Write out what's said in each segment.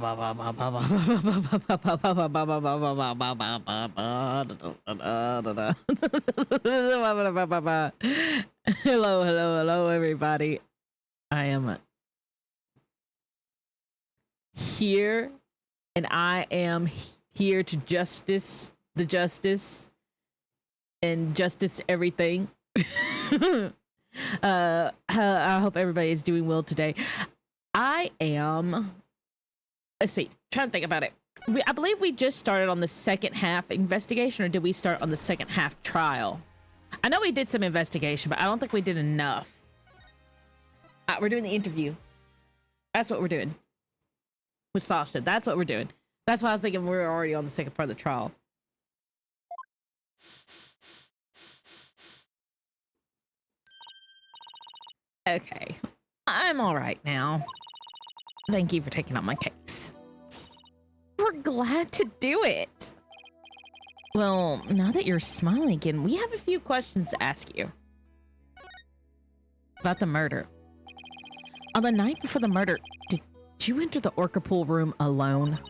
Hello, everybody. I am here, and I am here to justice the justice and justice everything. I hope everybody is doing well today. I am. Let's see. Trying to think about it. I believe we just started on the second half investigation, or did we start on the second half trial? I know we did some investigation, but I don't think we did enough. We're doing the interview. That's what we're doing with Sasha. That's what we're doing. That's why I was thinking we were already on the second part of the trial. Okay. I'm all right now. Thank you for taking on my case. We're glad to do it. Well, now that you're smiling again, we have a few questions to ask you. About the murder. On the night before the murder, did you enter the orca pool room alone?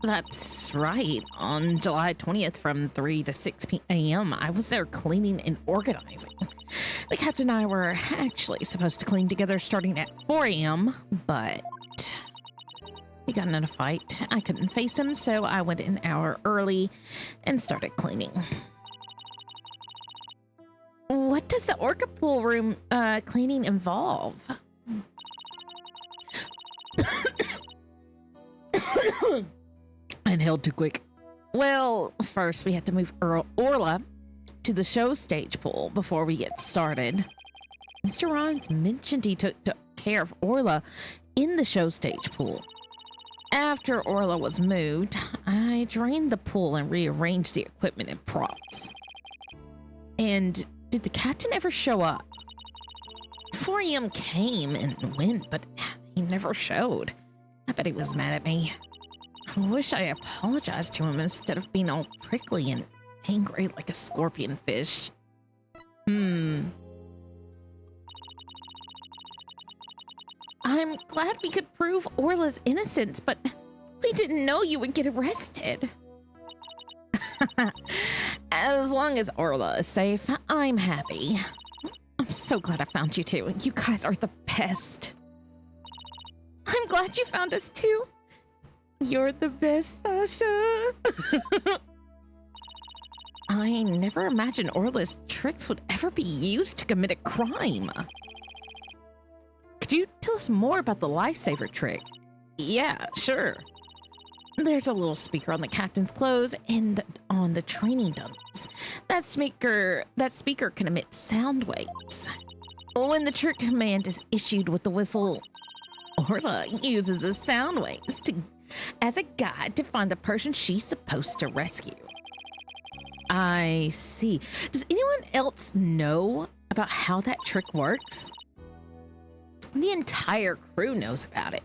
That's right. On July 20th from 3 to 6 p.m., I was there cleaning and organizing. The captain and I were actually supposed to clean together starting at 4 a.m., but he got in a fight. I couldn't face him, so I went an hour early and started cleaning. What does the orca pool room cleaning involve? I inhaled too quick. Well, first we had to move Orla to the show stage pool before we get started. Mr. Rhymes mentioned he took care of Orla in the show stage pool. After Orla was moved, I drained the pool and rearranged the equipment and props. And did the captain ever show up? 4 a.m. came and went, but he never showed. I bet he was mad at me. I wish I apologized to him instead of being all prickly and angry like a scorpion fish. I'm glad we could prove Orla's innocence, but we didn't know you would get arrested. As long as Orla is safe, I'm happy. I'm so glad I found you two. You guys are the best. I'm glad you found us too. You're the best, Sasha. I never imagined Orla's tricks would ever be used to commit a crime. Could you tell us more about the lifesaver trick? Yeah, sure. There's a little speaker on the captain's clothes and on the training dummies. That speaker can emit sound waves. When the trick command is issued with the whistle, Orla uses the sound waves as a guide to find the person she's supposed to rescue. I see. Does anyone else know about how that trick works? The entire crew knows about it,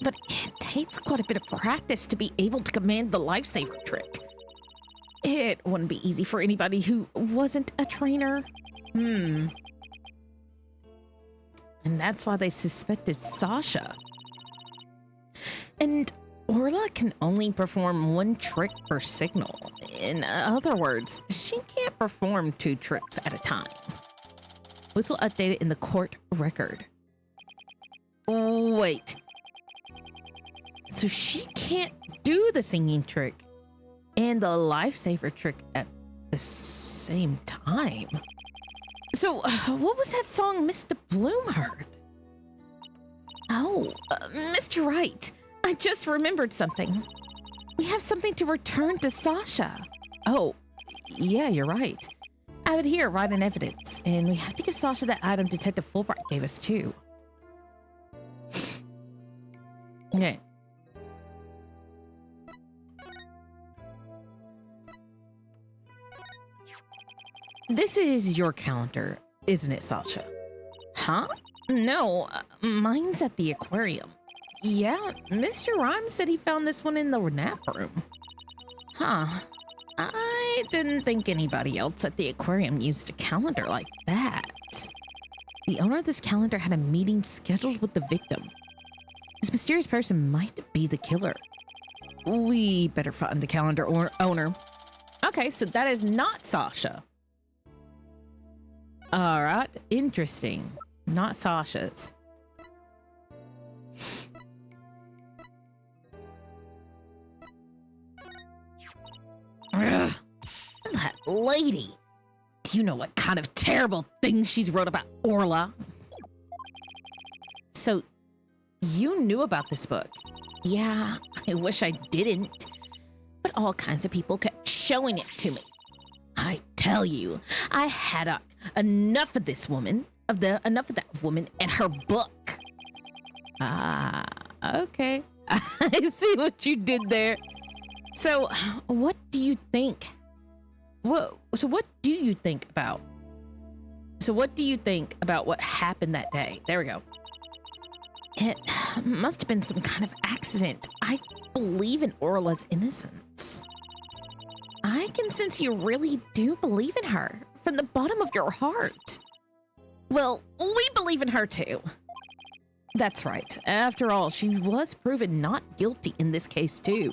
but it takes quite a bit of practice to be able to command the lifesaver trick. It wouldn't be easy for anybody who wasn't a trainer. And that's why they suspected Sasha. And Orla can only perform one trick per signal. In other words, she can't perform 2 tricks at a time. Whistle updated in the court record. Wait. So she can't do the singing trick and the lifesaver trick at the same time. So what was that song Mr. Bloom heard? Oh, Mr. Wright, I just remembered something. We have something to return to Sasha. Oh, yeah, you're right. I have it here, right in evidence, and we have to give Sasha that item Detective Fulbright gave us too. Okay. This is your calendar, isn't it, Sasha? Huh? No, mine's at the aquarium. Yeah, Mr. Rhymes said he found this one in the nap room. Huh. I didn't think anybody else at the aquarium used a calendar like that. The owner of this calendar had a meeting scheduled with the victim. This mysterious person might be the killer. We better find the calendar owner. Okay, so that is not Sasha. All right, interesting. Not Sasha's. Ugh, that lady. Do you know what kind of terrible things she's wrote about Orla? So, you knew about this book? Yeah, I wish I didn't. But all kinds of people kept showing it to me. I tell you, I had enough of this woman, enough of that woman and her book. Ah, okay. I see what you did there. So, what do you think? What do you think about what happened that day? There we go. It must have been some kind of accident. I believe in Orla's innocence. I can sense you really do believe in her from the bottom of your heart. Well, we believe in her too. That's right. After all, she was proven not guilty in this case too.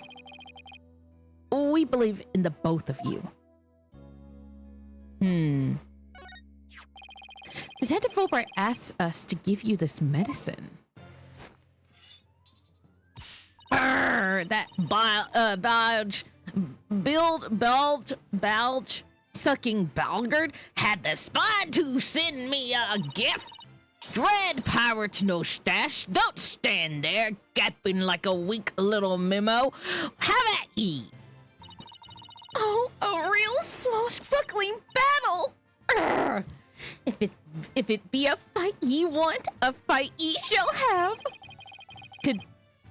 We believe in the both of you. Detective Fulbright asks us to give you this medicine. That bulge sucking Balgard had the spine to send me a gift. Dread pirates no stash. Don't stand there gapping like a weak little memo. Have at ye. Oh, a real swashbuckling battle. Urgh. If it be a fight ye want, a fight ye shall have. Could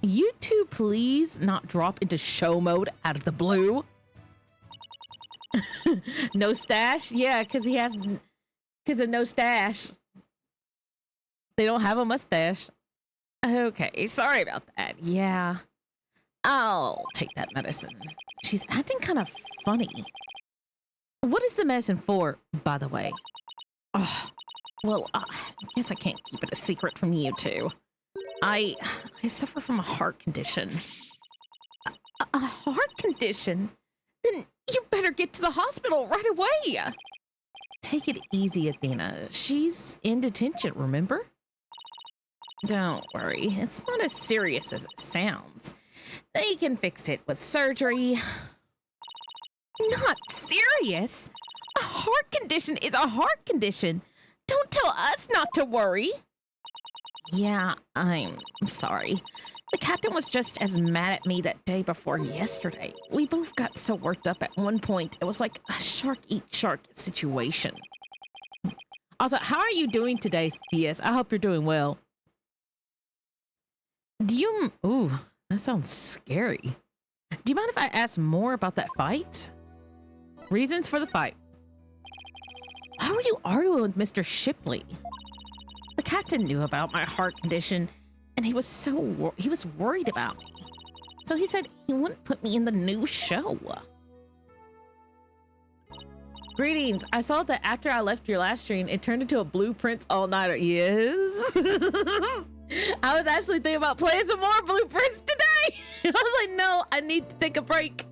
you two please not drop into show mode out of the blue? No stash? Yeah, because of no stash. They don't have a mustache. Okay, sorry about that. Yeah, I'll take that medicine. She's acting kind of funny. What is the medicine for, by the way? Oh, well, I guess I can't keep it a secret from you two. I suffer from a heart condition. A heart condition? Then you better get to the hospital right away. Take it easy, Athena. She's in detention, remember? Don't worry. It's not as serious as it sounds. They can fix it with surgery. Not serious? A heart condition is a heart condition. Don't tell us not to worry. Yeah, I'm sorry. The captain was just as mad at me that day before yesterday. We both got so worked up at one point. It was like a shark eat shark situation. Also, how are you doing today, DS? I hope you're doing well. Ooh, that sounds scary. Do you mind if I ask more about that fight? Reasons for the fight. Why were you arguing with Mr. Shipley? The captain knew about my heart condition, and he was worried about me. So he said he wouldn't put me in the new show. Greetings. I saw that after I left your last stream, it turned into a Blueprints all-nighter. Yes. I was actually thinking about playing some more Blueprints today. I was like, no, I need to take a break.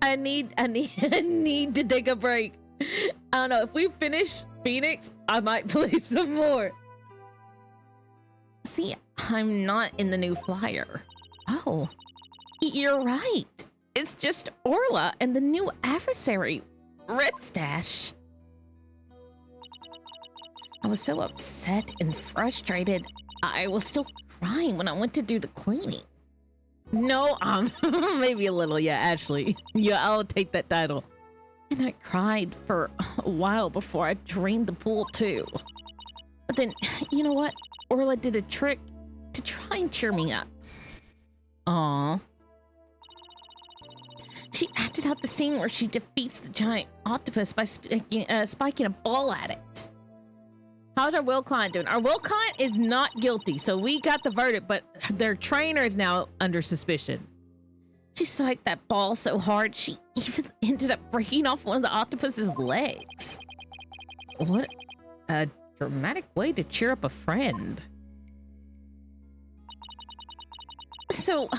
I need to take a break. I don't know. If we finish Phoenix, I might play some more. See, I'm not in the new flyer. Oh, you're right. It's just Orla and the new adversary, Red Stash. I was so upset and frustrated. I was still crying when I went to do the cleaning. No, maybe a little, yeah, actually. Yeah, I'll take that title. And I cried for a while before I drained the pool too. But then, you know what? Orla did a trick to try and cheer me up. Aww. She acted out the scene where she defeats the giant octopus by spiking a ball at it. How's our Will client doing? Our Will client is not guilty, so we got the verdict, but their trainer is now under suspicion. She spiked that ball so hard, she even ended up breaking off one of the octopus's legs. What a a dramatic way to cheer up a friend. So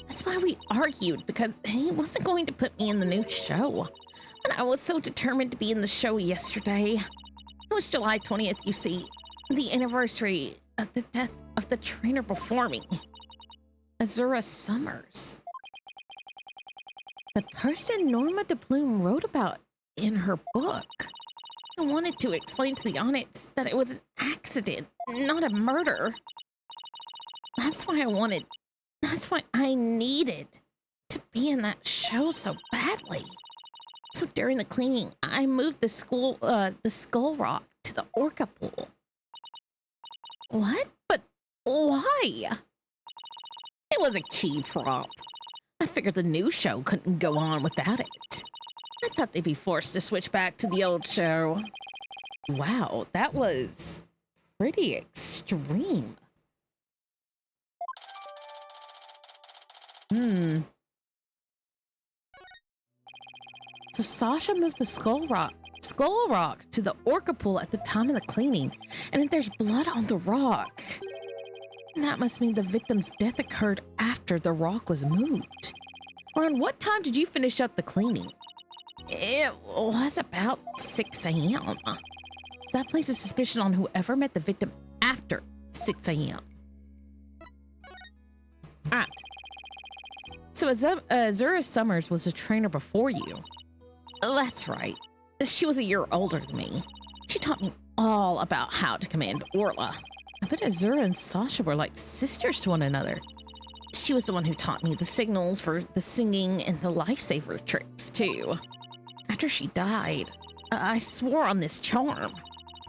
that's why we argued, because he wasn't going to put me in the new show. And I was so determined to be in the show yesterday. It was July 20th, you see, the anniversary of the death of the trainer before me, Azura Summers. The person Norma de Plume wrote about in her book. I wanted to explain to the audience that it was an accident, not a murder. That's why I needed to be in that show so badly. So during the cleaning, I moved the skull rock to the orca pool. What? But why? It was a key prop. I figured the new show couldn't go on without it. I thought they'd be forced to switch back to the old show. Wow, that was pretty extreme. So Sasha moved the skull rock to the orca pool at the time of the cleaning, and then there's blood on the rock. And that must mean the victim's death occurred after the rock was moved. Around what time did you finish up the cleaning? It was about 6 a.m. So that places suspicion on whoever met the victim after 6 a.m. Alright. So Azura Summers was a trainer before you. That's right. She was a year older than me. She taught me all about how to command Orla. I bet Azura and Sasha were like sisters to one another. She was the one who taught me the signals for the singing and the lifesaver tricks, too. After she died, I swore on this charm.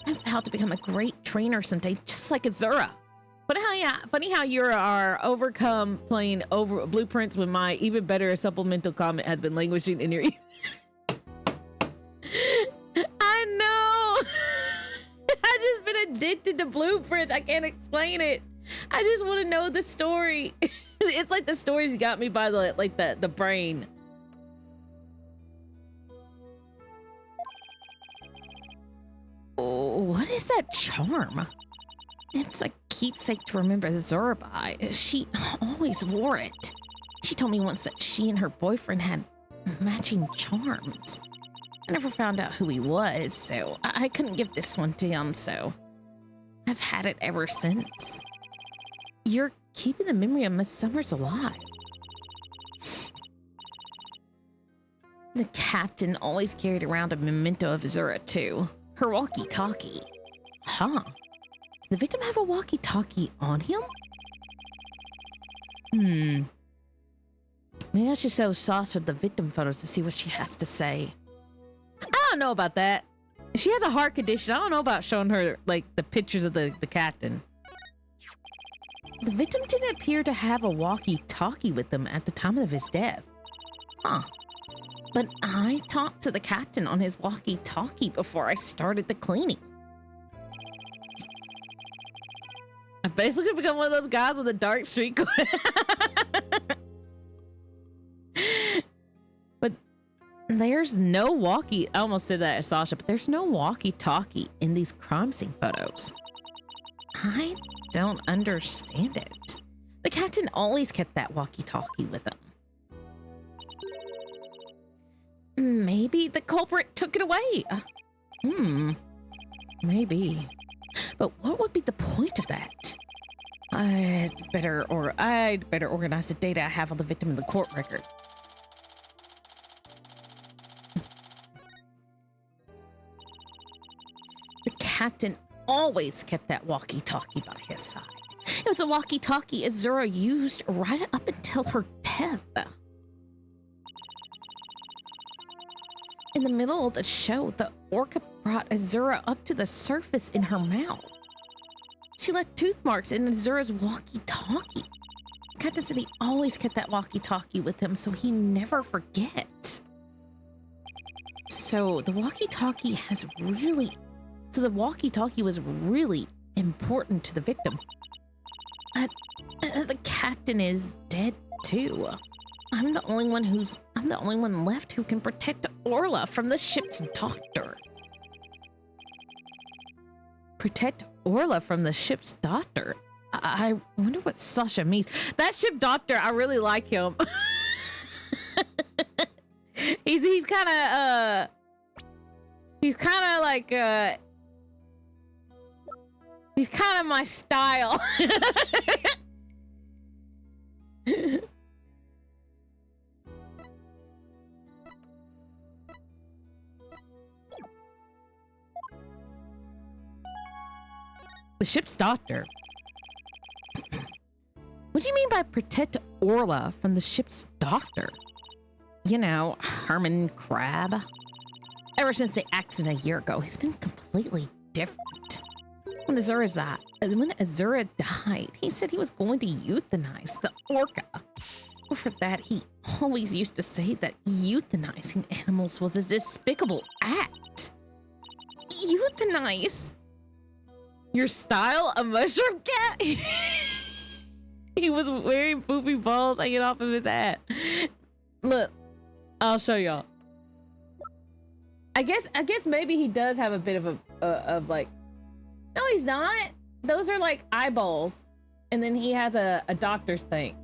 I vowed to become a great trainer someday, just like Azura. Funny how you are overcome playing over blueprints when my even better supplemental comment has been languishing in your ear. I know. I just been addicted to blueprints. I can't explain it. I just want to know the story. It's like the stories got me by the brain. Oh, what is that charm? It's a keepsake to remember Azura by. She always wore it. She told me once that she and her boyfriend had matching charms. I never found out who he was, so I couldn't give this one to him, so I've had it ever since. You're keeping the memory of Miss Summers alive. The captain always carried around a memento of Azura, too. Her walkie-talkie. Huh. Did the victim have a walkie-talkie on him? Maybe I should show Sasha the victim photos to see what she has to say. I don't know about that. She has a heart condition. I don't know about showing her, like, the pictures of the captain. The victim didn't appear to have a walkie-talkie with him at the time of his death. Huh. But I talked to the captain on his walkie-talkie before I started the cleaning. I've basically become one of those guys with a dark streak. But there's no walkie. I almost said that as Sasha, but there's no walkie-talkie in these crime scene photos. I don't understand it. The captain always kept that walkie-talkie with him. Maybe the culprit took it away. Maybe. But what would be the point of that? I'd better organize the data I have on the victim in the court record. The captain always kept that walkie-talkie by his side. It was a walkie-talkie Azura used right up until her death. In the middle of the show, the orca brought Azura up to the surface in her mouth. She left tooth marks in Azura's walkie-talkie. Captain said he always kept that walkie-talkie with him so he never forget. So the walkie-talkie was really important to the victim. But the captain is dead too. I'm the only one left who can protect Orla from the ship's doctor. Protect Orla from the ship's doctor? I wonder what Sasha means. That ship doctor, I really like him. he's kind of like he's kind of my style. The ship's doctor. What do you mean by protect Orla from the ship's doctor? You know, Herman Crab. Ever since the accident a year ago, he's been completely different. When Azura died, he said he was going to euthanize the orca. Before that, he always used to say that euthanizing animals was a despicable act. Euthanize? Your style? A mushroom cat? He was wearing poopy balls hanging off of his hat. Look, I'll show y'all. I guess maybe he does have a bit of like, no, he's not. Those are like eyeballs. And then he has a doctor's thing.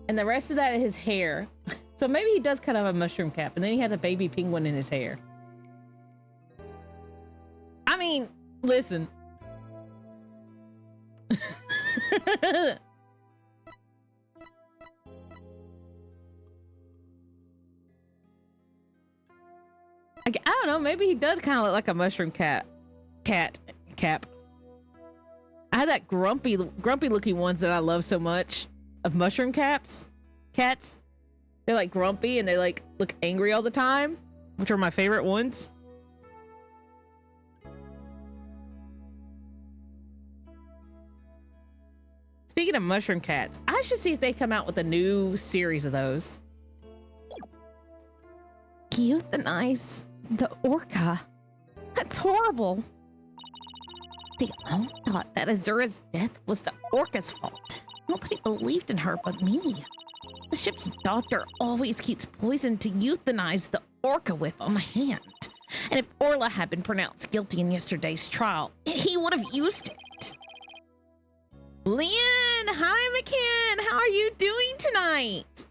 And the rest of that is his hair. So maybe he does kind of have a mushroom cap. And then he has a baby penguin in his hair. I mean, listen. I don't know. Maybe he does kind of look like a mushroom cap. I had that grumpy looking ones that I love so much of mushroom cats. They're like grumpy and they like look angry all the time, which are my favorite ones. Speaking of mushroom cats, I should see if they come out with a new series of those. Euthanize the orca. That's horrible. They all thought that Azura's death was the orca's fault. Nobody believed in her but me. The ship's doctor always keeps poison to euthanize the orca with on hand. And if Orla had been pronounced guilty in yesterday's trial, he would have used it. Leanne! Hi, McCann! How are you doing tonight?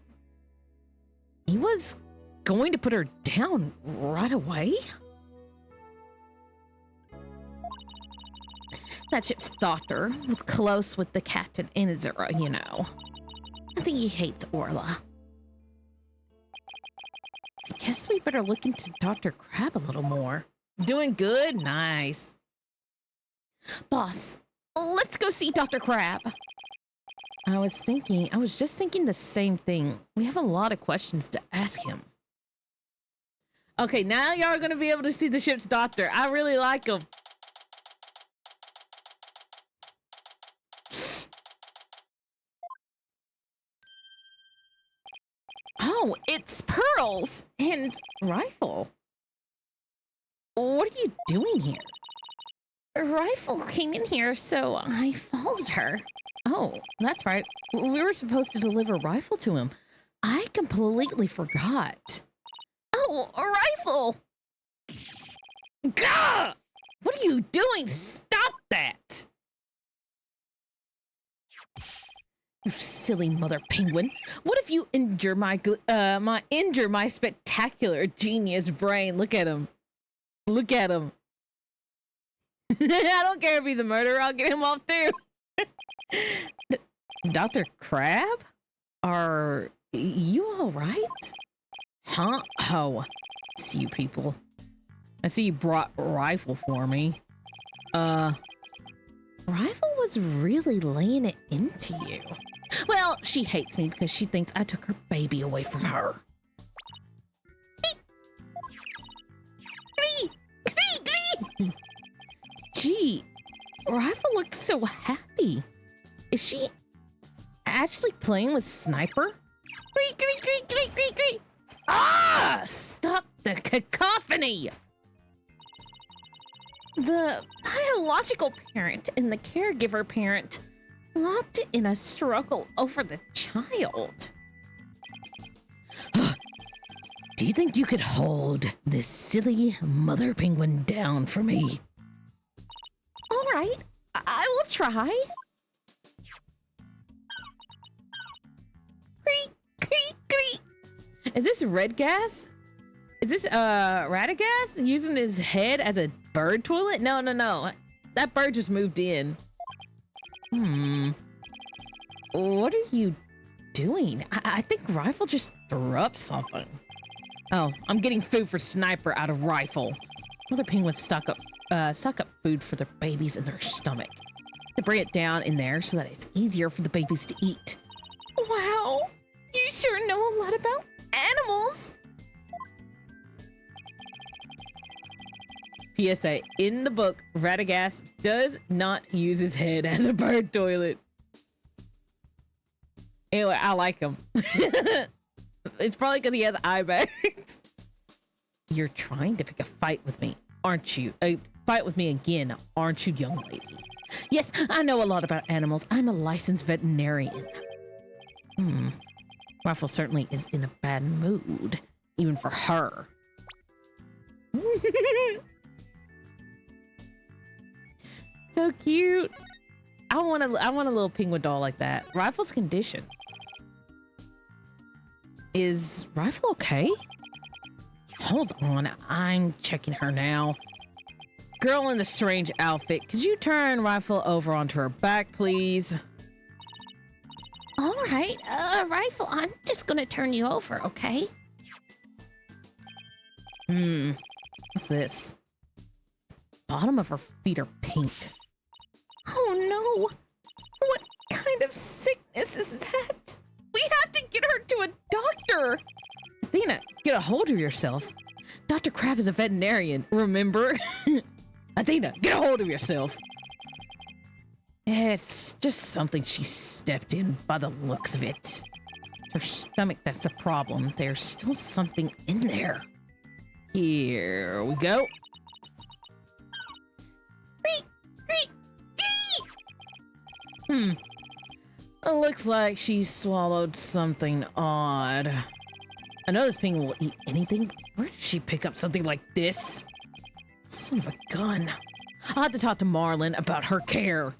He was going to put her down right away? That ship's doctor was close with the captain and Azura, you know. I think he hates Orla. I guess we better look into Dr. Crab a little more. Doing good? Nice. Boss, let's go see Dr. Crab. I was just thinking the same thing. We have a lot of questions to ask him. Okay, now y'all are gonna be able to see the ship's doctor. I really like him. Oh, it's Pearls and Rifle. What are you doing here? Rifle came in here, so I followed her. Oh, that's right. We were supposed to deliver Rifle to him. I completely forgot. Oh, Rifle! Gah! What are you doing? Stop that! You silly mother penguin. What if you injure my spectacular genius brain? Look at him. Look at him. I don't care if he's a murderer. I'll get him off too. Dr. Crab? Are you all right? Huh? Oh, it's you people. I see you brought Rifle for me. Rifle was really laying it into you. Well, she hates me because she thinks I took her baby away from her. Gee, Rifle looks so happy. Is she actually playing with Sniper? Ah! Stop the cacophony! The biological parent and the caregiver parent locked in a struggle over the child. Do you think you could hold this silly mother penguin down for me? All right, I will try. Is this red gas? Is this Radagast using his head as a bird toilet? No, no, no. That bird just moved in. What are you doing? I think Rifle just threw up something. Oh, I'm getting food for Sniper out of Rifle. Mother Penguins stock up food for their babies in their stomach. They bring it down in there so that it's easier for the babies to eat. Wow, you sure know a lot about animals. PSA, in the book, Radagast does not use his head as a bird toilet. Anyway, I like him. It's probably because he has eye bags. You're trying to pick a fight with me, aren't you? A fight with me again, aren't you, young lady? Yes, I know a lot about animals. I'm a licensed veterinarian. Ruffle certainly is in a bad mood, even for her. So cute. I want a little penguin doll like that. Rifle's condition. Is Rifle okay? Hold on, I'm checking her now. Girl in the strange outfit, could you turn Rifle over onto her back, please? All right, Rifle, I'm just gonna turn you over, okay? What's this? Bottom of her feet are pink. Oh no! What kind of sickness is that? We have to get her to a doctor! Athena, get a hold of yourself. Dr. Crab is a veterinarian, remember? Athena, get a hold of yourself. It's just something she stepped in by the looks of it. It's her stomach that's the problem. There's still something in there. Here we go. It looks like she swallowed something odd. I know this penguin will eat anything. Where did she pick up something like this? Son of a gun. I'll have to talk to Marlin about her care.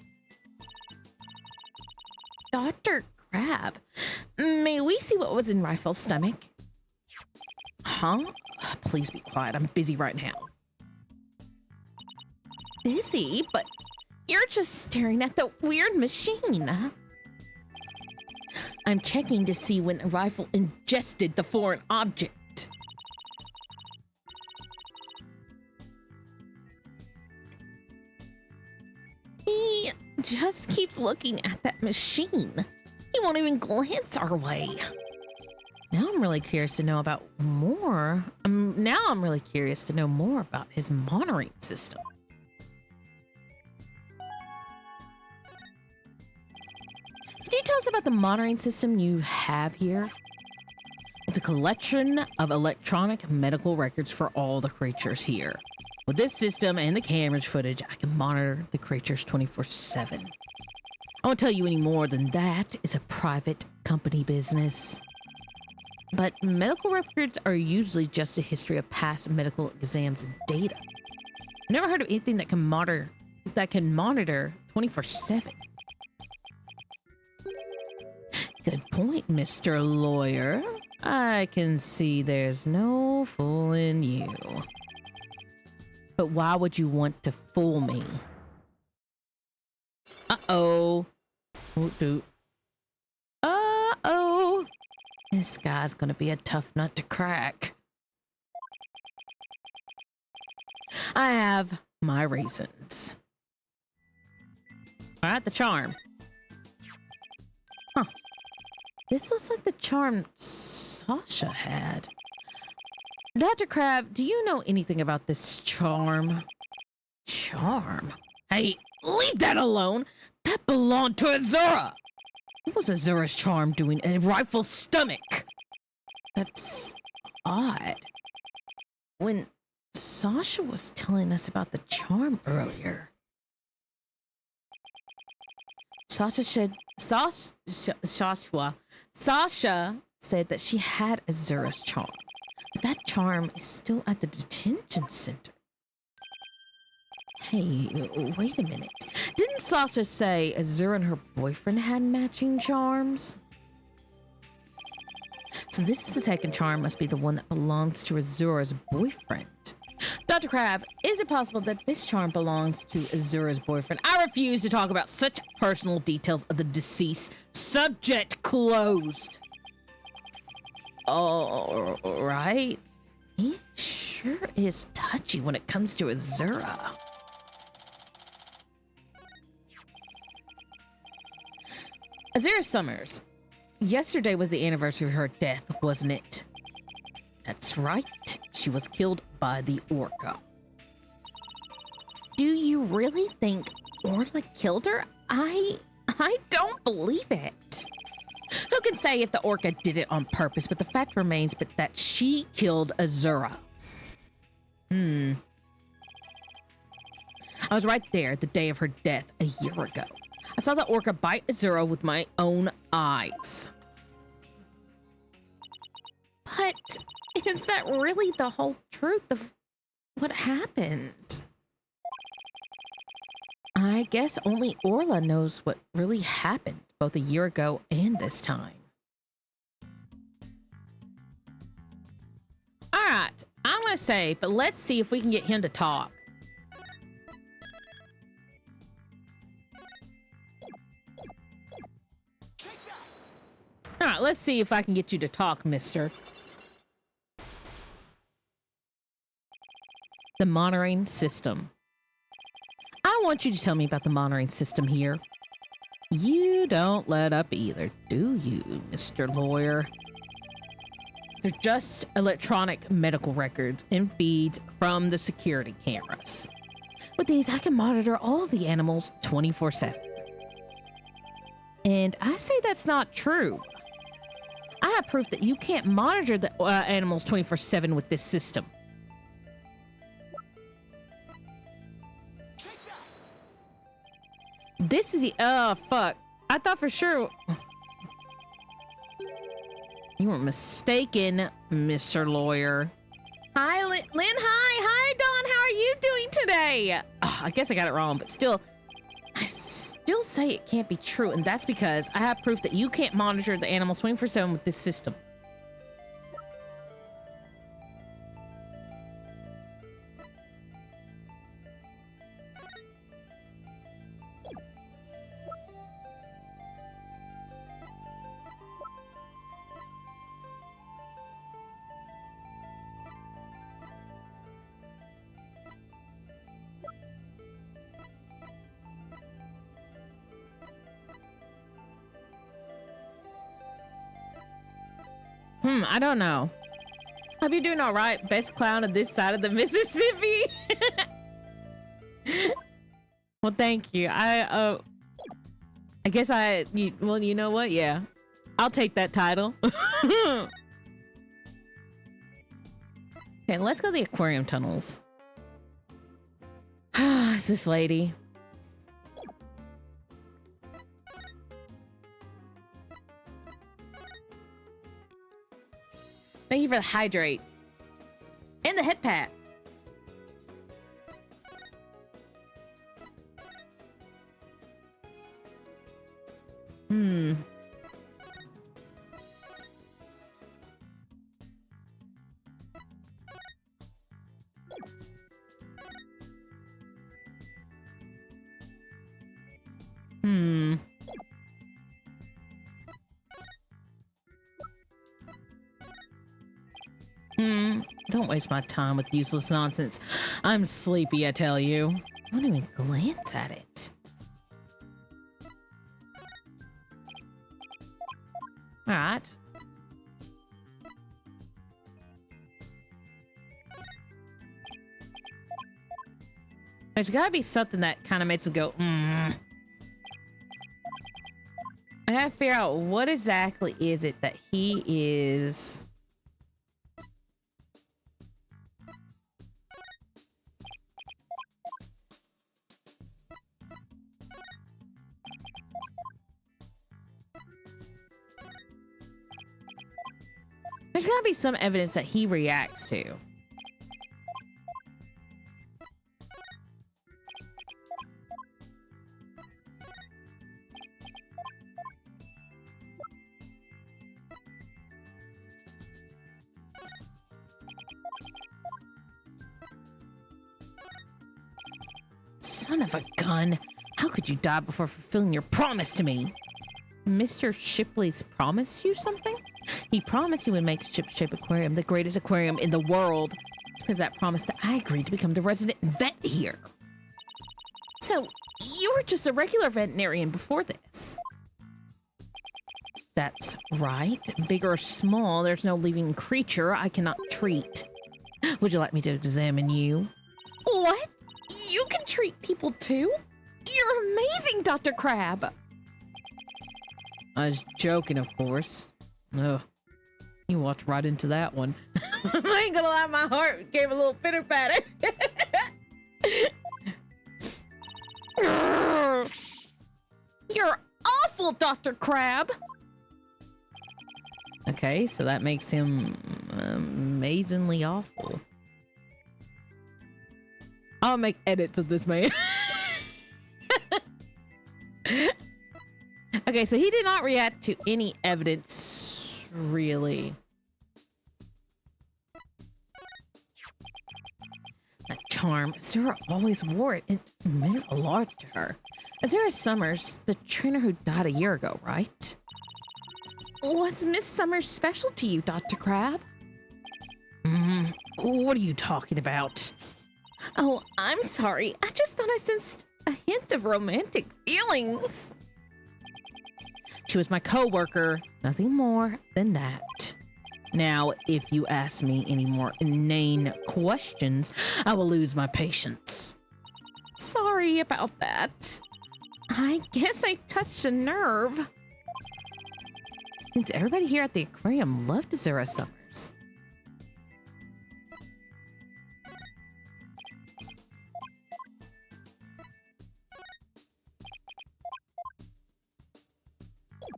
Dr. Crab, may we see what was in Rifle's stomach? Huh? Please be quiet. I'm busy right now. Busy? But you're just staring at the weird machine. I'm checking to see when Rifle ingested the foreign object. He just keeps looking at that machine. He won't even glance our way. Now I'm really curious to know about more. Now I'm really curious to know more about his monitoring system. Could you tell us about the monitoring system you have here? It's a collection of electronic medical records for all the creatures here. With this system and the camera's footage, I can monitor the creatures 24/7. I won't tell you any more than that. It's a private company business. But medical records are usually just a history of past medical exams and data. I've never heard of anything that can monitor 24/7. Good point, Mr. Lawyer. I can see there's no fooling you. But why would you want to fool me? Uh-oh. Uh-oh. This guy's gonna be a tough nut to crack. I have my reasons. All right, the charm. Huh. This looks like the charm Sasha had. Dr. Crab, do you know anything about this charm? Charm? Hey, leave that alone! That belonged to Azura! What was Azura's charm doing in Rifle's stomach? That's odd. When Sasha was telling us about the charm earlier, Sasha said that she had Azura's charm. But that charm is still at the detention center. Hey, wait a minute. Didn't Sasha say Azura and her boyfriend had matching charms? So this is the second charm, must be the one that belongs to Azura's boyfriend. Dr. Crab, is it possible that this charm belongs to Azura's boyfriend? I refuse to talk about such personal details of the deceased. Subject closed. All right. He sure is touchy when it comes to Azura. Azura Summers. Yesterday was the anniversary of her death, wasn't it? That's right. She was killed by the Orca. Do you really think Orla killed her? I don't believe it. Who can say if the Orca did it on purpose, but the fact remains that she killed Azura. I was right there the day of her death a year ago. I saw the Orca bite Azura with my own eyes. But is that really the whole truth of what happened? I guess only Orla knows what really happened, both a year ago and this time. All right, I'm gonna say, but let's see if we can get him to talk. All right, let's see if I can get you to talk, mister. The monitoring system. I want you to tell me about the monitoring system here. You don't let up either, do you, Mr. Lawyer? They're just electronic medical records and feeds from the security cameras. With these, I can monitor all of the animals 24/7. And I say that's not true. I have proof that you can't monitor the animals 24/7 with this system. This is the... Oh, fuck. I thought for sure... You were mistaken, Mr. Lawyer. Hi, Lynn. Hi, Dawn. How are you doing today? Oh, I guess I got it wrong, but still... I still say it can't be true, and that's because I have proof that you can't monitor the animals 24/7 with this system. I don't know. Hope you're doing all right. Best clown of this side of the Mississippi. Well, thank you. I guess well, you know what? Yeah. I'll take that title. Okay, let's go to the aquarium tunnels. It's this lady. Thank you for the hydrate. And the head pat. Don't waste my time with useless nonsense. I'm sleepy, I tell you. I won't even glance at it. All right. There's gotta be something that kind of makes him go, I gotta figure out what exactly is it that he is... There's gotta be some evidence that he reacts to. son of a gun. How could you die before fulfilling your promise to me? Mr. Shipley's promised you something? He promised he would make Ship-Shape Aquarium the greatest aquarium in the world. It's because of that promise that I agreed to become the resident vet here. So, you were just a regular veterinarian before this? That's right. Big or small, there's no living creature I cannot treat. Would you like me to examine you? What? You can treat people too? You're amazing, Dr. Crab! I was joking, of course. Ugh. You walked right into that one. I ain't gonna lie, my heart gave a little pitter-patter. You're awful, Dr. Crab! Okay, so that makes him amazingly awful. I'll make edits of this man. Okay, so he did not react to any evidence, really. That charm, Sarah always wore it. It meant a lot to her. Azura Summers, the trainer who died a year ago, right? Was Miss Summers special to you, Dr. Crab? What are you talking about? Oh, I'm sorry. I just thought I sensed a hint of romantic feelings. She was my co-worker, nothing more than that. Now, if you ask me any more inane questions, I will lose my patience. Sorry about that. I guess I touched a nerve. Since everybody here at the aquarium loved Azura Summers.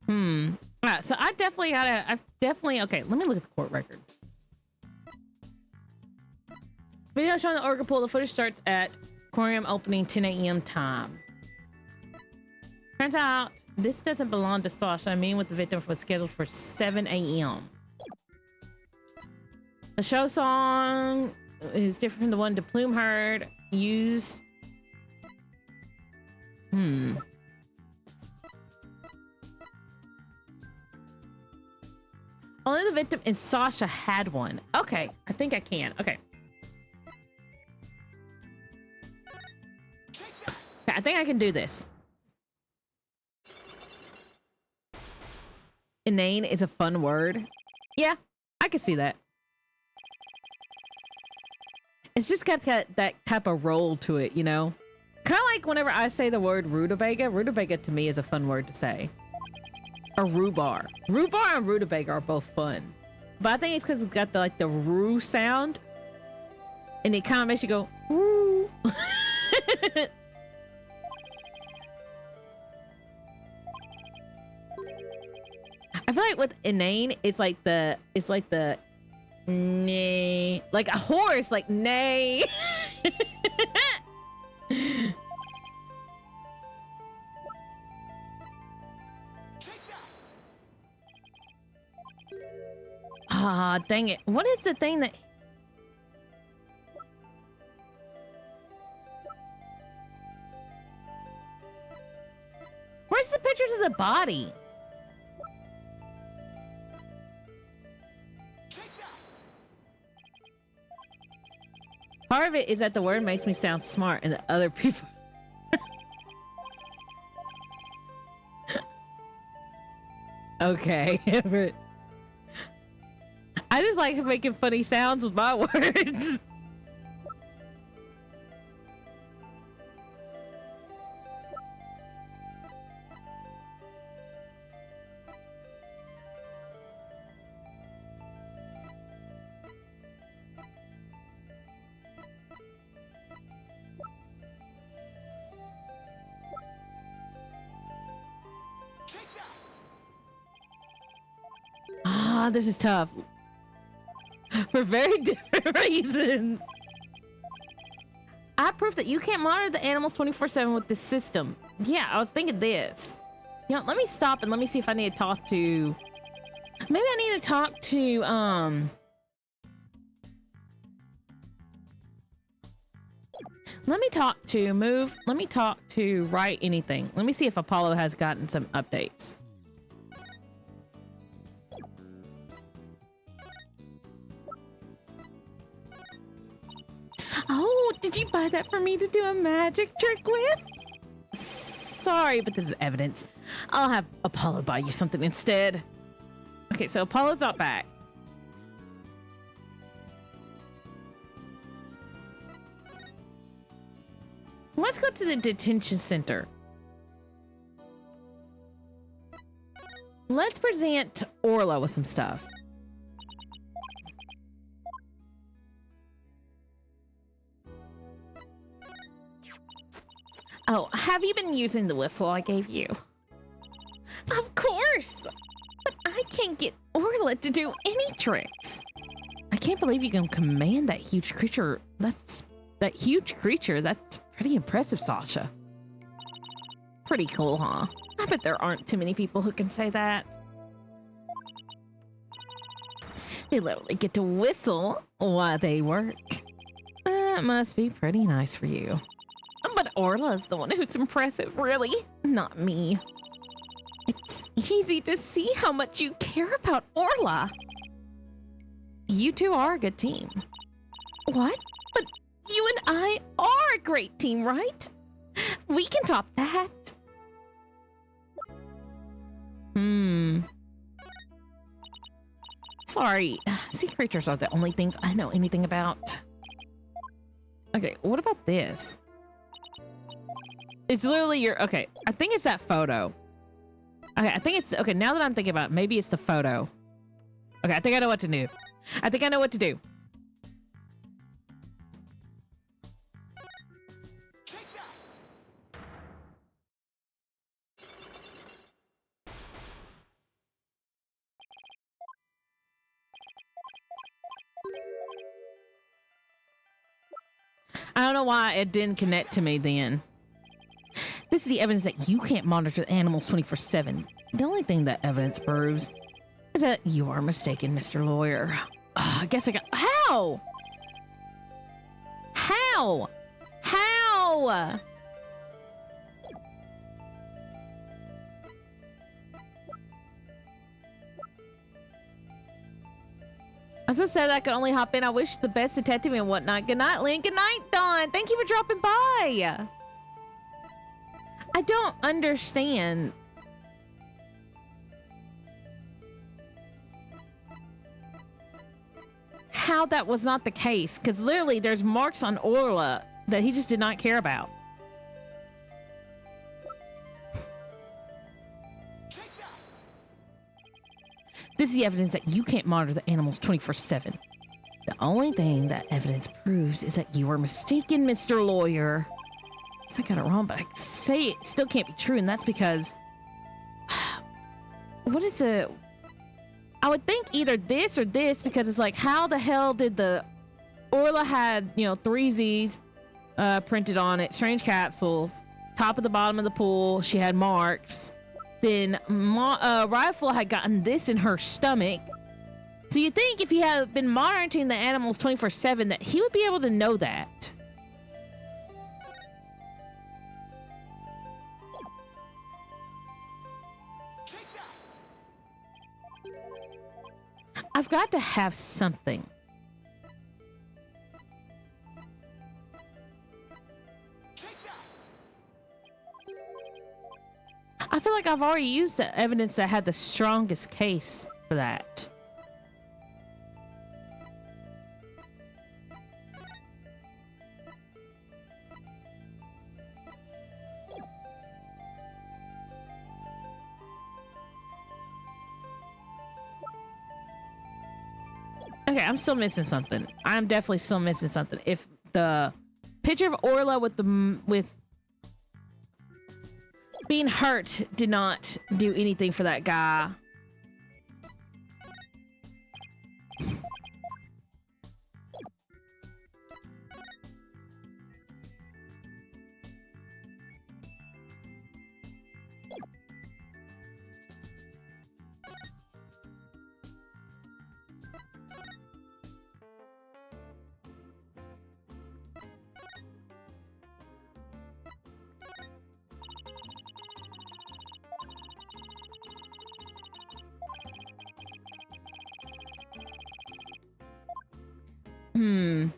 Alright, so I've definitely, okay, let me look at the court record. Video showing the orca pool. The footage starts at aquarium opening 10 a.m. time. Turns out, this doesn't belong to Sasha. A meeting with the victim was scheduled for 7 a.m. The show song is different from the one DePlume heard. Used. Only the victim and Sasha had one. Okay, I think I can. Okay. I think I can do this. Inane is a fun word. Yeah, I can see that. It's just got that type of roll to it, you know? Kind of like whenever I say the word rutabaga. Rutabaga to me is a fun word to say. Or rhubarb. Rhubarb and rutabaga are both fun. But I think it's because it's got the, like, the roo sound. And it kind of makes you go, woo. I feel like with inane, it's like the nay. Like a horse, like nay. Ah, dang it. What is the thing that... Where's the pictures of the body? Part of it is that the word makes me sound smart and the other people... Okay, but... I just like making funny sounds with my words. Ah, this is tough. For very different reasons. I have proof that you can't monitor the animals 24/7 with this system. Yeah, I was thinking this. You know, let me stop and let me see if I need to talk to... Maybe I need to talk to, Let me talk to write anything. Let me see if Apollo has gotten some updates. Oh, did you buy that for me to do a magic trick with? Sorry, but this is evidence. I'll have Apollo buy you something instead. Okay, so Apollo's not back. Let's go to the detention center. Let's present Orla with some stuff. Oh, have you been using the whistle I gave you? Of course! But I can't get Orla to do any tricks. I can't believe you can command that huge creature. That's pretty impressive, Sasha. Pretty cool, huh? I bet there aren't too many people who can say that. They literally get to whistle while they work. That must be pretty nice for you. But Orla's the one who's impressive, really, not me. It's easy to see how much you care about Orla. You two are a good team. What? But you and I are a great team, right? We can top that. Sorry, sea creatures are the only things I know anything about. Okay, what about this? It's literally your, okay, I think it's that photo. Okay, I think it's, okay, now that I'm thinking about it, maybe it's the photo. Okay, I think I know what to do. I think I know what to do. I don't know why it didn't connect to me then. This is the evidence that you can't monitor the animals 24/7. The only thing that evidence proves is that you are mistaken, Mr. Lawyer. I guess I got... How? How? How? I'm so sad I could only hop in. I wish the best detective and whatnot. Good night, Lynn. Good night, Dawn. Thank you for dropping by. I don't understand. How that was not the case, because literally there's marks on Orla that he just did not care about. This is the evidence that you can't monitor the animals 24/7. The only thing that evidence proves is that you were mistaken, Mr. Lawyer. I got it wrong, but I say it still can't be true, and that's because... What is it? I would think either this or this, because it's like, how the hell did the... Orla had, you know, 3 Z's printed on it, strange capsules, top of the bottom of the pool, she had marks. Then Rifle had gotten this in her stomach. So you think if he had been monitoring the animals 24/7 that he would be able to know that. I've got to have something. I feel like I've already used the evidence that had the strongest case for that. Okay, I'm still missing something. I'm definitely still missing something. If the picture of Orla with being hurt did not do anything for that guy. Hmm.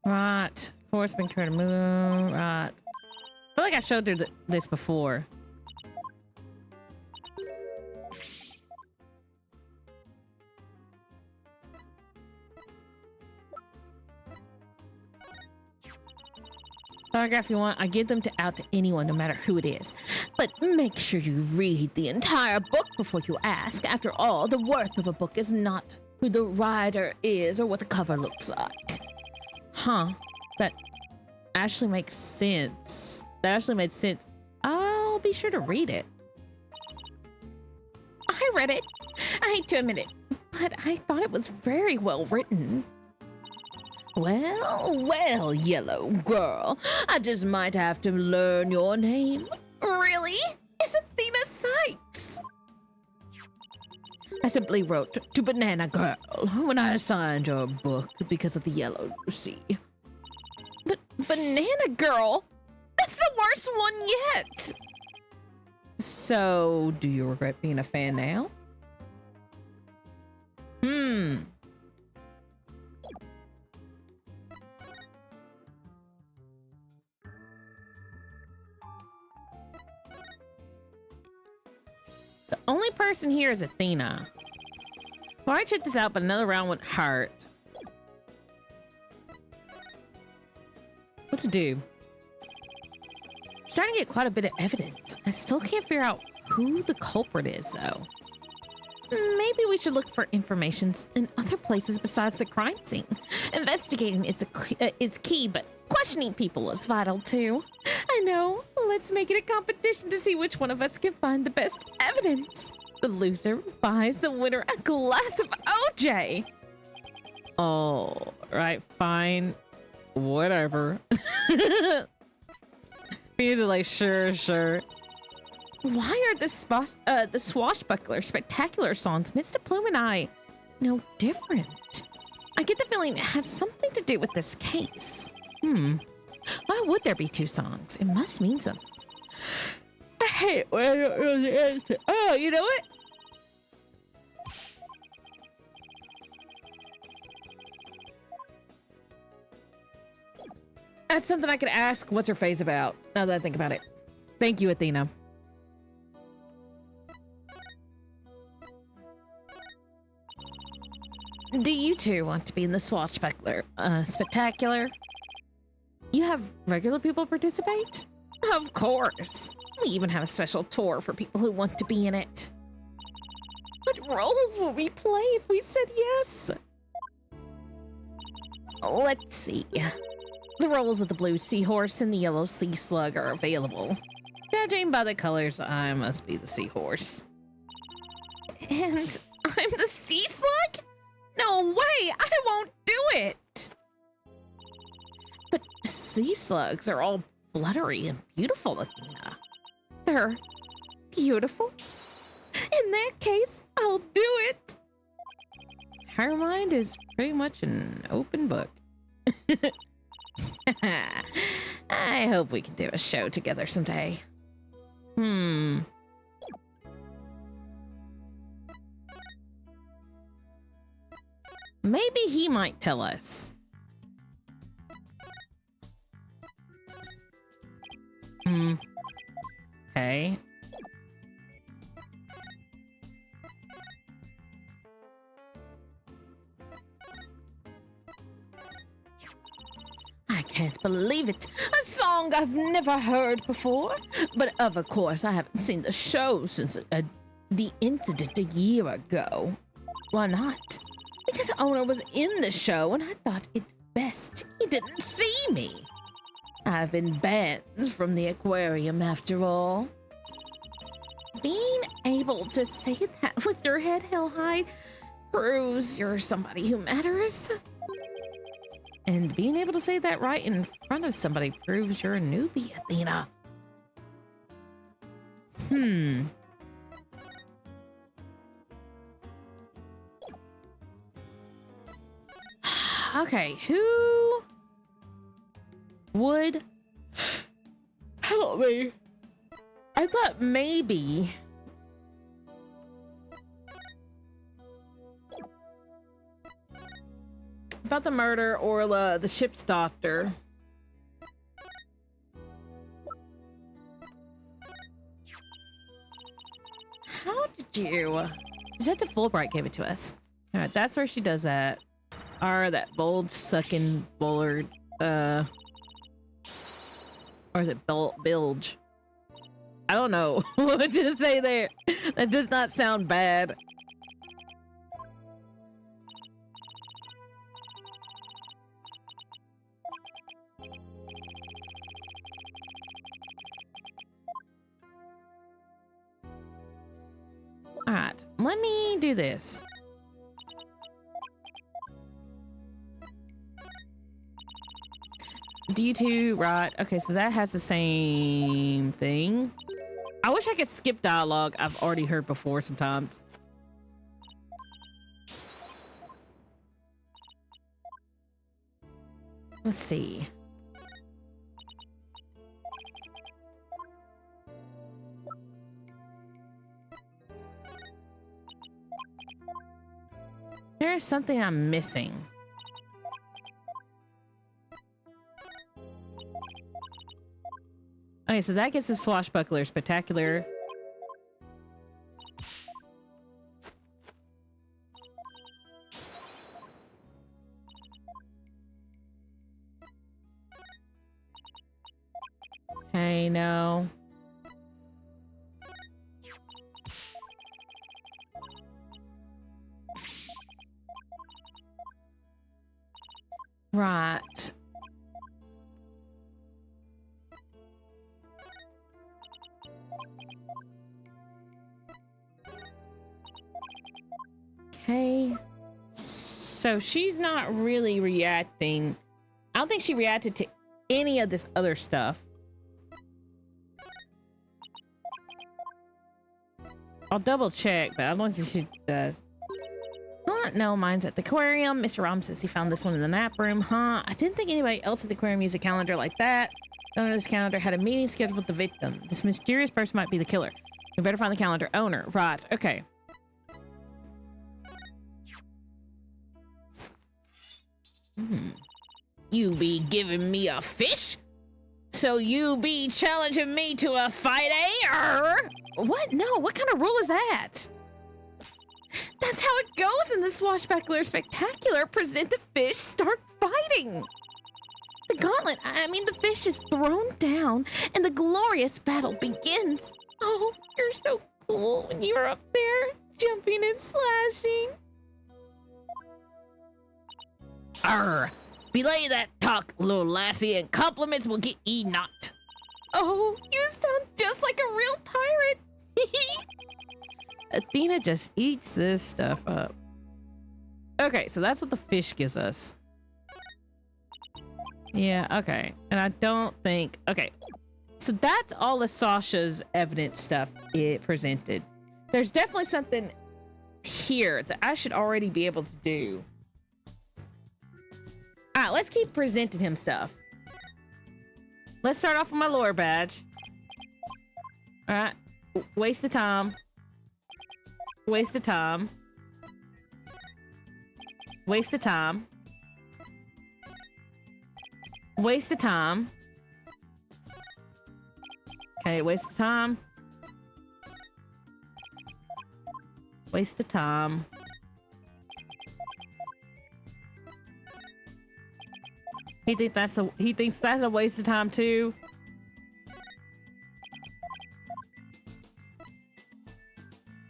Right. Force been created. Right. I feel like I showed her this before. Paragraph you want, I give them out to anyone, no matter who it is. But make sure you read the entire book before you ask. After all, the worth of a book is not who the writer is or what the cover looks like. Huh. That actually makes sense. That actually made sense. I'll be sure to read it. I read it. I hate to admit it, but I thought it was very well written. Well, yellow girl. I just might have to learn your name. Really? It's Athena Sykes. I simply wrote to Banana Girl when I assigned your book because of the yellow, you see. But Banana Girl? That's the worst one yet. So, do you regret being a fan now? The only person here is Athena. Well, I checked this out, but another round wouldn't hurt. What to do? I'm starting to get quite a bit of evidence. I still can't figure out who the culprit is, though. Maybe we should look for information in other places besides the crime scene. Investigating is key, but questioning people is vital too. I know. Let's make it a competition to see which one of us can find the best evidence. The loser buys the winner a glass of OJ. Oh, right, fine. Whatever. He's like, sure. Why are the swashbuckler spectacular songs, Mr. Plume and I, no different? I get the feeling it has something to do with this case. Why would there be two songs? It must mean something. I hate when I don't know the answer. Oh, you know what? That's something I could ask what's her face about, now that I think about it. Thank you, Athena. Do you two want to be in the swashbuckler spectacular? You have regular people participate? Of course. We even have a special tour for people who want to be in it. What roles will we play if we said yes? Let's see. The roles of the blue seahorse and the yellow sea slug are available. Judging by the colors, I must be the seahorse. And I'm the sea slug? No way! I won't do it! But sea slugs are all fluttery and beautiful, Athena. They're beautiful? In that case, I'll do it! Her mind is pretty much an open book. I hope we can do a show together someday. Maybe he might tell us. Okay. I can't believe it. A song I've never heard before. But of course, I haven't seen the show since the incident a year ago. Why not? Because the owner was in the show and I thought it best he didn't see me. I've been banned from the aquarium after all. being able to say that with your head held high proves you're somebody who matters. And being able to say that right in front of somebody proves you're a newbie, Athena. Okay, who would help me? I thought maybe about the murder, Orla, the ship's doctor. How did you? Detective Fulbright gave it to us. All right, that's where she does that. Or that bulge sucking bullard. Or is it bilge? I don't know what to say there. That does not sound bad. All right, let me do this. D2, right. Okay, so that has the same thing. I wish I could skip dialogue I've already heard before sometimes. Let's see. There's something I'm missing. Okay, so that gets the swashbuckler spectacular. Hey, no. Right. Okay. So she's not really reacting. I don't think she reacted to any of this other stuff. I'll double check, but I don't think she does. No, mine's at the aquarium. Mr. Rom says he found this one in the nap room, huh? I didn't think anybody else at the aquarium used a calendar like that. The owner of this calendar had a meeting scheduled with the victim. This mysterious person might be the killer. We better find the calendar owner. Right, okay. You be giving me a fish? So you be challenging me to a fight, eh? What? No, what kind of rule is that? That's how it goes in the Swashbuckler Spectacular. Present a fish, start fighting. The gauntlet, I mean the fish is thrown down and the glorious battle begins. Oh, you're so cool when you were up there, jumping and slashing. Arr, belay that talk, little lassie, and compliments will get ye not. Oh, you sound just like a real pirate. Athena just eats this stuff up. Okay, so that's what the fish gives us. Yeah, okay. And I don't think... Okay. So that's all of Sasha's evidence stuff it presented. There's definitely something here that I should already be able to do. Alright, let's keep presenting him stuff. Let's start off with my lore badge. Alright. Waste of time. Waste of time. Waste of time. Waste of time. Okay, waste of time. Waste of time. He thinks that's a waste of time too.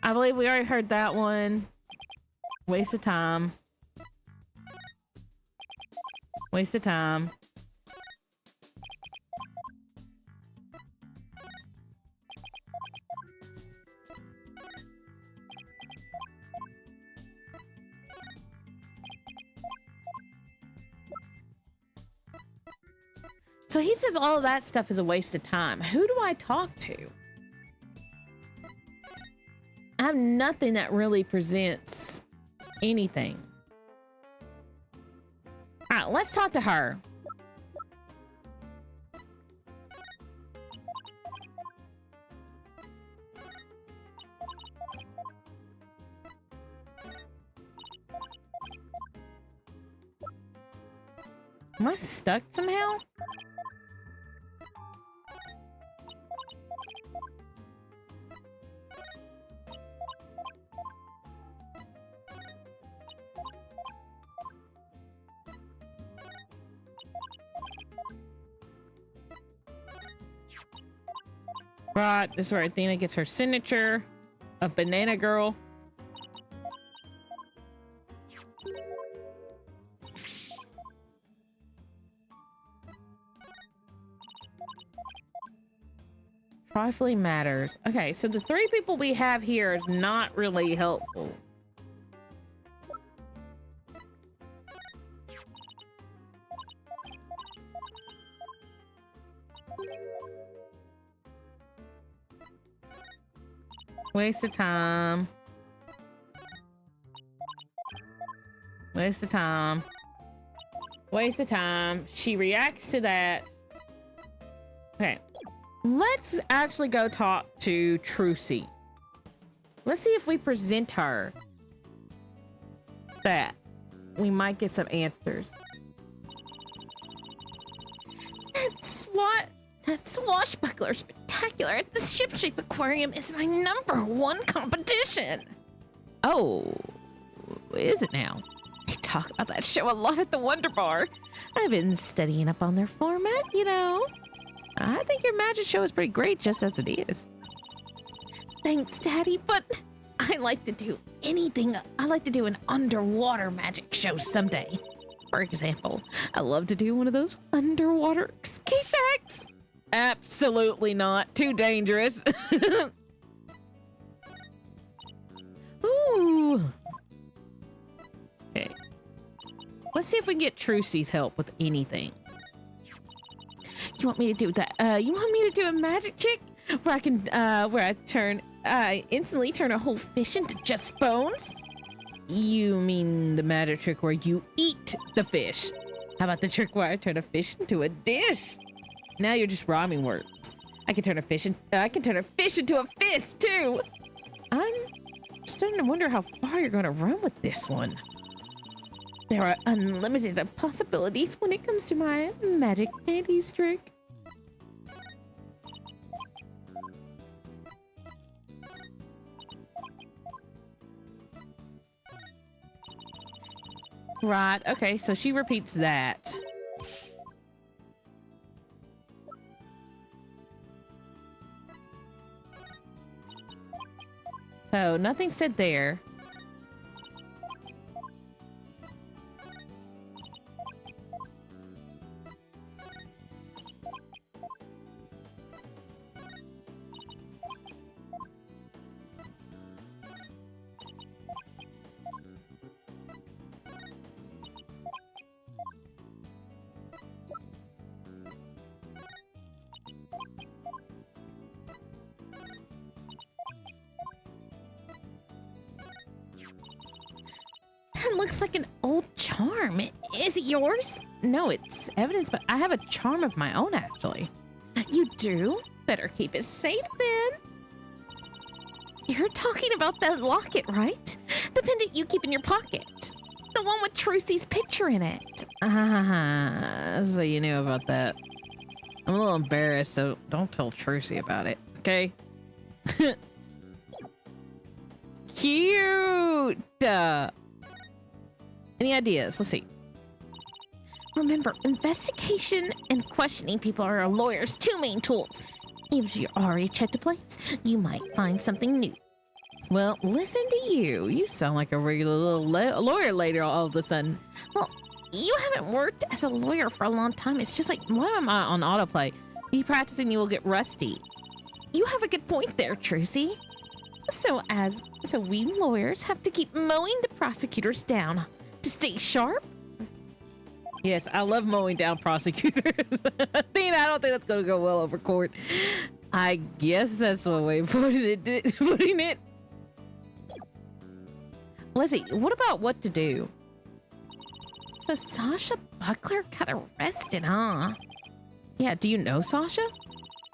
I believe we already heard that one. Waste of time. Waste of time. So he says all of that stuff is a waste of time. Who do I talk to? I have nothing that really presents anything. All right, let's talk to her. Am I stuck somehow? Right, this is where Athena gets her signature of Banana Girl. Trifling matters. Okay, so the 3 people we have here is not really helpful. Waste of time. Waste of time. Waste of time. She reacts to that. Okay. Let's actually go talk to Trucy. Let's see if we present her that. We might get some answers. That swashbuckler spectacular at the Ship-Shape Aquarium is my #1 competition. Oh, is it now? They talk about that show a lot at the Wonder Bar. I've been studying up on their format, you know. I think your magic show is pretty great just as it is. Thanks, Daddy, but I like to do anything. I like to do an underwater magic show someday. For example, I love to do one of those underwater escape acts. Absolutely not. Too dangerous. Ooh. Okay. Let's see if we can get Trucy's help with anything. You want me to do that? You want me to do a magic trick where I can, where I instantly turn a whole fish into just bones? You mean the magic trick where you eat the fish? How about the trick where I turn a fish into a dish? Now you're just rhyming words. I can turn a fish into a fist too. I'm starting to wonder how far you're going to run with this one. There are unlimited possibilities when it comes to my magic panties trick. Right, okay, so she repeats that. So nothing said there. That looks like an old charm. Is it yours? No, it's evidence, but I have a charm of my own, actually. You do? Better keep it safe, then. You're talking about that locket, right? The pendant you keep in your pocket. The one with Trucy's picture in it. So you knew about that. I'm a little embarrassed, so don't tell Trucy about it, okay? Cute! Any ideas? Let's see. Remember, investigation and questioning people are a lawyer's 2 main tools. Even if you already checked a place, you might find something new. Well, listen to you. You sound like a regular little lawyer later all of a sudden. Well, you haven't worked as a lawyer for a long time. It's just like, why am I on autoplay? You practicing, you will get rusty. You have a good point there, Trucy. So we lawyers have to keep mowing the prosecutors down to stay sharp. Yes, I love mowing down prosecutors. Athena, I don't think that's going to go well over court. I guess that's one way of putting it. Let's see, what about what to do? So Sasha Buckler got arrested, huh? Yeah, do you know Sasha?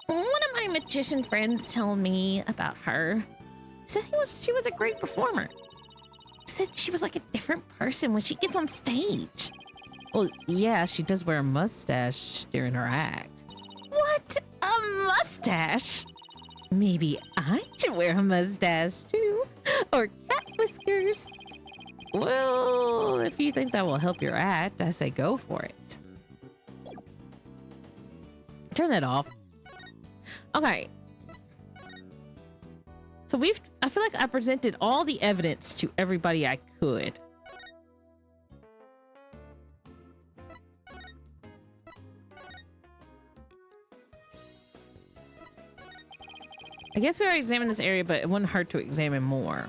One of my magician friends told me about her. Said she was a great performer. Said she was like a different person when she gets on stage. Well, yeah, she does wear a mustache during her act. What? A mustache? Maybe I should wear a mustache too. Or cat whiskers. Well, if you think that will help your act, I say go for it. Turn that off. Okay. So I feel like I presented all the evidence to everybody I could. I guess we already examined this area, but it wouldn't hurt to examine more.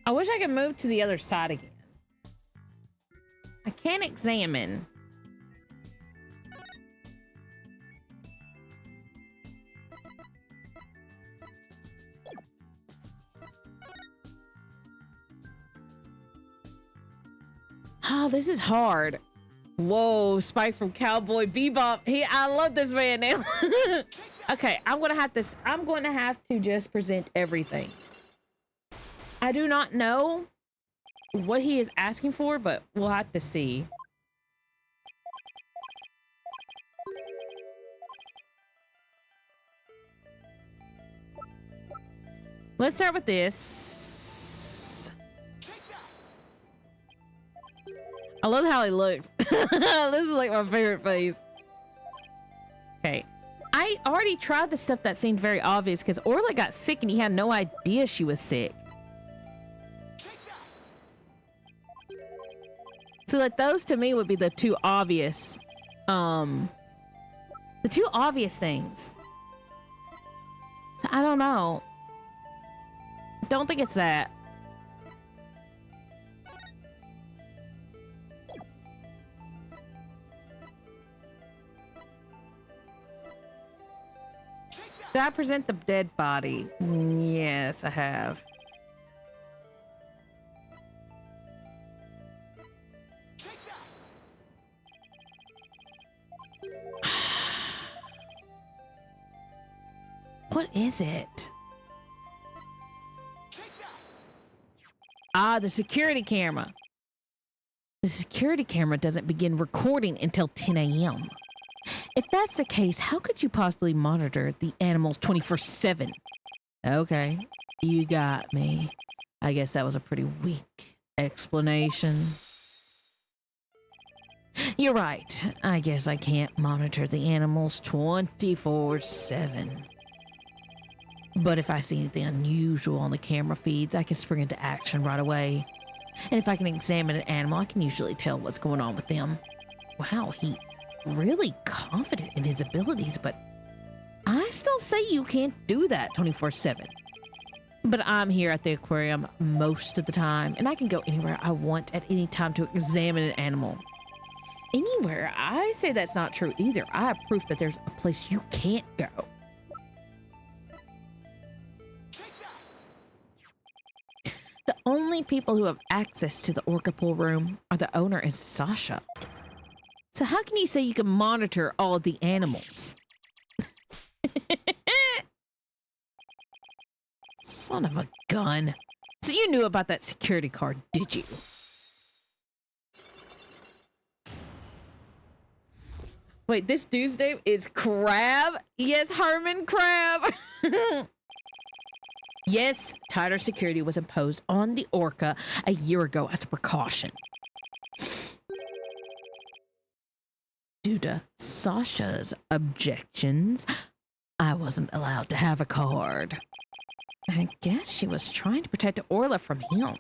I wish I could move to the other side again. I can't examine. Oh, this is hard. Whoa, Spike from Cowboy Bebop. I love this man now. Okay, I'm going to have to just present everything. I do not know what he is asking for, but we'll have to see. Let's start with this. I love how he looks. This is like my favorite face. Okay. I already tried the stuff that seemed very obvious because Orla got sick and he had no idea she was sick. So like those to me would be the two obvious things. So I don't know. Don't think it's that. Did I present the dead body? Yes, I have. What is it? Ah, the security camera. The security camera doesn't begin recording until 10 a.m. If that's the case, how could you possibly monitor the animals 24/7? Okay, you got me. I guess that was a pretty weak explanation. You're right. I guess I can't monitor the animals 24/7. But if I see anything unusual on the camera feeds, I can spring into action right away. And if I can examine an animal, I can usually tell what's going on with them. Wow, he really confident in his abilities, but I still say you can't do that 24/7. But I'm here at the aquarium most of the time, and I can go anywhere I want at any time to examine an animal. Anywhere? I say that's not true either. I have proof that there's a place you can't go. The only people who have access to the orca pool room are the owner and Sasha. So how can you say you can monitor all of the animals? Son of a gun. So you knew about that security card, did you? Wait, this dude's name is Crab? Yes, Herman Crab. Yes, tighter security was imposed on the orca a year ago as a precaution. Due to Sasha's objections, I wasn't allowed to have a card. I guess she was trying to protect Orla from him.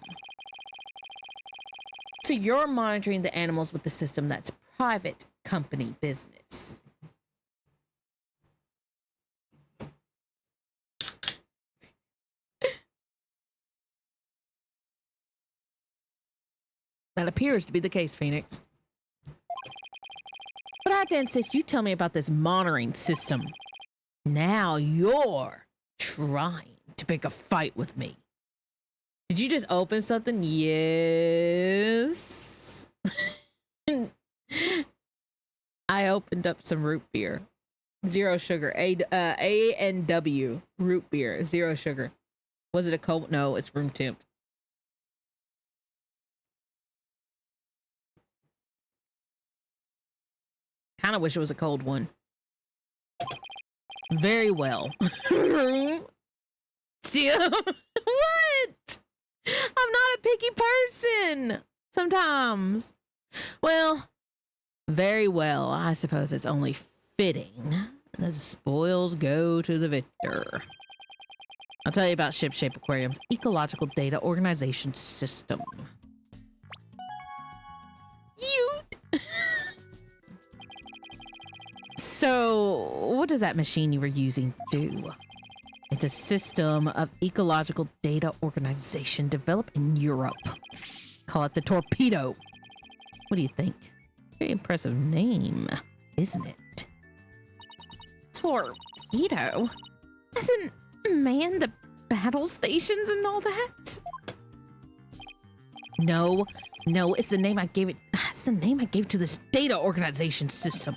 So you're monitoring the animals with the system that's private company business. That appears to be the case, Phoenix. But I have to insist you tell me about this monitoring system. Now you're trying to pick a fight with me. Did you just open something? Yes. I opened up some root beer. 0 sugar. A&W root beer. 0 sugar. Was it a cold? No, it's room temp. Kind of wish it was a cold one. Very well. See, what? I'm not a picky person. Sometimes. Well, very well. I suppose it's only fitting that the spoils go to the victor. I'll tell you about Ship-Shape Aquarium's ecological data organization system. Cute. So, what does that machine you were using do? It's a system of ecological data organization developed in Europe. Call it the Torpedo. What do you think? Very impressive name, isn't it? Torpedo? Doesn't man the battle stations and all that? No, it's the name I gave it. It's the name I gave to this data organization system.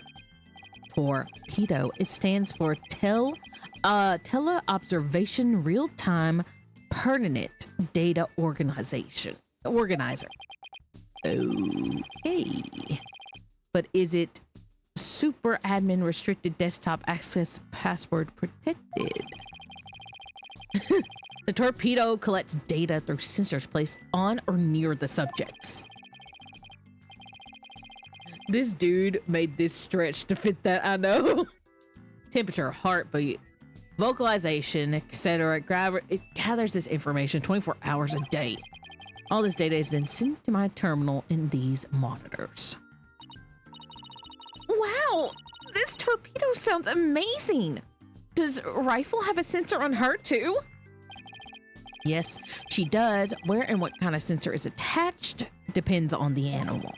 Torpedo. It stands for Tele-Observation Real-Time Pertinent Data Organizer. Okay. But is it super admin restricted desktop access password protected? The Torpedo collects data through sensors placed on or near the subjects. This dude made this stretch to fit that, I know. Temperature, heartbeat, vocalization, etc. It gathers this information 24 hours a day. All this data is then sent to my terminal in these monitors. Wow, this Torpedo sounds amazing. Does Rifle have a sensor on her too? Yes, she does. Where and what kind of sensor is attached depends on the animal.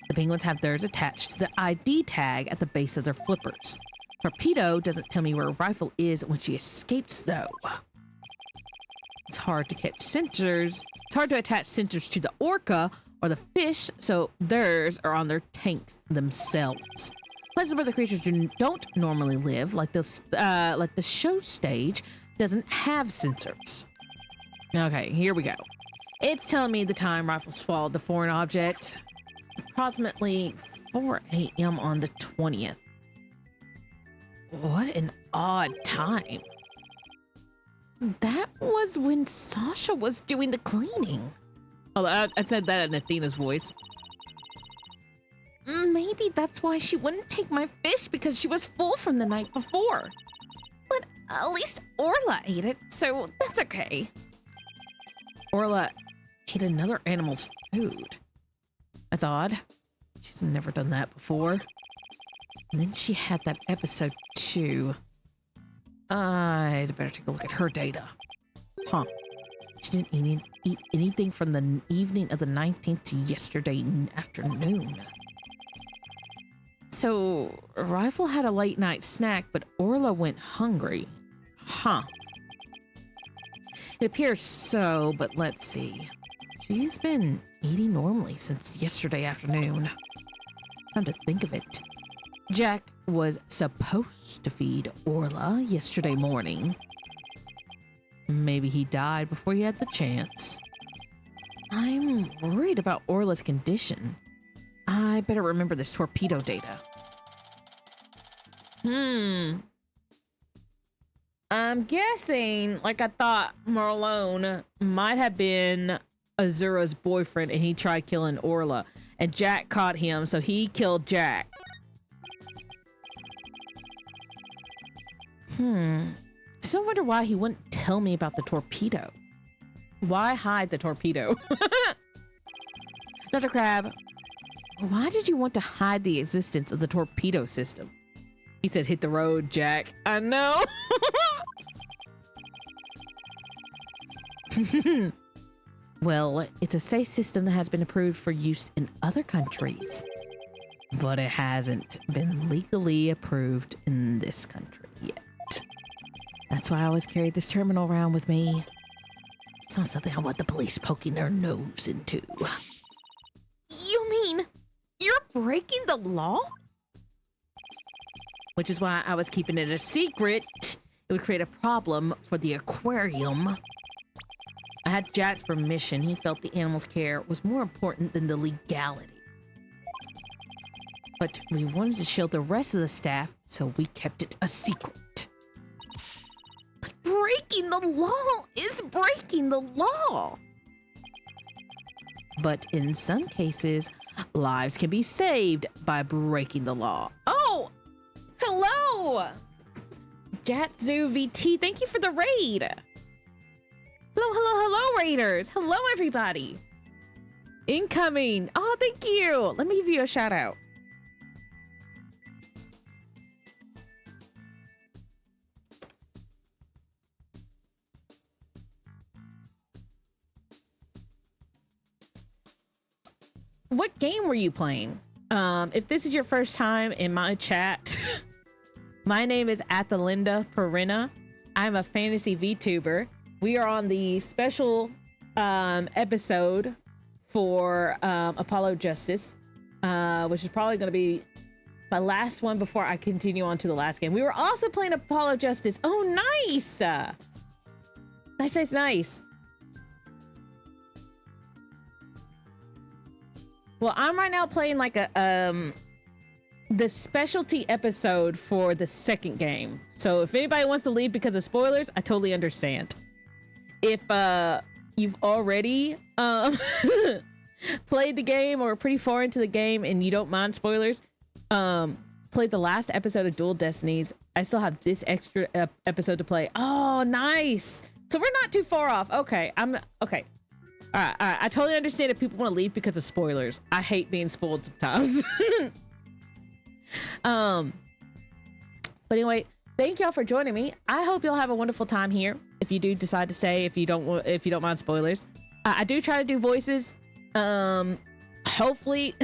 The penguins have theirs attached to the ID tag at the base of their flippers. Torpedo doesn't tell me where Rifle is when she escapes, though. It's hard to catch sensors. It's hard to attach sensors to the orca or the fish, so theirs are on their tanks themselves. Places where the creatures don't normally live, like the show stage, doesn't have sensors. Okay, here we go. It's telling me the time Rifle swallowed the foreign object. Approximately 4 a.m. on the 20th. What an odd time. That was when Sasha was doing the cleaning. Oh, I said that in Athena's voice. Maybe that's why she wouldn't take my fish, because she was full from the night before. But at least Orla ate it, so that's okay. Orla ate another animal's food. That's odd. She's never done that before. And then she had that episode too. I'd better take a look at her data. Huh. She didn't eat anything from the evening of the 19th to yesterday afternoon. So, Rifle had a late night snack, but Orla went hungry. Huh. It appears so, but let's see. She's been eating normally since yesterday afternoon. Come to think of it, Jack was supposed to feed Orla yesterday morning. Maybe he died before he had the chance. I'm worried about Orla's condition. I better remember this Torpedo data. I'm guessing, like I thought, Marlone might have been Azura's boyfriend and he tried killing Orla. And Jack caught him, so he killed Jack. So I wonder why he wouldn't tell me about the torpedo. Why hide the torpedo? Dr. Crab, why did you want to hide the existence of the torpedo system? He said, hit the road, Jack. I know. Well, it's a safe system that has been approved for use in other countries, but it hasn't been legally approved in this country yet. That's why I always carry this terminal around with me. It's not something I want the police poking their nose into. You mean you're breaking the law? Which is why I was keeping it a secret. It would create a problem for the aquarium. I had Jack's permission. He felt the animals' care was more important than the legality. But we wanted to shield the rest of the staff, so we kept it a secret. But breaking the law is breaking the law. But in some cases, lives can be saved by breaking the law. Oh, hello! Jatsu VT, thank you for the raid. Hello, raiders. Hello, everybody. Incoming. Oh, thank you. Let me give you a shout out. What game were you playing? If this is your first time in my chat, my name is Athalinda Perina. I'm a fantasy VTuber. We are on the special episode for Apollo Justice, which is probably going to be my last one before I continue on to the last game. We were also playing Apollo Justice. Oh, nice! Nice. Well, I'm right now playing like the specialty episode for the second game. So if anybody wants to leave because of spoilers, I totally understand. If you've already played the game or pretty far into the game and you don't mind spoilers, played the last episode of Dual Destinies. I still have this extra episode to play. Oh, nice. So we're not too far off. Okay, okay. All right. I totally understand if people want to leave because of spoilers. I hate being spoiled sometimes. But anyway, thank y'all for joining me. I hope y'all have a wonderful time here. If you do decide to stay, if you don't mind spoilers, I do try to do voices. Hopefully,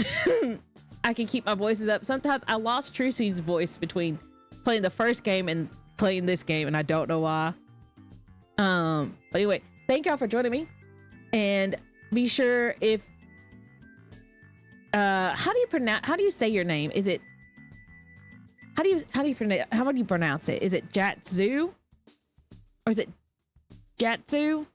I can keep my voices up. Sometimes I lost Trucy's voice between playing the first game and playing this game, and I don't know why. But anyway, thank y'all for joining me. And be sure if how do you say your name? Is it how do you pronounce it? Is it Jatsu? Or is it Jatsu?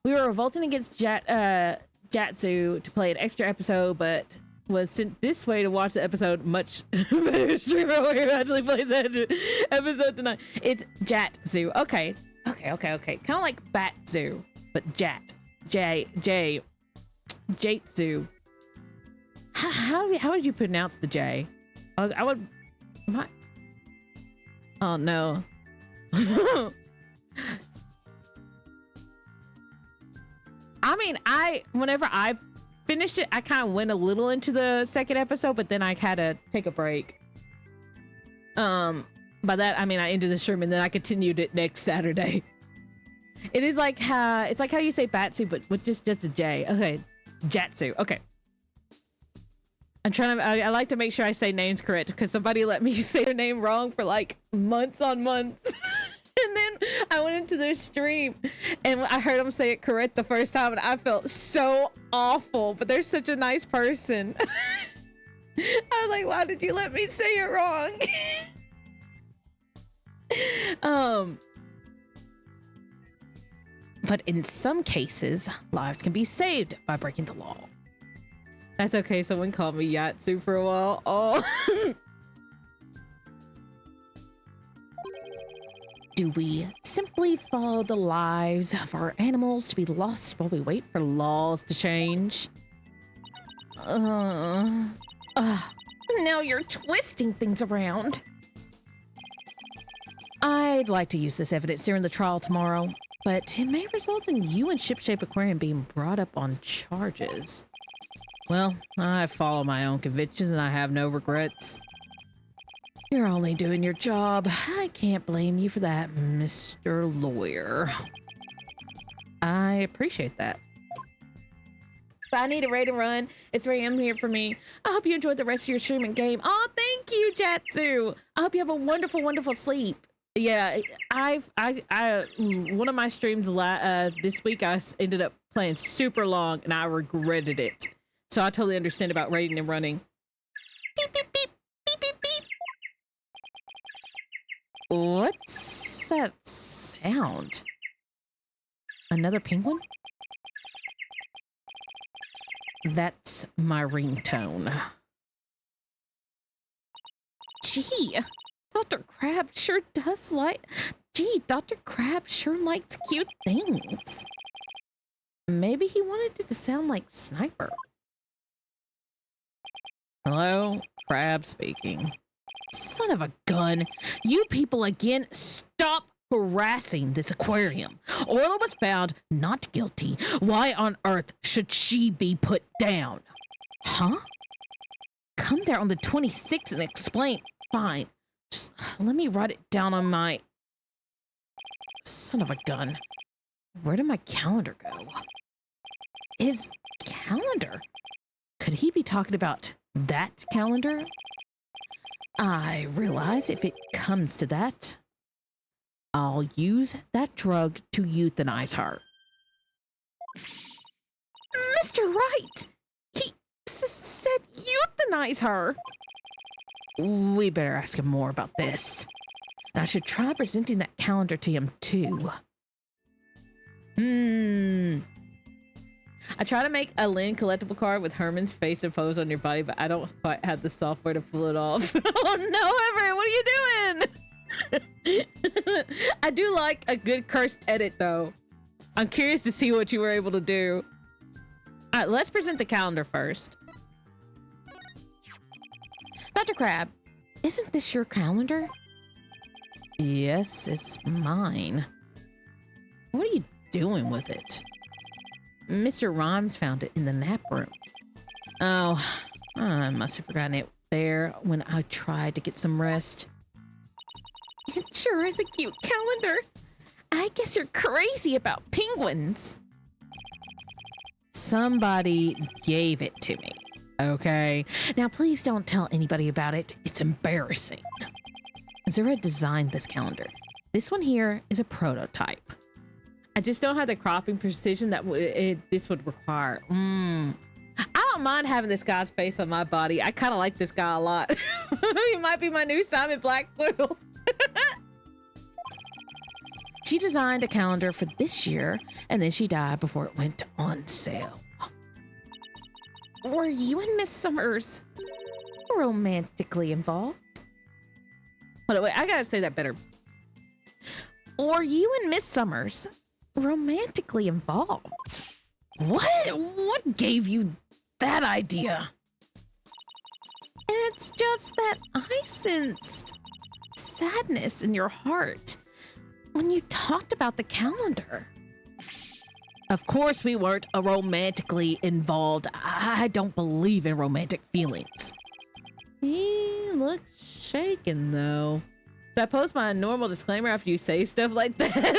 We were revolting against Jatsu to play an extra episode, but was sent this way to watch the episode much better streamer who actually plays the episode tonight. It's Jatsu. Okay. Kind of like Batsu. But Jatsu. How would you pronounce the J? Oh no. I mean, whenever I finished it, I kind of went a little into the second episode, but then I had to take a break. By that I mean I ended the stream and then I continued it next Saturday. It is like it's like how you say Batsu, but with just a J. Okay, Jatsu. Okay. I'm trying to. I like to make sure I say names correct because somebody let me say their name wrong for like months on months, and then I went into their stream and I heard them say it correct the first time, and I felt so awful. But they're such a nice person. I was like, why did you let me say it wrong? But in some cases, lives can be saved by breaking the law. That's okay. Someone called me Yatsu for a while. Oh. Do we simply follow the lives of our animals to be lost while we wait for laws to change? Now you're twisting things around. I'd like to use this evidence during the trial tomorrow, but it may result in you and Shipshape Aquarium being brought up on charges. Well, I follow my own convictions and I have no regrets. You're only doing your job. I can't blame you for that, Mr. Lawyer. I appreciate that. But I need a raid and run. It's 3 a.m. here for me. I hope you enjoyed the rest of your stream and game. Oh, thank you, Jatsu. I hope you have a wonderful, wonderful sleep. Yeah, one of my streams this week, I ended up playing super long and I regretted it. So I totally understand about raiding and running. Beep, beep, beep, beep, beep, beep. What's that sound? Another penguin? That's my ringtone. Gee, Dr. Crab sure does like... Gee, Dr. Crab sure likes cute things. Maybe he wanted it to sound like Sniper. Hello? Crab speaking. Son of a gun. You people again, stop harassing this aquarium. Orla was found not guilty. Why on earth should she be put down? Huh? Come there on the 26th and explain. Fine. Just let me write it down on my... Son of a gun. Where did my calendar go? His calendar? Could he be talking about that calendar? I realize if it comes to that, I'll use that drug to euthanize her. Mr. Wright! He said euthanize her! We better ask him more about this. And I should try presenting that calendar to him too. I try to make a Lynn collectible card with Herman's face and pose on your body, but I don't quite have the software to pull it off. Oh no, Everett, what are you doing? I do like a good cursed edit though. I'm curious to see what you were able to do. All right, let's present the calendar first. Dr. Crab, isn't this your calendar? Yes, it's mine. What are you doing with it? Mr. Rhymes found it in the nap room. Oh, I must have forgotten it there when I tried to get some rest. It sure is a cute calendar. I guess you're crazy about penguins. Somebody gave it to me, okay? Now please don't tell anybody about it. It's embarrassing. Zura designed this calendar. This one here is a prototype. I just don't have the cropping precision that this would require. I don't mind having this guy's face on my body. I kind of like this guy a lot. He might be my new Simon Blackpool. She designed a calendar for this year, and then she died before it went on sale. Were you and Miss Summers romantically involved? Hold on, wait, I gotta say that better. Were you and Miss Summers romantically involved? What gave you that idea? It's just that I sensed sadness in your heart when you talked about the calendar. Of course we weren't romantically involved. I don't believe in romantic feelings. He looks shaken though. Should I post my normal disclaimer after you say stuff like that?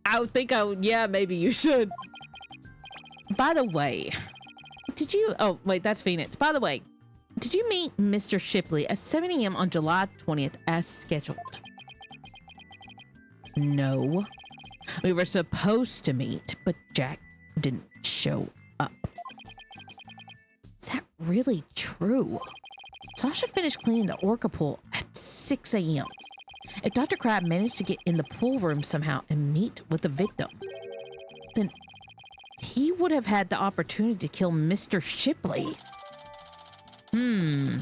I would think I would. Yeah, maybe you should. By the way, did you... Oh, wait, that's Phoenix. By the way, did you meet Mr. Shipley at 7 a.m. on July 20th as scheduled? No. We were supposed to meet, but Jack didn't show up. Is that really true? Sasha finished cleaning the orca pool at 6 a.m. If Dr. Crab managed to get in the pool room somehow and meet with the victim, then he would have had the opportunity to kill Mr. Shipley. I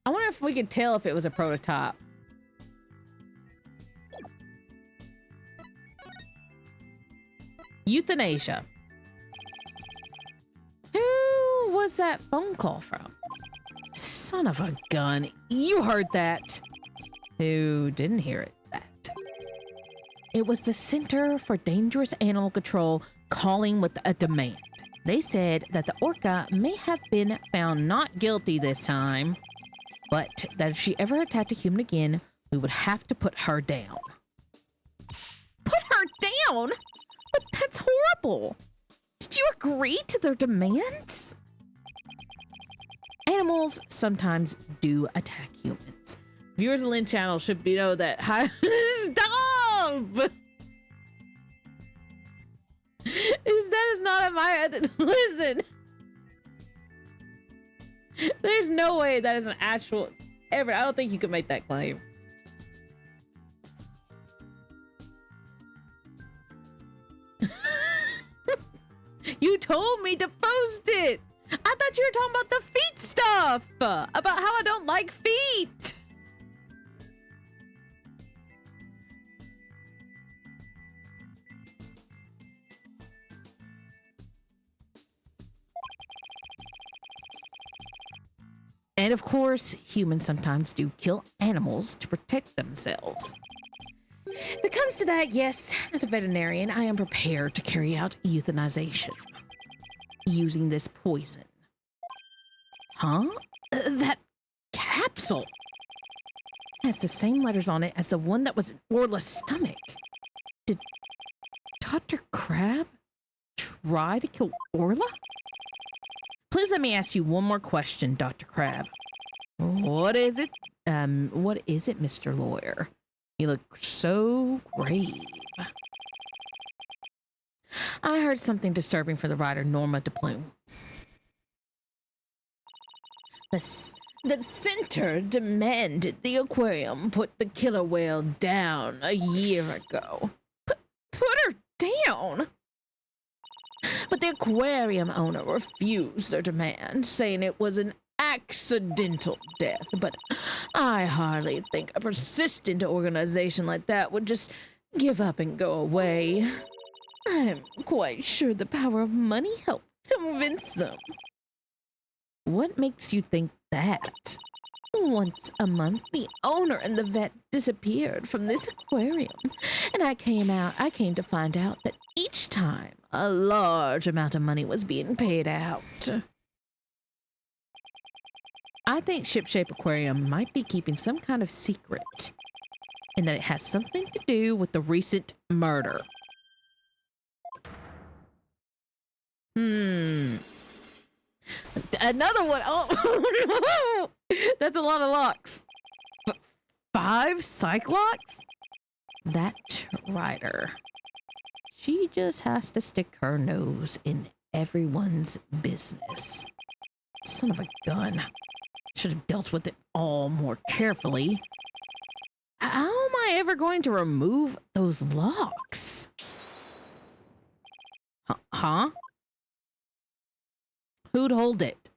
wonder if we could tell if it was a prototype. Euthanasia. Who was that phone call from? Son of a gun. You heard that. Who didn't hear it? That. It was the Center for Dangerous Animal Control calling with a demand. They said that the orca may have been found not guilty this time, but that if she ever attacked a human again, we would have to put her down. Put her down? But that's horrible. Did you agree to their demands? Animals sometimes do attack humans. Viewers of Lynn channel should know that. Stop! That is not in my... Listen. There's no way that is an actual... Ever. I don't think you could make that claim. You told me to post it. I thought you were talking about the feet stuff. About how I don't like feet. And of course, humans sometimes do kill animals to protect themselves. If it comes to that, yes, as a veterinarian, I am prepared to carry out euthanization using this poison. Huh? That capsule has the same letters on it as the one that was in Orla's stomach. Did Dr. Crab try to kill Orla? Please let me ask you one more question, Dr. Crab. What is it? What is it, Mr. Lawyer? You look so grave. I heard something disturbing for the writer Norma DePlume. The center demanded the aquarium put the killer whale down a year ago. Put her down? But the aquarium owner refused their demand, saying it was an accidental death. But I hardly think a persistent organization like that would just give up and go away. I'm quite sure the power of money helped convince them. What makes you think that? Once a month, the owner and the vet disappeared from this aquarium, and I came to find out that each time a large amount of money was being paid out. I think Shipshape Aquarium might be keeping some kind of secret, and that it has something to do with the recent murder. Another one. Oh, that's a lot of locks. 5 Cyclops? That writer. She just has to stick her nose in everyone's business. Son of a gun. Should have dealt with it all more carefully. How am I ever going to remove those locks? Huh? Who'd hold it?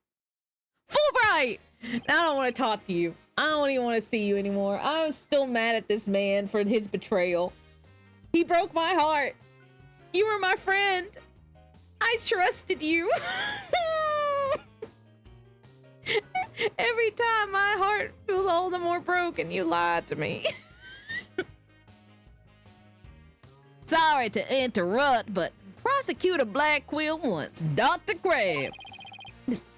Fulbright! I don't want to talk to you. I don't even want to see you anymore. I'm still mad at this man for his betrayal. He broke my heart. You were my friend. I trusted you. Every time my heart feels all the more broken, you lied to me. Sorry to interrupt, but Prosecutor Blackquill wants Dr. Crab.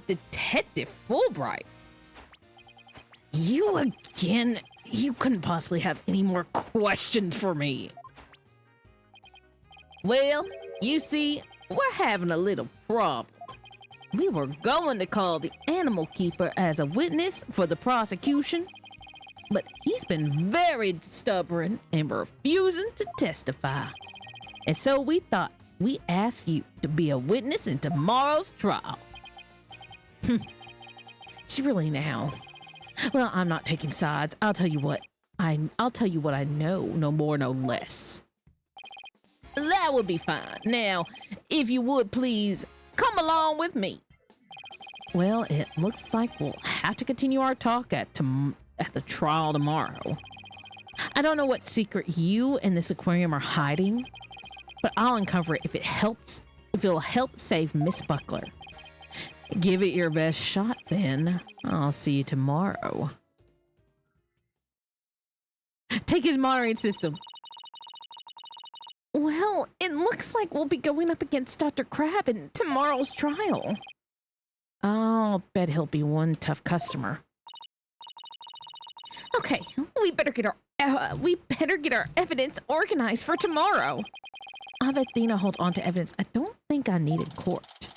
Detective Fulbright. You again? You couldn't possibly have any more questions for me. Well, you see, we're having a little problem. We were going to call the animal keeper as a witness for the prosecution, but he's been very stubborn and refusing to testify. And so we thought we asked you to be a witness in tomorrow's trial. She really now. Well, I'm not taking sides. I'll tell you what I know, no more, no less. That would be fine. Now, if you would please come along with me. Well, it looks like we'll have to continue our talk at the trial tomorrow. I don't know what secret you and this aquarium are hiding, but I'll uncover it if it'll help save Miss Buckler. Give it your best shot, then. I'll see you tomorrow. Take his monitoring system. Well, it looks like we'll be going up against Dr. Crab in tomorrow's trial. I'll bet he'll be one tough customer. Okay, we better get our evidence organized for tomorrow. I'll have Athena hold on to evidence I don't think I need in court.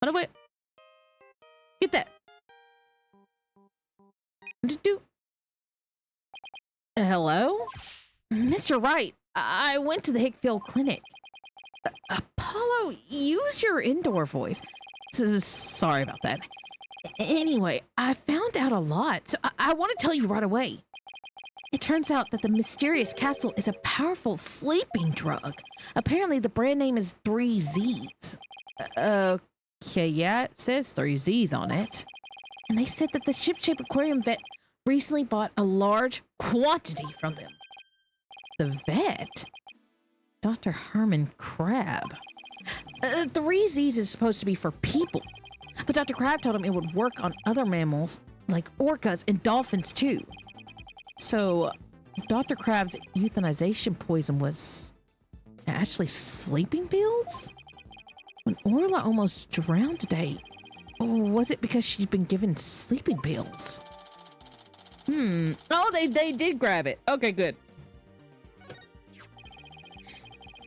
What do I... Get that. Hello? Mr. Wright, I went to the Hickfield Clinic. Apollo, use your indoor voice. Sorry about that. Anyway, I found out a lot, so I want to tell you right away. It turns out that the mysterious capsule is a powerful sleeping drug. Apparently, the brand name is 3Zs. Okay, yeah, it says 3Zs on it. And they said that the Ship-Shape Aquarium vet recently bought a large quantity from them. The vet? Dr. Herman Crab. 3Zs is supposed to be for people, but Dr. Crab told him it would work on other mammals, like orcas and dolphins too. So, Dr. Crab's euthanization poison was actually sleeping pills? When Orla almost drowned today, was it because she'd been given sleeping pills? Oh, they did grab it. Okay, good.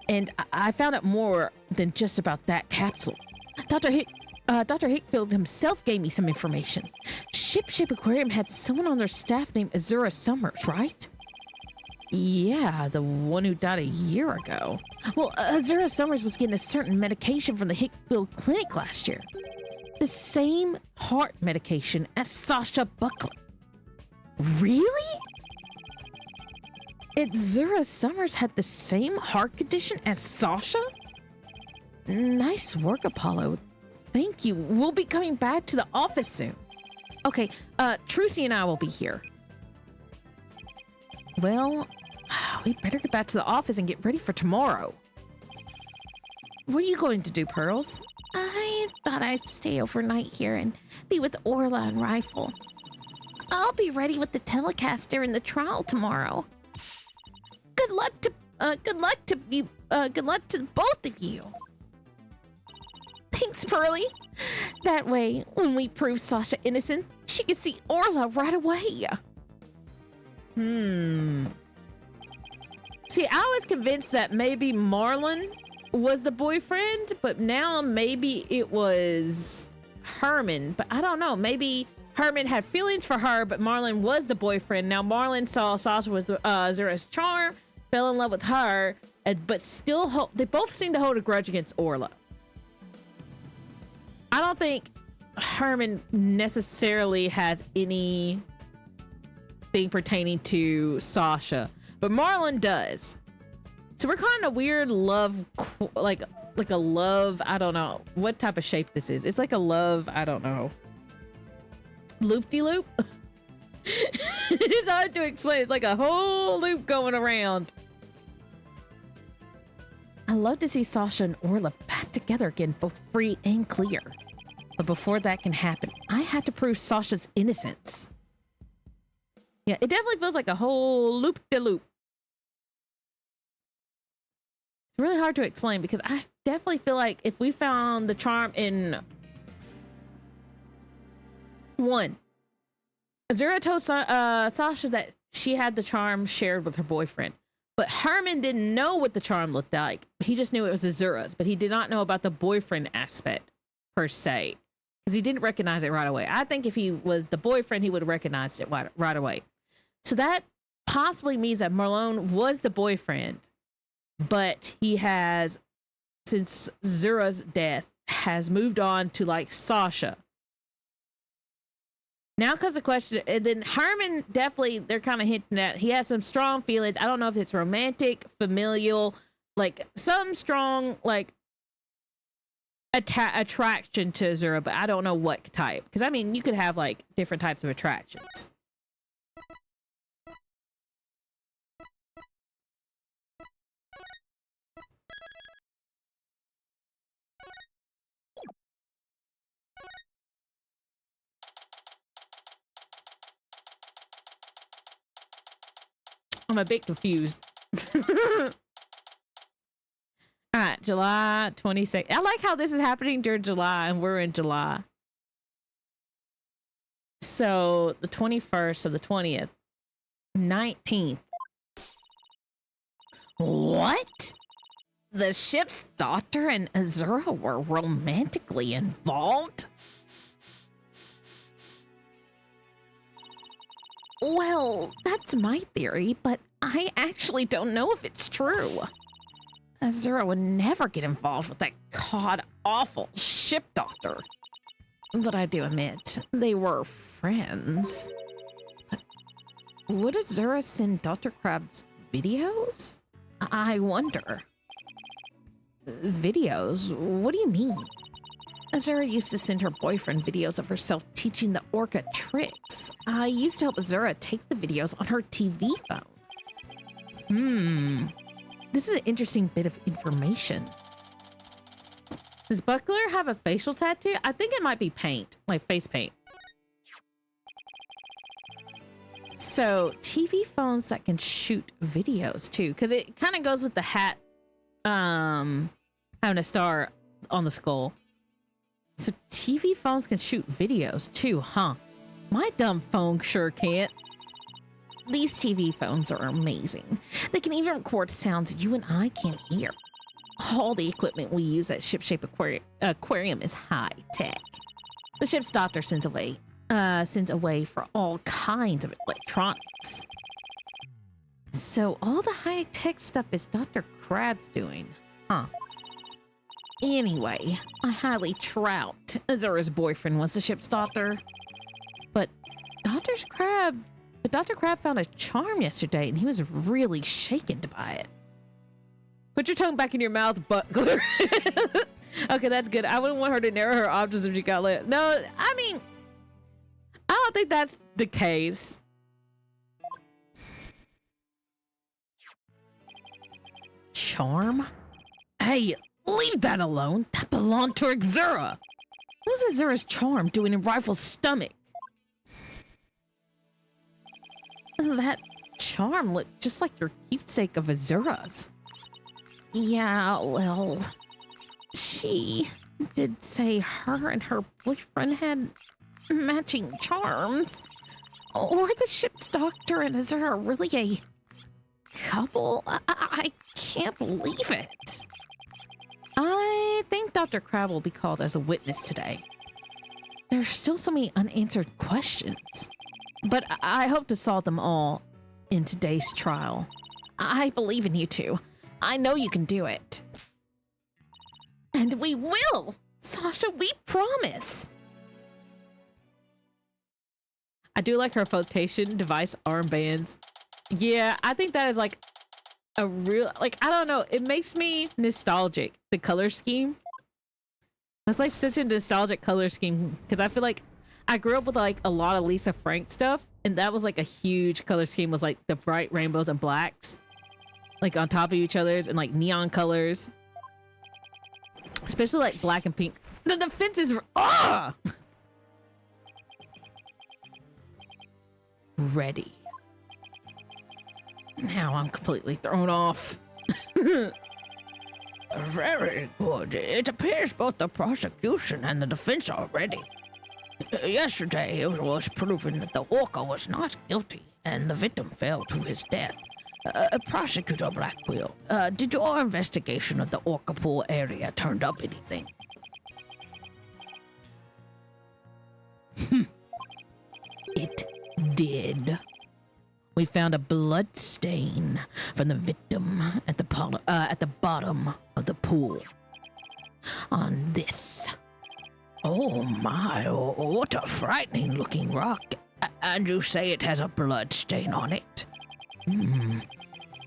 And I found out more than just about that capsule. Dr. Hickfield himself gave me some information. Ship-Shape Aquarium had someone on their staff named Azura Summers, right? Yeah, the one who died a year ago. Well, Azura Summers was getting a certain medication from the Hickfield Clinic last year. The same heart medication as Sasha Buckler. Really? Azura Summers had the same heart condition as Sasha? Nice work, Apollo. Thank you. We'll be coming back to the office soon. Okay, Trucy and I will be here. Well, we better get back to the office and get ready for tomorrow. What are you going to do, Pearls? I thought I'd stay overnight here and be with Orla and Rifle. I'll be ready with the telecast during the trial tomorrow. Good luck to both of you. Thanks, Pearly. That way, when we prove Sasha innocent, she can see Orla right away. See, I was convinced that maybe Marlon was the boyfriend, but now maybe it was Herman. But I don't know. Maybe Herman had feelings for her, but Marlon was the boyfriend. Now Marlon saw Sasha was Zura's charm, fell in love with her, but still they both seem to hold a grudge against Orla. I don't think Herman necessarily has anything pertaining to Sasha, but Marlon does. So we're kind of weird love, like a love, I don't know what type of shape this is. It's like a love, I don't know. Loop-de-loop? It's hard to explain. It's like a whole loop going around. I love to see Sasha and Orla back together again, both free and clear. But before that can happen, I have to prove Sasha's innocence. Yeah, it definitely feels like a whole loop-de-loop. It's really hard to explain because I definitely feel like if we found the charm in one, Azura told Sasha that she had the charm shared with her boyfriend. But Herman didn't know what the charm looked like. He just knew it was Azura's, but he did not know about the boyfriend aspect per se, because he didn't recognize it right away. I think if he was the boyfriend, he would have recognized it right away. So that possibly means that Marlon was the boyfriend, but he has, since Azura's death, has moved on to like Sasha. Now comes the question, and then Herman definitely, they're kind of hinting at, he has some strong feelings. I don't know if it's romantic, familial, like some strong, like, attraction to Azura, but I don't know what type. Because, I mean, you could have, like, different types of attractions. I'm a bit confused. All right, July 26th. I like how this is happening during July and we're in July. So the 21st to the 20th, 19th. What? The ship's doctor and Azura were romantically involved? Well, that's my theory, but I actually don't know if it's true. Azura would never get involved with that god-awful ship doctor. But I do admit, they were friends. But would Azura send Dr. Crab's videos? I wonder. Videos? What do you mean? Azura used to send her boyfriend videos of herself teaching the orca tricks. I used to help Azura take the videos on her TV phone. This is an interesting bit of information. Does Buckler have a facial tattoo? I think it might be paint, like face paint. So, TV phones that can shoot videos too, because it kind of goes with the hat having a star on the skull. So TV phones can shoot videos too, huh? My dumb phone sure can't. These TV phones are amazing. They can even record sounds you and I can't hear. All the equipment we use at Ship-Shape Aquarium is high tech. The ship's doctor sends away for all kinds of electronics. So all the high tech stuff is Dr. Crab's doing, huh? Anyway, I highly doubt Azura's boyfriend was the ship's doctor. But Dr. Crab found a charm yesterday and he was really shaken by it. Put your tongue back in your mouth, Buckler. Okay, that's good. I wouldn't want her to narrow her options if she got lit. No, I mean, I don't think that's the case. Charm? Hey, leave that alone. That belonged to Azura. What's Azura's charm doing in Rival's stomach? That charm looked just like your keepsake of Azura's. Yeah, well, she did say her and her boyfriend had matching charms. Or the ship's doctor and Azura really a couple? I can't believe it. I think Dr. Crab will be called as a witness today. There's still so many unanswered questions, but I hope to solve them all in today's trial. I believe in you two. I know you can do it. And we will! Sasha, we promise! I do like her flotation device armbands. Yeah, I think that is like a real, like, I don't know, it makes me nostalgic, the color scheme. That's like such a nostalgic color scheme because I feel like I grew up with like a lot of Lisa Frank stuff, and that was like a huge color scheme, was like the bright rainbows and blacks like on top of each other's and like neon colors, especially like black and pink. The fence is ready. Now I'm completely thrown off. Very good. It appears both the prosecution and the defense are ready. Yesterday, it was proven that the orca was not guilty, and the victim fell to his death. Prosecutor Blackwell, did your investigation of the orca pool area turn up anything? It did. We found a blood stain from the victim at the bottom of the pool. On this. Oh my, what a frightening looking rock. And you say it has a blood stain on it?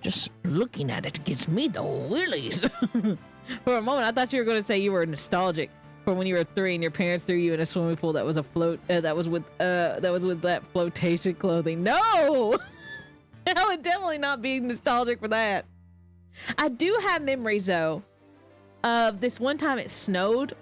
Just looking at it gives me the willies. For a moment, I thought you were going to say you were nostalgic for when you were 3 and your parents threw you in a swimming pool that was that was with that flotation clothing. No! I would definitely not be nostalgic for that. I do have memories though of this one time it snowed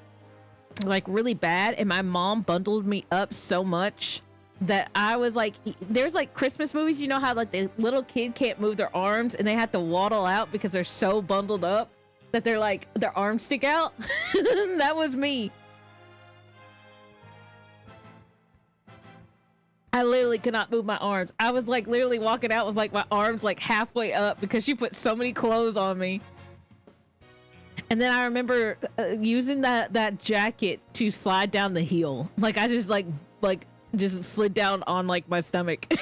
like really bad, and my mom bundled me up so much that I was like, there's like Christmas movies, you know how like the little kid can't move their arms and they have to waddle out because they're so bundled up that they're like, their arms stick out? That was me. I literally could not move my arms. I was like literally walking out with like my arms like halfway up because she put so many clothes on me. And then I remember using that jacket to slide down the hill. Like I just like just slid down on like my stomach.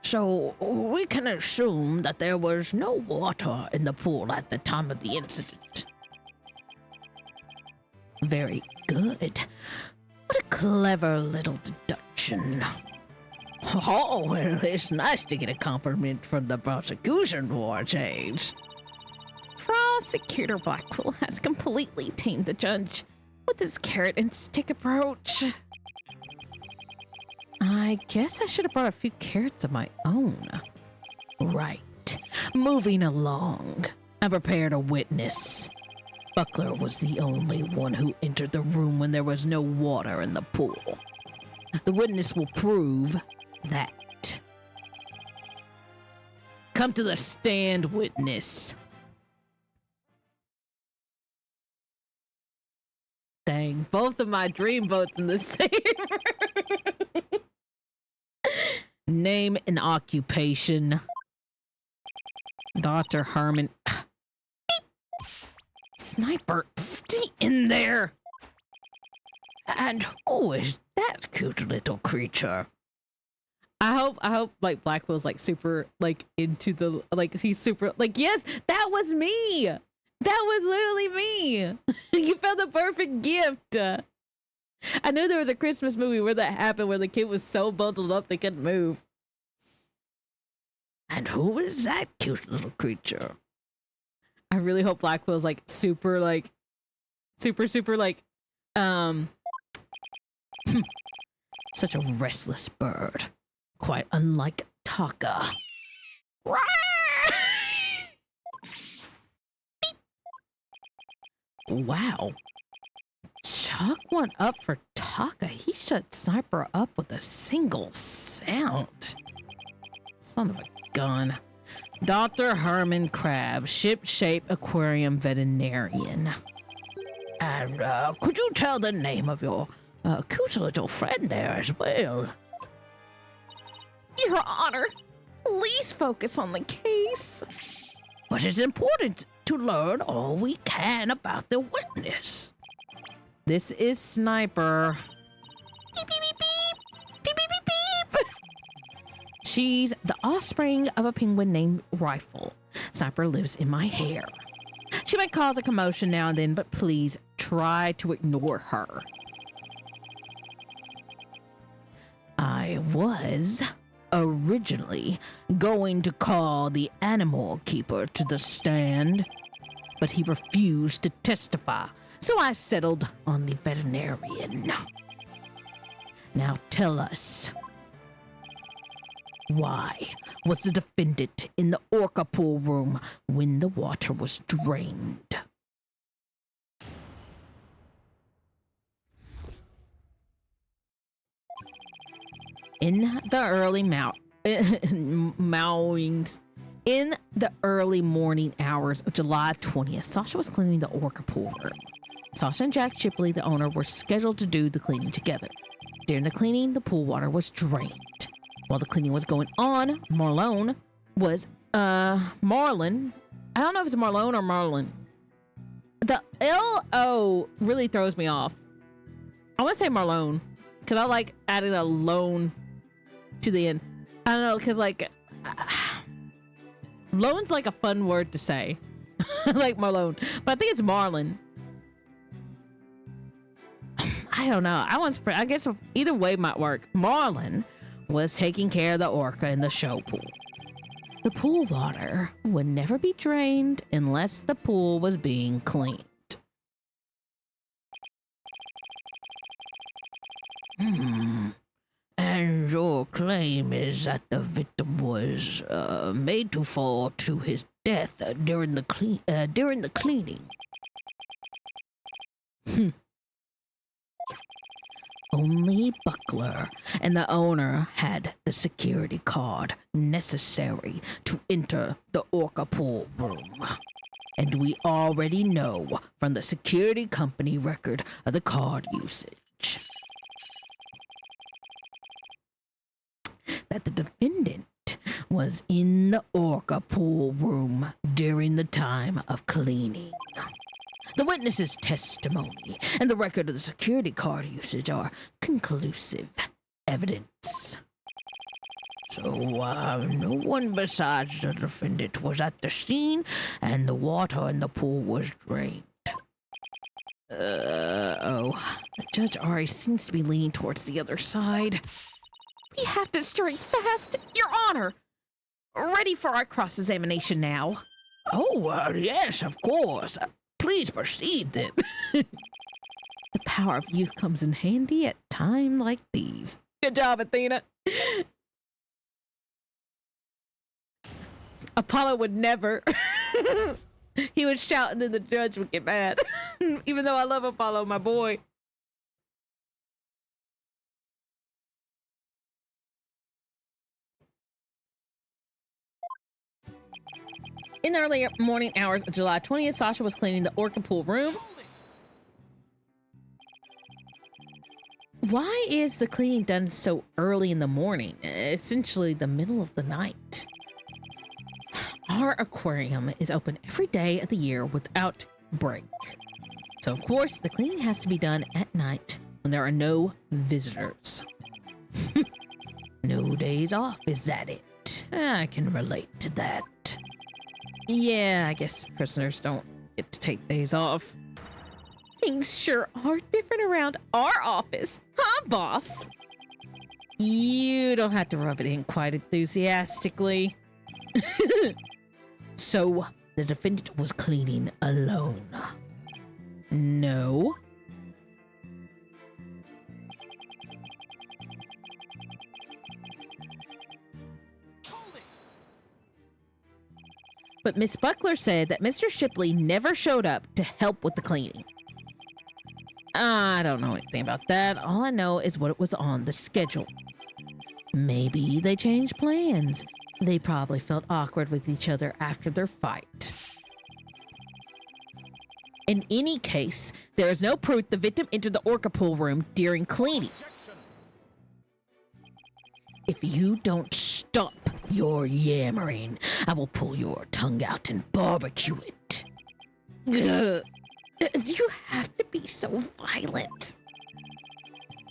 So we can assume that there was no water in the pool at the time of the incident. Very good. What a clever little deduction. Oh, well, it's nice to get a compliment from the prosecution for a change. Prosecutor Blackwell has completely tamed the judge with his carrot and stick approach. I guess I should have brought a few carrots of my own. Right. Moving along. I prepared a witness. Buckler was the only one who entered the room when there was no water in the pool. The witness will prove that. Come to the stand, witness. Dang, both of my dream votes in the same room. Name and occupation. Dr. Herman. Sniper, stay in there. And who is that cute little creature? I hope like Blackwell's like super like into the like he's super like yes, that was me. That was literally me. You found the perfect gift. I knew there was a Christmas movie where that happened where the kid was so bundled up they couldn't move. And who is that cute little creature? I really hope Blackwell's like super like such a restless bird. Quite unlike Taka. Wow. Chalk one up for Taka. He shut Sniper up with a single sound. Son of a gun. Dr. Herman Crab, ship-shape aquarium veterinarian. And could you tell the name of your cute little friend there as well? Your Honor, please focus on the case. But it's important to learn all we can about the witness. This is Sniper. Beep, beep, beep, beep. Beep, beep, beep, beep. She's the offspring of a penguin named Rifle. Sniper lives in my hair. She might cause a commotion now and then, but please try to ignore her. I was originally going to call the animal keeper to the stand, but he refused to testify, so I settled on the veterinarian. Now tell us, why was the defendant in the orca pool room when the water was drained? In the early morning hours of July 20th, Sasha was cleaning the orca pool room. Sasha and Jack Shipley, the owner, were scheduled to do the cleaning together. During the cleaning, the pool water was drained. While the cleaning was going on, Marlon Marlin. I don't know if it's Marlon or Marlin. The L-O really throws me off. I want to say Marlon, because I like adding a loan to the end. I don't know, because like loan's like a fun word to say. Like Marlon, but I think it's Marlin. I don't know. I guess either way might work. Marlin was taking care of the orca in the show pool. The pool water would never be drained unless the pool was being cleaned. And your claim is that the victim was made to fall to his death during the cleaning. Only Buckler and the owner had the security card necessary to enter the Orca pool room. And we already know from the security company record of the card usage that the defendant was in the Orca pool room during the time of cleaning. The witness's testimony and the record of the security card usage are conclusive evidence. So, no one besides the defendant was at the scene, and the water in the pool was drained. The Judge Ari seems to be leaning towards the other side. We have to string fast, Your Honor! Ready for our cross-examination now. Oh, yes, of course. Please proceed, then. The power of youth comes in handy at times like these. Good job, Athena. Apollo would never. He would shout and then the judge would get mad. Even though I love Apollo, my boy. In the early morning hours of July 20th, Sasha was cleaning the Orca pool room. Why is the cleaning done so early in the morning? Essentially the middle of the night. Our aquarium is open every day of the year without break. So of course the cleaning has to be done at night when there are no visitors. No days off, is that it? I can relate to that. Yeah, I guess prisoners don't get to take days off. Things sure are different around our office, huh, boss? You don't have to rub it in quite enthusiastically. So, the defendant was cleaning alone. No. But Miss Buckler said that Mr. Shipley never showed up to help with the cleaning. I don't know anything about that. All I know is what was on the schedule. Maybe they changed plans. They probably felt awkward with each other after their fight. In any case, there is no proof the victim entered the Orca pool room during cleaning. If you don't stop your yammering, I will pull your tongue out and barbecue it. Ugh. You have to be so violent.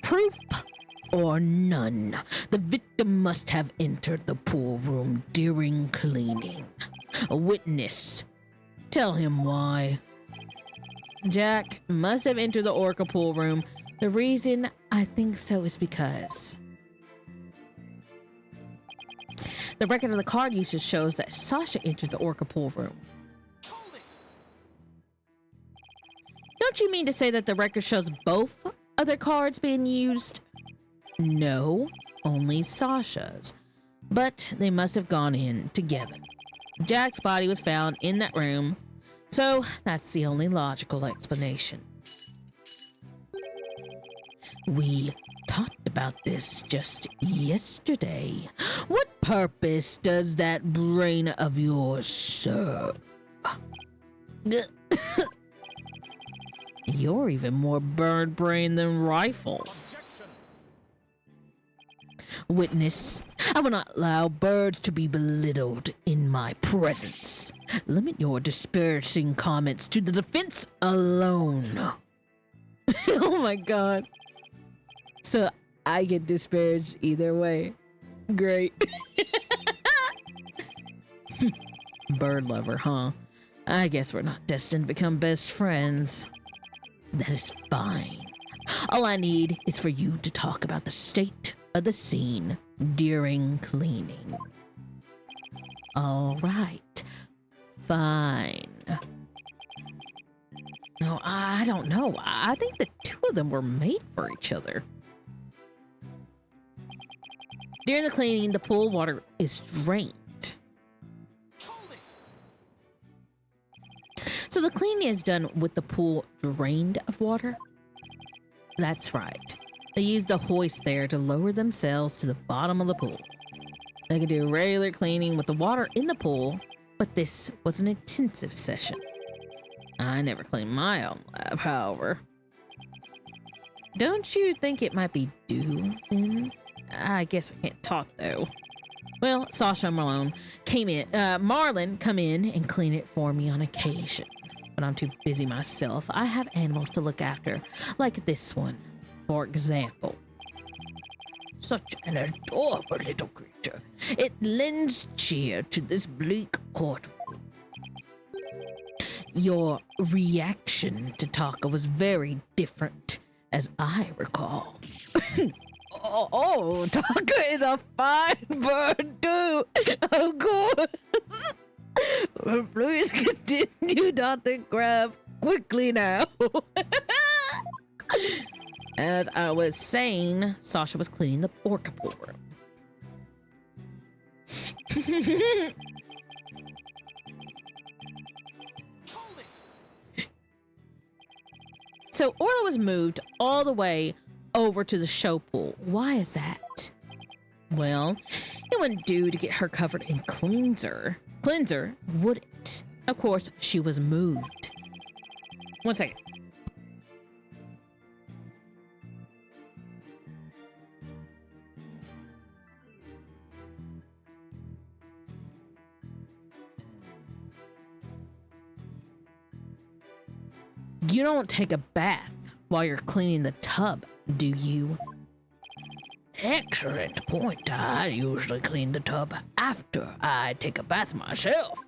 Proof or none, the victim must have entered the pool room during cleaning. A witness, tell him why. Jack must have entered the Orca pool room. The reason I think so is because the record of the card usage shows that Sasha entered the Orca pool room. Don't you mean to say that the record shows both other cards being used? No, only Sasha's. But they must have gone in together. Jack's body was found in that room, so that's the only logical explanation. We talked about this just yesterday. What purpose does that brain of yours serve? You're even more bird brain than rifle. Witness, I will not allow birds to be belittled in my presence. Limit your disparaging comments to the defense alone. Oh my god. So I get disparaged either way. Great. Bird lover, huh? I guess we're not destined to become best friends. That is fine. All I need is for you to talk about the state of the scene during cleaning. All right. Fine. No, I don't know. I think the two of them were made for each other. During the cleaning, the pool water is drained. So the cleaning is done with the pool drained of water? That's right. They used a hoist there to lower themselves to the bottom of the pool. They could do regular cleaning with the water in the pool, but this was an intensive session. I never cleaned my own lab, however. Don't you think it might be due, then? I guess I can't talk, though. Well, Sasha and Marlin come in and clean it for me on occasion. But I'm too busy myself. I have animals to look after, like this one, for example. Such an adorable little creature. It lends cheer to this bleak courtroom. Your reaction to Taka was very different, as I recall. Oh, Taka is a fine bird too, of course. Please continue, Dr. Crab, quickly now. As I was saying, Sasha was cleaning the orca pool room. So Orla was moved all the way over to the show pool. Why is that? Well, it wouldn't do to get her covered in cleanser, would it? Of course, she was moved. 1 second. You don't take a bath while you're cleaning the tub, do you? Excellent point. I usually clean the tub after I take a bath myself.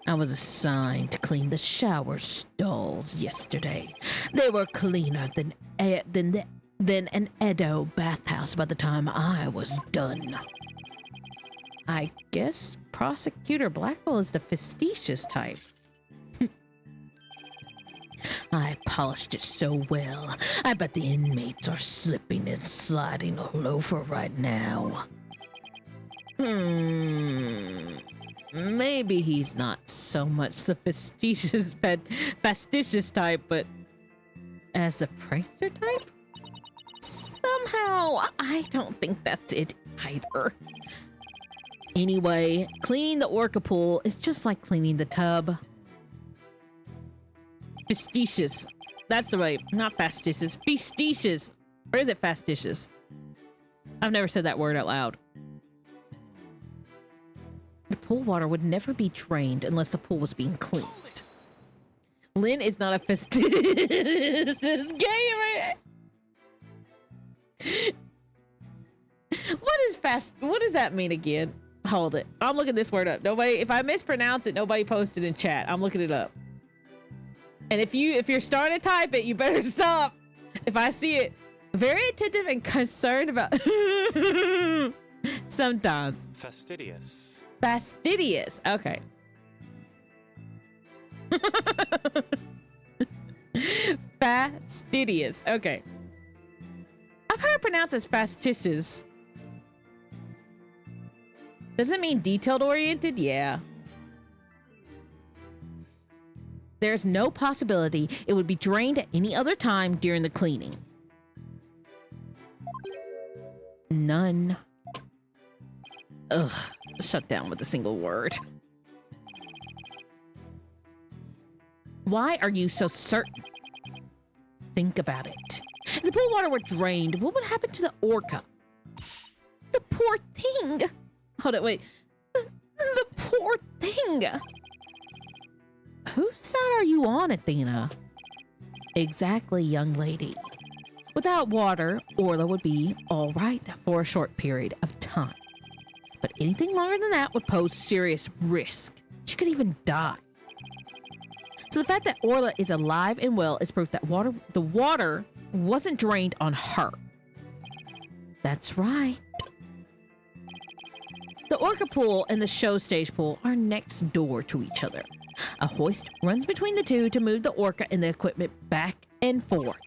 I was assigned to clean the shower stalls yesterday. They were cleaner than an Edo bathhouse by the time I was done. I guess Prosecutor Blackwell is the facetious type. I polished it so well. I bet the inmates are slipping and sliding all over right now. Maybe he's not so much the fastidious type, but as the prankster type? Somehow, I don't think that's it either. Anyway, cleaning the orca pool is just like cleaning the tub. Facetious. That's the right. Not fastidious. Facetious. Or is it fastidious? I've never said that word out loud. The pool water would never be drained unless the pool was being cleaned. Lynn is not a fastidious gamer. What does that mean again? Hold it. I'm looking this word up. Nobody, if I mispronounce it, nobody posted in chat. I'm looking it up. And if you're starting to type it, you better stop. If I see it, very attentive and concerned about sometimes. Fastidious. Fastidious. Okay. Fastidious. Okay. I've heard it pronounced as fastidious. Does it mean detailed oriented? Yeah. There's no possibility it would be drained at any other time during the cleaning. None. Ugh. Shut down with a single word. Why are you so certain? Think about it. If the pool water were drained, what would happen to the orca? The poor thing. Hold it, wait. The poor thing. Whose side are you on, Athena? Exactly, young lady. Without water, Orla would be all right for a short period of time. But anything longer than that would pose serious risk. She could even die. So the fact that Orla is alive and well is proof that the water wasn't drained on her. That's right. The orca pool and the show stage pool are next door to each other. A hoist runs between the two to move the orca and the equipment back and forth.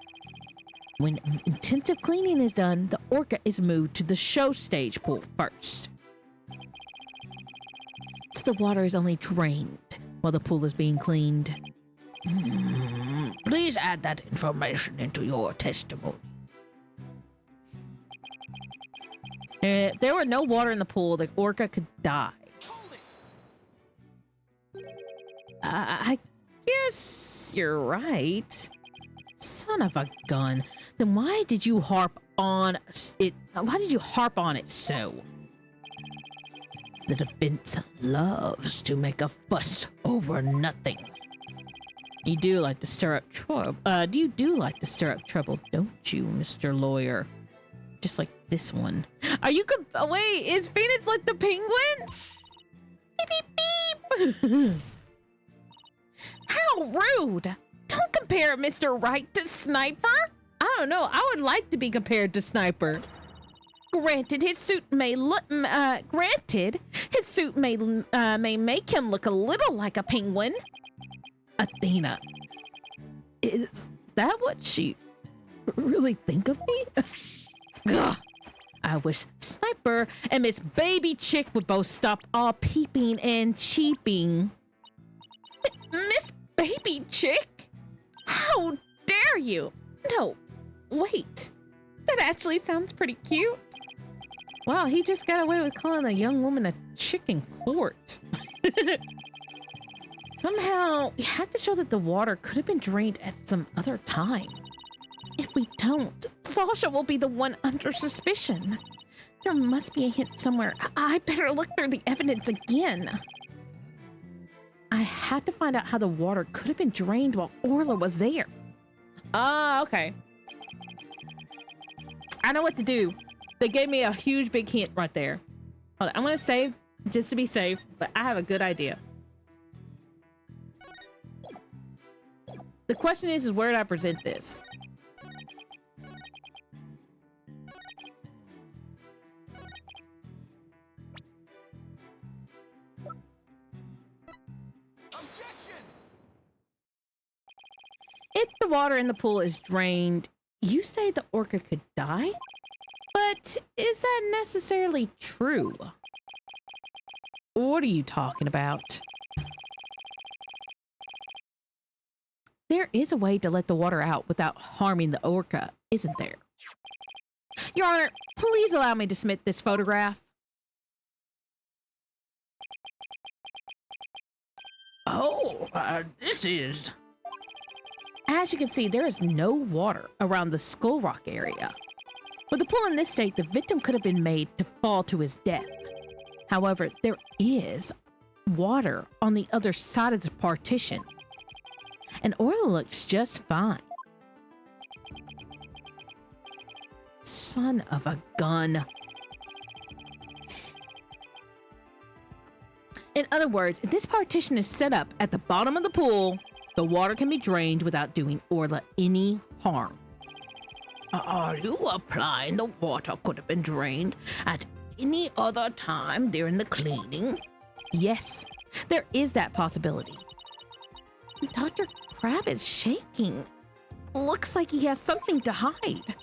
When intensive cleaning is done, the orca is moved to the show stage pool first. So the water is only drained while the pool is being cleaned. Please add that information into your testimony. If there were no water in the pool, the orca could die. I guess you're right. Son of a gun. Then why did you harp on it? Why did you harp on it so? The defense loves to make a fuss over nothing. You do like to stir up trouble. You do like to stir up trouble, don't you, Mr. Lawyer? Just like this one. Are you wait, is Phoenix like the penguin? Beep, beep, beep. How rude. Don't compare Mr. Right to Sniper. I don't know. I would like to be compared to Sniper. Granted, his suit may make him look a little like a penguin. Athena, is that what she really think of me? Ugh. I wish Sniper and Miss Baby Chick would both stop all peeping and cheeping. Miss Baby Chick? How dare you? No, wait. That actually sounds pretty cute. Wow, he just got away with calling a young woman a chick in court. Somehow, we have to show that the water could have been drained at some other time. If we don't, Sasha will be the one under suspicion. There must be a hint somewhere. I better look through the evidence again. I had to find out how the water could have been drained while Orla was there. Okay. I know what to do. They gave me a huge big hint right there. Hold on, I'm gonna save just to be safe, but I have a good idea. The question is where did I present this? Objection! If the water in the pool is drained, you say the orca could die? But is that necessarily true? What are you talking about? There is a way to let the water out without harming the orca, isn't there? Your Honor, please allow me to submit this photograph. Oh, this is... As you can see, there is no water around the Skull Rock area. With the pool in this state, the victim could have been made to fall to his death. However, there is water on the other side of the partition. And Orla looks just fine. Son of a gun. In other words, if this partition is set up at the bottom of the pool, the water can be drained without doing Orla any harm. Are you implying the water could have been drained at any other time during the cleaning? Yes, there is that possibility. Dr. Crab is shaking. Looks like he has something to hide.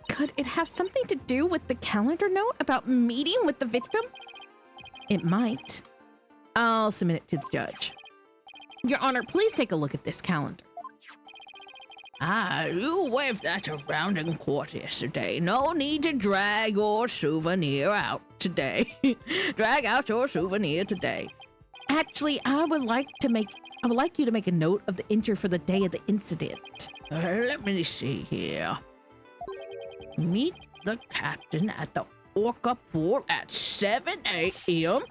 Could it have something to do with the calendar note about meeting with the victim? It might. I'll submit it to the judge. Your Honor, please take a look at this calendar. You waved that around in court yesterday. No need to drag your souvenir out today. Drag out your souvenir today. Actually, I would like you to make a note of the entry for the day of the incident. Let me see here. Meet the captain at the Orca Pool at 7 a.m.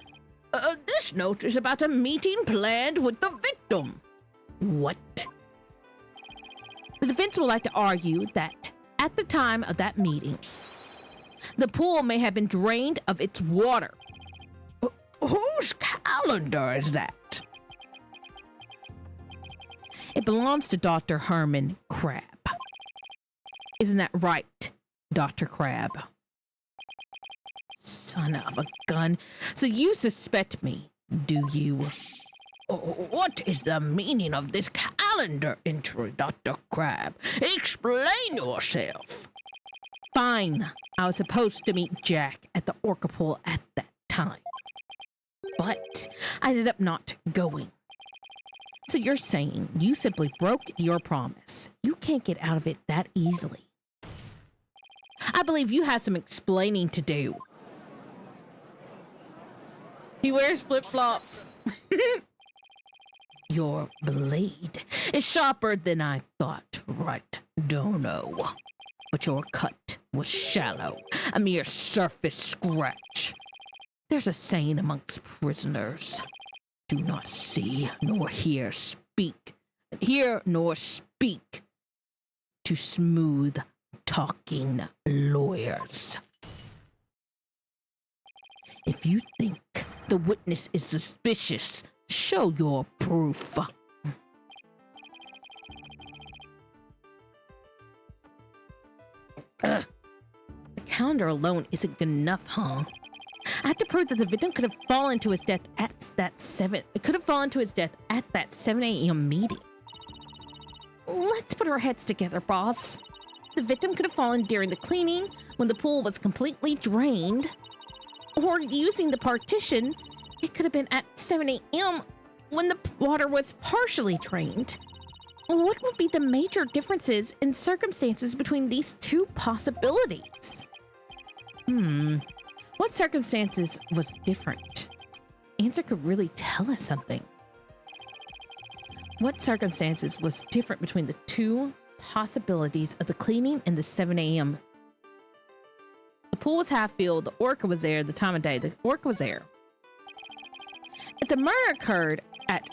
This note is about a meeting planned with the victim. What? The defense would like to argue that at the time of that meeting, the pool may have been drained of its water. Whose calendar is that? It belongs to Dr. Herman Crab. Isn't that right, Dr. Crab? Son of a gun. So you suspect me, do you? What is the meaning of this calendar entry, Dr. Crab? Explain yourself. Fine. I was supposed to meet Jack at the Orca Pool at that time. but I ended up not going. So you're saying you simply broke your promise. You can't get out of it that easily. I believe you had some explaining to do. He wears flip-flops. Your blade is sharper than I thought, right, Dono? But your cut was shallow, a mere surface scratch. There's a saying amongst prisoners. Do not see nor hear speak. Hear nor speak to smooth talking lawyers. If you think the witness is suspicious, show your proof. The calendar alone isn't good enough, huh? I have to prove that the victim could have fallen to his death at that 7 a.m. meeting. Let's put our heads together, boss. The victim could have fallen during the cleaning when the pool was completely drained, or using the partition, it could have been at 7 a.m. when the water was partially drained. What would be the major differences in circumstances between these two possibilities? What circumstances was different? Answer could really tell us something. What circumstances was different between the two possibilities of the cleaning and the 7 a.m.? The pool was half filled, the orca was there, the time of day, the orca was there. If the murder occurred at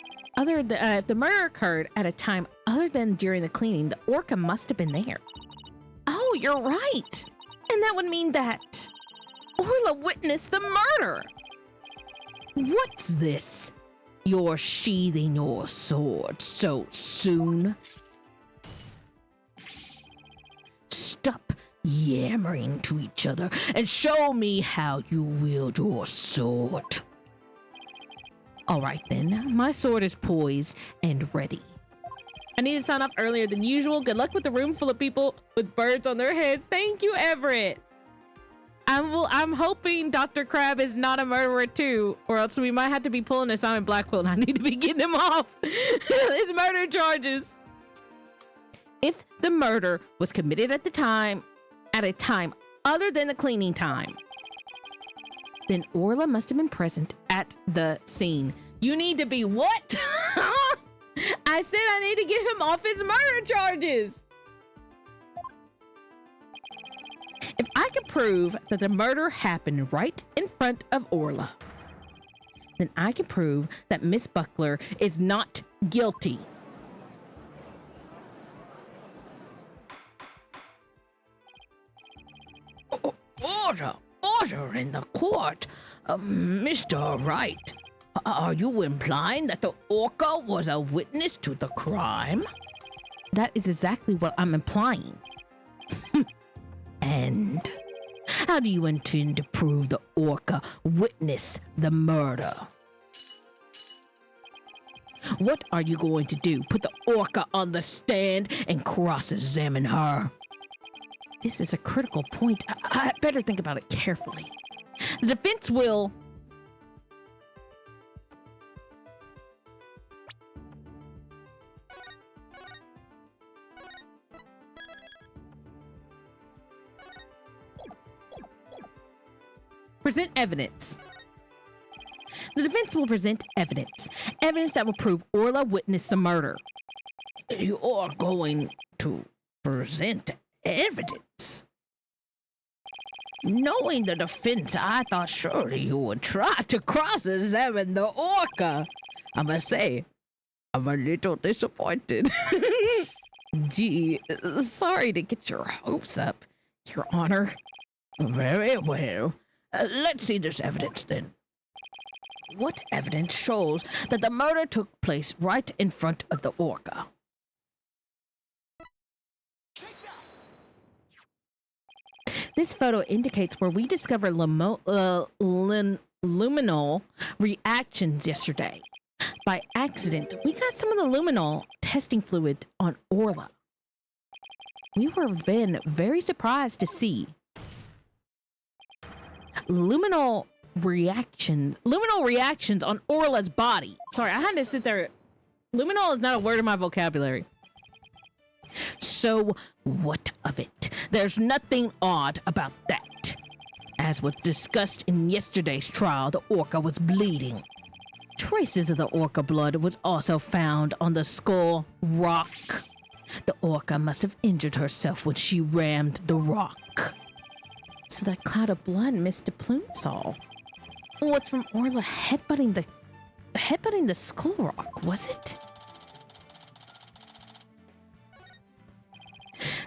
a time other than during the cleaning, the orca must have been there. Oh, you're right. And that would mean that Orla witnessed the murder. What's this? You're sheathing your sword so soon? Stop yammering to each other and show me how you wield your sword. All right then, my sword is poised and ready. I need to sign off earlier than usual. Good luck with the room full of people with birds on their heads. Thank you, Everett. I'm hoping Dr. Crab is not a murderer too, or else we might have to be pulling a Simon Blackwell and I need to be getting him off his murder charges. If the murder was committed at a time other than the cleaning time, then Orla must have been present at the scene. You need to be what? I said I need to get him off his murder charges. If I could prove that the murder happened right in front of Orla, then I can prove that Miss Buckler is not guilty. Order in the court. Mr. Wright, are you implying that the orca was a witness to the crime? That is exactly what I'm implying. And how do you intend to prove the orca witnessed the murder? What are you going to do? Put the orca on the stand and cross-examine her? This is a critical point. I better think about it carefully. The defense will... present evidence. The defense will present evidence. Evidence that will prove Orla witnessed the murder. You are going to present evidence? Knowing the defense, I thought surely you would try to cross-examine the orca. I must say, I'm a little disappointed. Gee, sorry to get your hopes up, Your Honor. Very well. Let's see this evidence then. What evidence shows that the murder took place right in front of the orca? This photo indicates where we discovered luminol reactions yesterday. By accident, we got some of the luminol testing fluid on Orla. We were then very surprised to see luminol luminal reactions on Orla's body. Sorry, I had to sit there. Luminol is not a word in my vocabulary. So, what of it? There's nothing odd about that. As was discussed in yesterday's trial, the orca was bleeding. Traces of the orca blood was also found on the skull rock. The orca must have injured herself when she rammed the rock. So that cloud of blood Mr. Plume saw was from Orla headbutting the skull rock, was it?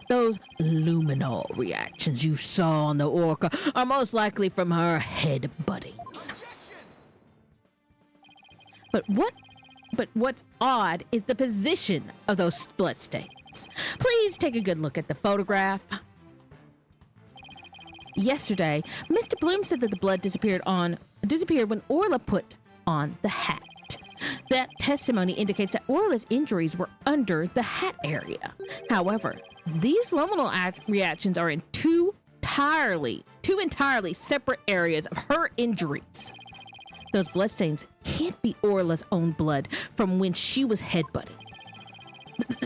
Those luminol reactions you saw on the orca are most likely from her headbutting. But what's odd is the position of those bloodstains. Please take a good look at the photograph. Yesterday, Mr. Bloom said that the blood disappeared when Orla put on the hat. That testimony indicates that Orla's injuries were under the hat area. However, these luminal reactions are in two entirely separate areas of her injuries. Those bloodstains can't be Orla's own blood from when she was headbutting.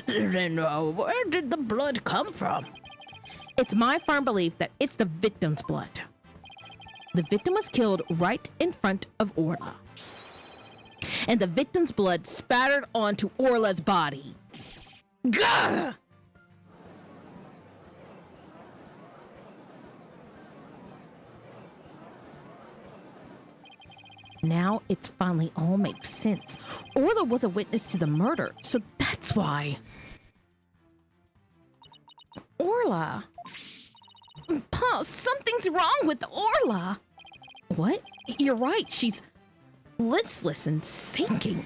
Then where did the blood come from? It's my firm belief that it's the victim's blood. The victim was killed right in front of Orla. And the victim's blood spattered onto Orla's body. Gah! Now it's finally all makes sense. Orla was a witness to the murder, so that's why. Orla. Paul, something's wrong with Orla. What? You're right. She's listless and sinking.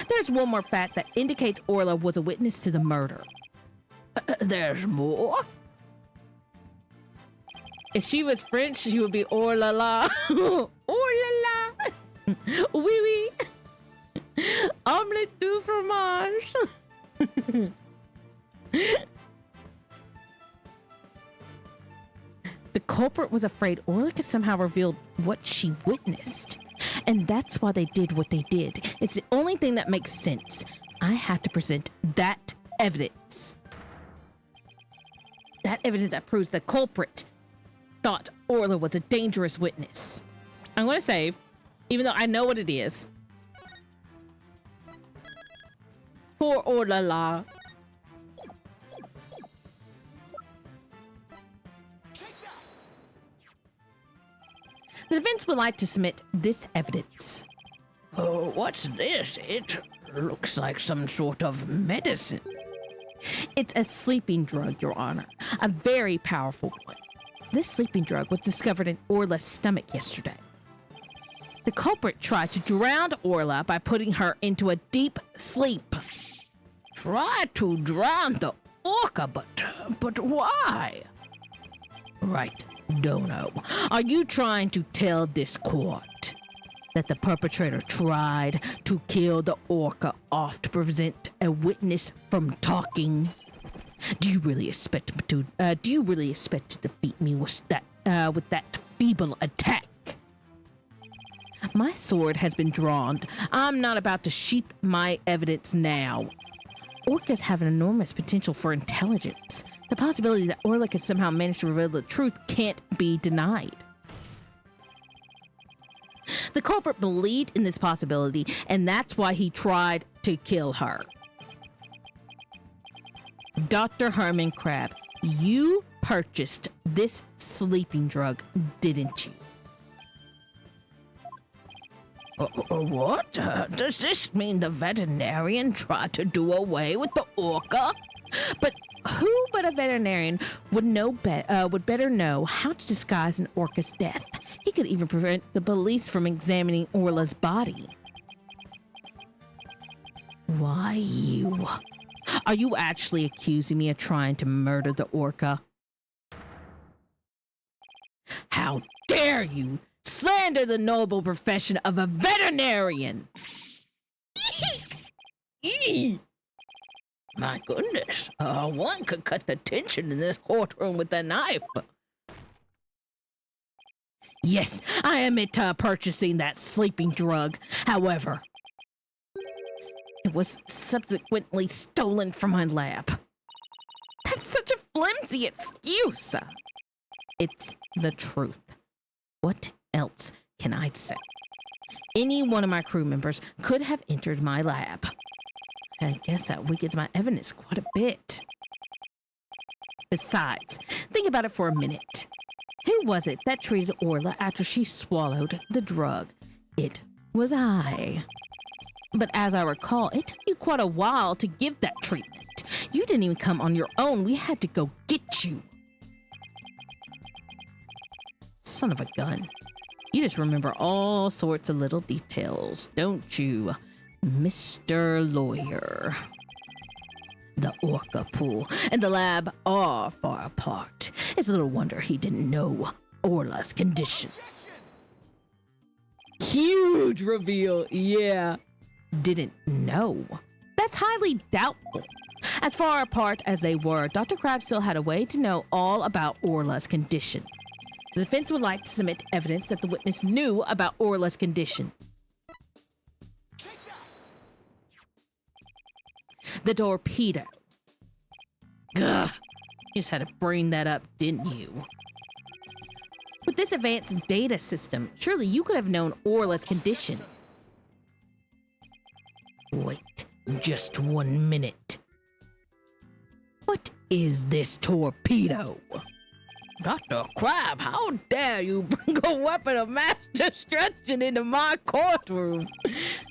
There's one more fact that indicates Orla was a witness to the murder. There's more? If she was French, she would be Orla la. Orla la. Oui, oui. Omelette du fromage. The culprit was afraid Orla could somehow reveal what she witnessed. And that's why they did what they did. It's the only thing that makes sense. I have to present that evidence. That evidence that proves the culprit thought Orla was a dangerous witness. I'm going to save, even though I know what it is. Poor Orla la. The defense would like to submit this evidence. Oh, what's this? It looks like some sort of medicine. It's a sleeping drug, Your Honor. A very powerful one. This sleeping drug was discovered in Orla's stomach yesterday. The culprit tried to drown Orla by putting her into a deep sleep. Try to drown the orca, but why? Right, Dono. Are you trying to tell this court that the perpetrator tried to kill the orca off to prevent a witness from talking? Do you really expect to defeat me with that feeble attack? My sword has been drawn. I'm not about to sheath my evidence now. Orcas have an enormous potential for intelligence. The possibility that Orla could somehow manage to reveal the truth can't be denied. The culprit believed in this possibility, and that's why he tried to kill her. Dr. Herman Crab, you purchased this sleeping drug, didn't you? What? Does this mean the veterinarian tried to do away with the orca? But who but a veterinarian would better know how to disguise an orca's death? He could even prevent the police from examining Orla's body. Why you? Are you actually accusing me of trying to murder the orca? How dare you slander the noble profession of a veterinarian! My goodness, one could cut the tension in this courtroom with a knife. Yes, I admit to purchasing that sleeping drug. However, it was subsequently stolen from my lab. That's such a flimsy excuse. It's the truth. What else can I say? Any one of my crew members could have entered my lab. I guess that weakens my evidence quite a bit. Besides, think about it for a minute. Who was it that treated Orla after she swallowed the drug? It was I. But as I recall, it took you quite a while to give that treatment. You didn't even come on your own. We had to go get you. Son of a gun. You just remember all sorts of little details, don't you, Mr. Lawyer? The orca pool and the lab are far apart. It's little wonder he didn't know Orla's condition. Huge reveal, yeah. Didn't know. That's highly doubtful. As far apart as they were, Dr. Crab still had a way to know all about Orla's condition. The defense would like to submit evidence that the witness knew about Orla's condition. The torpedo. Gah, you just had to bring that up, didn't you? With this advanced data system, surely you could have known Orla's condition. Wait just 1 minute. What is this torpedo? Dr. Crab, how dare you bring a weapon of mass destruction into my courtroom?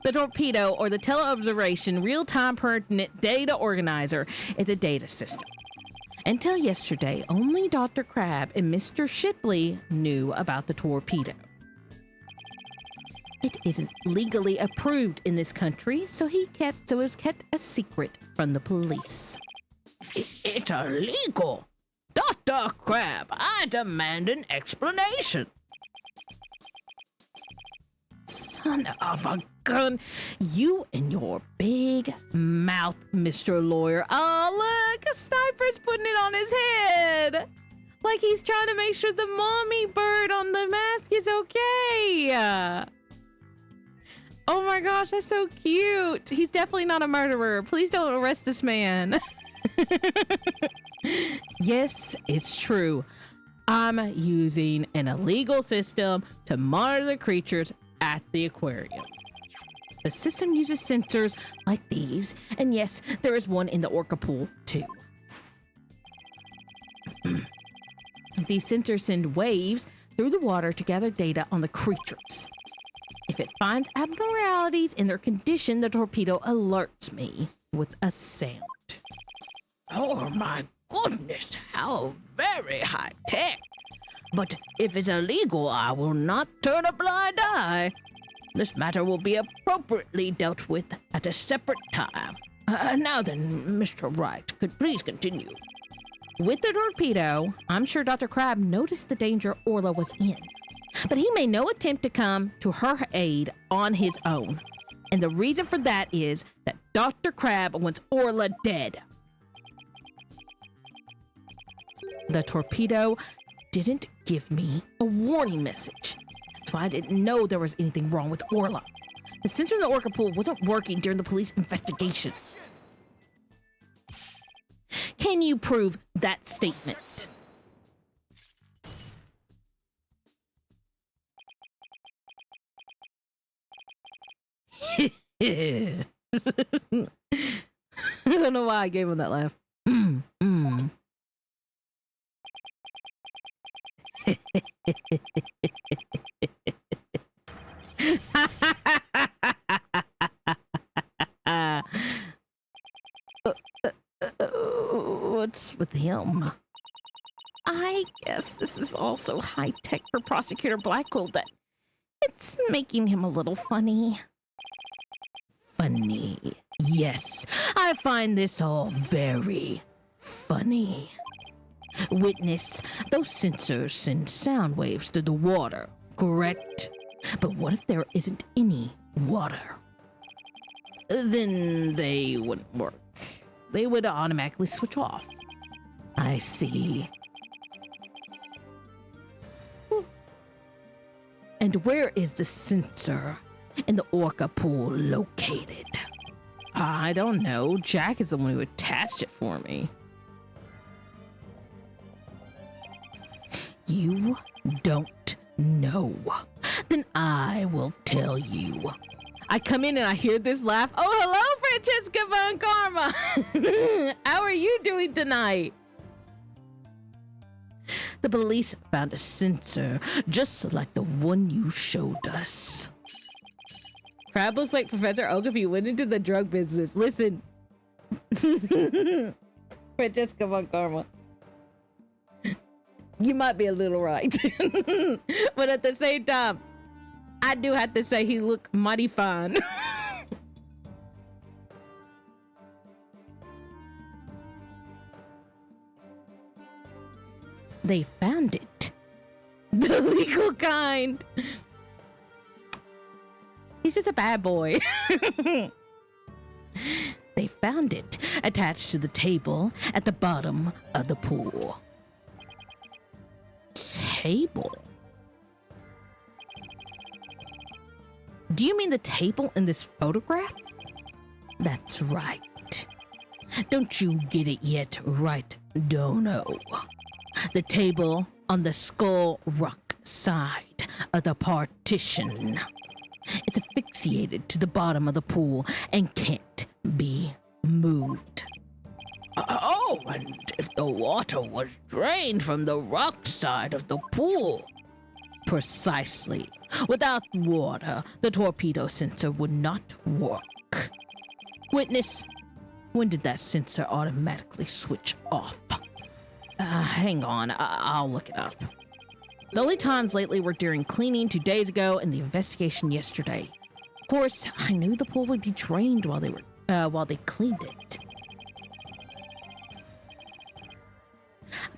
The torpedo, or the teleobservation real-time pertinent data organizer, is a data system. Until yesterday, only Dr. Crab and Mr. Shipley knew about the torpedo. It isn't legally approved in this country, so it was kept a secret from the police. It's illegal. Dr. Crab, I demand an explanation. Son of a gun. You and your big mouth, Mr. Lawyer. Oh, look, a sniper's putting it on his head. Like he's trying to make sure the mommy bird on the mask is okay. Oh my gosh, that's so cute. He's definitely not a murderer. Please don't arrest this man. Yes, it's true. I'm using an illegal system to monitor the creatures at the aquarium. The system uses sensors like these, and yes, there is one in the orca pool too. These sensors send waves through the water to gather data on the creatures. If it finds abnormalities in their condition, the torpedo alerts me with a sound. Oh my goodness, how very high tech. But if it's illegal, I will not turn a blind eye. This matter will be appropriately dealt with at a separate time. Now then, Mr. Wright, could please continue. With the torpedo, I'm sure Dr. Crab noticed the danger Orla was in, but he made no attempt to come to her aid on his own. And the reason for that is that Dr. Crab wants Orla dead. The torpedo didn't give me a warning message. That's why I didn't know there was anything wrong with Orla. The sensor in the orca pool wasn't working during the police investigation. Can you prove that statement? I don't know why I gave him that laugh. What's with him? I guess this is also high tech for Prosecutor Blackwell that it's making him a little funny. Funny. Yes, I find this all very funny. Witness, those sensors send sound waves through the water, correct? But what if there isn't any water? Then they wouldn't work. They would automatically switch off. I see. And where is the sensor in the orca pool located? I don't know. Jack is the one who attached it for me. You don't know. Then I will tell you. I come in and I hear this laugh. Oh, hello, Francesca Von Karma. How are you doing tonight? The police found a sensor just like the one you showed us. Crab looks like Professor Oak if he went into the drug business. Listen. Francesca Von Karma. You might be a little right. But at the same time, I do have to say he looked mighty fine. They found it. The legal kind. He's just a bad boy. They found it attached to the table at the bottom of the pool. Table? Do you mean the table in this photograph? That's right. Don't you get it yet, right, Dono? The table on the Skull Rock side of the partition. It's asphyxiated to the bottom of the pool and can't be moved. Oh, and if the water was drained from the rock side of the pool? Precisely. Without water, the torpedo sensor would not work. Witness, when did that sensor automatically switch off? Hang on, I'll look it up. The only times lately were during cleaning 2 days ago and the investigation yesterday. Of course, I knew the pool would be drained while they cleaned it.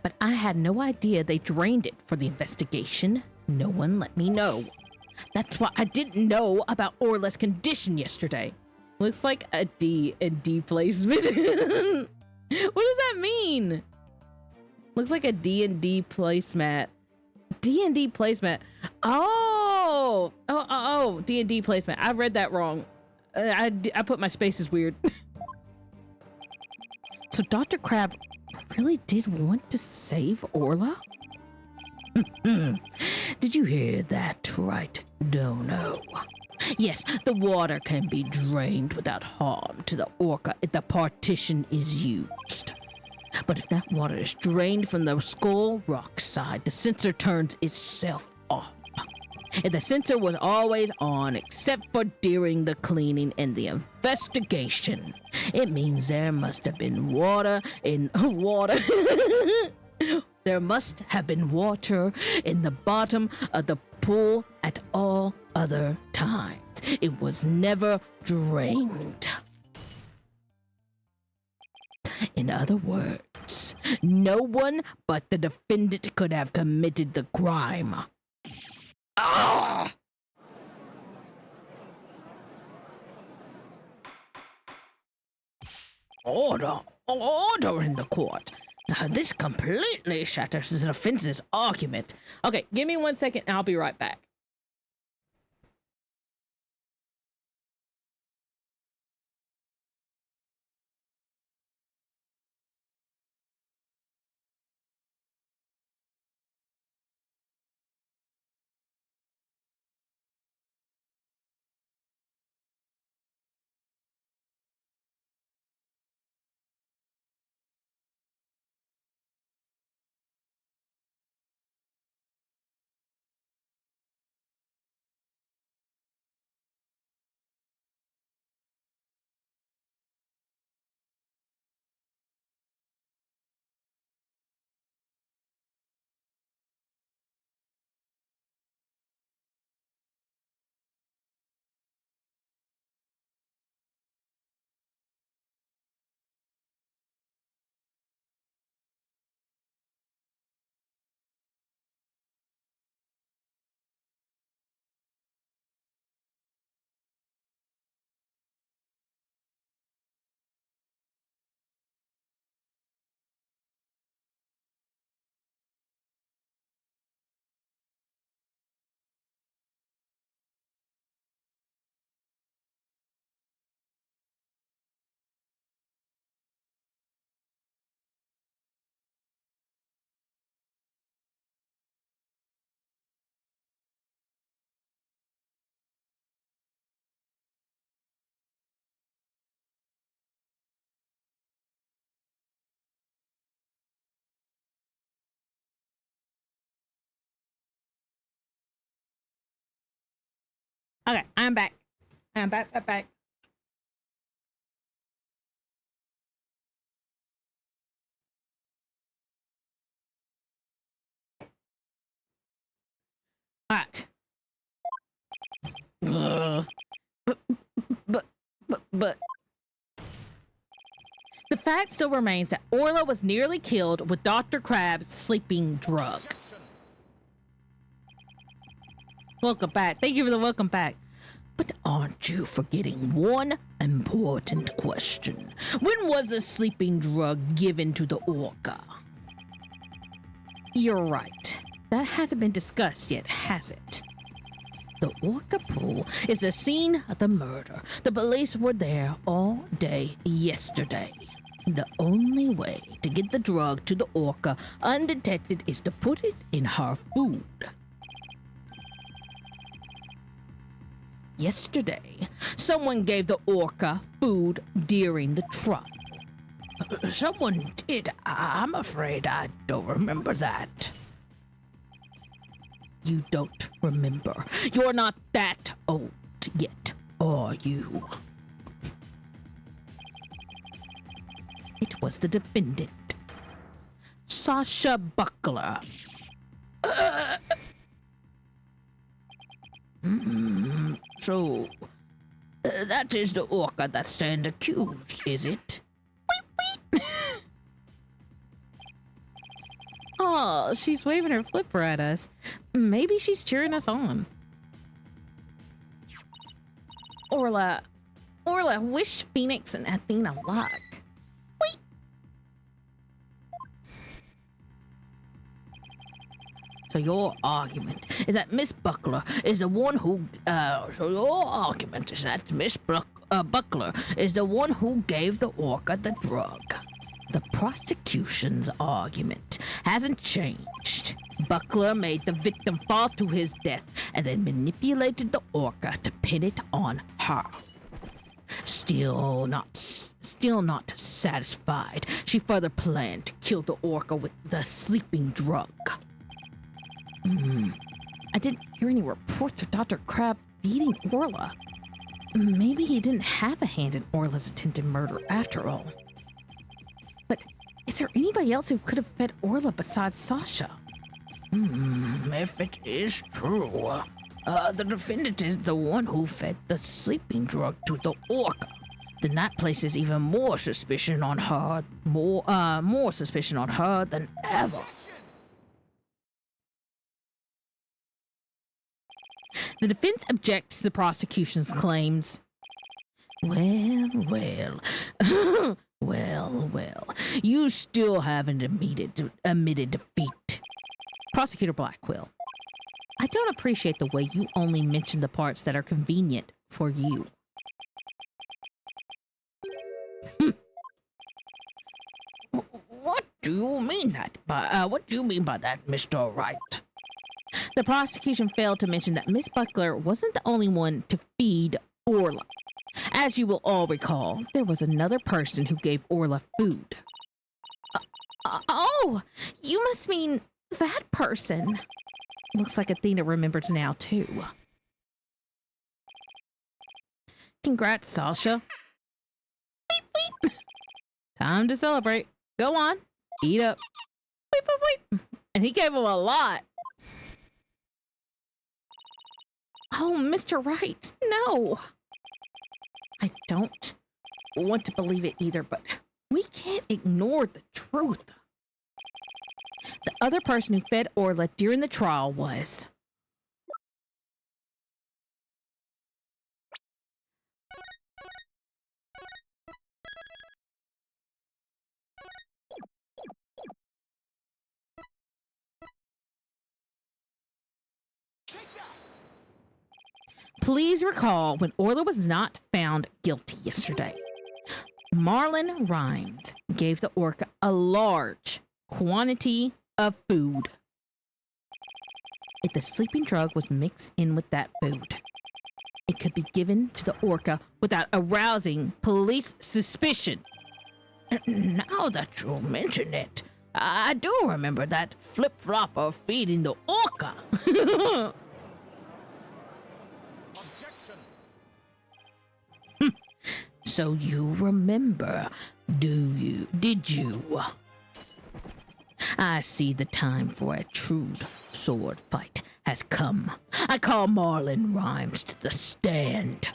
But I had no idea they drained it for the investigation. No one let me know. That's why I didn't know about Orla's condition yesterday. Looks like a D and D placement. What does that mean? Looks like a D&D placemat. D&D placement. Oh, D&D placement. I read that wrong. I put my spaces weird. So Dr. Crab really did want to save Orla? Did you hear that right, Dono? Yes, the water can be drained without harm to the orca if the partition is used. But if that water is drained from the Skull Rock side, the sensor turns itself off. If the sensor was always on except for during the cleaning and the investigation, it means there must have been water in There must have been water in the bottom of the pool at all other times. It was never drained. In other words, no one but the defendant could have committed the crime. Ah! Order in the court. This completely shatters the defense's argument. Okay, give me 1 second and I'll be right back. Okay, I'm back. I'm back. All right. But, but. The fact still remains that Orla was nearly killed with Dr. Crab's sleeping drug. Welcome back. Thank you for the welcome back. But aren't you forgetting one important question? When was the sleeping drug given to the orca? You're right. That hasn't been discussed yet, has it? The orca pool is the scene of the murder. The police were there all day yesterday. The only way to get the drug to the orca undetected is to put it in her food. Yesterday, someone gave the orca food during the trial. Someone did. I'm afraid I don't remember that. You don't remember. You're not that old yet, are you? It was the defendant, Sasha Buckler. So, that is the orca that stands accused, is it? Oh, she's waving her flipper at us. Maybe she's cheering us on. Orla, wish Phoenix and Athena luck. Wait. So your argument is that Miss Buckler is the one who, Buckler is the one who gave the orca the drug. The prosecution's argument hasn't changed. Buckler made the victim fall to his death and then manipulated the orca to pin it on her. Still not satisfied, she further planned to kill the orca with the sleeping drug. I didn't hear any reports of Dr. Crab beating Orla. Maybe he didn't have a hand in Orla's attempted murder after all. But is there anybody else who could have fed Orla besides Sasha? If it is true, the defendant is the one who fed the sleeping drug to the orca, then that places even more suspicion on her, more suspicion on her than ever. The defense objects to the prosecution's claims. Well. You still haven't admitted defeat. Prosecutor Blackwell, I don't appreciate the way you only mention the parts that are convenient for you. What do you mean by that, Mr. Wright? The prosecution failed to mention that Miss Buckler wasn't the only one to feed Orla. As you will all recall, there was another person who gave Orla food. Oh, you must mean that person. Looks like Athena remembers now, too. Congrats, Sasha. Wait. Time to celebrate. Go on. Eat up. Wait. And he gave him a lot. Oh, Mr. Wright, no. I don't want to believe it either, but we can't ignore the truth. The other person who fed Orla during the trial was... Please recall when Orla was not found guilty yesterday. Marlon Rhymes gave the orca a large quantity of food. If the sleeping drug was mixed in with that food, it could be given to the orca without arousing police suspicion. Now that you mention it, I do remember that flip-flopper feeding the orca. So you remember, did you? I see the time for a true sword fight has come. I call Marlin Rhymes to the stand.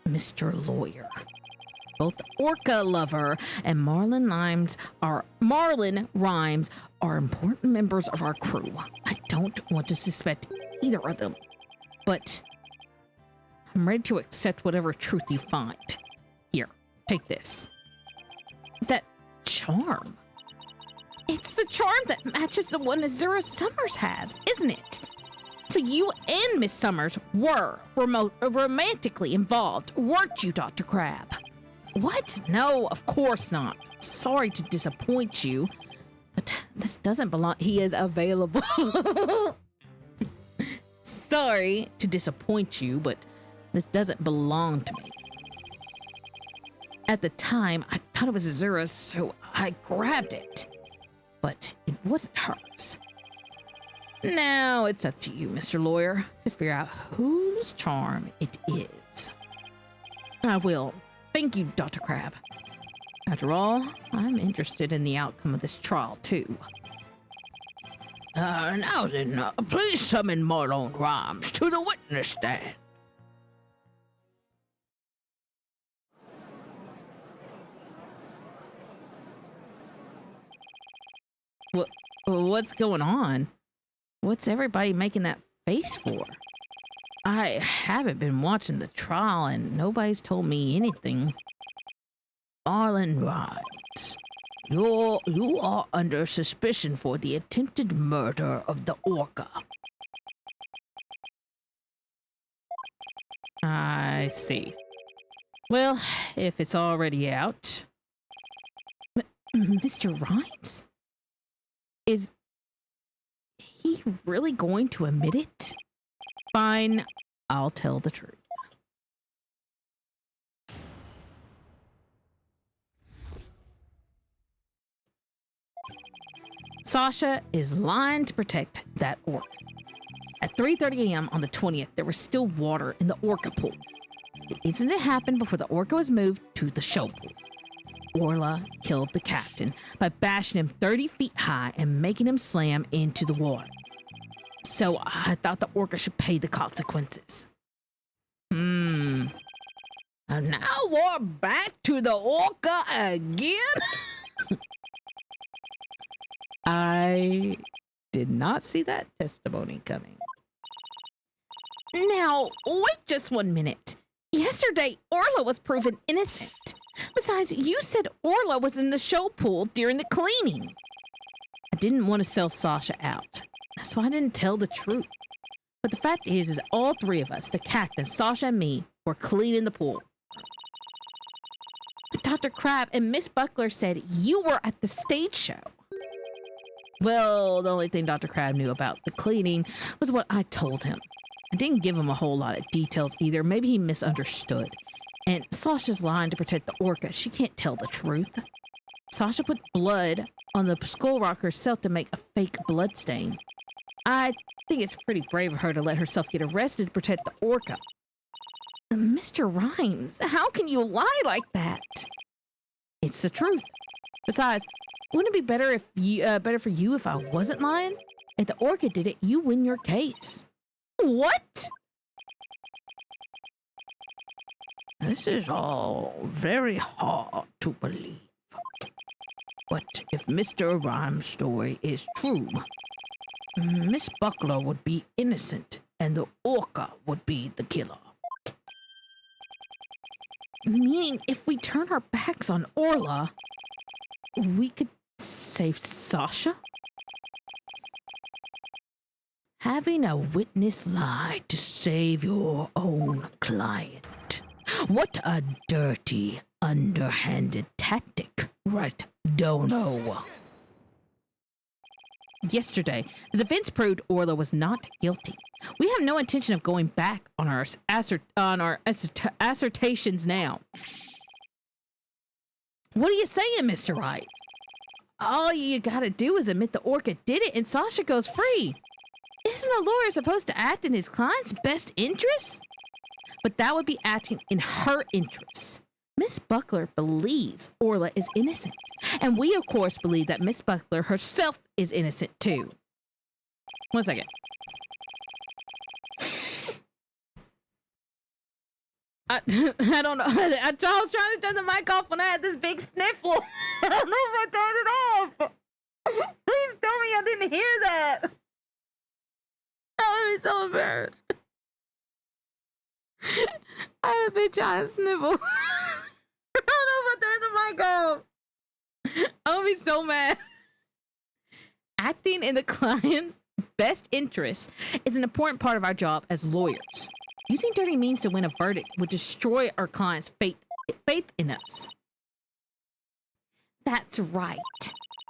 Mr. Lawyer. Both Orca Lover and Marlin Rhymes are important members of our crew. I don't want to suspect either of them, but I'm ready to accept whatever truth you find. Here, take this. That charm. It's the charm that matches the one Azura Summers has, isn't it? So you and Miss Summers were romantically involved, weren't you, Dr. Crab? What? No, of course not. Sorry to disappoint you, but this doesn't belong. He is available. Sorry to disappoint you, but this doesn't belong to me. At the time, I thought it was Azura's, so I grabbed it. But it wasn't hers. Now it's up to you, Mr. Lawyer, to figure out whose charm it is. I will. Thank you, Dr. Crab. After all, I'm interested in the outcome of this trial, too. Now then, please summon Marlon Rhymes to the witness stand. What's going on? What's everybody making that face for? I haven't been watching the trial and nobody's told me anything. Marlon Rhymes, you are under suspicion for the attempted murder of the Orca. I see. Well, if it's already out. Mr. Rhymes? Is he really going to admit it? Fine, I'll tell the truth. Sasha is lying to protect that orca. At 3:30 a.m. on the 20th, there was still water in the orca pool. The incident happened before the orca was moved to the show pool. Orla killed the captain by bashing him 30 feet high and making him slam into the water. So I thought the orca should pay the consequences. And now we're back to the Orca again? I did not see that testimony coming. Now, wait just 1 minute. Yesterday, Orla was proven innocent. Besides, you said Orla was in the show pool during the cleaning. I didn't want to sell Sasha out, so I didn't tell the truth. But the fact is all three of us, the captain, Sasha, and me, were cleaning the pool. But Dr. Crab and Miss Buckler said you were at the stage show. Well, the only thing Dr. Crab knew about the cleaning was what I told him. I didn't give him a whole lot of details either. Maybe he misunderstood. And Sasha's lying to protect the orca. She can't tell the truth. Sasha put blood on the skull rock herself to make a fake blood stain. I think it's pretty brave of her to let herself get arrested to protect the orca. Mr. Rhymes, how can you lie like that? It's the truth. Besides, wouldn't it be better for you if I wasn't lying? If the orca did it, you win your case. What? This is all very hard to believe. But if Mr. Rhyme's story is true, Miss Buckler would be innocent and the orca would be the killer. Meaning, if we turn our backs on Orla, we could save Sasha? Having a witness lie to save your own client. What a dirty, underhanded tactic, right, Dono? Yesterday, the defense proved Orla was not guilty. We have no intention of going back on our assertions now. What are you saying, Mr. Wright? All you gotta do is admit the orca did it and Sasha goes free. Isn't a lawyer supposed to act in his client's best interest? but that would be acting in her interests. Miss Buckler believes Orla is innocent, and we, of course, believe that Miss Buckler herself is innocent too. 1 second. I don't know. I was trying to turn the mic off when I had this big sniffle. I don't know if I turned it off. Please tell me I didn't hear that. I'm so embarrassed. I had a big giant sniffle. I don't know if I turned the mic off. I'm gonna be so mad. Acting in the client's best interest is an important part of our job as lawyers. Using dirty means to win a verdict would destroy our client's faith in us. That's right.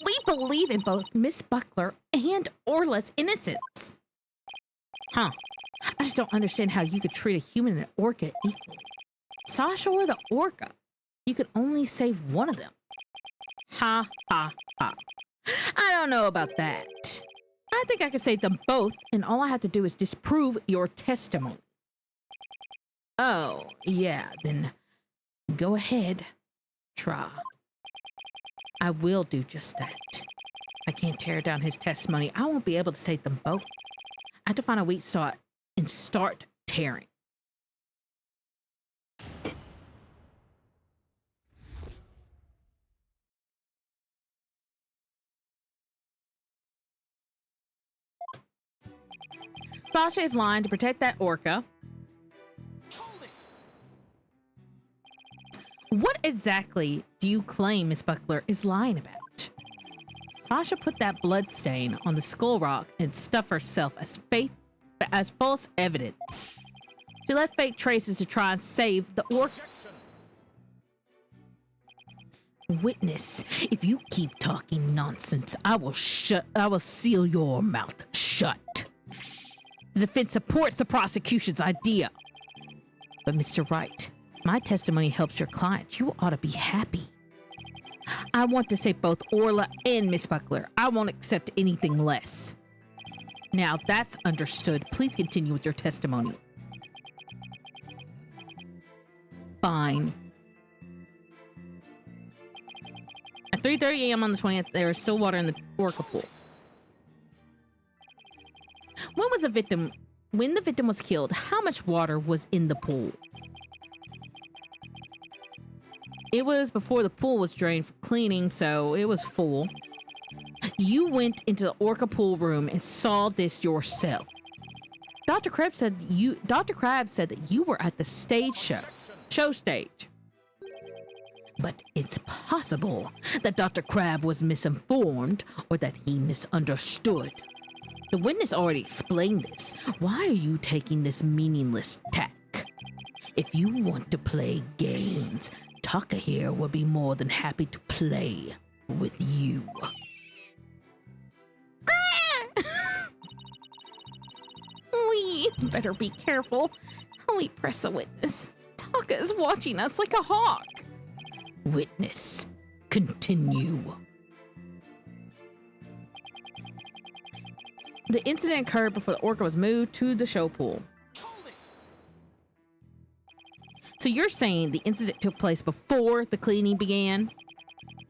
We believe in both Miss Buckler and Orla's innocence. Huh. I just don't understand how you could treat a human and an orca equally. Sasha or the orca, you could only save one of them. Ha, ha, ha. I don't know about that. I think I could save them both, and all I have to do is disprove your testimony. Oh, yeah, then go ahead. Try. I will do just that. I can't tear down his testimony. I won't be able to save them both. I have to find a weak spot and start tearing. Sasha is lying to protect that orca. What exactly do you claim Miss Buckler is lying about? Sasha put that blood stain on the skull rock and stuffed herself as false evidence. She left fake traces to try and save the orca. Witness, if you keep talking nonsense, I will seal your mouth shut. The defense supports the prosecution's idea. But Mr. Wright, my testimony helps your client. You ought to be happy. I want to save both Orla and Miss Buckler. I won't accept anything less. Now that's understood. Please continue with your testimony. Fine. At 3:30 a.m. on the 20th, there is still water in the orca pool. When the victim was killed, how much water was in the pool? It was before the pool was drained for cleaning, so it was full. You went into the orca pool room and saw this yourself. Dr. Crabbe said that you were at the show stage. But it's possible that Dr. Crabbe was misinformed or that he misunderstood. The witness already explained this. Why are you taking this meaningless tack? If you want to play games, Taka here will be more than happy to play with you. We better be careful. We press the witness. Taka is watching us like a hawk. Witness, continue. The incident occurred before the orca was moved to the show pool. So you're saying the incident took place before the cleaning began?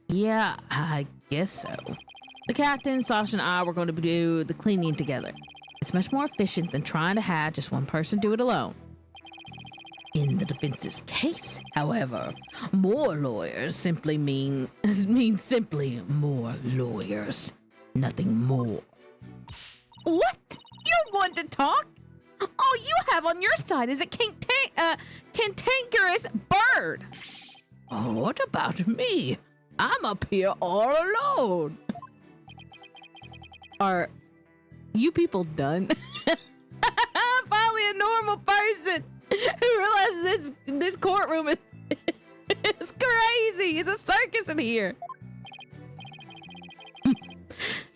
Yeah, I guess so. The captain, Sasha, and I were going to do the cleaning together. It's much more efficient than trying to have just one person do it alone. In the defense's case, however, more lawyers simply mean simply more lawyers. Nothing more. What? You're one to talk? All you have on your side is a cantankerous bird. What about me? I'm up here all alone. Are you people done? I'm finally a normal person who realizes this courtroom is crazy. It's a circus in here.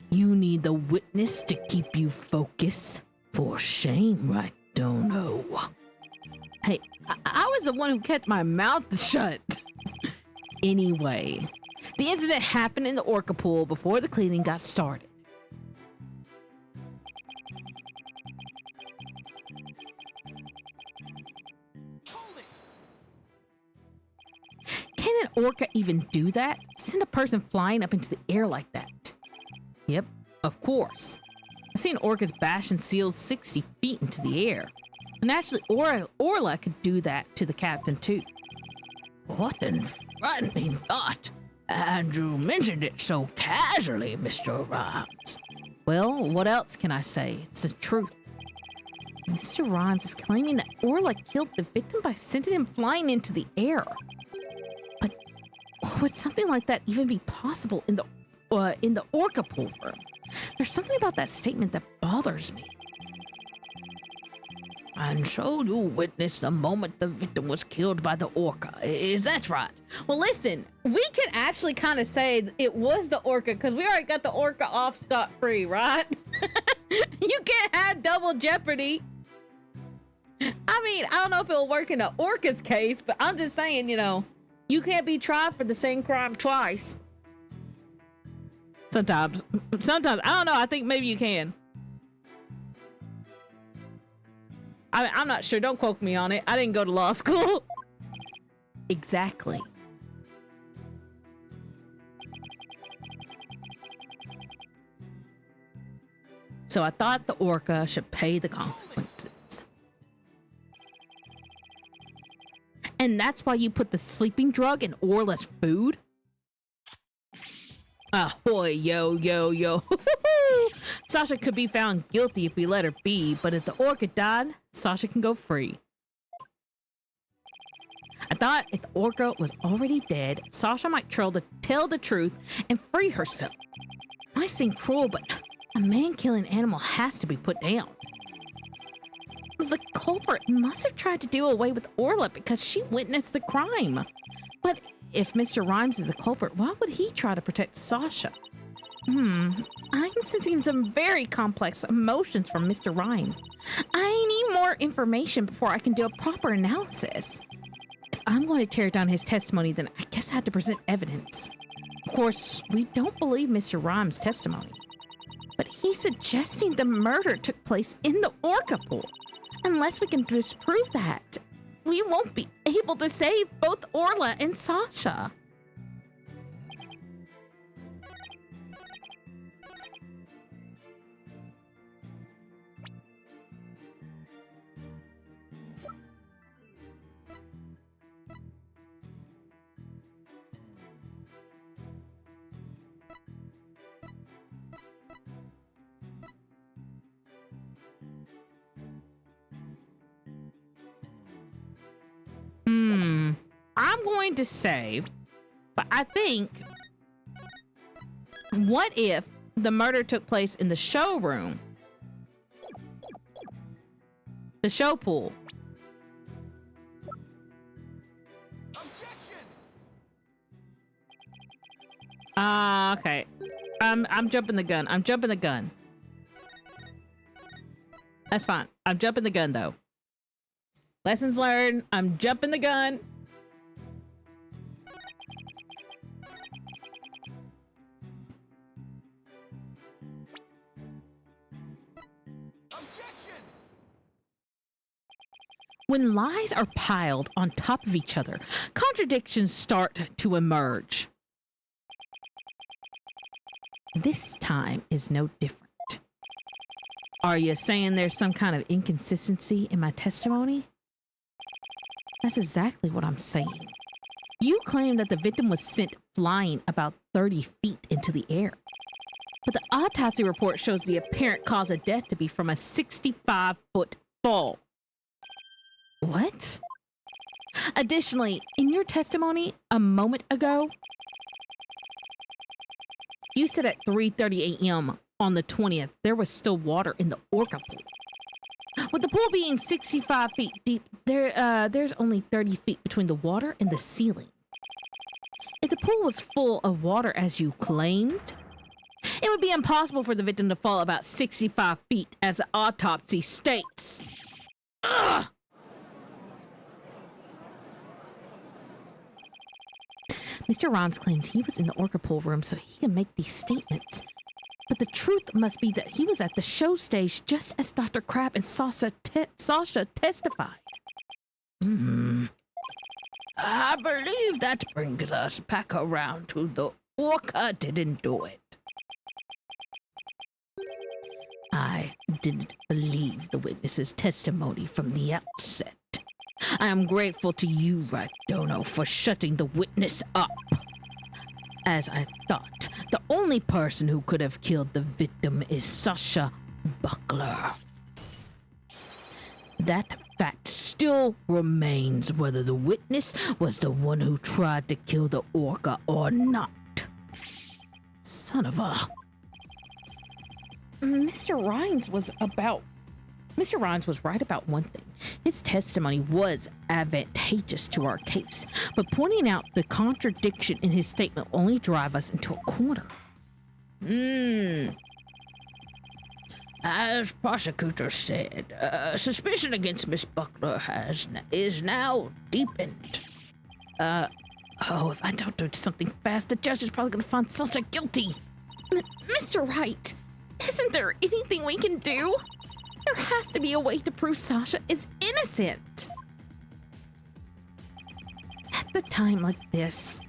You need the witness to keep you focused. For shame, right? Don't know. Hey, I was the one who kept my mouth shut. Anyway, the incident happened in the orca pool before the cleaning got started. orca even do that? Send a person flying up into the air like that? Yep, of course. I've seen orcas bashing seals 60 feet into the air. Naturally, Orla could do that to the captain too. What an frightening thought. And you mentioned it so casually, Mr. Rhymes. Well, what else can I say? It's the truth. Mr. Rhymes is claiming that Orla killed the victim by sending him flying into the air. But would something like that even be possible in the orca pool room? There's something about that statement that bothers me. And so you witnessed the moment the victim was killed by the orca. Is that right? Well, listen, we can actually kind of say it was the orca because we already got the orca off scot-free, right? You can't have double jeopardy. I mean, I don't know if it'll work in the orca's case, but I'm just saying, you know, you can't be tried for the same crime twice. Sometimes, I don't know. I think maybe you can. I'm not sure. Don't quote me on it. I didn't go to law school. Exactly. So I thought the orca should pay the consequences. And that's why you put the sleeping drug in Orla's food? Ahoy, yo, yo, yo. Sasha could be found guilty if we let her be, but if the orca died, Sasha can go free. I thought if the orca was already dead, Sasha might tell the truth and free herself. Might seem cruel, but a man-killing animal has to be put down. The culprit must have tried to do away with Orla because she witnessed the crime. But if Mr. Rhymes is the culprit, why would he try to protect Sasha? I'm sensing some very complex emotions from Mr. Rhymes. I need more information before I can do a proper analysis. If I'm going to tear down his testimony, then I guess I have to present evidence. Of course, we don't believe Mr. Rhymes' testimony. But he's suggesting the murder took place in the orca pool. Unless we can disprove that, we won't be able to save both Orla and Sasha. I'm going to say, but I think, what if the murder took place in the showroom? The show pool. Objection! Okay. I'm jumping the gun. I'm jumping the gun. That's fine. I'm jumping the gun though. Lessons learned. I'm jumping the gun. Objection! When lies are piled on top of each other, contradictions start to emerge. This time is no different. Are you saying there's some kind of inconsistency in my testimony? That's exactly what I'm saying. You claim that the victim was sent flying about 30 feet into the air. But the autopsy report shows the apparent cause of death to be from a 65-foot fall. What? Additionally, in your testimony a moment ago, you said at 3:30 a.m. on the 20th, there was still water in the orca pool. With the pool being 65 feet deep, there's only 30 feet between the water and the ceiling. If the pool was full of water as you claimed, it would be impossible for the victim to fall about 65 feet as the autopsy states. Ugh! Mr. Rhymes claimed he was in the orca pool room so he can make these statements. But the truth must be that he was at the show stage just as Dr. Crab and Sasha testified. I believe that brings us back around to the orca didn't do it. I didn't believe the witness's testimony from the outset. I am grateful to you, Ragdono, for shutting the witness up. As I thought, the only person who could have killed the victim is Sasha Buckler. That fact still remains whether the witness was the one who tried to kill the orca or not. Son of a... Mr. Rhymes was right about one thing. His testimony was advantageous to our case, but pointing out the contradiction in his statement will only drive us into a corner. As prosecutor said, suspicion against Miss Buckler is now deepened. If I don't do something fast, the judge is probably going to find Sasha guilty. Mr. Wright, isn't there anything we can do? There has to be a way to prove Sasha is innocent. At the time like this,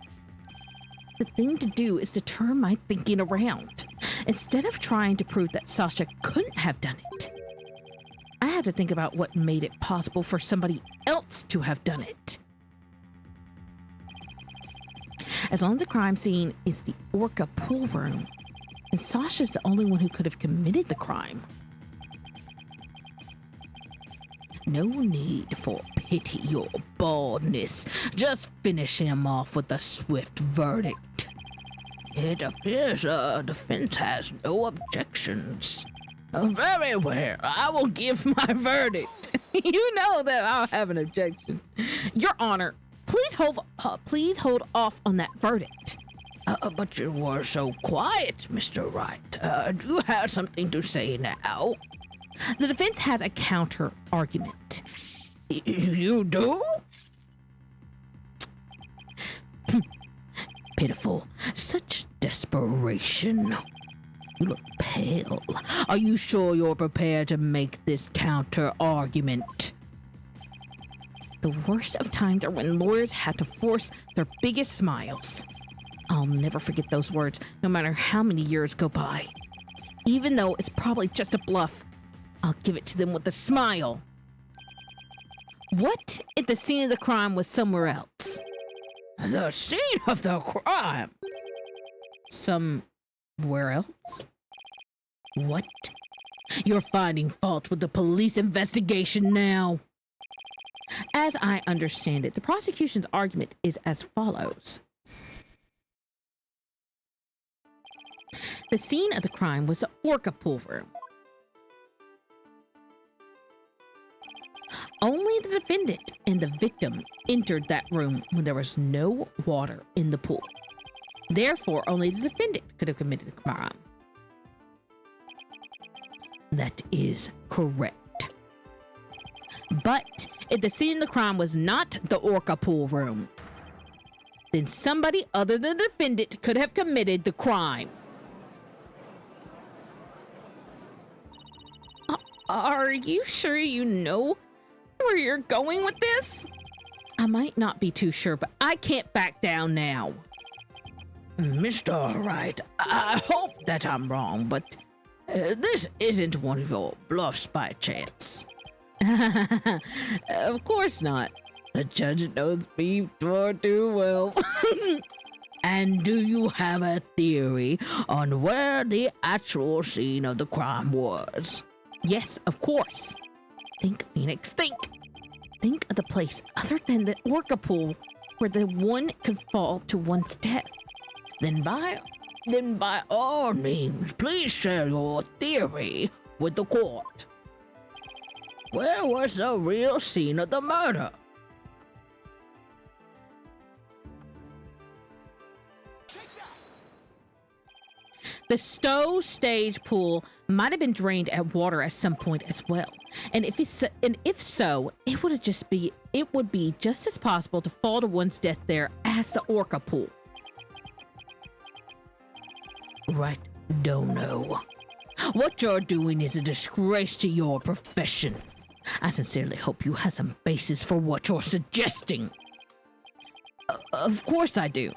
the thing to do is to turn my thinking around. Instead of trying to prove that Sasha couldn't have done it, I had to think about what made it possible for somebody else to have done it. As long as the crime scene is the orca pool room, and Sasha's the only one who could have committed the crime. No need for pity or baldness. Just finish him off with a swift verdict. It appears defense has no objections. Very well, I will give my verdict. You know that I'll have an objection. Your Honor, please hold off on that verdict. But you were so quiet, Mr. Wright. Do you have something to say now? The defense has a counter argument. You do? Pitiful. Such desperation. You look pale. Are you sure you're prepared to make this counter argument? The worst of times are when lawyers have to force their biggest smiles. I'll never forget those words, no matter how many years go by. Even though it's probably just a bluff, I'll give it to them with a smile. What if the scene of the crime was somewhere else? The scene of the crime? Somewhere else? What? You're finding fault with the police investigation now? As I understand it, the prosecution's argument is as follows. The scene of the crime was the orca pool room. Only the defendant and the victim entered that room when there was no water in the pool. Therefore, only the defendant could have committed the crime. That is correct. But if the scene of the crime was not the orca pool room, then somebody other than the defendant could have committed the crime. Are you sure you know where you're going with this? I might not be too sure, but I can't back down now. Mr. Wright, I hope that I'm wrong, but this isn't one of your bluffs by chance. Of course not. The judge knows me far too well. And do you have a theory on where the actual scene of the crime was? Yes, of course. Think, Phoenix, think. Think of the place other than the orca pool where the one could fall to one's death. Then by all means, please share your theory with the court. Where was the real scene of the murder? The Stowe stage pool might have been drained at water at some point as well. And if so, it would be just as possible to fall to one's death there as the orca pool. Right, Dono. What you're doing is a disgrace to your profession. I sincerely hope you have some basis for what you're suggesting. Of course I do.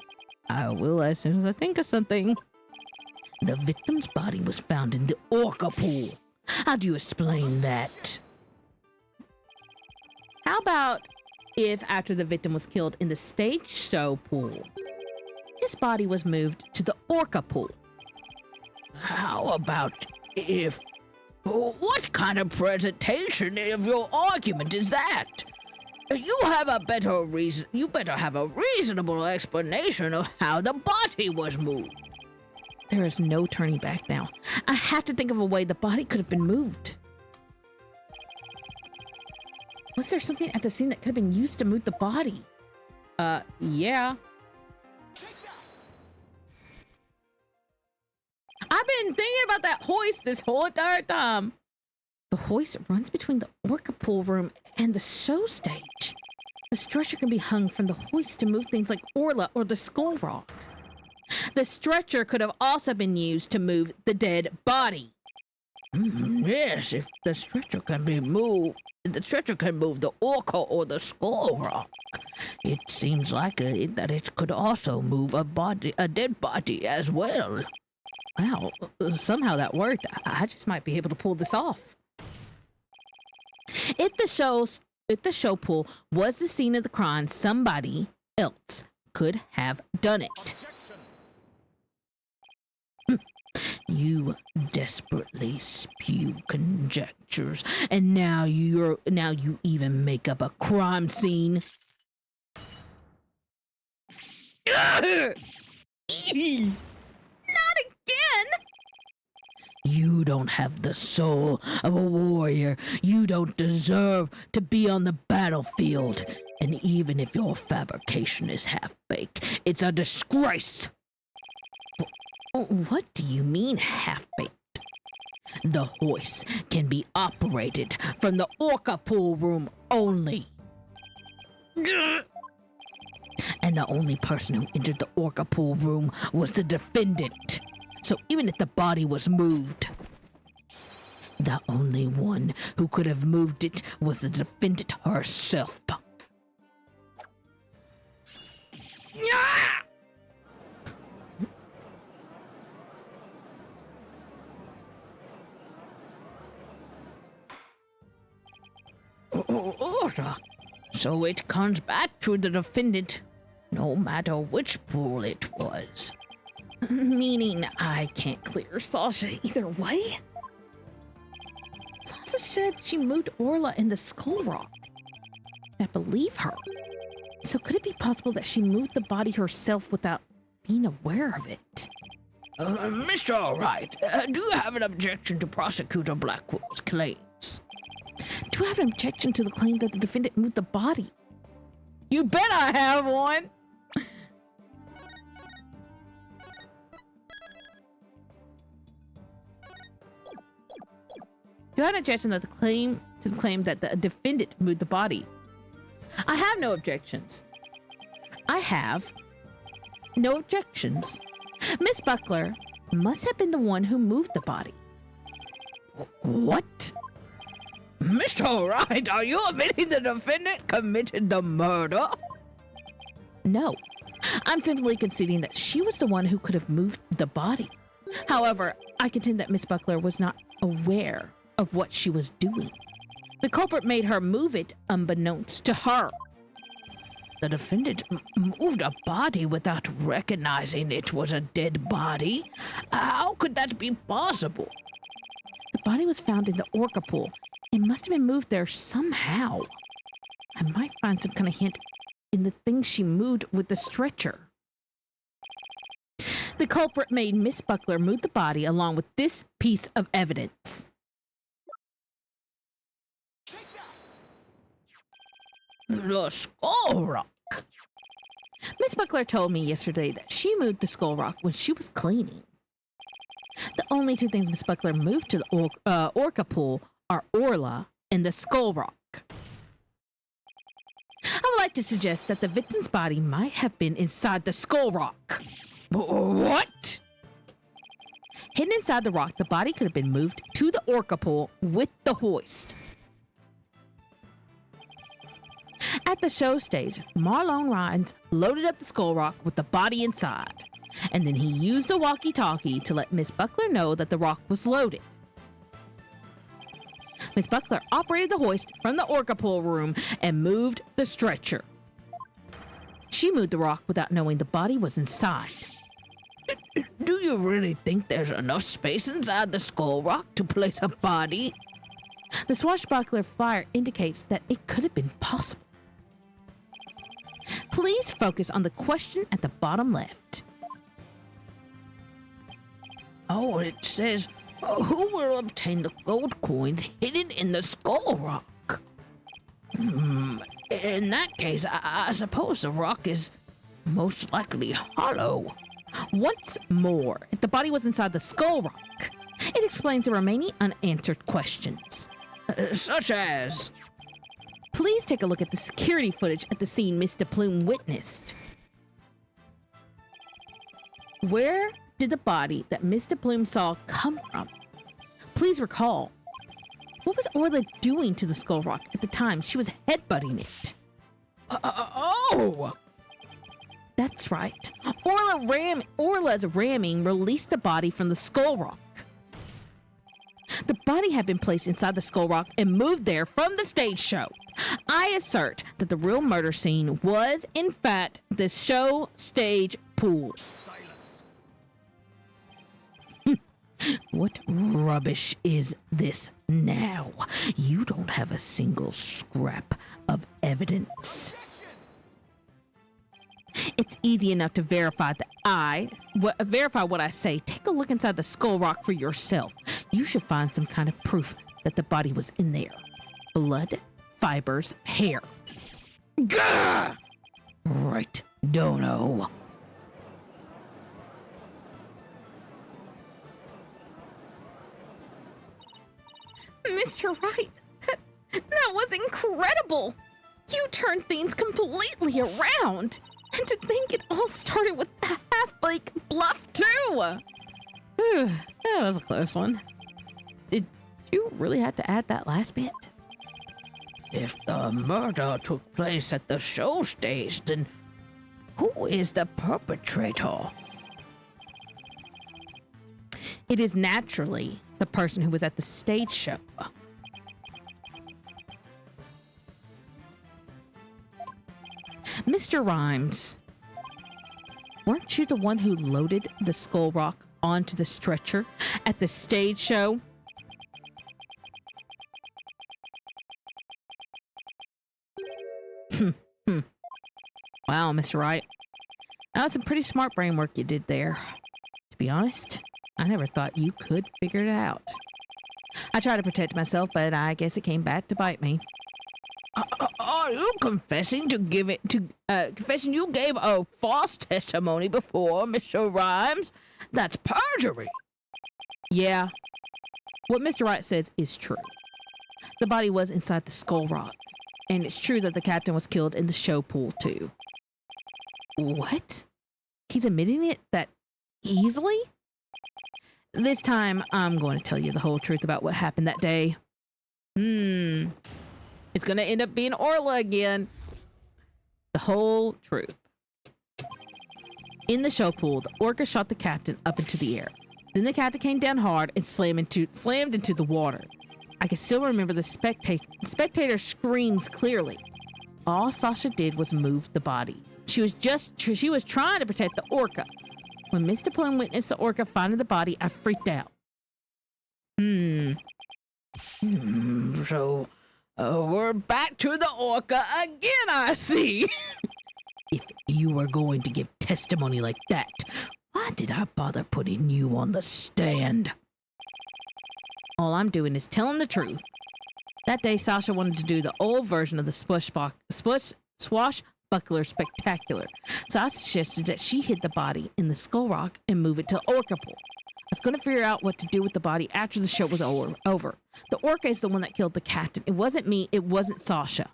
I will as soon as I think of something. The victim's body was found in the orca pool. How do you explain that? How about if after the victim was killed in the stage show pool, his body was moved to the orca pool? How about if... What kind of presentation of your argument is that? You have a better reason. You better have a reasonable explanation of how the body was moved. There is no turning back now. I have to think of a way the body could have been moved. Was there something at the scene that could have been used to move the body? Yeah. I've been thinking about that hoist this whole entire time. The hoist runs between the orca pool room and the show stage. The stretcher can be hung from the hoist to move things like Orla or the Skull Rock. The stretcher could have also been used to move the dead body. Yes, if the stretcher can be moved, the stretcher can move the orca or the Skull Rock. It seems like that it could also move a dead body as well. Wow, somehow that worked. I just might be able to pull this off. If the show pool was the scene of the crime, somebody else could have done it. You desperately spew conjectures, and now you even make up a crime scene. Not again! You don't have the soul of a warrior. You don't deserve to be on the battlefield. And even if your fabrication is half-baked, it's a disgrace. What do you mean half-baked? The hoist can be operated from the orca pool room only. And the only person who entered the orca pool room was the defendant. So even if the body was moved, the only one who could have moved it was the defendant herself. Order. So it comes back to the defendant, no matter which pool it was. Meaning I can't clear Sasha either way? Sasha said she moved Orla in the Skull Rock. I believe her. So could it be possible that she moved the body herself without being aware of it? Mr. Alright, do you have an objection to Prosecutor Blackwell's claims? Do I have an objection to the claim that the defendant moved the body? You bet I have one! Do I have an objection to the claim that the defendant moved the body? I have no objections. I have no objections. Miss Buckler must have been the one who moved the body. What? Mr. Alright, are you admitting the defendant committed the murder? No. I'm simply conceding that she was the one who could have moved the body. However, I contend that Miss Buckler was not aware of what she was doing. The culprit made her move it unbeknownst to her. The defendant moved a body without recognizing it was a dead body? How could that be possible? The body was found in the orca pool. It must have been moved there somehow. I might find some kind of hint in the things she moved with the stretcher. The culprit made Miss Buckler move the body along with this piece of evidence. The Skull Rock. Miss Buckler told me yesterday that she moved the Skull Rock when she was cleaning. The only two things Miss Buckler moved to the orca pool are Orla and the Skull Rock. I would like to suggest that the victim's body might have been inside the Skull Rock. What? Hidden inside the rock, the body could have been moved to the orca pool with the hoist. At the show stage, Marlon Rhines loaded up the skull rock with the body inside, and then he used a walkie-talkie to let Miss Buckler know that the rock was loaded. Miss Buckler operated the hoist from the orca pool room and moved the stretcher. She moved the rock without knowing the body was inside. Do you really think there's enough space inside the skull rock to place a body? The swashbuckler flyer indicates that it could have been possible. Please focus on the question at the bottom left. Oh, it says, who will obtain the gold coins hidden in the skull rock? In that case, I suppose the rock is most likely hollow. Once more, if the body was inside the skull rock, it explains the remaining unanswered questions. Such as? Please take a look at the security footage at the scene Mr. Plume witnessed. Where did the body that Mr. Plume saw come from? Please recall, what was Orla doing to the skull rock at the time she was headbutting it? Oh! That's right. Orla's ramming released the body from the skull rock. The body had been placed inside the skull rock and moved there from the stage show. I assert that the real murder scene was, in fact, the show stage pool. What rubbish is this now? You don't have a single scrap of evidence. It's easy enough to verify verify what I say. Take a look inside the skull rock for yourself. You should find some kind of proof that the body was in there. Blood, fibers, hair. Gah! Right, dono. Mr. Wright, that was incredible! You turned things completely around! And to think it all started with the half-baked bluff, too! That was a close one. Did you really have to add that last bit? If the murder took place at the show stage, then who is the perpetrator? It is naturally the person who was at the stage show. Mr. Rhymes, weren't you the one who loaded the skull rock onto the stretcher at the stage show? Wow, Mr. Wright. That was some pretty smart brain work you did there. To be honest, I never thought you could figure it out. I tried to protect myself, but I guess it came back to bite me. Are you confessing confessing you gave a false testimony before, Mr. Rhymes? That's perjury. Yeah. What Mr. Wright says is true. The body was inside the skull rock, and it's true that the captain was killed in the show pool, too. What? He's admitting it that easily? This time, I'm going to tell you the whole truth about what happened that day. It's going to end up being Orla again. The whole truth. In the show pool, the orca shot the captain up into the air. Then the captain came down hard and slammed into the water. I can still remember the spectator screams clearly. All Sasha did was move the body. She was trying to protect the orca. When Mr. Plum witnessed the orca finding the body, I freaked out. So, we're back to the orca again, I see. If you were going to give testimony like that, why did I bother putting you on the stand? All I'm doing is telling the truth. That day, Sasha wanted to do the old version of the Swashbuckler Spectacular, so I suggested that she hid the body in the skull rock and move it to the orca pool. I was going to figure out what to do with the body after the show was over. The orca is the one that killed the captain. It wasn't me. It wasn't Sasha.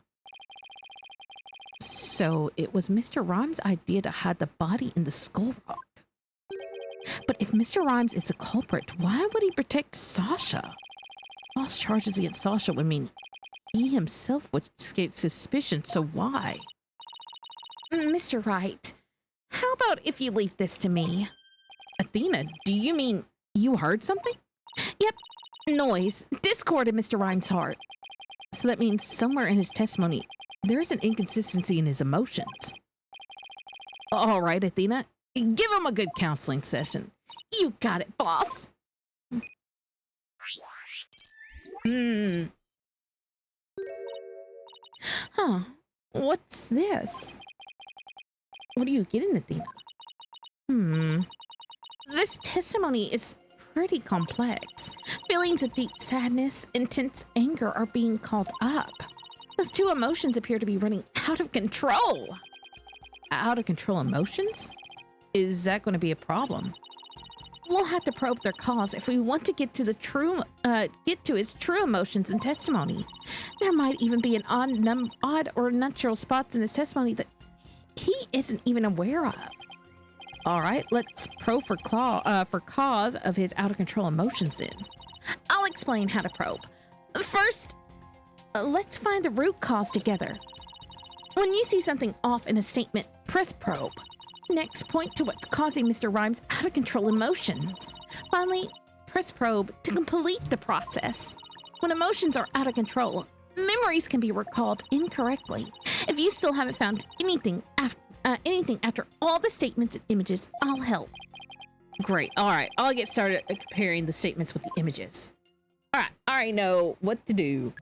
So it was Mr. Rhymes' idea to hide the body in the skull rock. But if Mr. Rhymes is the culprit, why would he protect Sasha? False charges against Sasha would mean he himself would escape suspicion, so why? Mr. Wright, how about if you leave this to me? Athena, do you mean you heard something? Yep, noise, discord in Mr. Rhymes' heart. So that means somewhere in his testimony, there is an inconsistency in his emotions. All right, Athena, give him a good counseling session. You got it, boss. Huh, what's this? What are you getting, Athena? This testimony is pretty complex. Feelings of deep sadness, intense anger are being called up. Those two emotions appear to be running out of control. Out of control emotions? Is that going to be a problem? We'll have to probe their cause if we want to get to his true emotions and testimony. There might even be an odd or unnatural spots in his testimony that he isn't even aware of. All right, let's probe for cause of his out of control emotions then. I'll explain how to probe. First, let's find the root cause together. When you see something off in a statement, press probe. Next, point to what's causing Mr. Rhymes' out of control emotions. Finally, press probe to complete the process. When emotions are out of control, memories can be recalled incorrectly. If you still haven't found anything after all the statements and images, I'll help. Great. All right, I'll get started comparing the statements with the images. All right, I already know what to do.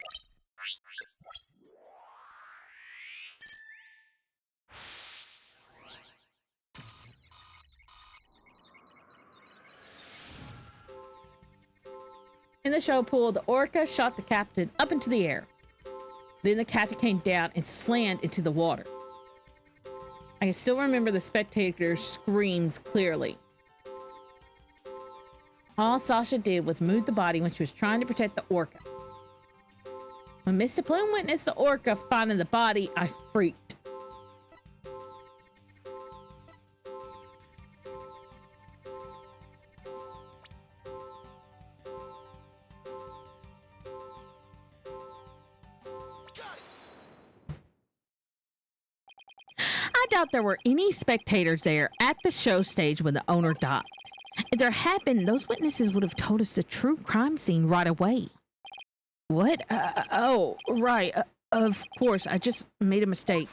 In the show pool, the orca shot the captain up into the air. Then the captain came down and slammed into the water. I can still remember the spectators' screams clearly. All Sasha did was move the body when she was trying to protect the orca. When Mr. Plume witnessed the orca finding the body, I freaked. I doubt there were any spectators there at the show stage when the owner died. If there had been, those witnesses would have told us the true crime scene right away. What? Oh, right. Of course, I just made a mistake.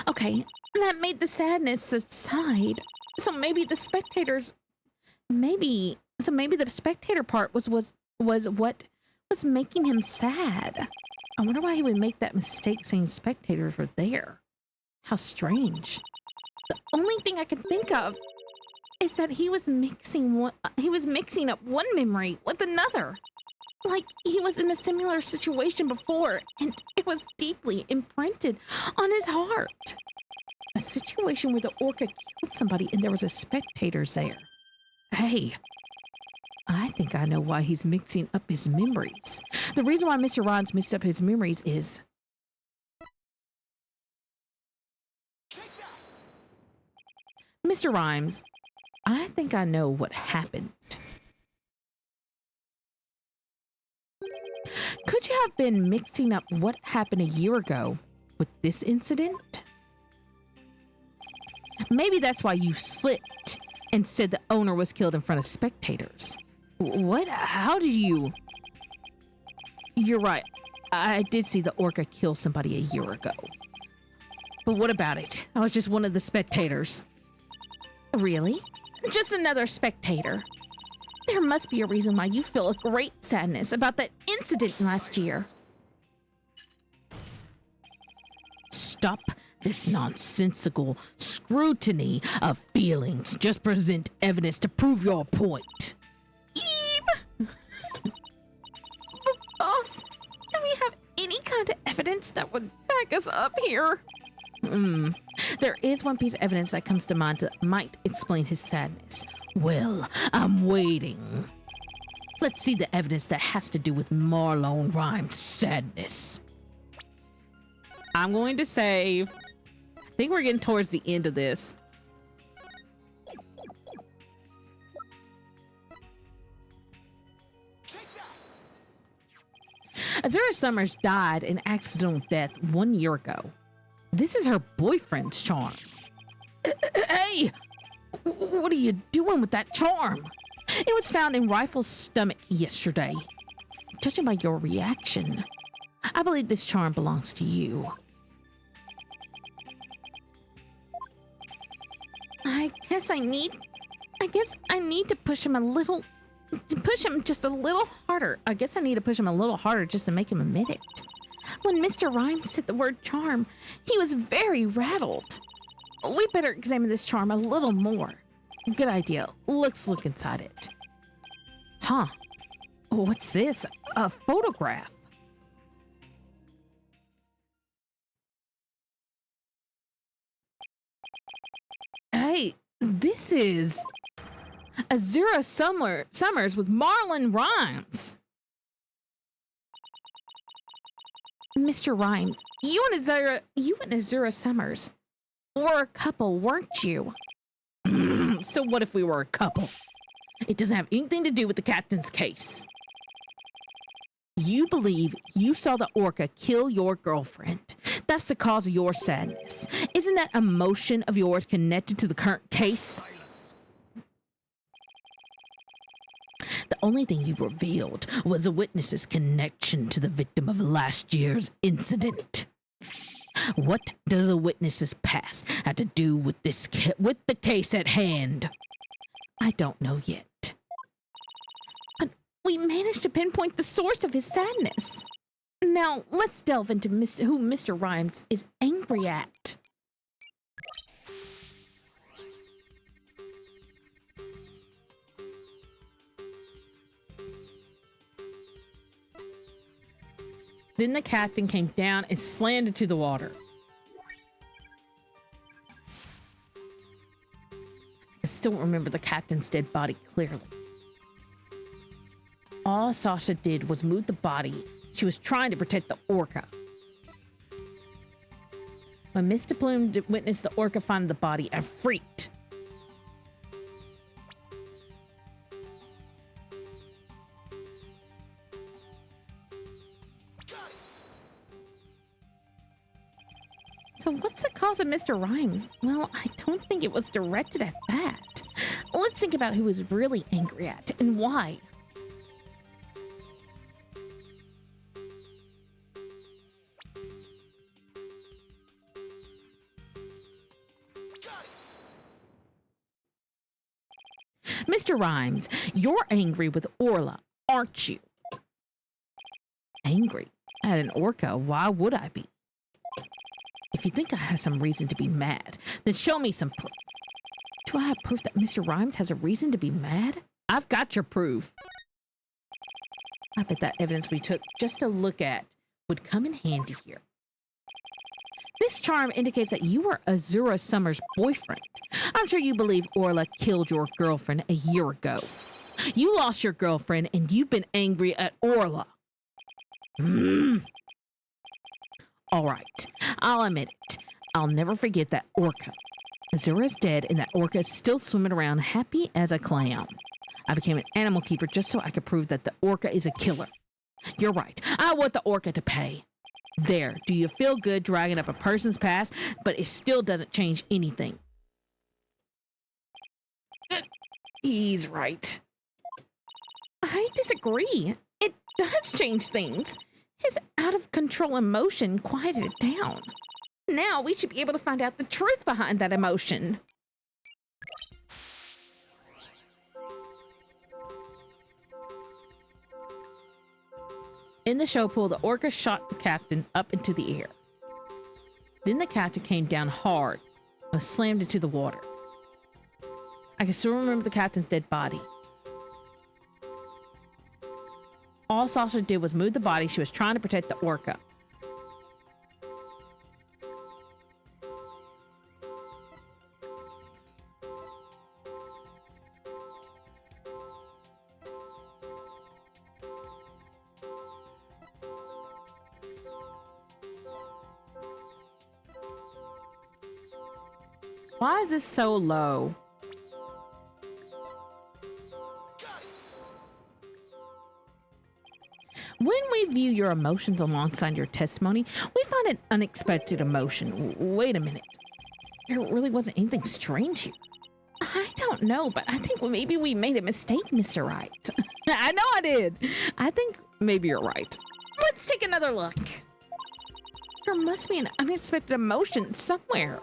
Okay, that made the sadness subside. So maybe the spectator part was what was making him sad. I wonder why he would make that mistake saying spectators were there. How strange. The only thing I can think of is that he was mixing up one memory with another. Like he was in a similar situation before, and it was deeply imprinted on his heart. A situation where the orca killed somebody and there was a spectators there. Hey, I think I know why he's mixing up his memories. The reason why Mr. Rhymes mixed up his memories is... Mr. Rhymes, I think I know what happened. Could you have been mixing up what happened a year ago with this incident? Maybe that's why you slipped and said the owner was killed in front of spectators. What? How did you... You're right. I did see the orca kill somebody a year ago. But what about it? I was just one of the spectators. Really? Just another spectator. There must be a reason why you feel a great sadness about that incident last year. Stop this nonsensical scrutiny of feelings. Just present evidence to prove your point. Eve! Boss, do we have any kind of evidence that would back us up here? There is one piece of evidence that comes to mind that might explain his sadness. Well, I'm waiting. Let's see the evidence that has to do with Marlon Rhymes' sadness. I'm going to save. I think we're getting towards the end of this. Azura Summers died an accidental death 1 year ago. This is her boyfriend's charm. Hey! What are you doing with that charm? It was found in Rifle's stomach yesterday. Judging by your reaction, I believe this charm belongs to you. I guess I need to push him just a little harder. I guess I need to push him a little harder just to make him admit it. When Mr. Rhymes said the word charm, he was very rattled. We better examine this charm a little more. Good idea. Let's look inside it. Huh. What's this? A photograph. Hey, this is Azura Summers with Marlon Rhymes. Mr. Rhymes, you and Azura Summers were a couple, weren't you? So what if we were a couple? It doesn't have anything to do with the captain's case. You believe you saw the orca kill your girlfriend. That's the cause of your sadness. Isn't that emotion of yours connected to the current case? The only thing you revealed was a witness's connection to the victim of last year's incident. What does a witness's past have to do with with the case at hand? I don't know yet. But we managed to pinpoint the source of his sadness. Now, let's delve into who Mr. Rhymes is angry at. Then the captain came down and slammed into the water. I still remember the captain's dead body clearly. All Sasha did was move the body. She was trying to protect the orca. When Mr. Plume witnessed the orca find the body, I freaked. So what's the cause of Mr. Rhymes? Well, I don't think it was directed at that. Let's think about who he's really angry at and why. Mr. Rhymes, you're angry with Orla, aren't you? Angry at an orca? Why would I be? If you think I have some reason to be mad, then show me some proof. Do I have proof that Mr. Rhymes has a reason to be mad? I've got your proof. I bet that evidence we took just to look at would come in handy here. This charm indicates that you were Azura Summers' boyfriend. I'm sure you believe Orla killed your girlfriend a year ago. You lost your girlfriend and you've been angry at Orla. All right, I'll admit it. I'll never forget that orca. Azura's dead and that orca is still swimming around happy as a clam. I became an animal keeper just so I could prove that the orca is a killer. You're right. I want the orca to pay. There, do you feel good dragging up a person's past, but it still doesn't change anything? He's right. I disagree. It does change things. His out-of-control emotion quieted it down. Now we should be able to find out the truth behind that emotion. In the show pool, the orca shot the captain up into the air. Then the captain came down hard and was slammed into the water. I can still remember the captain's dead body. All Sasha did was move the body. She was trying to protect the orca. Why is this so low? When we view your emotions alongside your testimony, we find an unexpected emotion. Wait a minute. There really wasn't anything strange here. I don't know, but I think maybe we made a mistake, Mr. Wright. I know I did. I think maybe you're right. Let's take another look. There must be an unexpected emotion somewhere.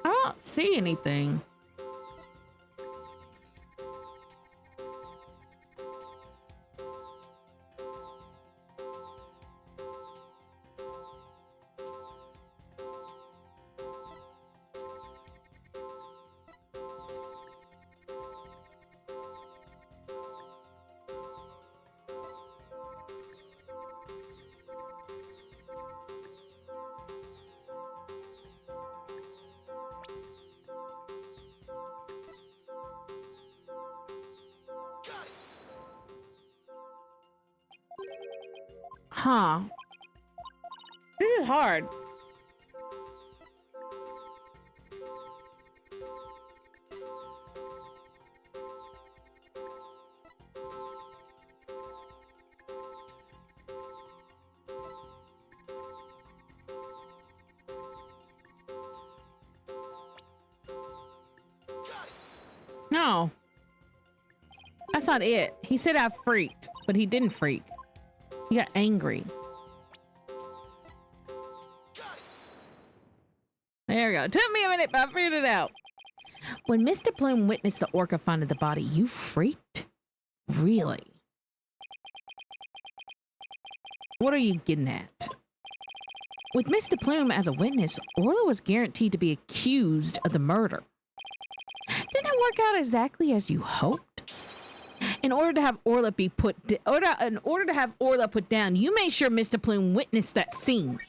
I don't see anything. Huh. This is hard. No. That's not it. He said I freaked, but he didn't freak. He got angry. There we go. Took me a minute, but I figured it out. When Mr. Plume witnessed the orca finding the body, you freaked? Really? What are you getting at? With Mr. Plume as a witness, Orla was guaranteed to be accused of the murder. Didn't it work out exactly as you hoped? In order to have Orla put down, you made sure Mr. Plume witnessed that scene.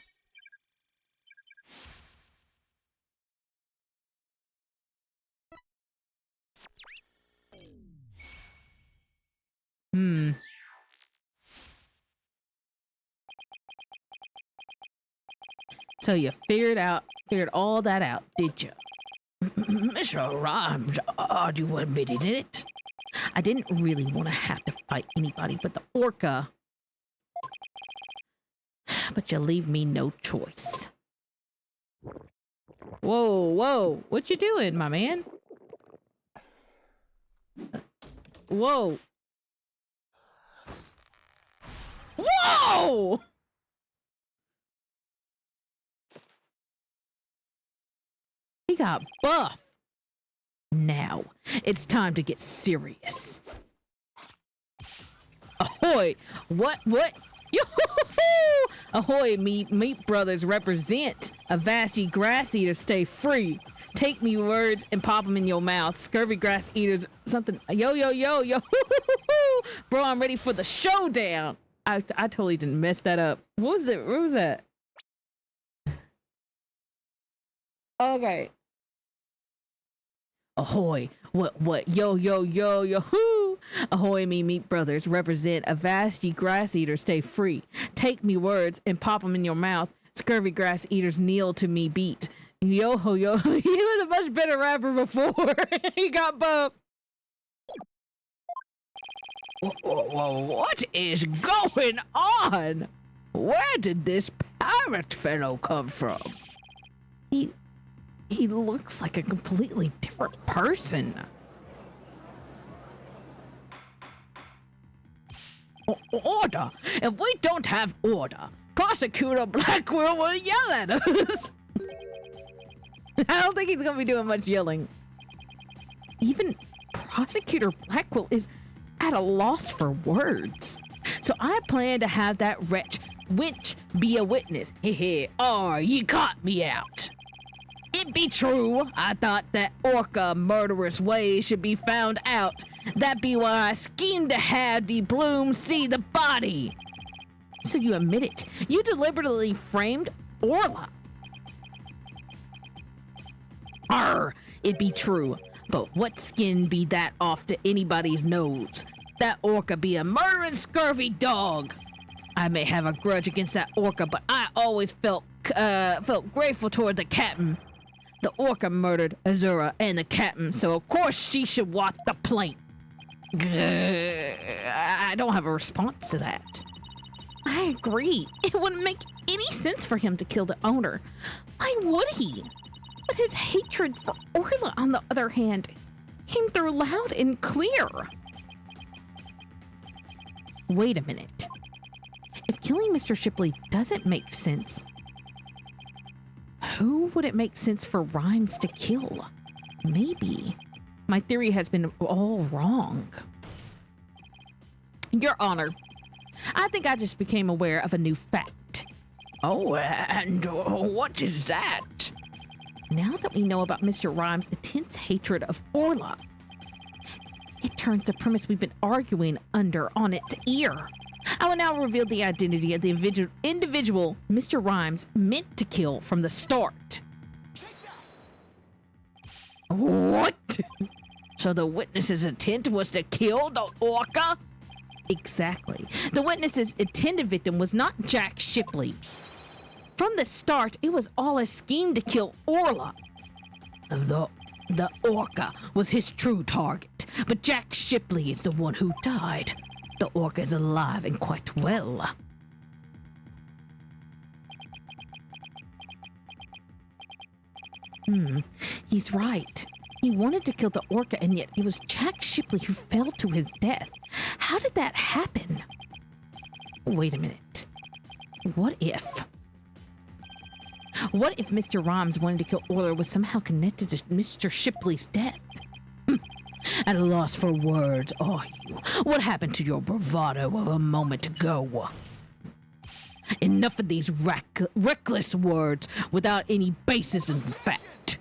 So you figured all that out, did you? Mr. Rhymes, are you admitting it? I didn't really want to have to fight anybody but the orca. But you leave me no choice. Whoa, whoa. What you doing, my man? Whoa. Whoa! He got buff. Now, it's time to get serious. Ahoy! What? Yoo-hoo-hoo-hoo! Ahoy, meat brothers represent. Avast ye grass eaters, stay free. Take me words and pop them in your mouth. Scurvy grass eaters, something. Yo. Bro, I'm ready for the showdown. I totally didn't mess that up. What was it? Where was that? Okay. Ahoy, what, yo, hoo! Ahoy, me meat brothers, represent. Avast ye grass eaters, stay free. Take me words and pop them in your mouth. Scurvy grass eaters kneel to me beat. Yo, he was a much better rapper before. He got buff. What is going on? Where did this pirate fellow come from? He looks like a completely different person. Order! If we don't have order, Prosecutor Blackwell will yell at us. I don't think he's gonna be doing much yelling. Even Prosecutor Blackwell is at a loss for words. So I plan to have that wench be a witness. Heh, you caught me out. It be true, I thought that orca murderous ways should be found out. That be why I schemed to have the Bloom see the body. So you admit it. You deliberately framed Orla. It be true. But what skin be that off to anybody's nose? That orca be a murdering scurvy dog. I may have a grudge against that orca, but I always felt grateful toward the captain. The orca murdered Azura and the captain, so of course she should walk the plank. I don't have a response to that. I agree. It wouldn't make any sense for him to kill the owner. Why would he? But his hatred for Orla, on the other hand, came through loud and clear. Wait a minute. If killing Mr. Shipley doesn't make sense, who would it make sense for Rhymes to kill? Maybe my theory has been all wrong. Your Honor, I think I just became aware of a new fact. Oh, and what is that? Now that we know about Mr. Rhymes' intense hatred of Orla, it turns the premise we've been arguing under on its ear. I will now reveal the identity of the individual Mr. Rhymes meant to kill from the start. What? So the witness's intent was to kill the orca? Exactly. The witness's intended victim was not Jack Shipley. From the start, it was all a scheme to kill Orla. The orca was his true target, but Jack Shipley is the one who died. The orca is alive and quite well. He's right. He wanted to kill the orca, and yet it was Jack Shipley who fell to his death. How did that happen? Wait a minute. What if Mr. Rhymes wanted to kill Orla was somehow connected to Mr. Shipley's death? At a loss for words, are you? What happened to your bravado of a moment ago? Enough of these reckless words without any basis in fact.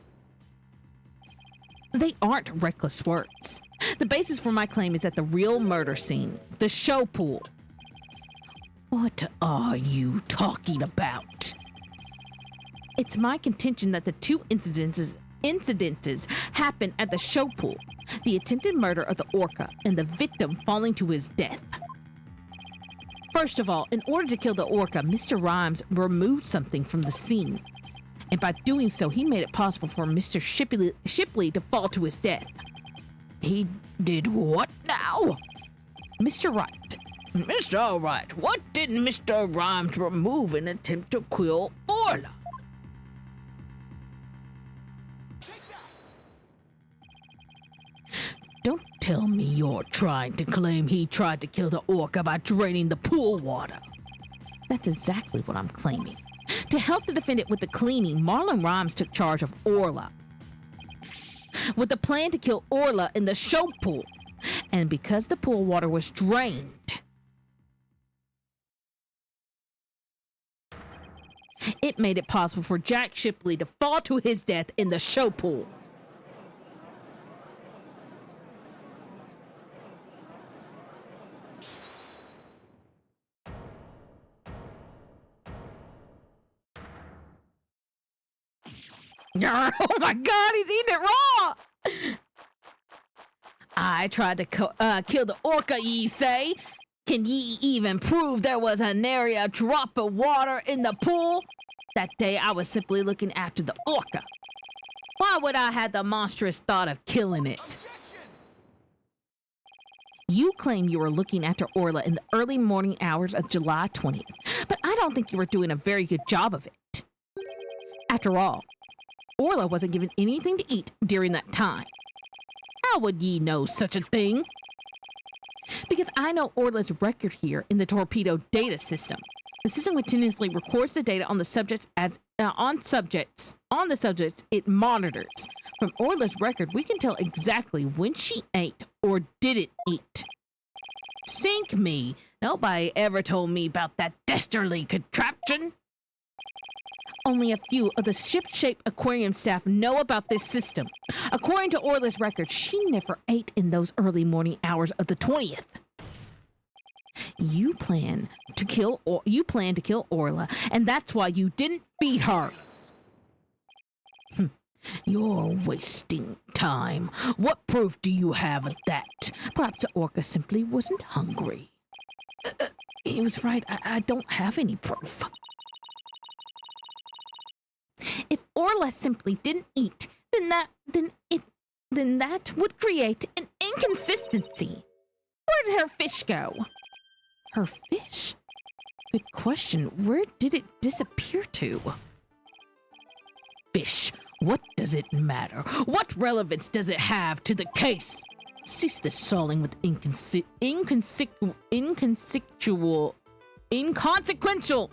They aren't reckless words. The basis for my claim is at the real murder scene, the show pool. What are you talking about? It's my contention that the two incidences happened at the show pool. The attempted murder of the orca and the victim falling to his death. First of all, in order to kill the orca, Mr. Rhymes removed something from the scene. And by doing so, he made it possible for Mr. Shipley to fall to his death. He did what now? Mr. Wright. Mr. Wright, what did Mr. Rhymes remove in an attempt to kill Orla? Don't tell me you're trying to claim he tried to kill the orca by draining the pool water. That's exactly what I'm claiming. To help the defendant with the cleaning, Marlon Rhymes took charge of Orla, with the plan to kill Orla in the show pool. And because the pool water was drained, it made it possible for Jack Shipley to fall to his death in the show pool. Oh my God, he's eating it raw! I tried to kill the orca, ye say? Can ye even prove there was a nary a drop of water in the pool? That day I was simply looking after the orca. Why would I have the monstrous thought of killing it? You claim you were looking after Orla in the early morning hours of July 20th, but I don't think you were doing a very good job of it. After all, Orla wasn't given anything to eat during that time. How would ye know such a thing? Because I know Orla's record here in the torpedo data system. The system continuously records the data on the subjects on the subjects it monitors. From Orla's record, we can tell exactly when she ate or didn't eat. Sink me! Nobody ever told me about that dastardly contraption. Only a few of the ship-shaped aquarium staff know about this system. According to Orla's record, she never ate in those early morning hours of the 20th. You plan to kill Orla, and that's why you didn't feed her. You're wasting time. What proof do you have of that? Perhaps the orca simply wasn't hungry. he was right. I don't have any proof. If Orla simply didn't eat, then that would create an inconsistency. Where did her fish go? Her fish? Good question. Where did it disappear to? Fish. What does it matter? What relevance does it have to the case? Cease the stalling with inconsequential.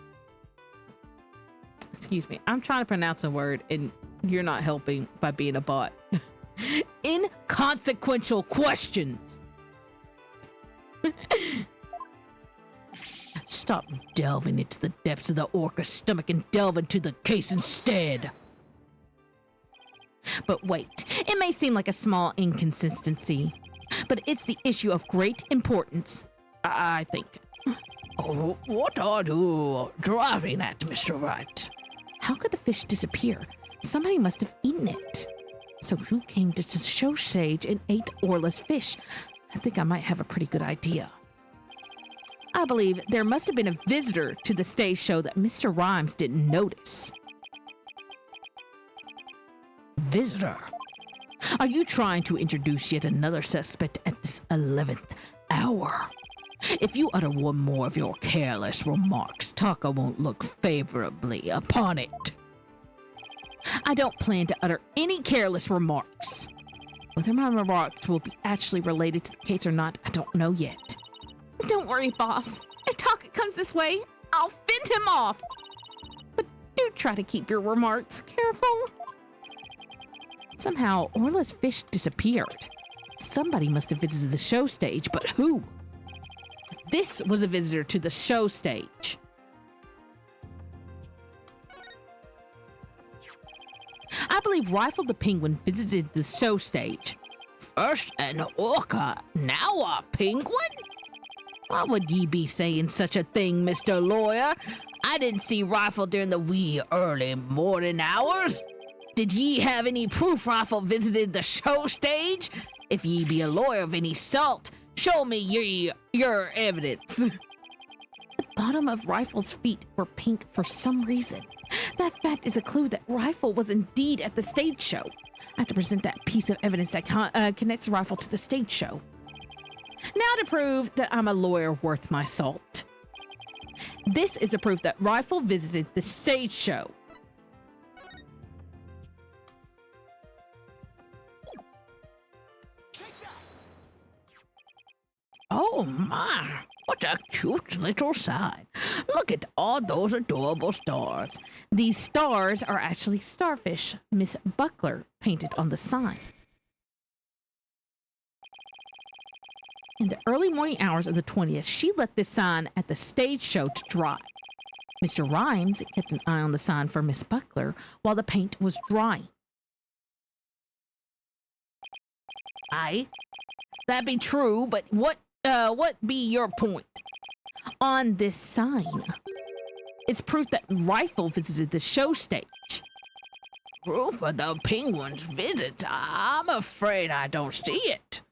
Excuse me. I'm trying to pronounce a word and you're not helping by being a bot. Inconsequential questions. Stop delving into the depths of the orca's stomach and delve into the case instead. But wait, it may seem like a small inconsistency, but it's the issue of great importance, I think. Oh, what are you driving at, Mr. Wright? How could the fish disappear? Somebody must have eaten it. So who came to the show stage and ate Orla's fish? I think I might have a pretty good idea. I believe there must have been a visitor to the stage show that Mr. Rhymes didn't notice. Visitor? Are you trying to introduce yet another suspect at this 11th hour? If you utter one more of your careless remarks, Taka won't look favorably upon it. I don't plan to utter any careless remarks. Whether my remarks will be actually related to the case or not, I don't know yet. Don't worry, boss. If Taka comes this way, I'll fend him off. But do try to keep your remarks careful. Somehow, Orla's fish disappeared. Somebody must have visited the show stage, but who? This was a visitor to the show stage. I believe Rifle the Penguin visited the show stage. First an orca, now a penguin? Why would ye be saying such a thing, Mr. Lawyer? I didn't see Rifle during the wee early morning hours. Did ye have any proof Rifle visited the show stage? If ye be a lawyer of any sort, show me your evidence. The bottom of Rifle's feet were pink for some reason. That fact is a clue that Rifle was indeed at the stage show. I have to present that piece of evidence that connects Rifle to the stage show. Now to prove that I'm a lawyer worth my salt. This is a proof that Rifle visited the stage show. Oh my, what a cute little sign. Look at all those adorable stars. These stars are actually starfish Miss Buckler painted on the sign. In the early morning hours of the 20th, she let this sign at the stage show to dry. Mr. Rhymes kept an eye on the sign for Miss Buckler while the paint was drying. Aye, that be true, but what be your point? On this sign, it's proof that Rifle visited the show stage. Proof of the penguin's visit? I'm afraid I don't see it.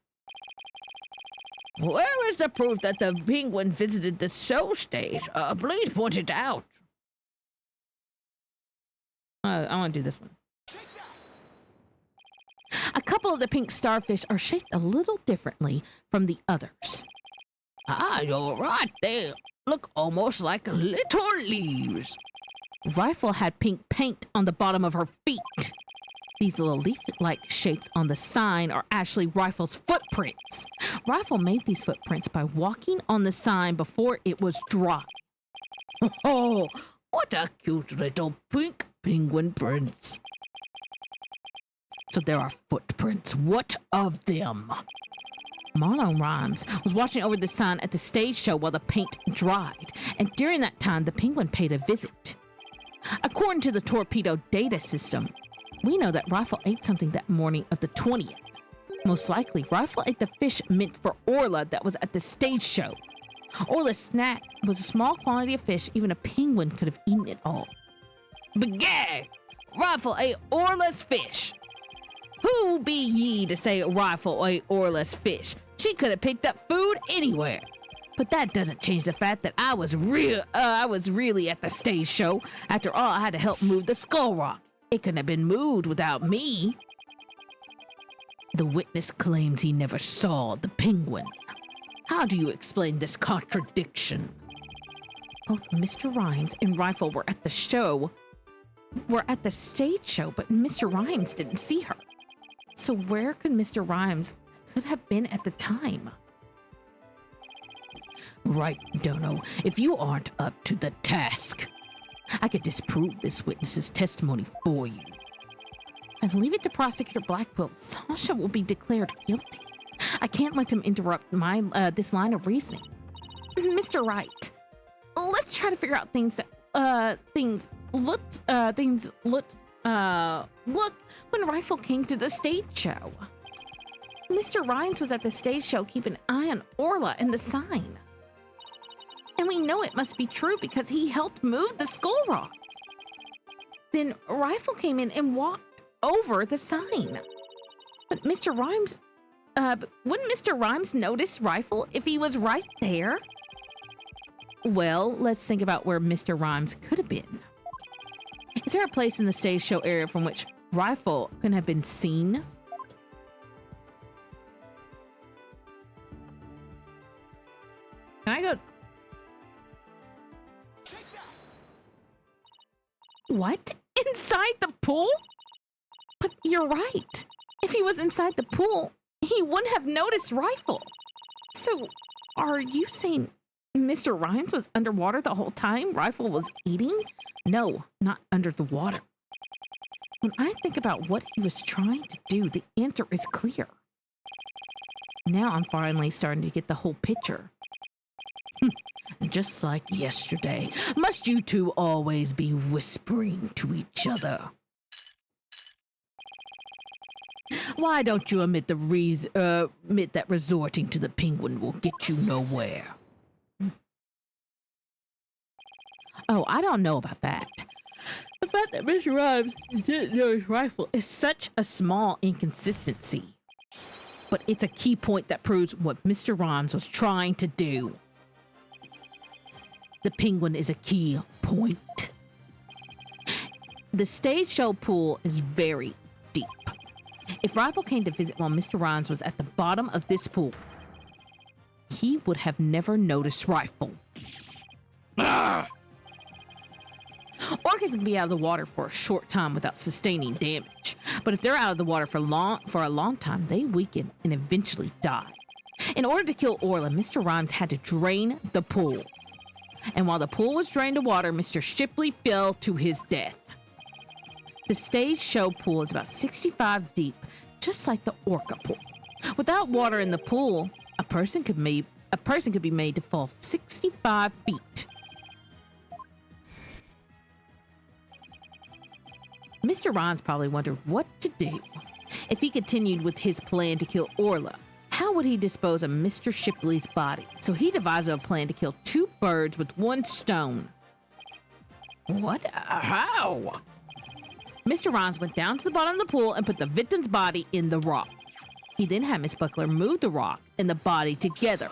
Where is the proof that the penguin visited the show stage? Please point it out. I want to do this one. A couple of the pink starfish are shaped a little differently from the others. Ah, you're right. They look almost like little leaves. Rifle had pink paint on the bottom of her feet. These little leaf-like shapes on the sign are actually Rifle's footprints. Rifle made these footprints by walking on the sign before it was dry. Oh, what a cute little pink penguin prints. So there are footprints. What of them? Marlon Rhymes was watching over the sign at the stage show while the paint dried, and during that time, the penguin paid a visit. According to the torpedo data system, we know that Rifle ate something that morning of the 20th. Most likely, Rifle ate the fish meant for Orla that was at the stage show. Orla's snack was a small quantity of fish. Even a penguin could have eaten it all. Begad! Rifle ate Orla's fish. Who be ye to say Rifle ate Orla's fish? She could have picked up food anywhere. But that doesn't change the fact that I was really at the stage show. After all, I had to help move the skull rock. It couldn't have been moved without me. The witness claims he never saw the penguin. How do you explain this contradiction? Both Mr. Rhymes and Rifle were at the stage show, but Mr. Rhymes didn't see her. So where could Mr. Rhymes could have been at the time? Right, Dono. If you aren't up to the task, I could disprove this witness's testimony for you. I'd leave it to Prosecutor Blackwell. Sasha will be declared guilty. I can't let him interrupt my this line of reasoning. Mr. Wright, let's try to figure out things looked when Rifle came to the stage show. Mr. Rhymes was at the stage show keeping an eye on Orla and the sign. And we know it must be true because he helped move the skull rock. Then Rifle came in and walked over the sign. But wouldn't Mr. Rhymes notice Rifle if he was right there? Well, let's think about where Mr. Rhymes could have been. Is there a place in the stage show area from which Rifle couldn't have been seen? Can I go? What? Inside the pool? But you're right. If he was inside the pool, he wouldn't have noticed Rifle. So, are you saying Mr. Rhymes was underwater the whole time Rifle was eating? No, not under the water. When I think about what he was trying to do, the answer is clear. Now I'm finally starting to get the whole picture. Just like yesterday, must you two always be whispering to each other? Why don't you admit that resorting to the penguin will get you nowhere? Oh, I don't know about that. The fact that Mr. Rhymes didn't know his Rifle is such a small inconsistency. But it's a key point that proves what Mr. Rhymes was trying to do. The penguin is a key point. The stage show pool is very deep. If Rifle came to visit while Mr. Rhymes was at the bottom of this pool, he would have never noticed Rifle. Orcas can be out of the water for a short time without sustaining damage, but if they're out of the water for a long time, they weaken and eventually die. In order to kill Orla, Mr. Rhymes had to drain the pool. And while the pool was drained of water, Mr. Shipley fell to his death. The stage show pool is about 65 deep, just like the Orca pool. Without water in the pool, a person could be made to fall 65 feet. Mr. Rhymes probably wondered what to do. If he continued with his plan to kill Orla, how would he dispose of Mr. Shipley's body? So he devised a plan to kill two birds with one stone. What? How? Mr. Rhymes went down to the bottom of the pool and put the victim's body in the rock. He then had Miss Buckler move the rock and the body together.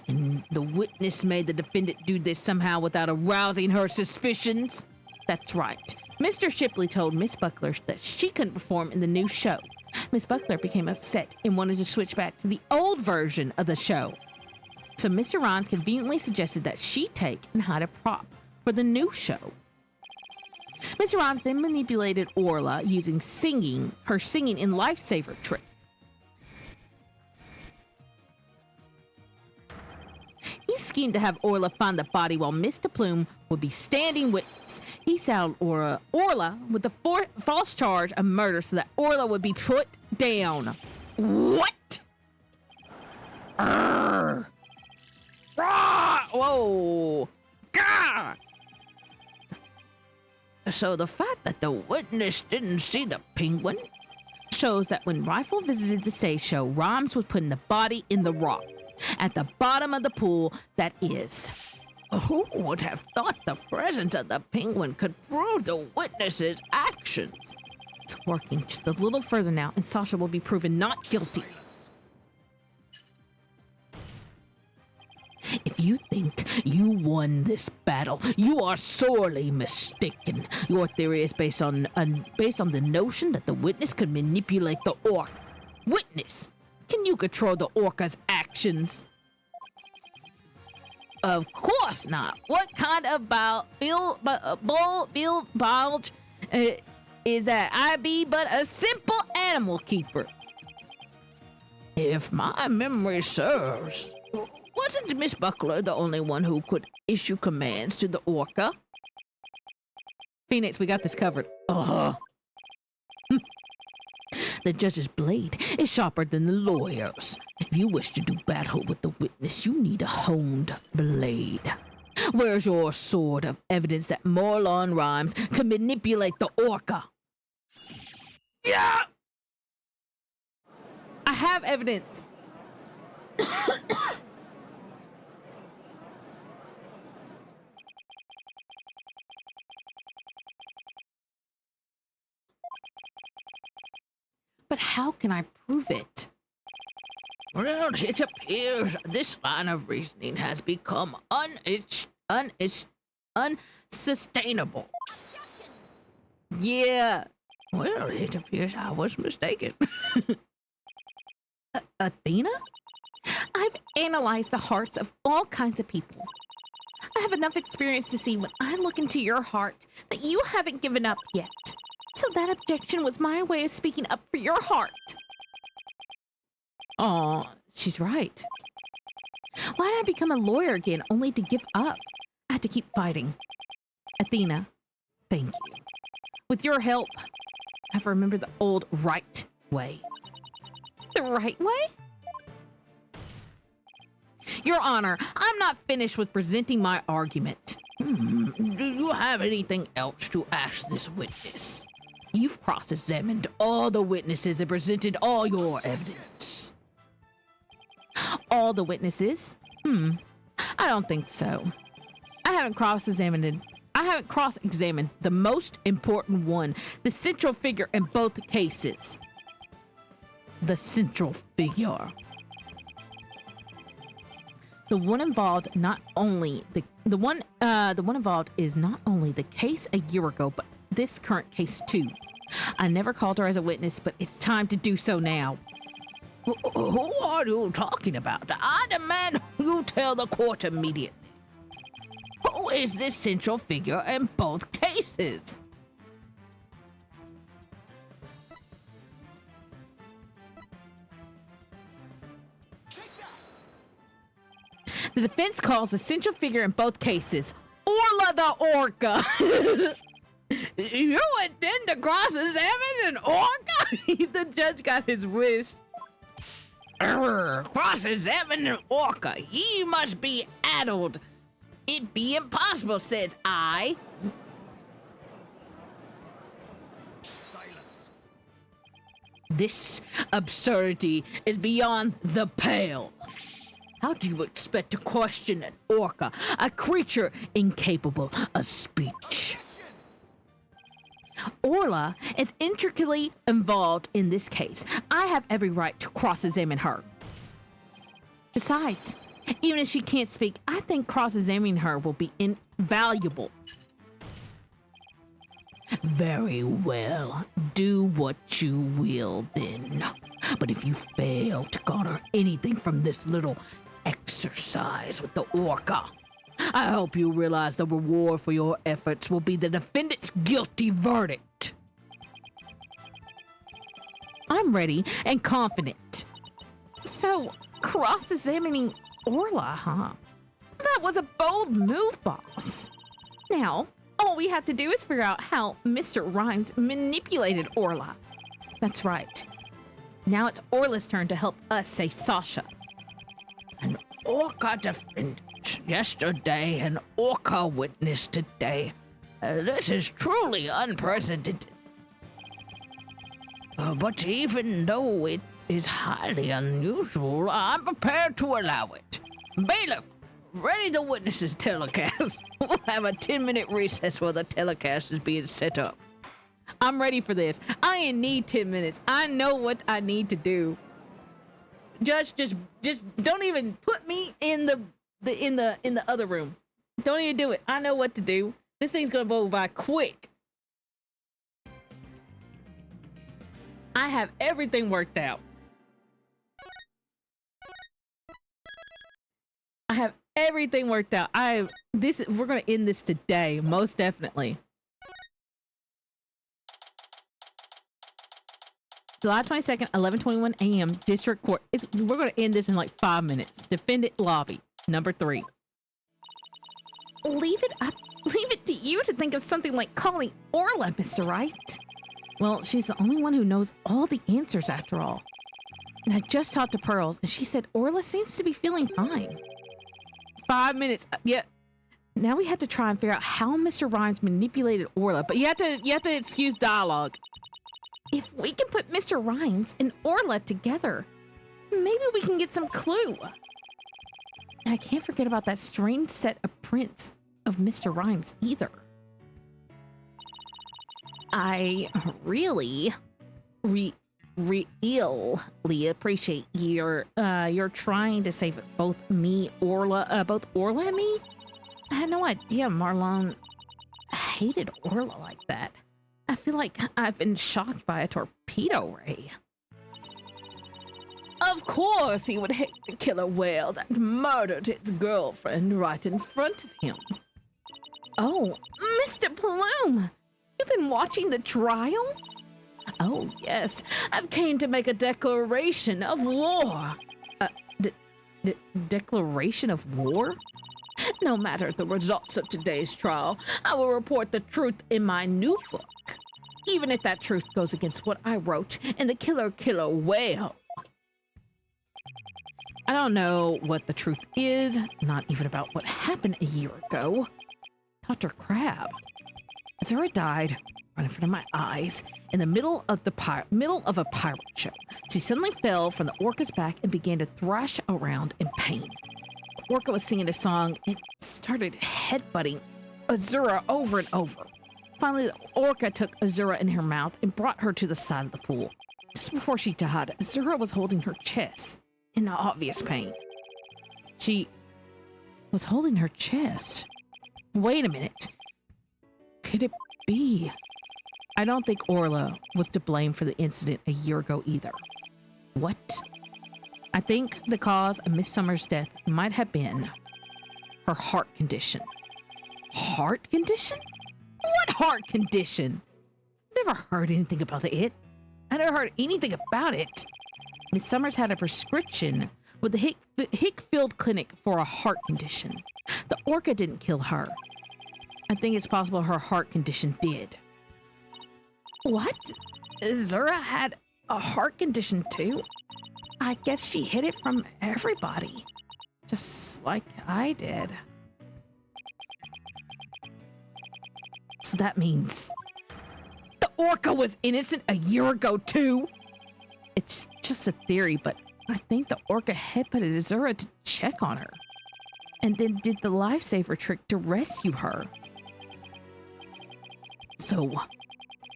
And the witness made the defendant do this somehow without arousing her suspicions? That's right. Mr. Shipley told Miss Buckler that she couldn't perform in the new show. Miss Buckler became upset and wanted to switch back to the old version of the show. So Mr. Rhymes conveniently suggested that she take and hide a prop for the new show. Mr. Rhymes then manipulated Orla using her singing in lifesaver trick. He schemed to have Orla find the body while Mr. Plume would be standing witness. He saddled Orla with the false charge of murder so that Orla would be put down. What? Ah! Whoa! Gah! So the fact that the witness didn't see the penguin shows that when Rifle visited the stage show, Rhymes was putting the body in the rock. At the bottom of the pool, that is. Who would have thought the presence of the penguin could prove the witness's actions? It's working just a little further now, and Sasha will be proven not guilty. you think you won this battle, you are sorely mistaken. Your theory is based on the notion that the witness could manipulate the orc. Witness, can you control the orca's actions? Of course not. What kind of bulge is that? I be but a simple animal keeper. If my memory serves, wasn't Miss Buckler the only one who could issue commands to the orca? Phoenix, we got this covered. The judge's blade is sharper than the lawyer's. If you wish to do battle with the witness, you need a honed blade. Where's your sword of evidence that Morlon Rhymes can manipulate the orca? Yeah! I have evidence. But how can I prove it? Well, it appears this line of reasoning has become unsustainable. Yeah. Well, it appears I was mistaken. Athena? I've analyzed the hearts of all kinds of people. I have enough experience to see when I look into your heart that you haven't given up yet. So that objection was my way of speaking up for your heart. Aw, she's right. Why did I become a lawyer again only to give up? I had to keep fighting. Athena, thank you. With your help, I've remembered the old right way. The right way? Your Honor, I'm not finished with presenting my argument. Do you have anything else to ask this witness? You've cross-examined all the witnesses and presented all your evidence. All the witnesses? I don't think so. I haven't cross-examined the most important one, the central figure in both cases. The central figure. The one involved is not only the case a year ago, but this current case too. I never called her as a witness, but it's time to do so now. Who are you talking about? I demand you tell the court immediately. Who is this central figure in both cases? The defense calls the central figure in both cases Orla the Orca. You intend to cross-examine an orca? The judge got his wish. Cross-examine an orca. Ye must be addled. It be impossible, says I. Silence. This absurdity is beyond the pale. How do you expect to question an orca, a creature incapable of speech? Orla is intricately involved in this case. I have every right to cross-examine her. Besides, even if she can't speak, I think cross-examining her will be invaluable. Very well. Do what you will then. But if you fail to garner anything from this little exercise with the orca, I hope you realize the reward for your efforts will be the defendant's guilty verdict. I'm ready and confident. So, cross-examining Orla, huh? That was a bold move, boss. Now, all we have to do is figure out how Mr. Rhymes manipulated Orla. That's right. Now it's Orla's turn to help us save Sasha. An orca defendant yesterday, an orca witness today. This is truly unprecedented. But even though it is highly unusual, I'm prepared to allow it. Bailiff, ready the witnesses' telecast. We'll have a 10-minute recess while the telecast is being set up. I'm ready for this. I ain't need 10 minutes. I know what I need to do. Judge, just don't even put me in the in the other room. Don't even do it. I know what to do. This thing's gonna blow by quick. I have everything worked out. I have everything worked out. We're gonna end this today, most definitely. July 22nd, 11:21 a.m. District Court. We're gonna end this in like 5 minutes. Defendant lobby, number 3. Leave it to you to think of something like calling Orla, Mr. Wright. Well, she's the only one who knows all the answers after all. And I just talked to Pearls, and she said Orla seems to be feeling fine. 5 minutes. Yeah. Now we have to try and figure out how Mr. Rhymes manipulated Orla, but you have to excuse dialogue. If we can put Mr. Rhymes and Orla together, maybe we can get some clue. And I can't forget about that strange set of prints of Mr. Rhymes either. I really appreciate you're trying to save both Orla and me. I had no idea Marlon hated Orla like that. I feel like I've been shocked by a torpedo ray. Of course he would hate the killer whale that murdered his girlfriend right in front of him. Oh, Mr. Plume, you've been watching the trial? Oh, yes, I've came to make a declaration of war. Declaration of war? No matter the results of today's trial, I will report the truth in my new book, even if that truth goes against what I wrote in the Killer Whale. I don't know what the truth is, not even about what happened a year ago. Dr. Crab. Zura died right in front of my eyes in the middle of a pirate show. She suddenly fell from the orca's back and began to thrash around in pain. The orca was singing a song and started headbutting Azura over and over. Finally, the orca took Azura in her mouth and brought her to the side of the pool. Just before she died, Azura was holding her chest in obvious pain. She was holding her chest. Wait a minute. Could it be? I don't think Orla was to blame for the incident a year ago either. What? I think the cause of Miss Summer's death might have been her heart condition. Heart condition? What heart condition? Never heard anything about it. I never heard anything about it. Miss Summers had a prescription with the Hickfield Clinic for a heart condition. The orca didn't kill her. I think it's possible her heart condition did. What? Zura had a heart condition too? I guess she hid it from everybody. Just like I did. So that means the orca was innocent a year ago too? It's just a theory, but I think the orca headbutted Azura to check on her, and then did the lifesaver trick to rescue her. So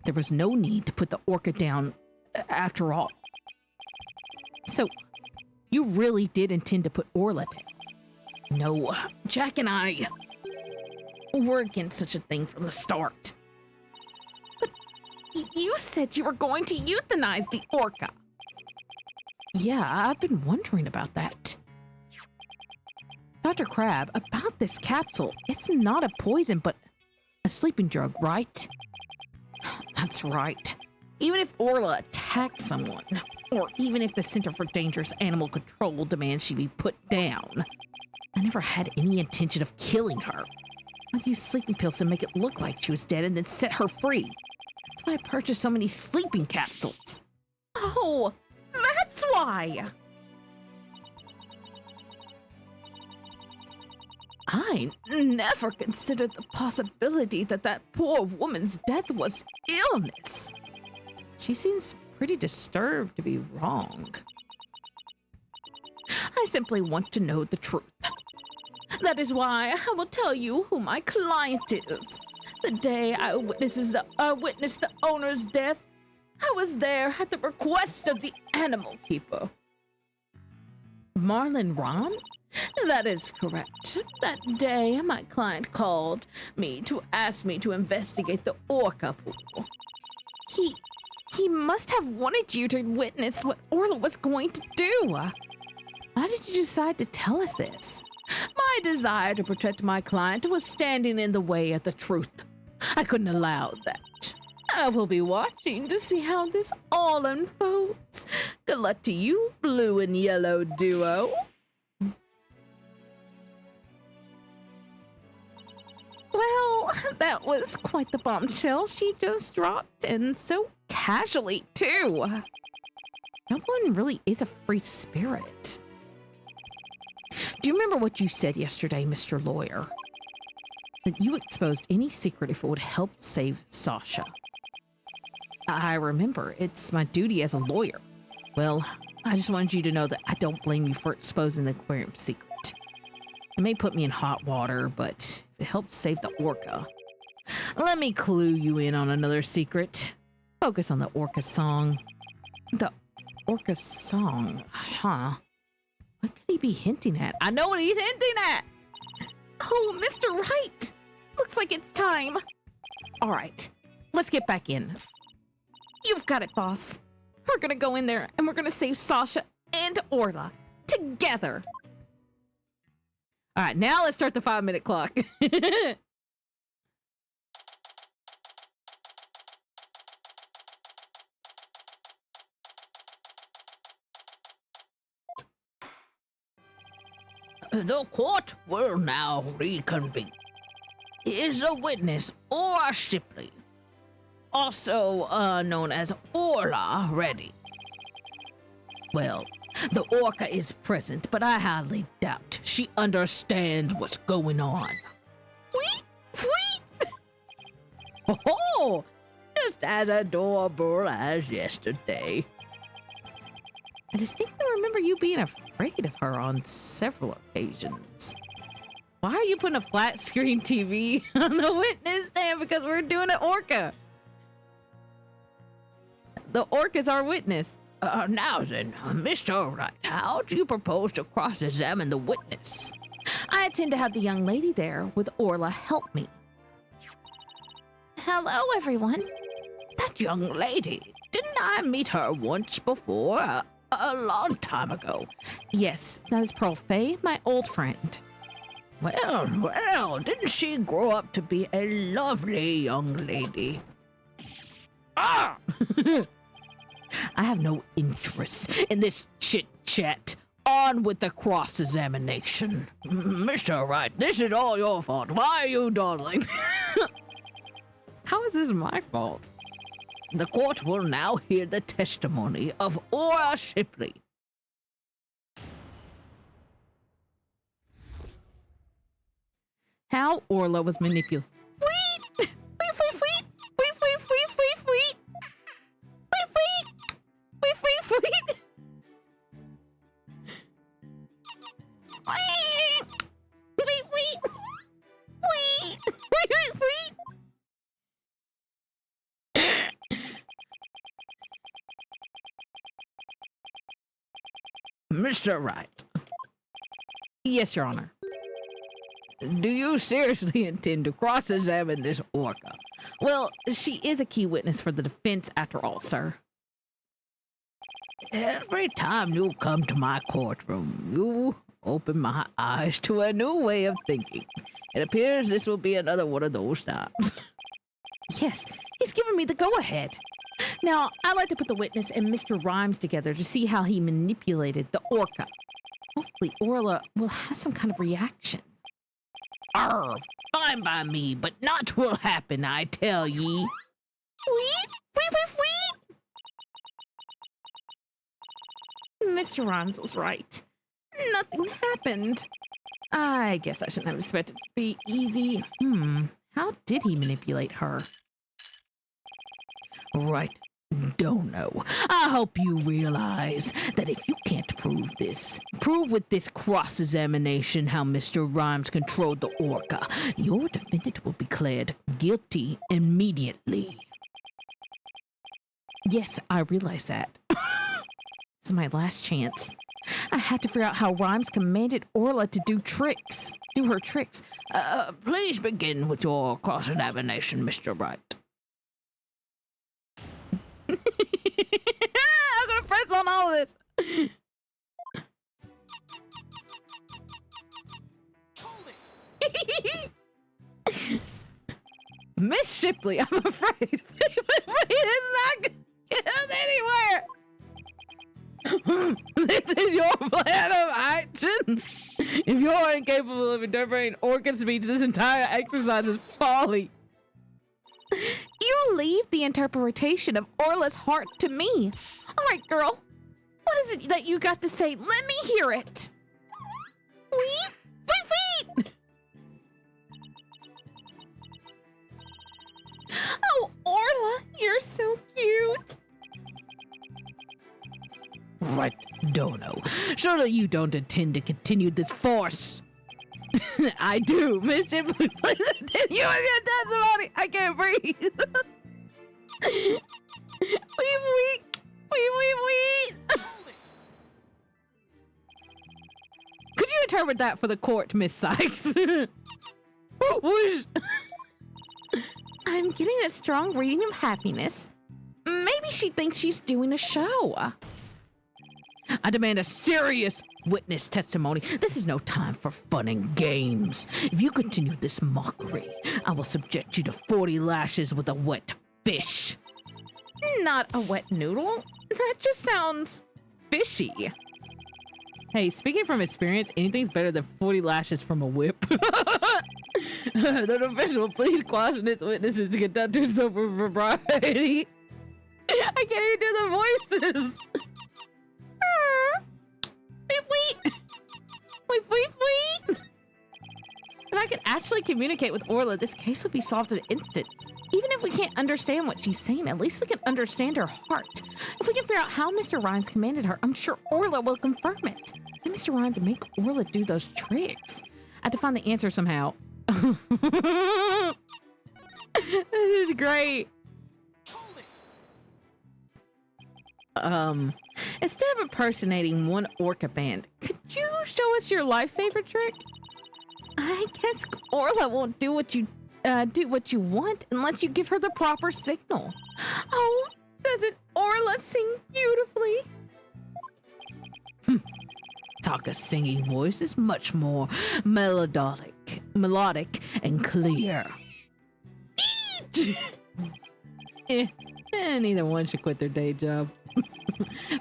there was no need to put the orca down after all. So you really did intend to put Orla down? No, Jack and I were against such a thing from the start. But you said you were going to euthanize the orca. Yeah, I've been wondering about that. Dr. Crab, about this capsule, it's not a poison, but a sleeping drug, right? That's right. Even if Orla attacked someone, or even if the Center for Dangerous Animal Control demands she be put down, I never had any intention of killing her. I'd use sleeping pills to make it look like she was dead and then set her free. That's why I purchased so many sleeping capsules. Oh, that's why! I never considered the possibility that that poor woman's death was illness. She seems pretty disturbed to be wrong. I simply want to know the truth. That is why I will tell you who my client is. The day I witnessed the owner's death, I was there at the request of the animal keeper. Marlon Rams? That is correct. That day, my client called me to ask me to investigate the orca pool. He must have wanted you to witness what Orla was going to do. Why did you decide to tell us this? My desire to protect my client was standing in the way of the truth. I couldn't allow that. I will be watching to see how this all unfolds. Good luck to you, blue and yellow duo. Well, that was quite the bombshell she just dropped, and so casually, too. No one really is a free spirit. Do you remember what you said yesterday, Mr. Lawyer? That you exposed any secret if it would help save Sasha. I remember. It's my duty as a lawyer. Well, I just wanted you to know that I don't blame you for exposing the aquarium secret. It may put me in hot water, but it helped save the orca. Let me clue you in on another secret. Focus on the orca song. The orca song? Huh. What could he be hinting at? I know what he's hinting at! Oh, Mr. Wright! Looks like it's time. All right, let's get back in. You've got it, boss. We're gonna go in there and we're gonna save Sasha and Orla together. All right, now let's start the 5-minute clock. The court will now reconvene. Is a witness Orla Shipley, also known as Orla, ready? Well, the orca is present, but I highly doubt she understands what's going on. Wheat! Oh, just as adorable as yesterday. I distinctly remember you being afraid of her on several occasions. Why are you putting a flat screen TV on the witness stand? Because we're doing an orca. The orca's our witness. Now then, Mr. Wright, how do you propose to cross-examine the witness? I intend to have the young lady there with Orla help me. Hello, everyone. That young lady, didn't I meet her once before? A long time ago. Yes, that is Pearl Fay, my old friend. Well, didn't she grow up to be a lovely young lady? Ah! I have no interest in this chit-chat. On with the cross-examination. Mr. Wright, this is all your fault. Why are you dawdling? How is this my fault? The court will now hear the testimony of Orla Shipley. How Orla was manipulated. Wheat! Mr. Wright, Yes, Your Honor. do you seriously intend to cross-examine this orca? Well, she is a key witness for the defense after all, sir. Every time you come to my courtroom, you open my eyes to a new way of thinking. It appears this will be another one of those times. Yes, he's given me the go-ahead. Now, I'd like to put the witness and Mr. Rhymes together to see how he manipulated the orca. Hopefully, Orla will have some kind of reaction. Arr, fine by me, but not will happen, I tell ye. Wheat! Mr. Rhymes was right. Nothing happened. I guess I shouldn't have expected it to be easy. How did he manipulate her? Right, don't know. I hope you realize that if you can't prove this, prove with this cross-examination how Mr. Rhymes controlled the orca, your defendant will be declared guilty immediately. Yes, I realize that. This is my last chance. I had to figure out how Rhymes commanded Orla to do her tricks. Please begin with your cross-examination, Mr. Wright. I'm gonna press on all of this. Miss Shipley, I'm afraid. It's not going anywhere. This is your plan of action. If you're incapable of interpreting orchid speech, this entire exercise is folly. You leave the interpretation of Orla's heart to me. All right, girl. What is it that you got to say? Let me hear it. Wait. Oh, Orla, you're so cute. Right, Dono. Surely you don't intend to continue this farce. I do. Miss Shipley, please continue with your testimony. I can't breathe. Wait. Could you interpret that for the court, Miss Sykes? Whoosh. I'm getting a strong reading of happiness. Maybe she thinks she's doing a show. I demand a serious witness testimony. This is no time for fun and games. If you continue this mockery, I will subject you to 40 lashes with a wet fish. Not a wet noodle. That just sounds fishy. Hey, speaking from experience, anything's better than 40 lashes from a whip. The official please caution its witnesses to conduct herself with propriety. I can't even do the voices. Wait. If I could actually communicate with Orla, this case would be solved in an instant. Even if we can't understand what she's saying, at least we can understand her heart. If we can figure out how Mr. Rhymes commanded her, I'm sure Orla will confirm it. And Mr. Rhymes make Orla do those tricks. I have to find the answer somehow. This is great. Instead of impersonating one orca band, could you show us your lifesaver trick? I guess Orla won't do what you want unless you give her the proper signal. Oh, doesn't Orla sing beautifully? Taka's singing voice is much more melodic and clear. Neither one should quit their day job.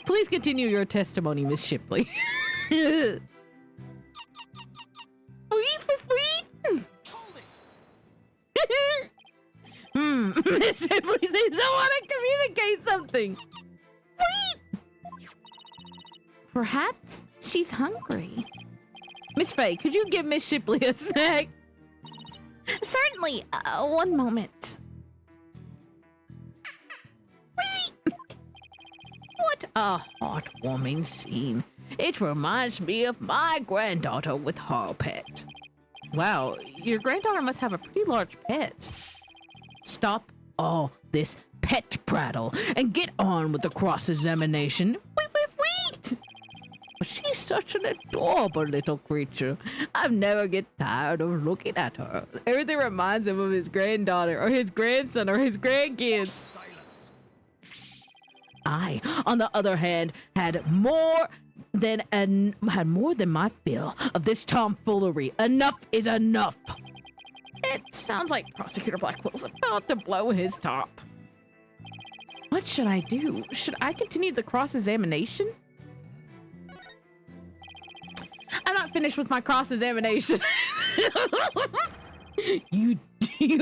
Please continue your testimony, Miss Shipley. Miss Shipley says I want to communicate something. Wait! Perhaps she's hungry. Miss Faye, could you give Miss Shipley a snack? Certainly. One moment. Wait! What a heartwarming scene. It reminds me of my granddaughter with her pet. Wow, your granddaughter must have a pretty large pet. Stop all this pet prattle and get on with the cross-examination. Wait! She's such an adorable little creature. I never get tired of looking at her. Everything reminds him of his granddaughter or his grandson or his grandkids. Silence. I, on the other hand, had more than my fill of this tomfoolery. Enough is enough. It sounds like Prosecutor Blackwell's about to blow his top. What should I do? Should I continue the cross-examination? I'm not finished with my cross-examination. You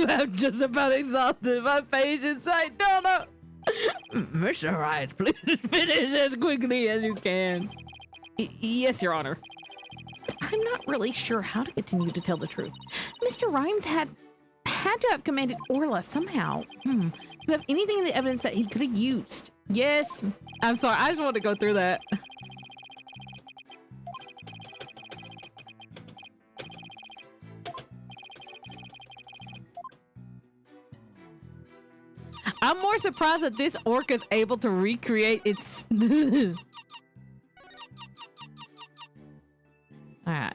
have just about exhausted my patience, right, Donna? Mr. Wright, please finish as quickly as you can. Yes, Your Honor. I'm not really sure how to continue to tell the truth. Mr. Rhymes had to have commanded Orla somehow. Do you have anything in the evidence that he could have used? Yes. I'm sorry, I just wanted to go through that. I'm more surprised that this orca's able to recreate its... All right.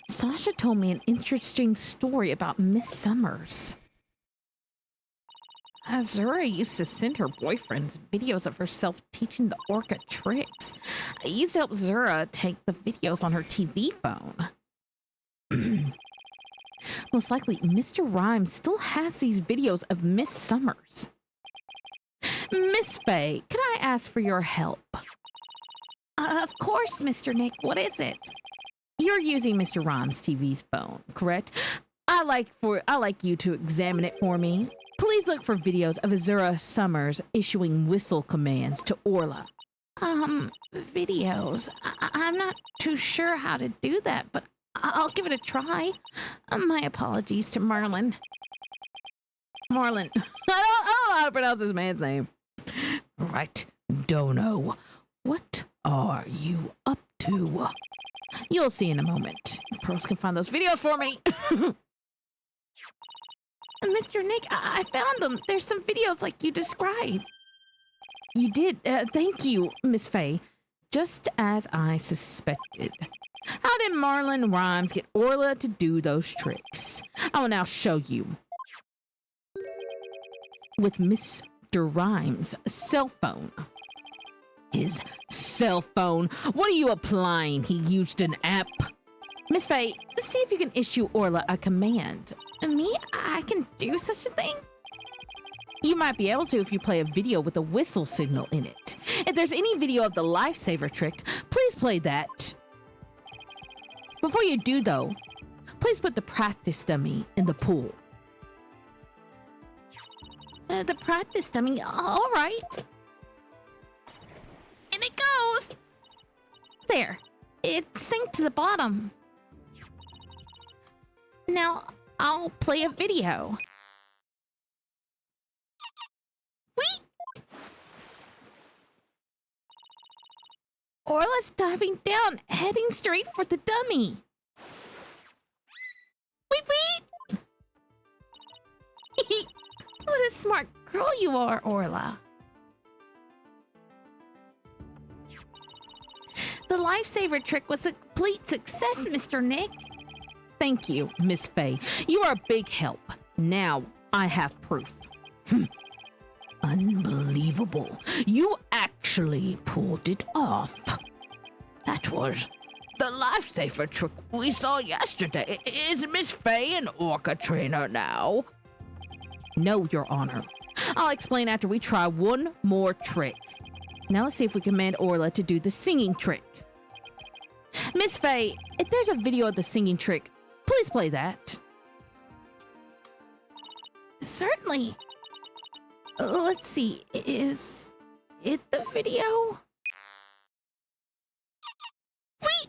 Sasha told me an interesting story about Miss Summers. Azura used to send her boyfriends videos of herself teaching the orca tricks. I used to help Zura take the videos on her TV phone. Most likely, Mr. Rhymes still has these videos of Miss Summers. Miss Faye, can I ask for your help? Of course, Mr. Nick. What is it? You're using Mr. Rhymes' TV's phone, correct? I like you to examine it for me. Please look for videos of Azura Summers issuing whistle commands to Orla. Videos? I'm not too sure how to do that, but I'll give it a try. My apologies to Marlin. Marlin. I don't know how to pronounce this man's name. Right, Dono. What are you up to? You'll see in a moment. Pros can find those videos for me. Mr. Nick, I found them. There's some videos like you described. You did? Thank you, Miss Faye. Just as I suspected. How did Marlin Rhymes get Orla to do those tricks? I will now show you. With Mr. Rhymes' cell phone. His cell phone? What are you applying? He used an app. Miss Faye, see if you can issue Orla a command. Me? I can do such a thing? You might be able to if you play a video with a whistle signal in it. If there's any video of the lifesaver trick, please play that. Before you do, though, please put the practice dummy in the pool. The practice dummy? All right. And it goes. There. It sank to the bottom. Now, I'll play a video. Whee! Orla's diving down, heading straight for the dummy. Wee wee! What a smart girl you are, Orla. The lifesaver trick was a complete success, Mr. Nick. Thank you, Miss Faye. You are a big help. Now I have proof. Unbelievable. You actually pulled it off. That was the lifesaver trick we saw yesterday. Is Miss Faye an orca trainer now? No, Your Honor. I'll explain after we try one more trick. Now let's see if we command Orla to do the singing trick. Miss Faye, if there's a video of the singing trick, please play that. Certainly. Let's see, is it the video? Wait!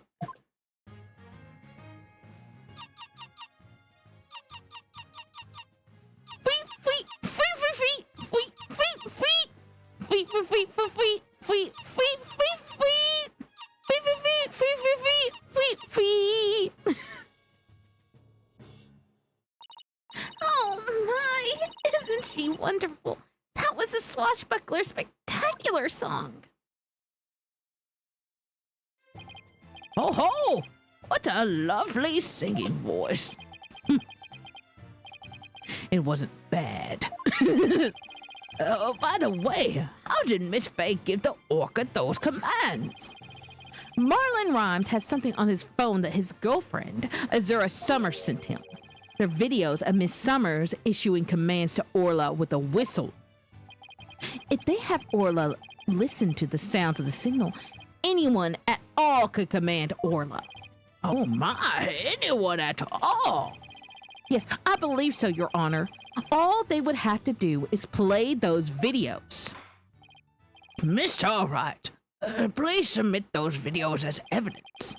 Oh my, isn't she wonderful? That was a swashbuckler spectacular song. Oh ho! What a lovely singing voice. It wasn't bad. Oh, by the way, how did Miss Faye give the orca those commands? Marlin Rhymes has something on his phone that his girlfriend, Azura Summers, sent him. They're videos of Miss Summers issuing commands to Orla with a whistle. If they have Orla listen to the sounds of the signal, anyone at all could command Orla. Oh my, anyone at all? Yes, I believe so, Your Honor. All they would have to do is play those videos. Mr. Alright, please submit those videos as evidence.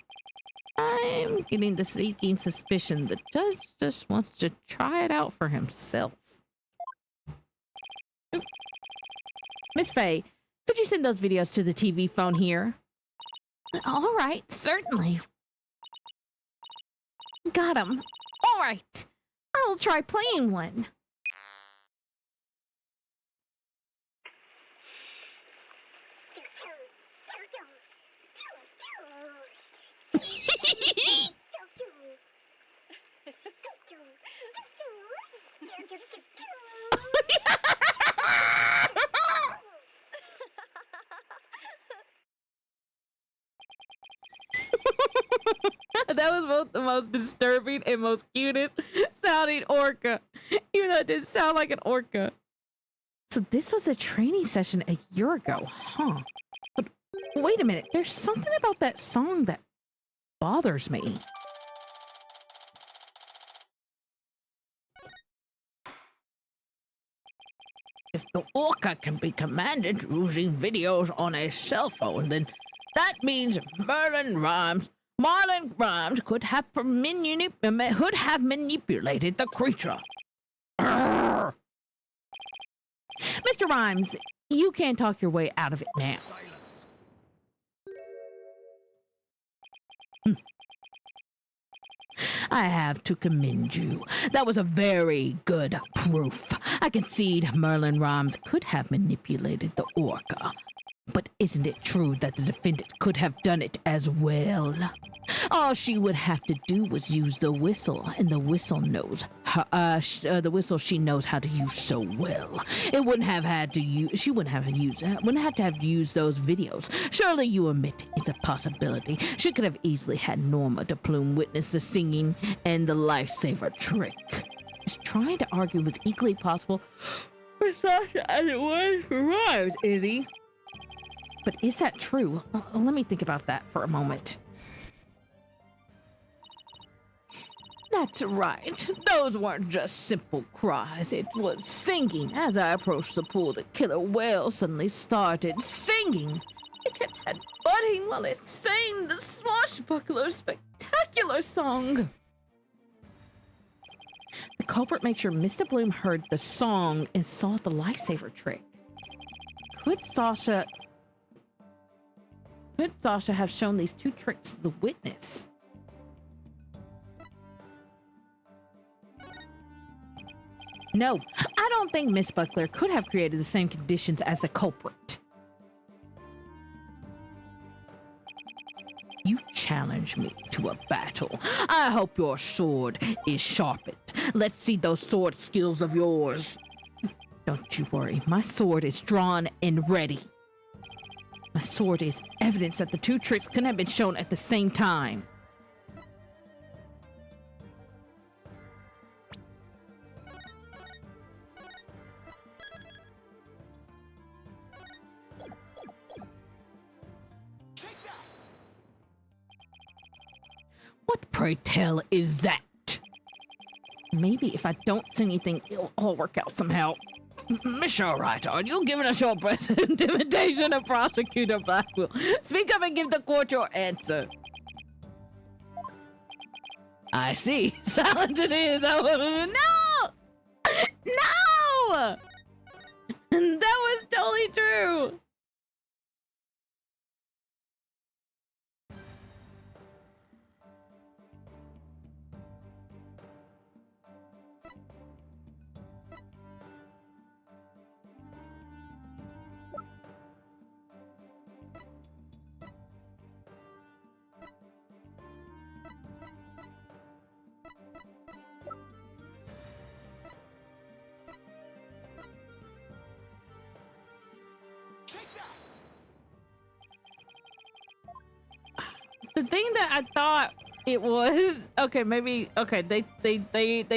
I'm getting the sneaking suspicion the judge just wants to try it out for himself. Miss Faye, could you send those videos to the TV phone here? All right, certainly. Got 'em. All right, I'll try playing one. That was both the most disturbing and most cutest sounding orca, even though it didn't sound like an orca. So this was a training session a year ago, huh? But wait a minute, there's something about that song that bothers me. If the orca can be commanded using videos on a cell phone, then that means Marlon Grimes could have manipulated the creature. Mr. Rhymes, you can't talk your way out of it now. I have to commend you. That was a very good proof. I concede Merlin Rhymes could have manipulated the orca. But isn't it true that the defendant could have done it as well? All she would have to do was use the whistle, and the whistle knows the whistle she knows how to use so well. It wouldn't have had to use. She wouldn't have to have used those videos. Surely you admit it's a possibility. She could have easily had Norma de Plume witness the singing and the lifesaver trick. Just trying to argue was equally possible for Sasha as it was for Rhymes, Izzy. But is that true? Let me think about that for a moment. That's right. Those weren't just simple cries. It was singing. As I approached the pool, the killer whale suddenly started singing. It kept headbutting while it sang the swashbuckler spectacular song. The culprit makes sure Mr. Bloom heard the song and saw the lifesaver trick. Could Sasha have shown these two tricks to the witness? No, I don't think Miss Buckler could have created the same conditions as the culprit. You challenge me to a battle. I hope your sword is sharpened. Let's see those sword skills of yours. Don't you worry, my sword is drawn and ready. My sword is evidence that the two tricks couldn't have been shown at the same time. What, pray tell, is that? Maybe if I don't say anything, it'll all work out somehow. Mr. Writer, are you giving us your breath intimidation of Prosecutor Blackwell? Speak up and give the court your answer. I see. Silent it is. No! No! That was totally true. The thing that I thought it was, okay, maybe, okay, they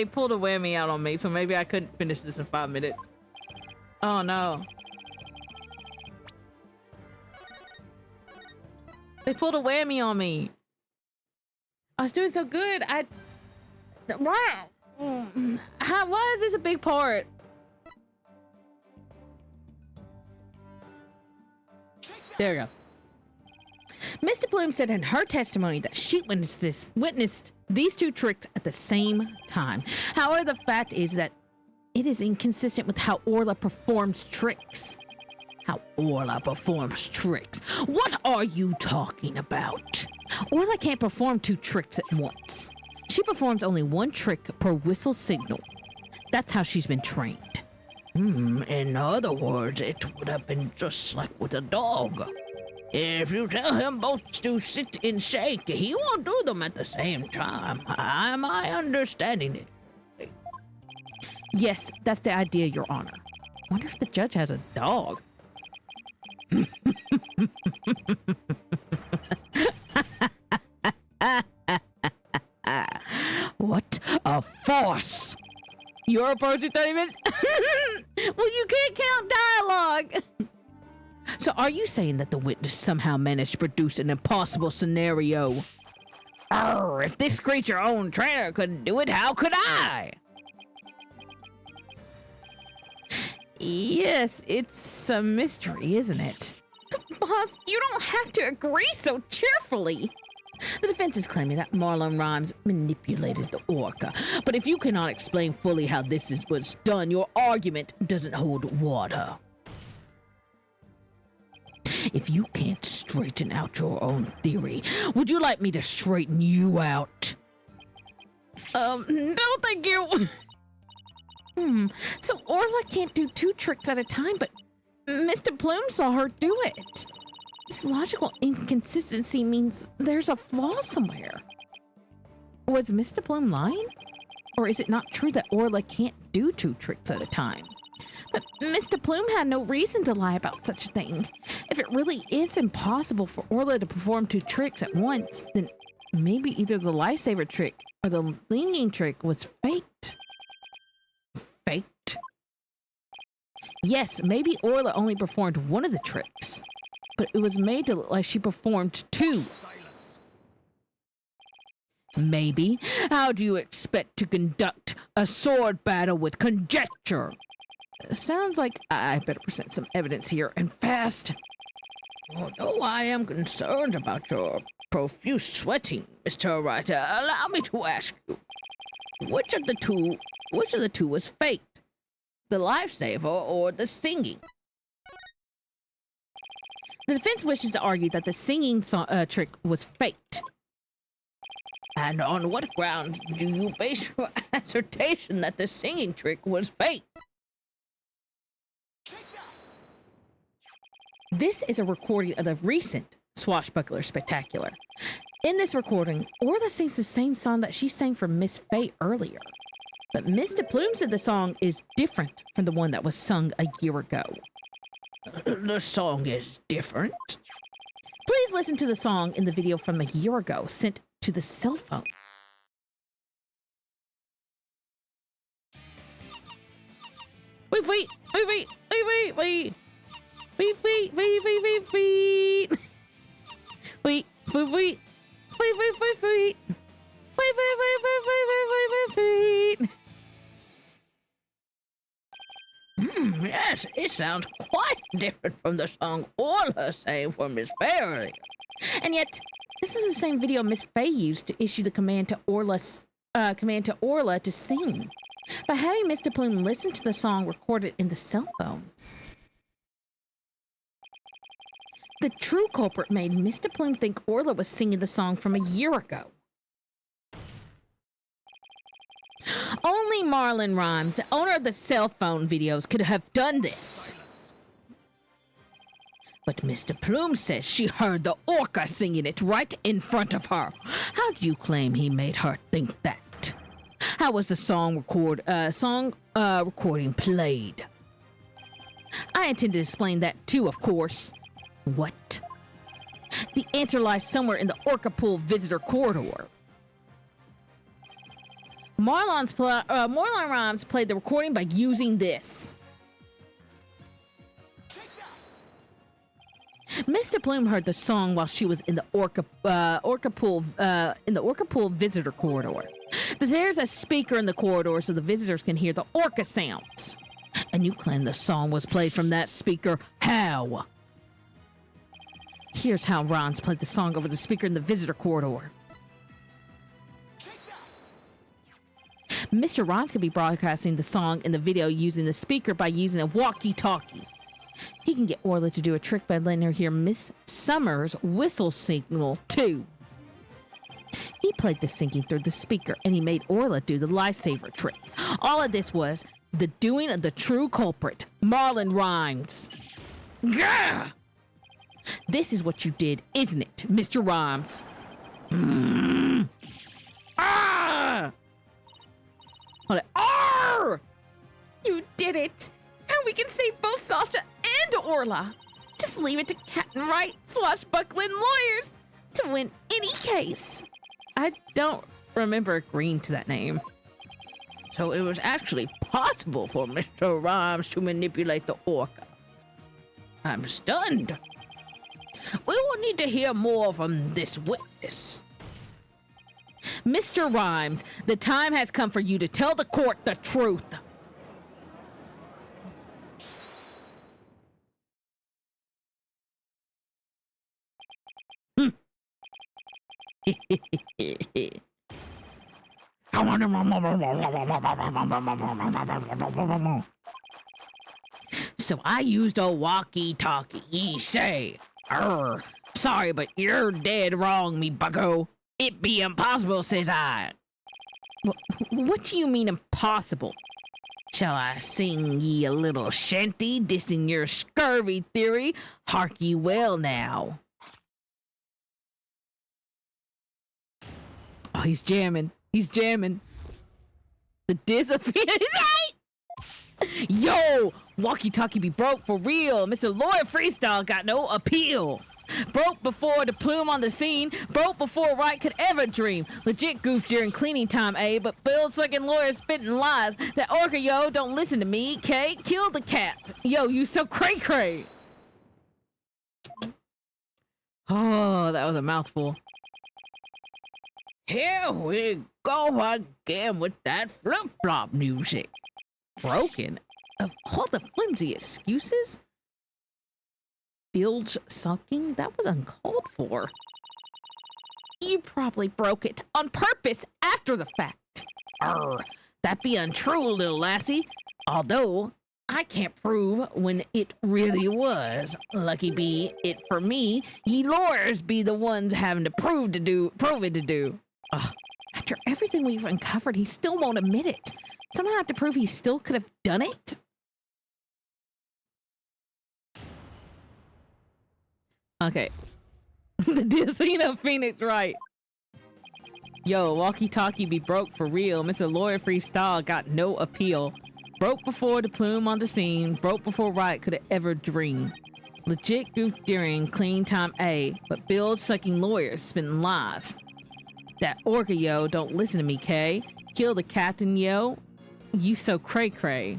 pulled a whammy out on me, so maybe I couldn't finish this in 5 minutes. Oh no. They pulled a whammy on me. I was doing so good. Wow. Why is this a big part? There we go. Mr. Bloom said in her testimony that she witnessed these two tricks at the same time. However, the fact is that it is inconsistent with how Orla performs tricks. How Orla performs tricks? What are you talking about? Orla can't perform two tricks at once. She performs only one trick per whistle signal. That's how she's been trained. In other words, it would have been just like with a dog. If you tell him both to sit and shake, he won't do them at the same time. Am I understanding it? Yes, that's the idea, Your Honor. Wonder if the judge has a dog. What a farce! You're approaching 30 minutes? Well, you can't count dialogue. So are you saying that the witness somehow managed to produce an impossible scenario? Oh, if this creature-owned trainer couldn't do it, how could I? Yes, it's a mystery, isn't it? Boss, you don't have to agree so cheerfully. The defense is claiming that Marlon Rhymes manipulated the orca, but if you cannot explain fully how was done, your argument doesn't hold water. If you can't straighten out your own theory, would you like me to straighten you out? No, thank you. So Orla can't do 2 tricks at a time, but Mr. Plume saw her do it. This logical inconsistency means there's a flaw somewhere. Was Mr. Plume lying? Or is it not true that Orla can't do 2 tricks at a time? But Mr. Plume had no reason to lie about such a thing. If it really is impossible for Orla to perform 2 tricks at once, then maybe either the lifesaver trick or the flinging trick was faked. Faked? Yes, maybe Orla only performed one of the tricks, but it was made to look like she performed 2. Maybe. How do you expect to conduct a sword battle with conjecture? Sounds like I better present some evidence here, and fast. Although I am concerned about your profuse sweating, Mr. Writer, allow me to ask you, which of the two was faked? The lifesaver or the singing? The defense wishes to argue that the singing trick was faked. And on what ground do you base your assertion that the singing trick was faked? This is a recording of the recent Swashbuckler Spectacular. In this recording, Orla sings the same song that she sang for Miss Faye earlier. But Mr. Plume said the song is different from the one that was sung a year ago. The song is different? Please listen to the song in the video from a year ago, sent to the cell phone. Wait. Wait. Yes, it sounds quite different from the song Orla sang for Miss Faye earlier. And yet, this is the same video Miss Faye used to issue the command to Orla to sing. By having Mr. Plume listen to the song recorded in the cell phone, the true culprit made Mr. Plume think Orla was singing the song from a year ago. Only Marlon Rhymes, the owner of the cell phone videos, could have done this. But Mr. Plume says she heard the orca singing it right in front of her. How do you claim he made her think that? How was the song recording played? I intend to explain that too, of course. What? The answer lies somewhere in the Orca Pool visitor corridor. Marlon Rhymes played the recording by using this. Mr. Plume heard the song while she was in the Orca Pool visitor corridor. There's a speaker in the corridor so the visitors can hear the orca sounds. And you claim the song was played from that speaker. How? Here's how Rhymes played the song over the speaker in the visitor corridor. Mr. Rhymes could be broadcasting the song in the video using the speaker by using a walkie-talkie. He can get Orla to do a trick by letting her hear Miss Summer's whistle signal too. He played the singing through the speaker and he made Orla do the lifesaver trick. All of this was the doing of the true culprit, Marlon Rhymes. Gah! This is what you did, isn't it, Mr. Rhymes? Ah! Hold it. Arr! You did it! And we can save both Sasha and Orla! Just leave it to Captain Wright, swashbuckling lawyers, to win any case. I don't remember agreeing to that name. So it was actually possible for Mr. Rhymes to manipulate the orca. I'm stunned. We will need to hear more from this witness. Mr. Rhymes, the time has come for you to tell the court the truth. So I used a walkie-talkie, ye say. Sorry, but you're dead wrong, me bucko. It be impossible, says I. What do you mean impossible? Shall I sing ye a little shanty dissing your scurvy theory? Hark ye well now. Oh, he's jamming. He's jamming. The disappear is right! Yo! Walkie-talkie be broke for real. Mr. Lawyer Freestyle got no appeal. Broke before the plume on the scene. Broke before Wright could ever dream. Legit goof during cleaning time, but Bill's looking lawyer spitting lies. That orca, yo, don't listen to me, K. Kill the cat. Yo, you so cray-cray. Oh, that was a mouthful. Here we go again with that flip-flop music. Broken? Of all the flimsy excuses? Bilge sulking? That was uncalled for. You probably broke it on purpose after the fact. That be untrue, little lassie. Although I can't prove when it really was. Lucky be it for me, ye lawyers be the ones having to prove it to do. After everything we've uncovered, he still won't admit it. Somehow I have to prove he still could have done it? Okay. The Disney Phoenix, right. Yo, walkie-talkie be broke for real. Mr. Lawyer Freestyle got no appeal. Broke before the plume on the scene. Broke before Wright could have ever dreamed. Legit goof during clean time but Bilge sucking lawyers spitting lies. That orca, yo, don't listen to me, K. Kill the captain, yo. You so cray-cray.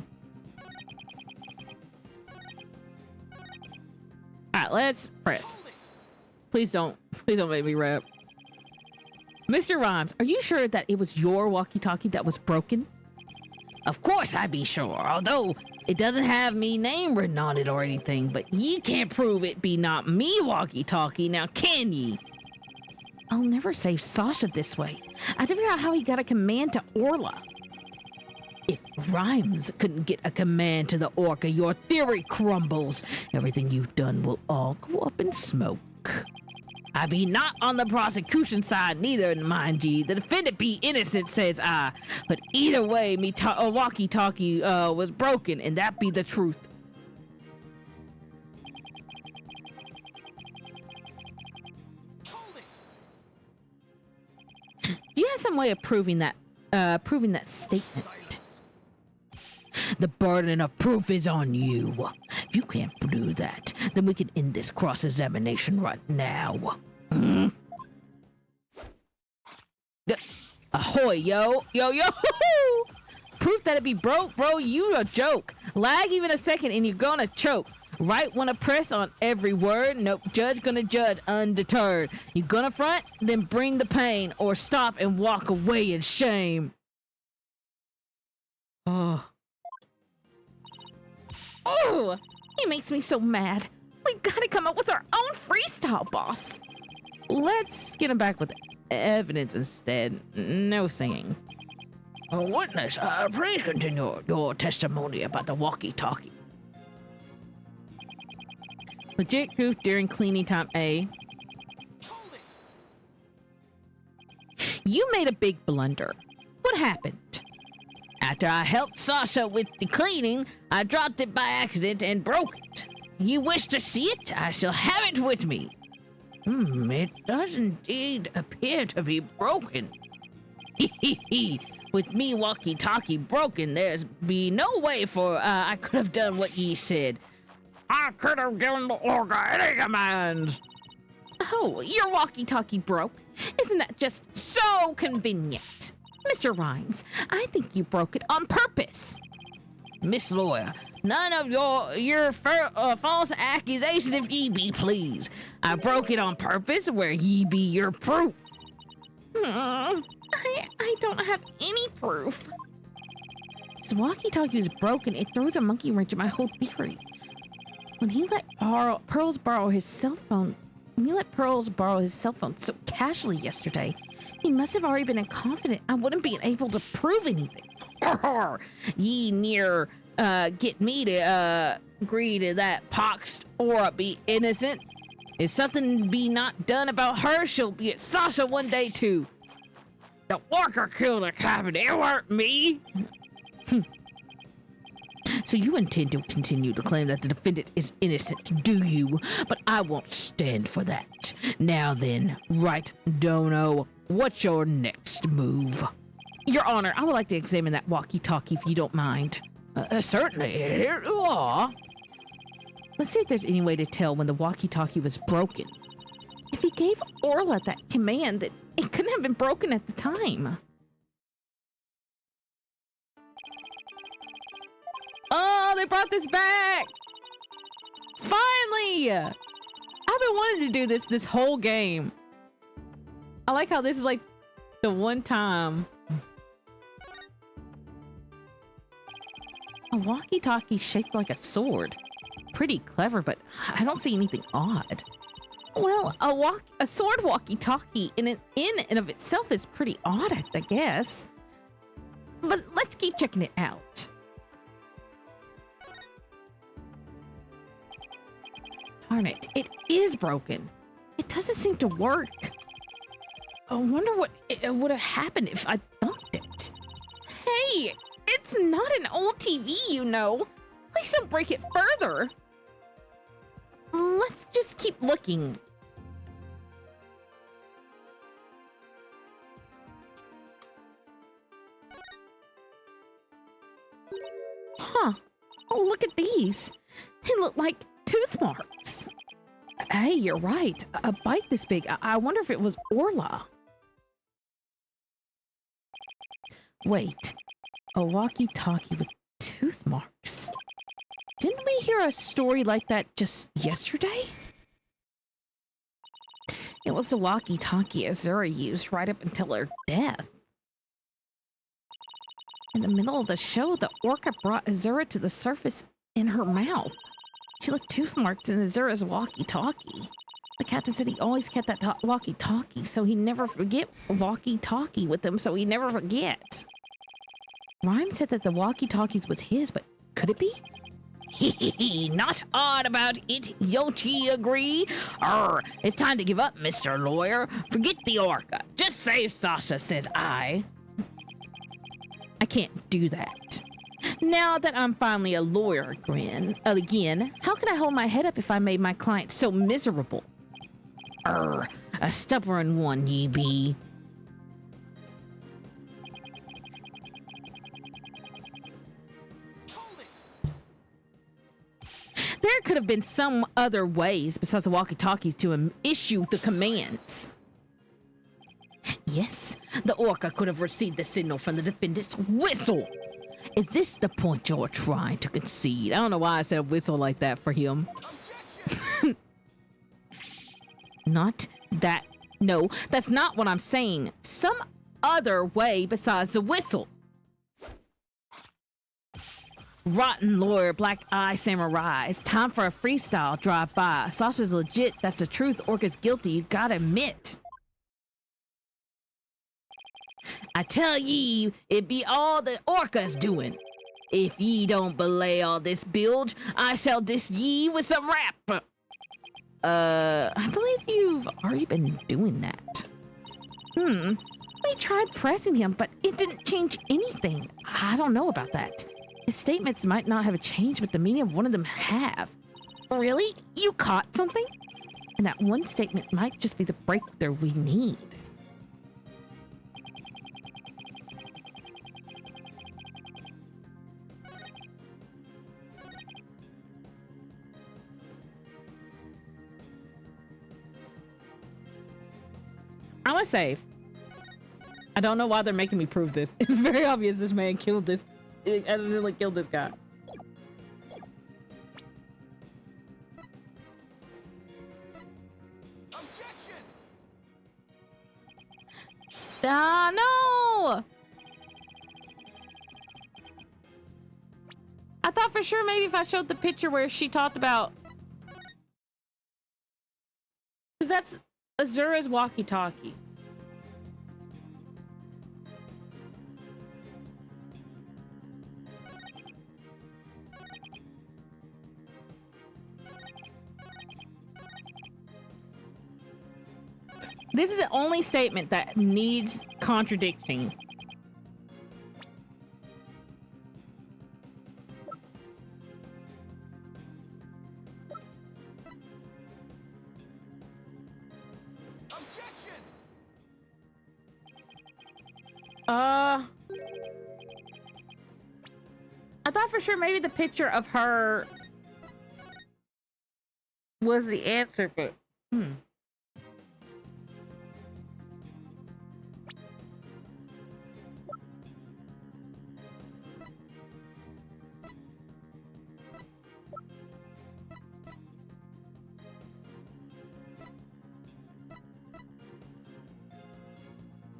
Alright, let's press. Please don't make me rap. Mr. Rhymes, are you sure that it was your walkie-talkie that was broken? Of course I be sure, although it doesn't have me name written on it or anything, but ye can't prove it be not me walkie-talkie, now can ye? I'll never save Sasha this way. I figure out how he got a command to Orla. If Rhymes couldn't get a command to the orca, your theory crumbles. Everything you've done will all go up in smoke. I be not on the prosecution side neither, mind ye. The defendant be innocent, says I. But either way, me walkie-talkie was broken, and that be the truth. Do you have some way of proving that statement? The burden of proof is on you. If you can't prove that, then we can end this cross-examination right now. Ahoy, yo. Yo, yo. Proof that it be broke, bro, you a joke. Lag even a second and you're gonna choke. Right wanna press on every word. Nope, judge gonna judge undeterred. You gonna front? Then bring the pain or stop and walk away in shame. Oh, he makes me so mad. We've got to come up with our own freestyle, boss. Let's get him back with evidence instead. No singing. Witness, please continue your testimony about the walkie-talkie. Legit goof during cleaning time, You made a big blunder. What happened? After I helped Sasha with the cleaning, I dropped it by accident and broke it. You wish to see it? I shall have it with me. It does indeed appear to be broken. With me walkie-talkie broken, there's be no way for I could have done what ye said. I could have given the orca any commands. Oh, your walkie-talkie broke. Isn't that just so convenient? Mr. Rhymes, I think you broke it on purpose. Miss Lawyer, none of your false accusation, if ye be please. I broke it on purpose, where ye be your proof. I don't have any proof. His walkie-talkie was broken. It throws a monkey wrench in my whole theory. When he let Pearls borrow his cell phone so casually yesterday, he must have already been confident I wouldn't be able to prove anything. Ye near get me to agree to that poxed or be innocent. If something be not done about her, she'll be at Sasha one day too. The orca killed the captain. It weren't me. So you intend to continue to claim that the defendant is innocent, do you? But I won't stand for that. Now then, right, Dono, what's your next move? Your Honor, I would like to examine that walkie-talkie if you don't mind. Certainly, here you are. Let's see if there's any way to tell when the walkie-talkie was broken. If he gave Orla that command, that it couldn't have been broken at the time. Oh, they brought this back! Finally! I've been wanting to do this whole game. I like how this is like the one time. A walkie-talkie shaped like a sword. Pretty clever, but I don't see anything odd. Well, a sword walkie-talkie in and of itself is pretty odd, I guess. But let's keep checking it out. Darn it, it is broken. It doesn't seem to work. I wonder what would have happened if I thumped it. Hey, it's not an old TV, you know. Please don't break it further. Let's just keep looking. Huh. Oh, look at these. They look like tooth marks. Hey, you're right. A bite this big. I wonder if it was Orla. Wait. A walkie-talkie with tooth marks. Didn't we hear a story like that just yesterday? It was the walkie-talkie Azura used right up until her death. In the middle of the show, the orca brought Azura to the surface in her mouth. She left tooth marks in Azura's walkie-talkie. The captain said he always kept that walkie-talkie, so he never forget walkie-talkie with him, so he never forget. Rhyme said that the walkie-talkies was his, but could it be? Not odd about it, don't ye agree? It's time to give up, Mr. Lawyer. Forget the orca. Just save Sasha, says I. I can't do that. Now that I'm finally a lawyer again, how can I hold my head up if I made my client so miserable? A stubborn one ye be. There could have been some other ways besides the walkie-talkies to issue the commands. Yes, the orca could have received the signal from the defendant's whistle. Is this the point you're trying to concede? I don't know why I said whistle like that for him. Not that. No, that's not what I'm saying. Some other way besides the whistle. Rotten lawyer, black eye samurai. It's time for a freestyle drive-by. Sasha's legit. That's the truth. Orca's guilty. You gotta admit. I tell ye, it be all the orca's doing. If ye don't belay all this bilge, I shall diss ye with some rap. I believe you've already been doing that. We tried pressing him, but it didn't change anything. I don't know about that. His statements might not have changed, but the meaning of one of them have. Really? You caught something? And that one statement might just be the breakthrough we need. I'm gonna save. I don't know why they're making me prove this. It's very obvious this man killed this. Accidentally killed this guy. Objection! Ah, no! I thought for sure maybe if I showed the picture where she talked about... Because that's Azura's walkie-talkie. This is the only statement that needs contradicting. Objection! I thought for sure maybe the picture of her was the answer, but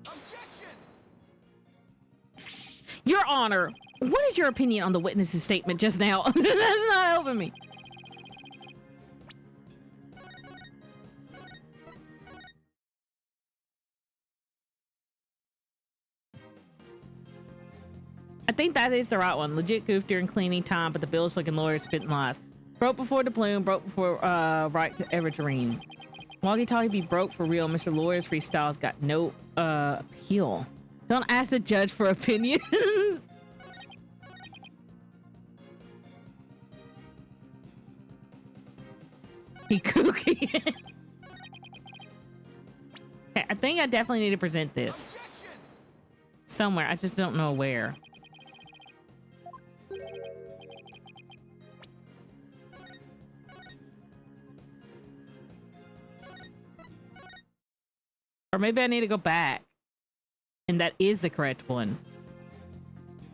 Objection! Your Honor, what is your opinion on the witness's statement just now? That's not helping me. I think that is the right one. Legit goof during cleaning time, but the bills looking lawyer spitting lies. Broke before the plume, broke before right to ever dream. Walkie-talkie be broke for real. Mr. Lawyer's freestyle's got no appeal. Don't ask the judge for opinions. He kooky. Okay, I think I definitely need to present this Objection! somewhere. I just don't know where. Or maybe I need to go back. And that is the correct one.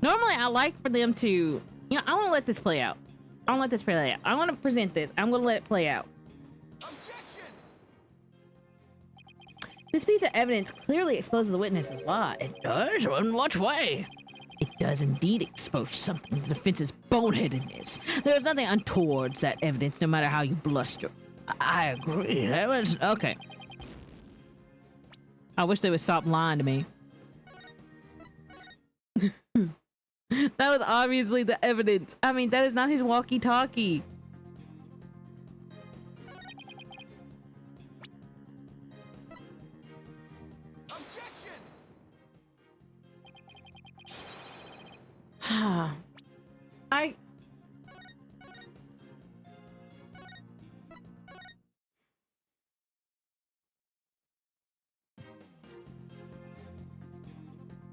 Normally, I like for them to... You know, I want to let this play out. I want to let this play out. I want to present this. I'm going to let it play out. Objection! This piece of evidence clearly exposes the witness's lie. It does? In what way? It does indeed expose something to the defense's boneheadedness. There's nothing untoward that evidence, no matter how you bluster. I agree. That was... Okay. I wish they would stop lying to me. That was obviously the evidence. I mean, that is not his walkie-talkie. Objection! I...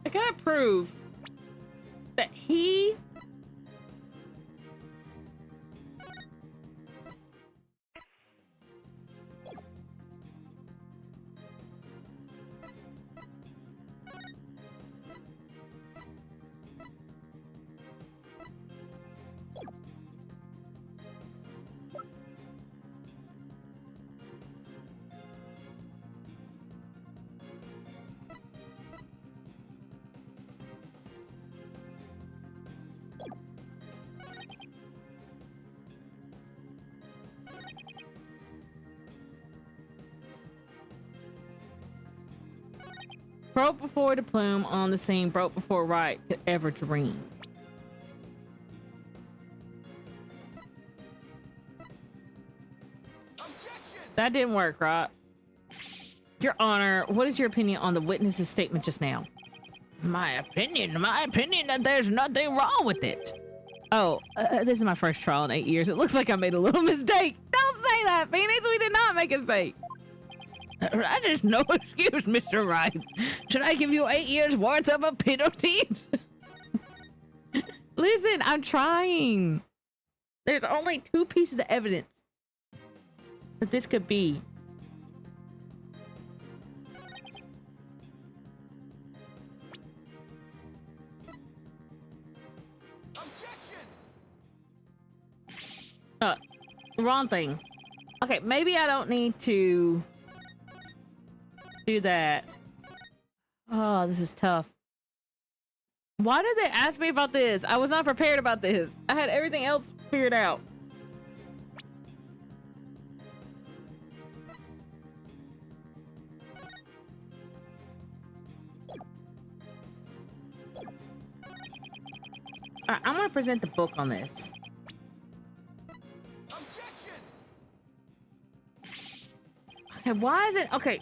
I gotta prove that he... Broke before the plume on the scene, broke before right could ever dream. Objection! That didn't work, right? Your Honor, what is your opinion on the witness's statement just now? My opinion that there's nothing wrong with it. Oh, this is my first trial in 8 years. It looks like I made a little mistake. Don't say that, Phoenix. We did not make a mistake. That is no excuse, Mr. Wright. Should I give you 8 years worth of a penalty? Listen, I'm trying. There's only 2 pieces of evidence that this could be. Objection! Wrong thing. Okay, maybe I don't need to do that. Oh, this is tough. Why did they ask me about this? I was not prepared about this. I had everything else figured out. All right, I'm gonna present the book on this. Objection! Okay, why is it okay?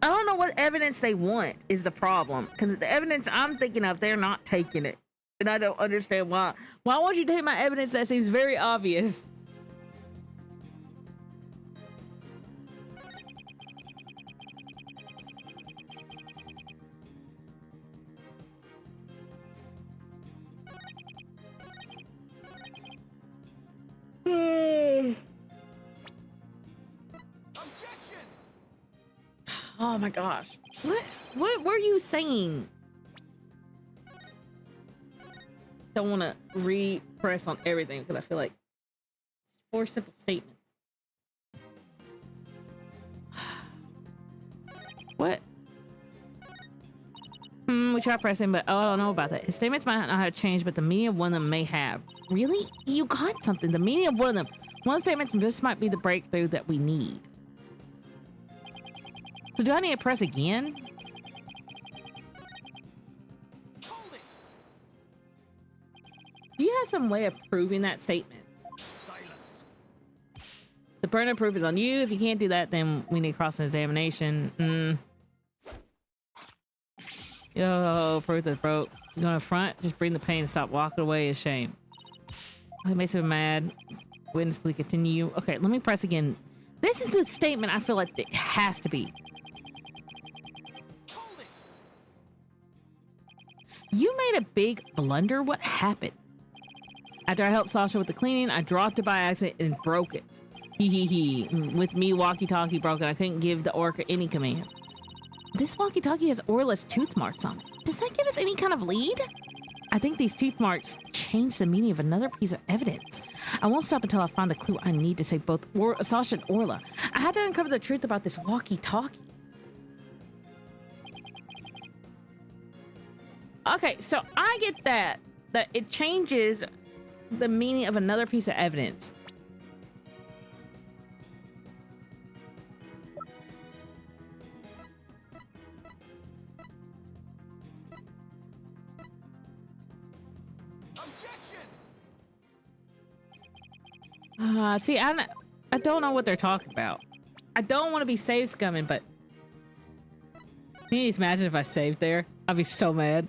I don't know what evidence they want is the problem, because the evidence I'm thinking of, they're not taking it, and I don't understand why. Why won't you take my evidence that seems very obvious? Objection! Oh my gosh. What were you saying? Don't want to repress on everything because I feel like 4 simple statements. What? We try pressing, but I don't know about that. His statements might not have changed, but the meaning of one of them may have. Really? You got something. The meaning of one of them. One of the statements, this might be the breakthrough that we need. So do I need to press again? Hold it! Do you have some way of proving that statement? Silence! The burden of proof is on you. If you can't do that, then we need cross-examination. Yo, proof that's broke. You're gonna front, just bring the pain and stop walking away is shame. It makes him mad. Witness, please continue. Okay, let me press again. This is the statement I feel like it has to be. Hold it! You made a big blunder. What happened? After I helped Sasha with the cleaning, I dropped it by accident and broke it. Hee. With me walkie-talkie broken, I couldn't give the orca any commands. This walkie-talkie has Orla's tooth marks on it. Does that give us any kind of lead? I think these tooth marks change the meaning of another piece of evidence. I won't stop until I find the clue I need to save both Sasha and Orla. I had to uncover the truth about this walkie-talkie. Okay, so I get that it changes the meaning of another piece of evidence. Objection! See, I don't know what they're talking about. I don't want to be save scumming, but can you imagine if I saved there? I'd be so mad.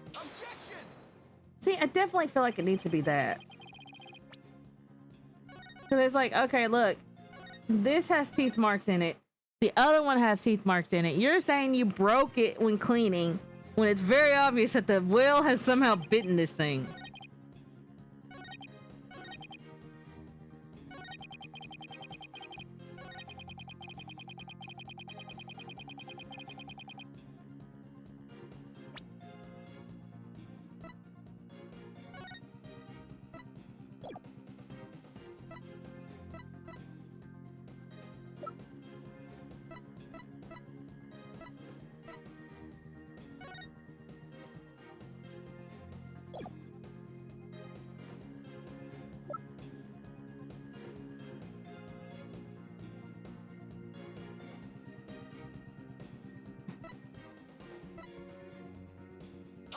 Objection! See, I definitely feel like it needs to be that. Because it's like, okay, look, this has teeth marks in it. The other one has teeth marks in it. You're saying you broke it when cleaning, when it's very obvious that the whale has somehow bitten this thing.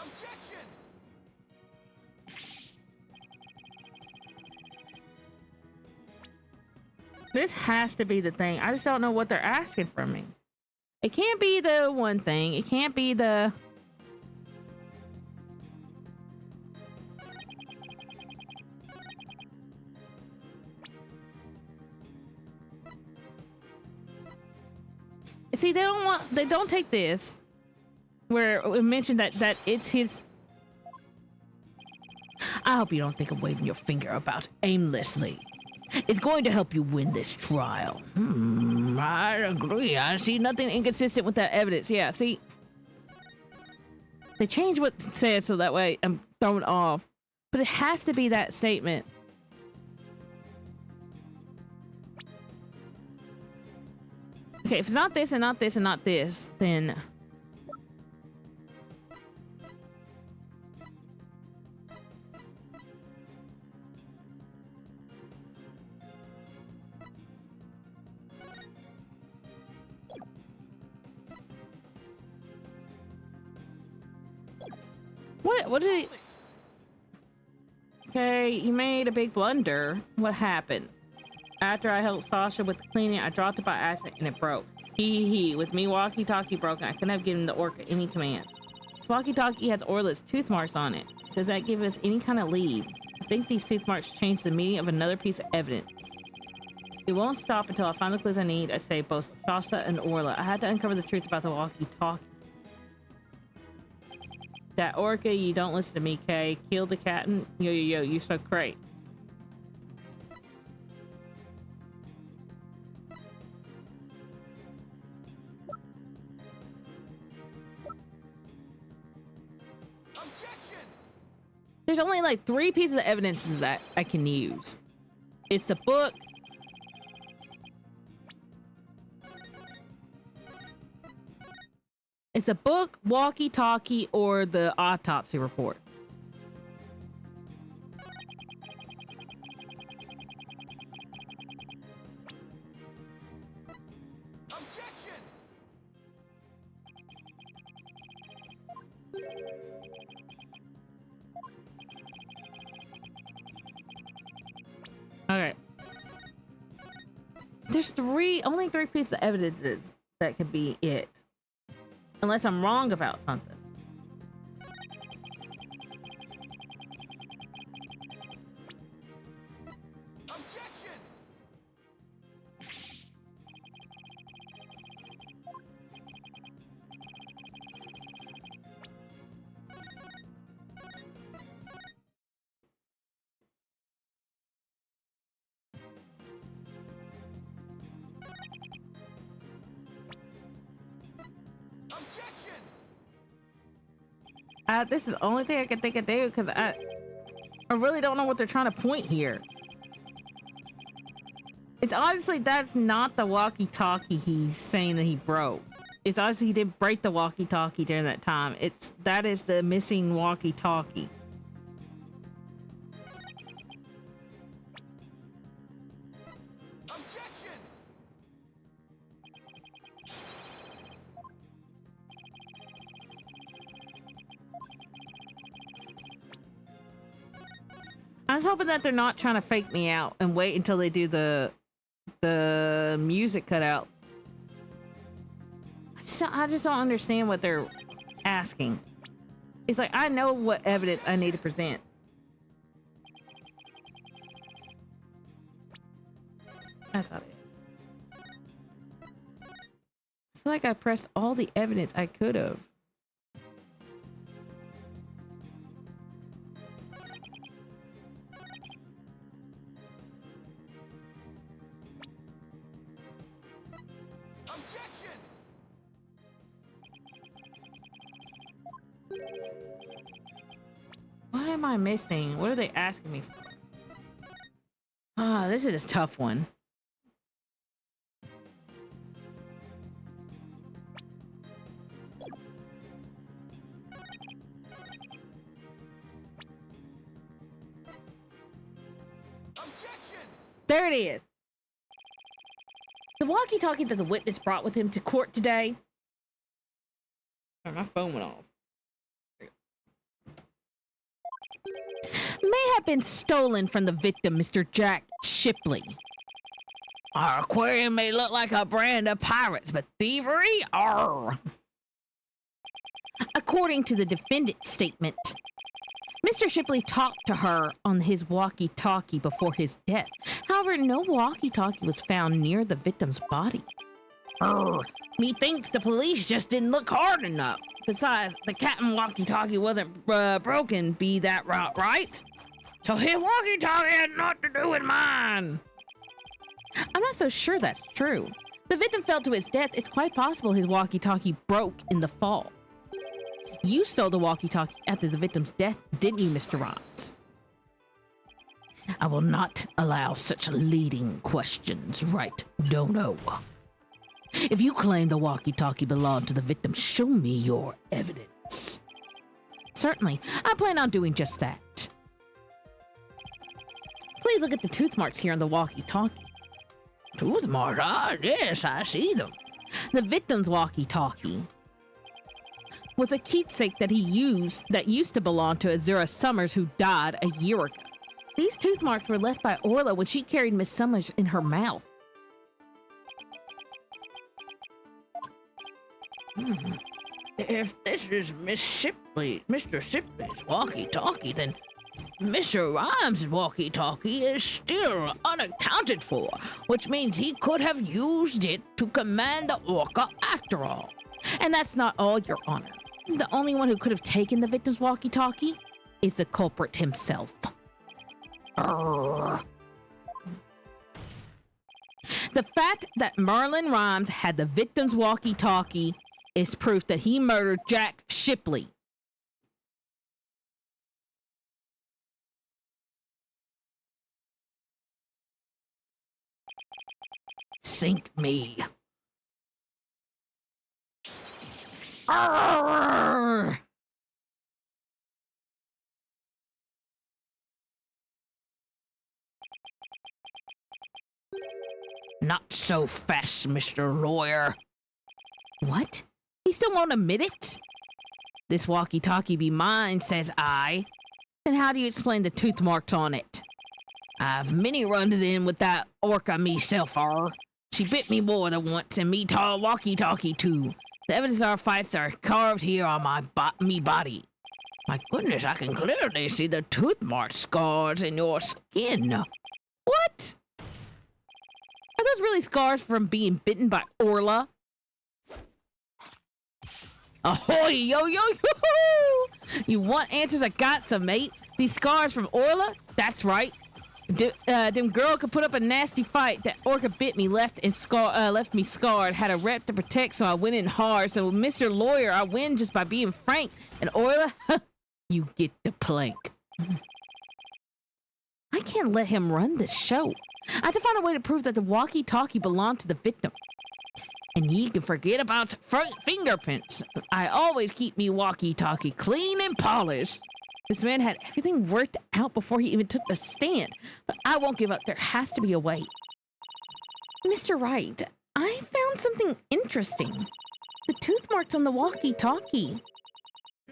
Objection! This has to be the thing. I just don't know what they're asking from me. It can't be the one thing. It can't be the... See, they don't take this where it mentioned that it's his. I hope you don't think I'm waving your finger about aimlessly. It's going to help you win this trial. I agree. I see nothing inconsistent with that evidence. Yeah, see, they changed what it says so that way I'm thrown off, but it has to be that statement. Okay, if it's not this and not this and not this, then... What did he... Okay, you made a big blunder. What happened? After I helped Sasha with the cleaning, I dropped it by accident and it broke. Hee. With me walkie-talkie broken, I couldn't have given the orca any command. This walkie-talkie has Orla's tooth marks on it. Does that give us any kind of lead? I think these tooth marks change the meaning of another piece of evidence. It won't stop until I find the clues I need. I say both Sasha and Orla. I had to uncover the truth about the walkie-talkie. That orca, you don't listen to me, Kay. Kill the cat and yo, you're so great. There's only like 3 pieces of evidence that I can use. It's the book. It's a book, walkie-talkie, or the autopsy report. Objection! Okay. There's only 3 pieces of evidences that could be it. Unless I'm wrong about something. Objection! Objection! This is the only thing I can think of do because I really don't know what they're trying to point here. It's obviously that's not the walkie-talkie he's saying that he broke. It's obviously he did break the walkie-talkie during that time. That is the missing walkie-talkie. Objection! I was hoping that they're not trying to fake me out and wait until they do the music cutout. I just don't understand what they're asking. It's like, I know what evidence I need to present. That's not it. I feel like I pressed all the evidence I could have. Objection! What am I missing? What are they asking me for? Ah, this is a tough one. Objection! There it is. The walkie-talkie that the witness brought with him to court today. Oh, my phone went off. May have been stolen from the victim, Mr. Jack Shipley. Our aquarium may look like a brand of pirates, but thievery? Arr! According to the defendant's statement, Mr. Shipley talked to her on his walkie-talkie before his death. However, no walkie-talkie was found near the victim's body. Methinks the police just didn't look hard enough. Besides, the captain walkie-talkie wasn't broken, be that right? So his walkie-talkie had nothing to do with mine. I'm not so sure that's true. The victim fell to his death. It's quite possible his walkie-talkie broke in the fall. You stole the walkie-talkie after the victim's death, didn't you, Mr. Ross? I will not allow such leading questions, right, Dono? If you claim the walkie-talkie belonged to the victim, show me your evidence. Certainly. I plan on doing just that. Please look at the tooth marks here on the walkie-talkie. Tooth marks? Ah, yes, I see them. The victim's walkie-talkie was a keepsake that used to belong to Azura Summers, who died a year ago. These tooth marks were left by Orla when she carried Miss Summers in her mouth. If this is Mr. Shipley's walkie-talkie, then Mr. Rhymes' walkie-talkie is still unaccounted for, which means he could have used it to command the orca after all. And that's not all, Your Honor. The only one who could have taken the victim's walkie-talkie is the culprit himself. The fact that Merlin Rhymes had the victim's walkie-talkie is proof that he murdered Jack Shipley. Sink me. Arrgh! Not so fast, Mr. Lawyer. What? He still won't admit it? This walkie-talkie be mine, says I. Then how do you explain the tooth marks on it? I've many runs in with that orca myself, She bit me more than once, and me tall walkie-talkie too. The evidence of our fights are carved here on my body. My goodness, I can clearly see the tooth mark scars in your skin. What? Are those really scars from being bitten by Orla? Ahoy, yo, yo, yo! You want answers? I got some, mate. These scars from Orla? That's right. Them girl could put up a nasty fight. That orca bit me, left me scarred. Had a rep to protect, so I went in hard. So, Mr. Lawyer, I win just by being frank. And Orla, you get the plank. I can't let him run this show. I have to find a way to prove that the walkie-talkie belonged to the victim. And ye can forget about fingerprints. I always keep me walkie-talkie clean and polished. This man had everything worked out before he even took the stand. But I won't give up. There has to be a way. Mr. Wright, I found something interesting. The tooth marks on the walkie-talkie.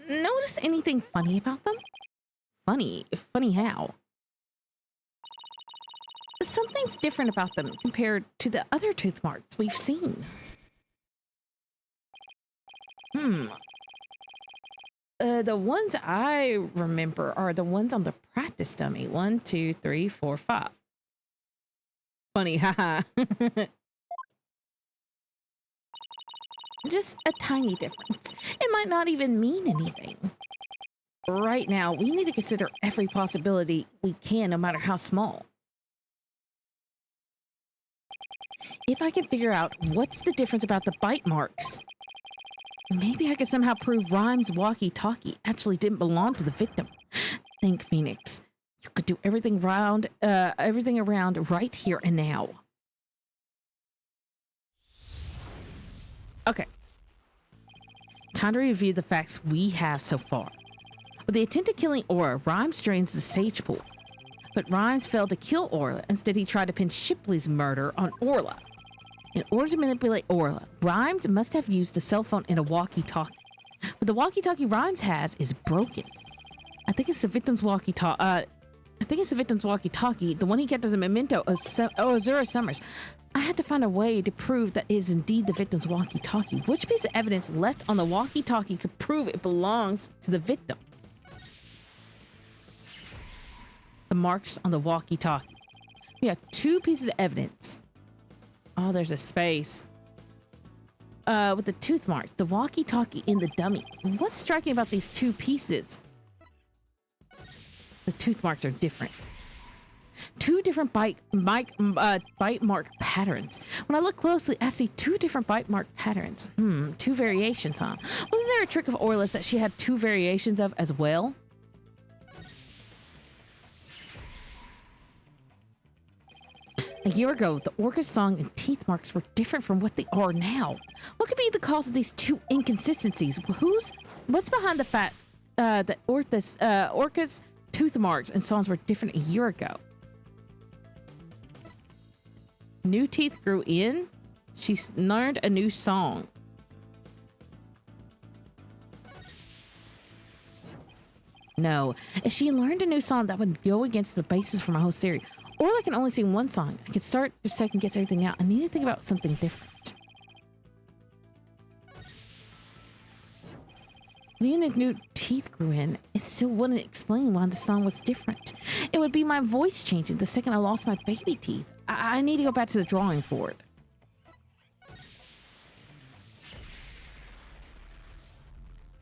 Notice anything funny about them? Funny? Funny how? Something's different about them compared to the other tooth marks we've seen. The ones I remember are the ones on the practice dummy. 1, 2, 3, 4, 5. Funny, haha. Just a tiny difference. It might not even mean anything. Right now, we need to consider every possibility we can, no matter how small. If I can figure out what's the difference about the bite marks, maybe I could somehow prove Rhymes' walkie-talkie actually didn't belong to the victim. Think, Phoenix. You could do everything around right here and now. Okay. Time to review the facts we have so far. With the attempt at killing Aura, Rhymes drains the sage pool. But Rhymes failed to kill Orla. Instead, he tried to pin Shipley's murder on Orla. In order to manipulate Orla, Rhymes must have used a cell phone and a walkie-talkie. But the walkie-talkie Rhymes has is broken. I think it's the victim's walkie-talkie. The one he kept as a memento of Azura Summers. I had to find a way to prove that it is indeed the victim's walkie-talkie. Which piece of evidence left on the walkie-talkie could prove it belongs to the victim? The marks on the walkie-talkie. We have 2 pieces of evidence. Oh, there's a space. With the tooth marks, the walkie-talkie in the dummy. What's striking about these 2 pieces? The tooth marks are different. 2 different bite mark patterns. When I look closely, I see 2 different bite mark patterns. 2 variations, huh? Wasn't there a trick of Orla's that she had 2 variations of as well? A year ago, the orca's song and teeth marks were different from what they are now. What could be the cause of these 2 inconsistencies? What's behind the fact that orca's tooth marks and songs were different a year ago? New teeth grew in. She's learned a new song. No, if she learned a new song, that would go against the basis for my whole series. Or I can only sing one song. I could start to second guess everything out. I need to think about something different. Even if new teeth grew in, it still wouldn't explain why the song was different. It would be my voice changing the second I lost my baby teeth. I need to go back to the drawing board.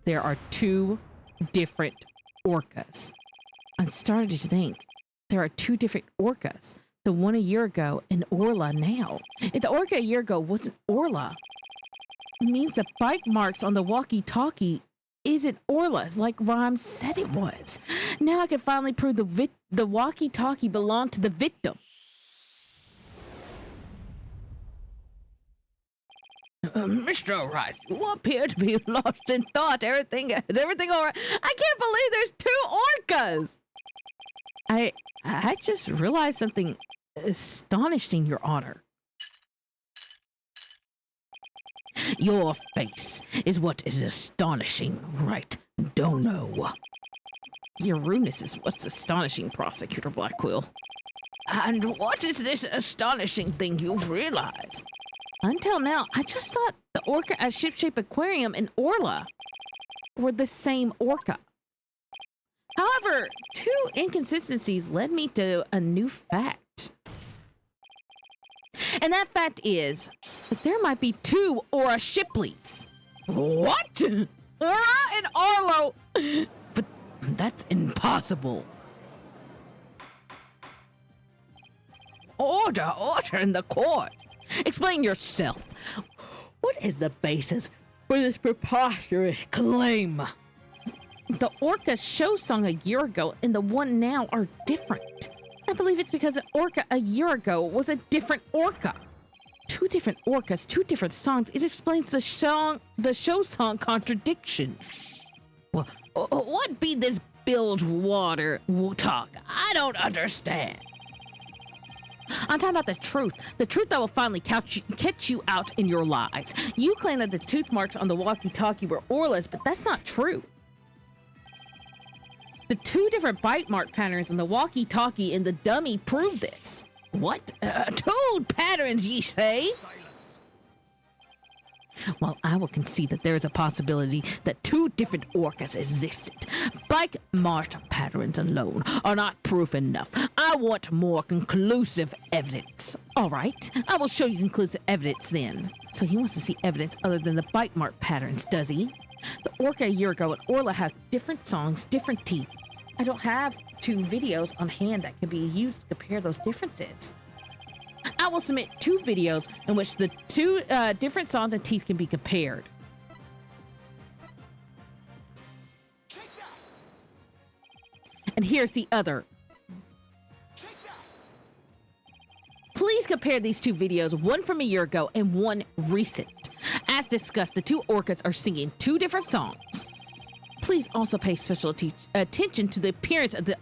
There are 2 different orcas. I'm starting to think there are 2 different orcas. The one a year ago and Orla now. If the orca a year ago wasn't Orla, it means the bite marks on the walkie-talkie isn't Orla's like Rhymes said it was. Now I can finally prove the walkie-talkie belonged to the victim. Mr. Wright, you appear to be lost in thought. Is everything all right? I can't believe there's 2 orcas. I just realized something astonishing, Your Honor. Your face is what is astonishing, right, Dono? Your rudeness is what's astonishing, Prosecutor Blackquill. And what is this astonishing thing you realize? Until now, I just thought the orca at Ship-Shape Aquarium and Orla were the same orca. However, 2 inconsistencies led me to a new fact. And that fact is that there might be 2 Aura Shipleys. What? Aura and Arlo? But that's impossible. Order in the court. Explain yourself. What is the basis for this preposterous claim? The orca show song a year ago and the one now are different. I believe it's because the orca a year ago was a different orca. 2 different orcas, 2 different songs. It explains the show song contradiction. Well, what be this Bilgewater talk? I don't understand. I'm talking about the truth that will finally catch you out in your lies. You claim that the tooth marks on the walkie-talkie were Orla's, but that's not true. The 2 different bite mark patterns in the walkie-talkie and the dummy prove this. What? 2 patterns, ye say? Silence. Well, I will concede that there is a possibility that 2 different orcas existed. Bite mark patterns alone are not proof enough. I want more conclusive evidence. All right, I will show you conclusive evidence then. So he wants to see evidence other than the bite mark patterns, does he? The orca a year ago and Orla have different songs, different teeth. I don't have 2 videos on hand that can be used to compare those differences. I will submit 2 videos in which the 2 different songs and teeth can be compared. Take that. And here's the other. Take that. Please compare these 2 videos, one from a year ago and one recent. As discussed, the 2 orcas are singing 2 different songs. Please also pay special attention to the appearance of the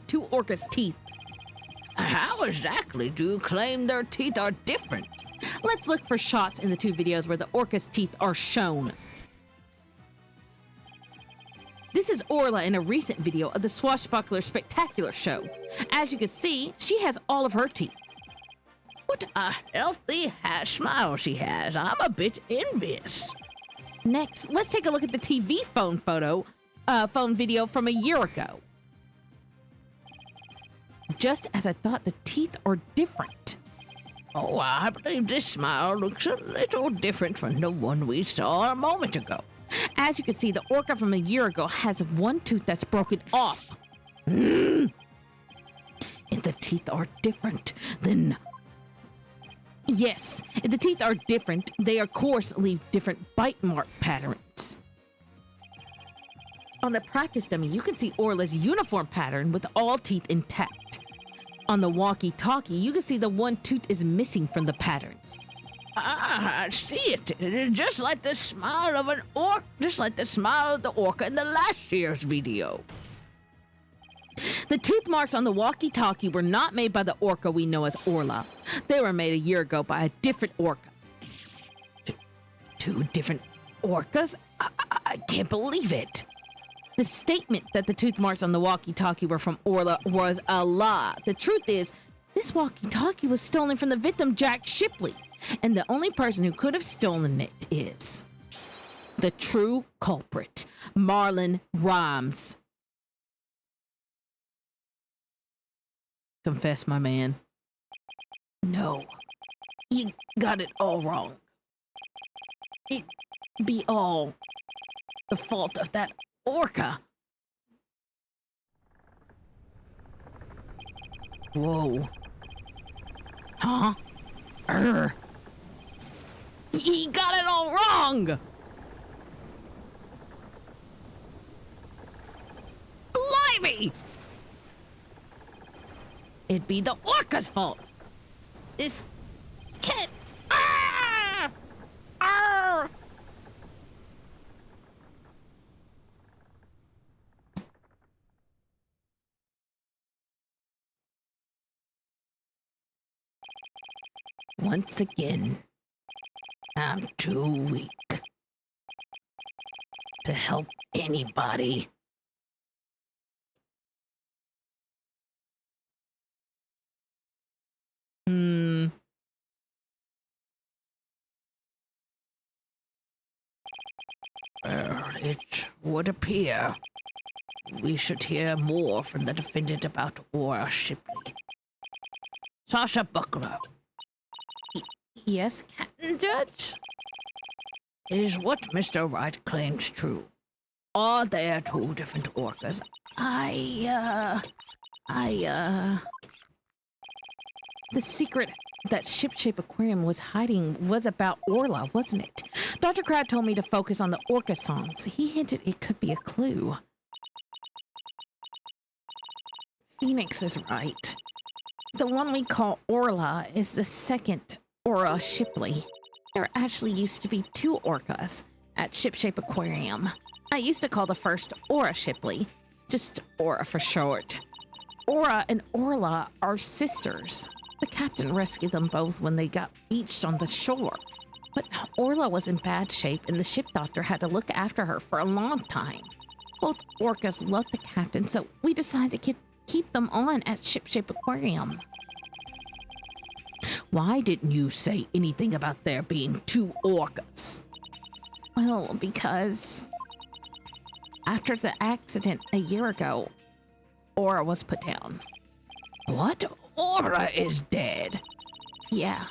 2 orcas' teeth. How exactly do you claim their teeth are different? Let's look for shots in the 2 videos where the orca's teeth are shown. This is Orla in a recent video of the Swashbuckler Spectacular show. As you can see, she has all of her teeth. What a healthy smile she has. I'm a bit envious. Next, let's take a look at the TV phone video from a year ago. Just as I thought, the teeth are different. Oh, I believe this smile looks a little different from the one we saw a moment ago. As you can see, the orca from a year ago has one tooth that's broken off. If the teeth are different, then... Yes, if the teeth are different, they of course leave different bite mark patterns. On the practice dummy, you can see Orla's uniform pattern with all teeth intact. On the walkie-talkie, you can see the one tooth is missing from the pattern. I see it. Just like the smile of just like the smile of the orca in the last year's video. The tooth marks on the walkie-talkie were not made by the orca we know as Orla. They were made a year ago by a different orca. Two different orcas? I can't believe it. The statement that the tooth marks on the walkie-talkie were from Orla was a lie. The truth is, this walkie-talkie was stolen from the victim, Jack Shipley, and the only person who could have stolen it is the true culprit, Marlon Rhymes. Confess, my man. No, you got it all wrong. It be all the fault of that orca. Whoa. Huh? He got it all wrong! Blimey! It'd be the orca's fault. This can't... Ah! Ah! Once again, I'm too weak to help anybody. It would appear we should hear more from the defendant about Aura Shipley. Sasha Buckler. Yes, Captain Judge? Is what Mr. Wright claims true? Are there two different orcas? The secret that ship-shape aquarium was hiding was about Orla, wasn't it? Dr. Crab told me to focus on the orca songs. He hinted it could be a clue. Phoenix is right. The one we call Orla is the second Aura Shipley. There actually used to be two orcas at Ship-Shape Aquarium. I used to call the first Aura Shipley, just Aura for short. Aura and Orla are sisters. The captain rescued them both when they got beached on the shore. But Orla was in bad shape and the ship doctor had to look after her for a long time. Both orcas loved the captain, so we decided to keep them on at Ship-Shape Aquarium. Why didn't you say anything about there being two orcas? Well, because after the accident a year ago, Aura was put down. What? Aura is dead. Yeah.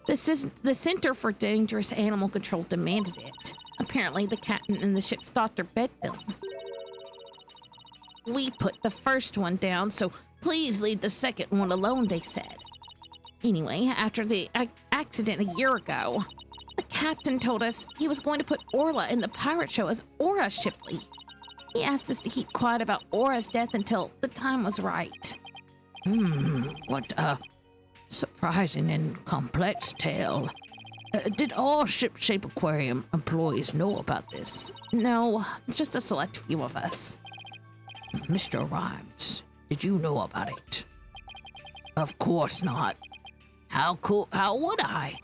The Center for Dangerous Animal Control demanded it. Apparently, the captain and the ship's doctor begged them. We put the first one down, so please leave the second one alone, they said. Anyway, after the accident a year ago, the captain told us he was going to put Orla in the pirate show as Aura Shipley. He asked us to keep quiet about Aura's death until the time was right. What a surprising and complex tale. Did all Ship-Shape Aquarium employees know about this? No, just a select few of us. Mr. Rhymes, did you know about it? Of course not. How would I?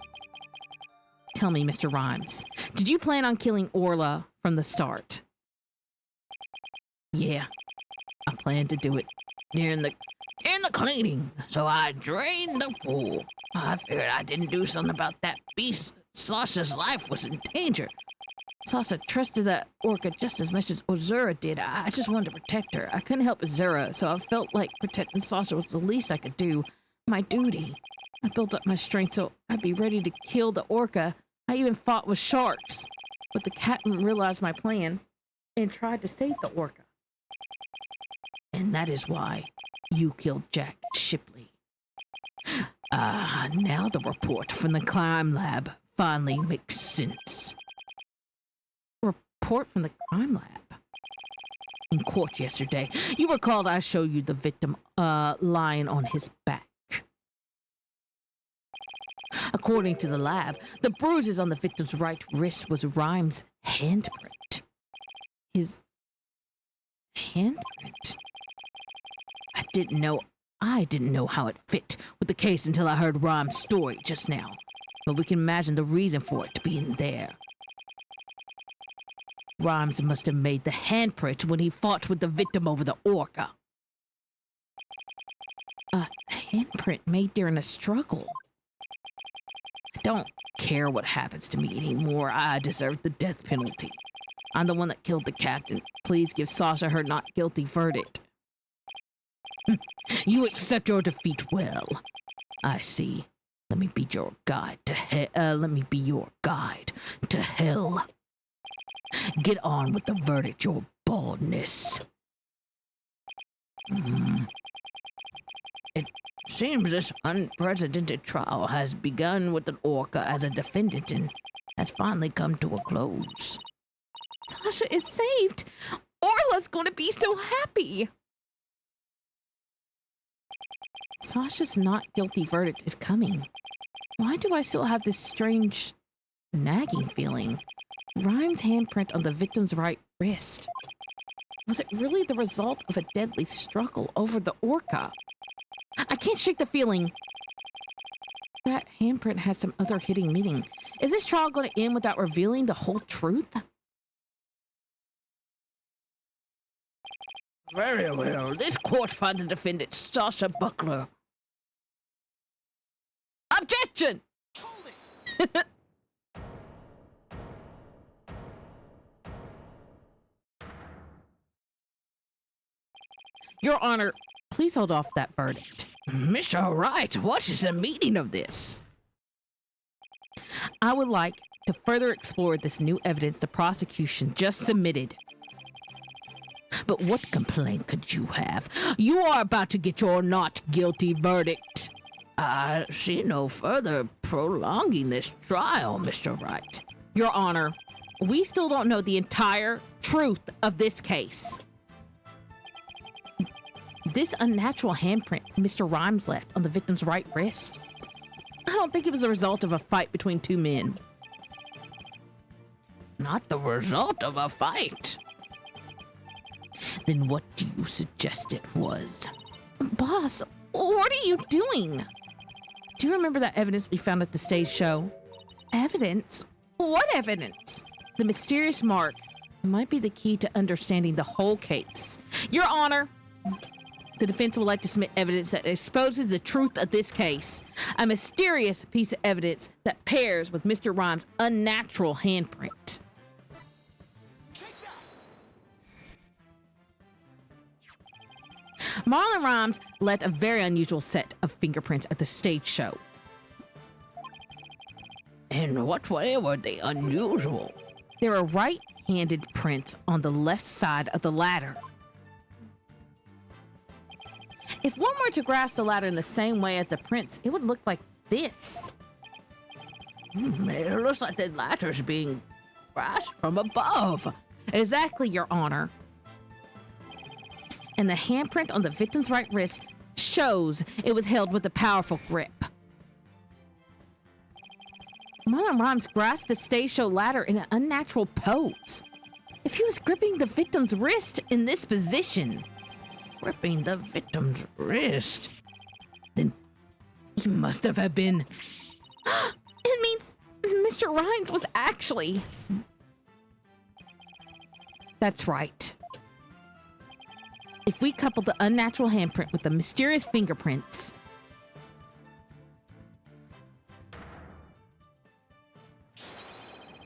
Tell me, Mr. Rhymes, did you plan on killing Orla from the start? Yeah, I planned to do it during the in the cleaning, so I drained the pool. I figured I didn't do something about that beast. Sasha's life was in danger. Sasha trusted that orca just as much as Ozura did. I just wanted to protect her. I couldn't help Ozura, so I felt like protecting Sasha was the least I could do. My duty. I built up my strength so I'd be ready to kill the orca. I even fought with sharks. But the captain realized my plan and tried to save the orca. And that is why you killed Jack Shipley. Now the report from the crime lab finally makes sense. Report from the crime lab. In court yesterday, you recall I showed you the victim lying on his back. According to the lab, the bruises on the victim's right wrist was Rhymes' handprint. His handprint? I didn't know how it fit with the case until I heard Rhymes' story just now. But we can imagine the reason for it being there. Rhymes must have made the handprint when he fought with the victim over the orca. A handprint made during a struggle. I don't care what happens to me anymore. I deserve the death penalty. I'm the one that killed the captain. Please give Sasha her not guilty verdict. You accept your defeat well. I see. Let me be your guide to hell. Get on with the verdict, your baldness. It seems this unprecedented trial has begun with an orca as a defendant and has finally come to a close. Sasha is saved! Orla's gonna be so happy! Sasha's not guilty verdict is coming. Why do I still have this strange, nagging feeling? Rhymes' handprint on the victim's right wrist. Was it really the result of a deadly struggle over the orca? I can't shake the feeling. That handprint has some other hidden meaning. Is this trial going to end without revealing the whole truth? Very well. This court finds the defendant Sasha Buckler. Objection! Hold it! Your Honor, please hold off that verdict. Mr. Wright, what is the meaning of this? I would like to further explore this new evidence the prosecution just submitted. But what complaint could you have? You are about to get your not guilty verdict. I see no further prolonging this trial, Mr. Wright. Your Honor, we still don't know the entire truth of this case. This unnatural handprint Mr. Rhymes left on the victim's right wrist. I don't think it was a result of a fight between two men. Not the result of a fight. Then what do you suggest it was? Boss, what are you doing? Do you remember that evidence we found at the stage show? Evidence? What evidence? The mysterious mark might be the key to understanding the whole case. Your Honor, the defense would like to submit evidence that exposes the truth of this case. A mysterious piece of evidence that pairs with Mr. Rhymes' unnatural handprint. Take that! Marlon Rhymes left a very unusual set of fingerprints at the stage show. In what way were they unusual? There were right-handed prints on the left side of the ladder. If one were to grasp the ladder in the same way as the prints, it would look like this. It looks like the ladder's being grasped from above. Exactly, Your Honor. And the handprint on the victim's right wrist shows it was held with a powerful grip. Marlon Rhymes grasped the stage show ladder in an unnatural pose. If he was gripping the victim's wrist in this position, Gripping the victim's wrist, then he must have been. it means Mr. Rhymes was actually... That's right. if we couple the unnatural handprint with the mysterious fingerprints,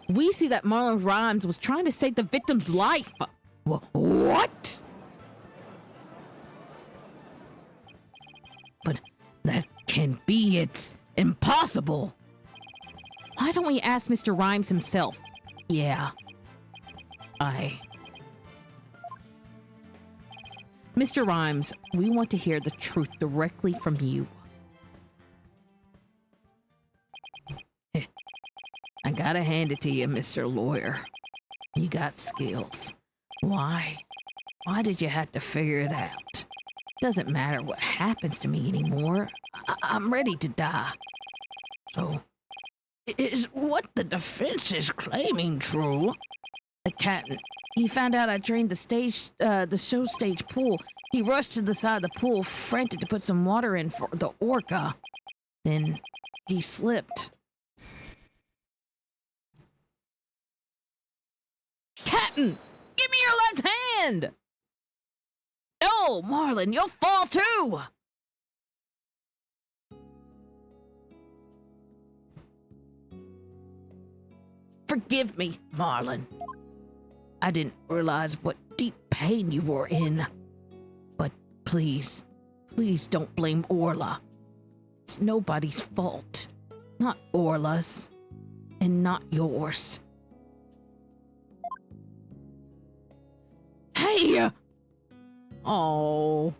we see that Marlon Rhymes was trying to save the victim's life. What? But that can't be. It's impossible. Why don't we ask Mr. Rhymes himself? Yeah. Mr. Rhymes, we want to hear the truth directly from you. I gotta hand it to you, Mr. Lawyer. You got skills. Why? Why did you have to figure it out? Doesn't matter what happens to me anymore. I'm ready to die. So, is what the defense is claiming true? The captain, he found out I drained the show stage pool. He rushed to the side of the pool, frantic to put some water in for the orca. Then he slipped. Captain, give me your left hand! No, Marlon, you'll fall too! Forgive me, Marlon. I didn't realize what deep pain you were in. But please, please don't blame Orla. It's nobody's fault. Not Orla's, and not yours. Hey! Oh.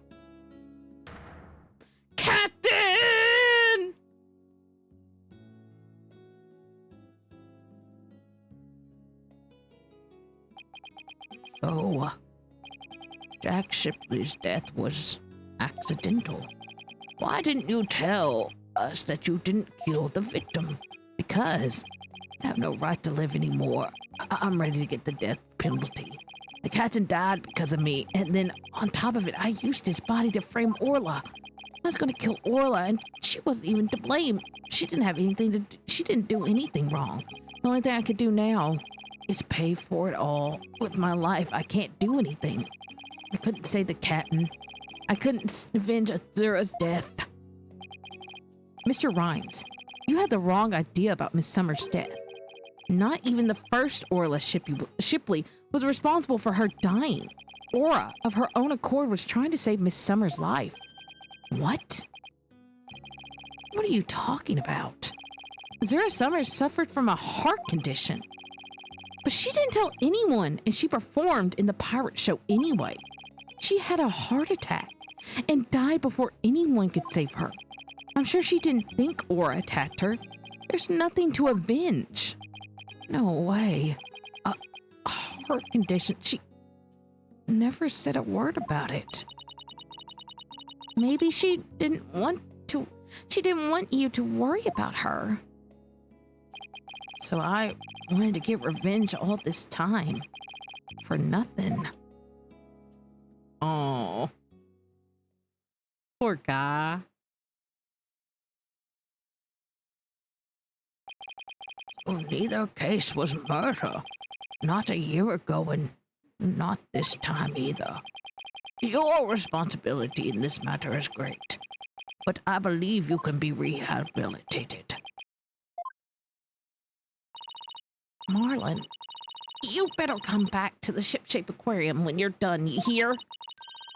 Captain! So, Jack Shipley's death was accidental. Why didn't you tell us that you didn't kill the victim? Because I have no right to live anymore. I'm ready to get the death penalty. The captain died because of me, and then on top of it, I used his body to frame Orla. I was gonna kill Orla, and she wasn't even to blame. She didn't have anything to do. She didn't do anything wrong. The only thing I could do now is pay for it all with my life. I can't do anything. I couldn't save the captain. I couldn't avenge Azura's death. Mr. Rhymes, you had the wrong idea about Miss Summer's death. Not even the first Orla Shipley was responsible for her dying. Aura, of her own accord, was trying to save Miss Summer's life. What? What are you talking about? Azura Summers suffered from a heart condition. But she didn't tell anyone, and she performed in the pirate show anyway. She had a heart attack and died before anyone could save her. I'm sure she didn't think Aura attacked her. There's nothing to avenge. No way. A heart condition. She never said a word about it. Maybe she didn't want to. She didn't want you to worry about her. So I wanted to get revenge all this time. For nothing. Oh. Poor guy. Well, neither case was murder. Not a year ago, and not this time either. Your responsibility in this matter is great, but I believe you can be rehabilitated. Marlon, you better come back to the Ship-Shape Aquarium when you're done, you hear?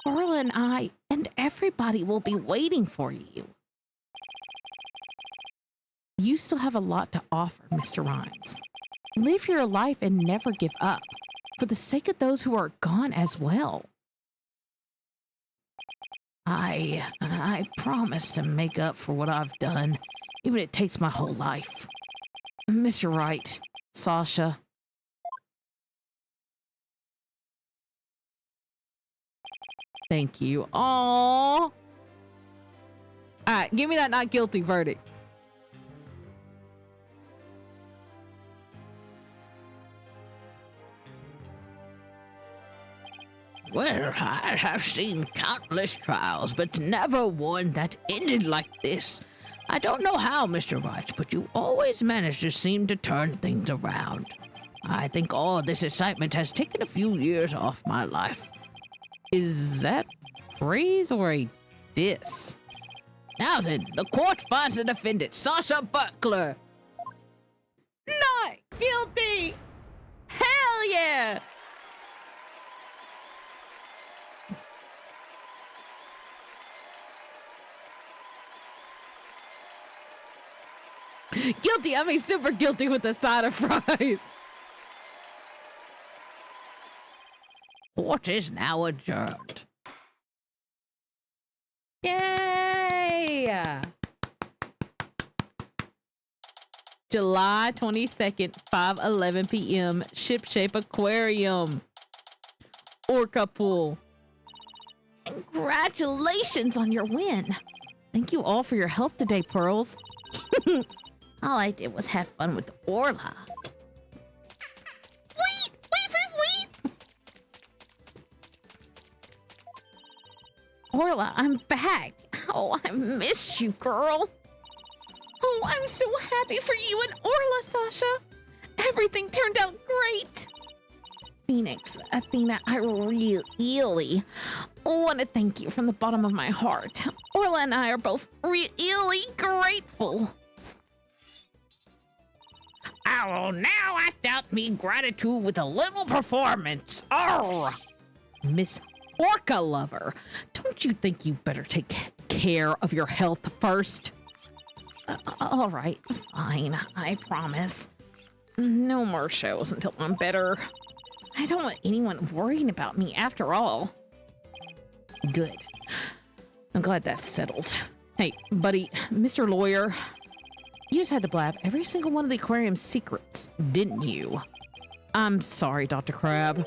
Orla and I and everybody will be waiting for you. You still have a lot to offer, Mr. Rhymes. Live your life and never give up, for the sake of those who are gone as well. I promise to make up for what I've done, even if it takes my whole life. Mr. Wright, Sasha. Thank you. Aww. All right, give me that not guilty verdict. Well, I have seen countless trials, but never one that ended like this. I don't know how, Mr. Wright, but you always manage to seem to turn things around. I think all this excitement has taken a few years off my life. Is that praise or a diss? Now then, the court finds the defendant, Sasha Buckler, Not guilty! Hell yeah! Guilty, I mean super guilty with a side of fries. Court is now adjourned. Yay! July 22nd, 5:11 p.m. Shipshape Aquarium. Orca Pool. Congratulations on your win. Thank you all for your help today, Pearls. All I did was have fun with Orla. Wait! Orla, I'm back. Oh, I missed you, girl. Oh, I'm so happy for you and Orla, Sasha. Everything turned out great. Phoenix, Athena, I really want to thank you from the bottom of my heart. Orla and I are both really grateful. I will now act out me gratitude with a little performance. Arr! Miss Orca Lover, don't you think you better take care of your health first? All right, fine, I promise. No more shows until I'm better. I don't want anyone worrying about me after all. Good. I'm glad that's settled. Hey, buddy, Mr. Lawyer, you just had to blab every single one of the aquarium's secrets, didn't you? I'm sorry, Dr. Crab.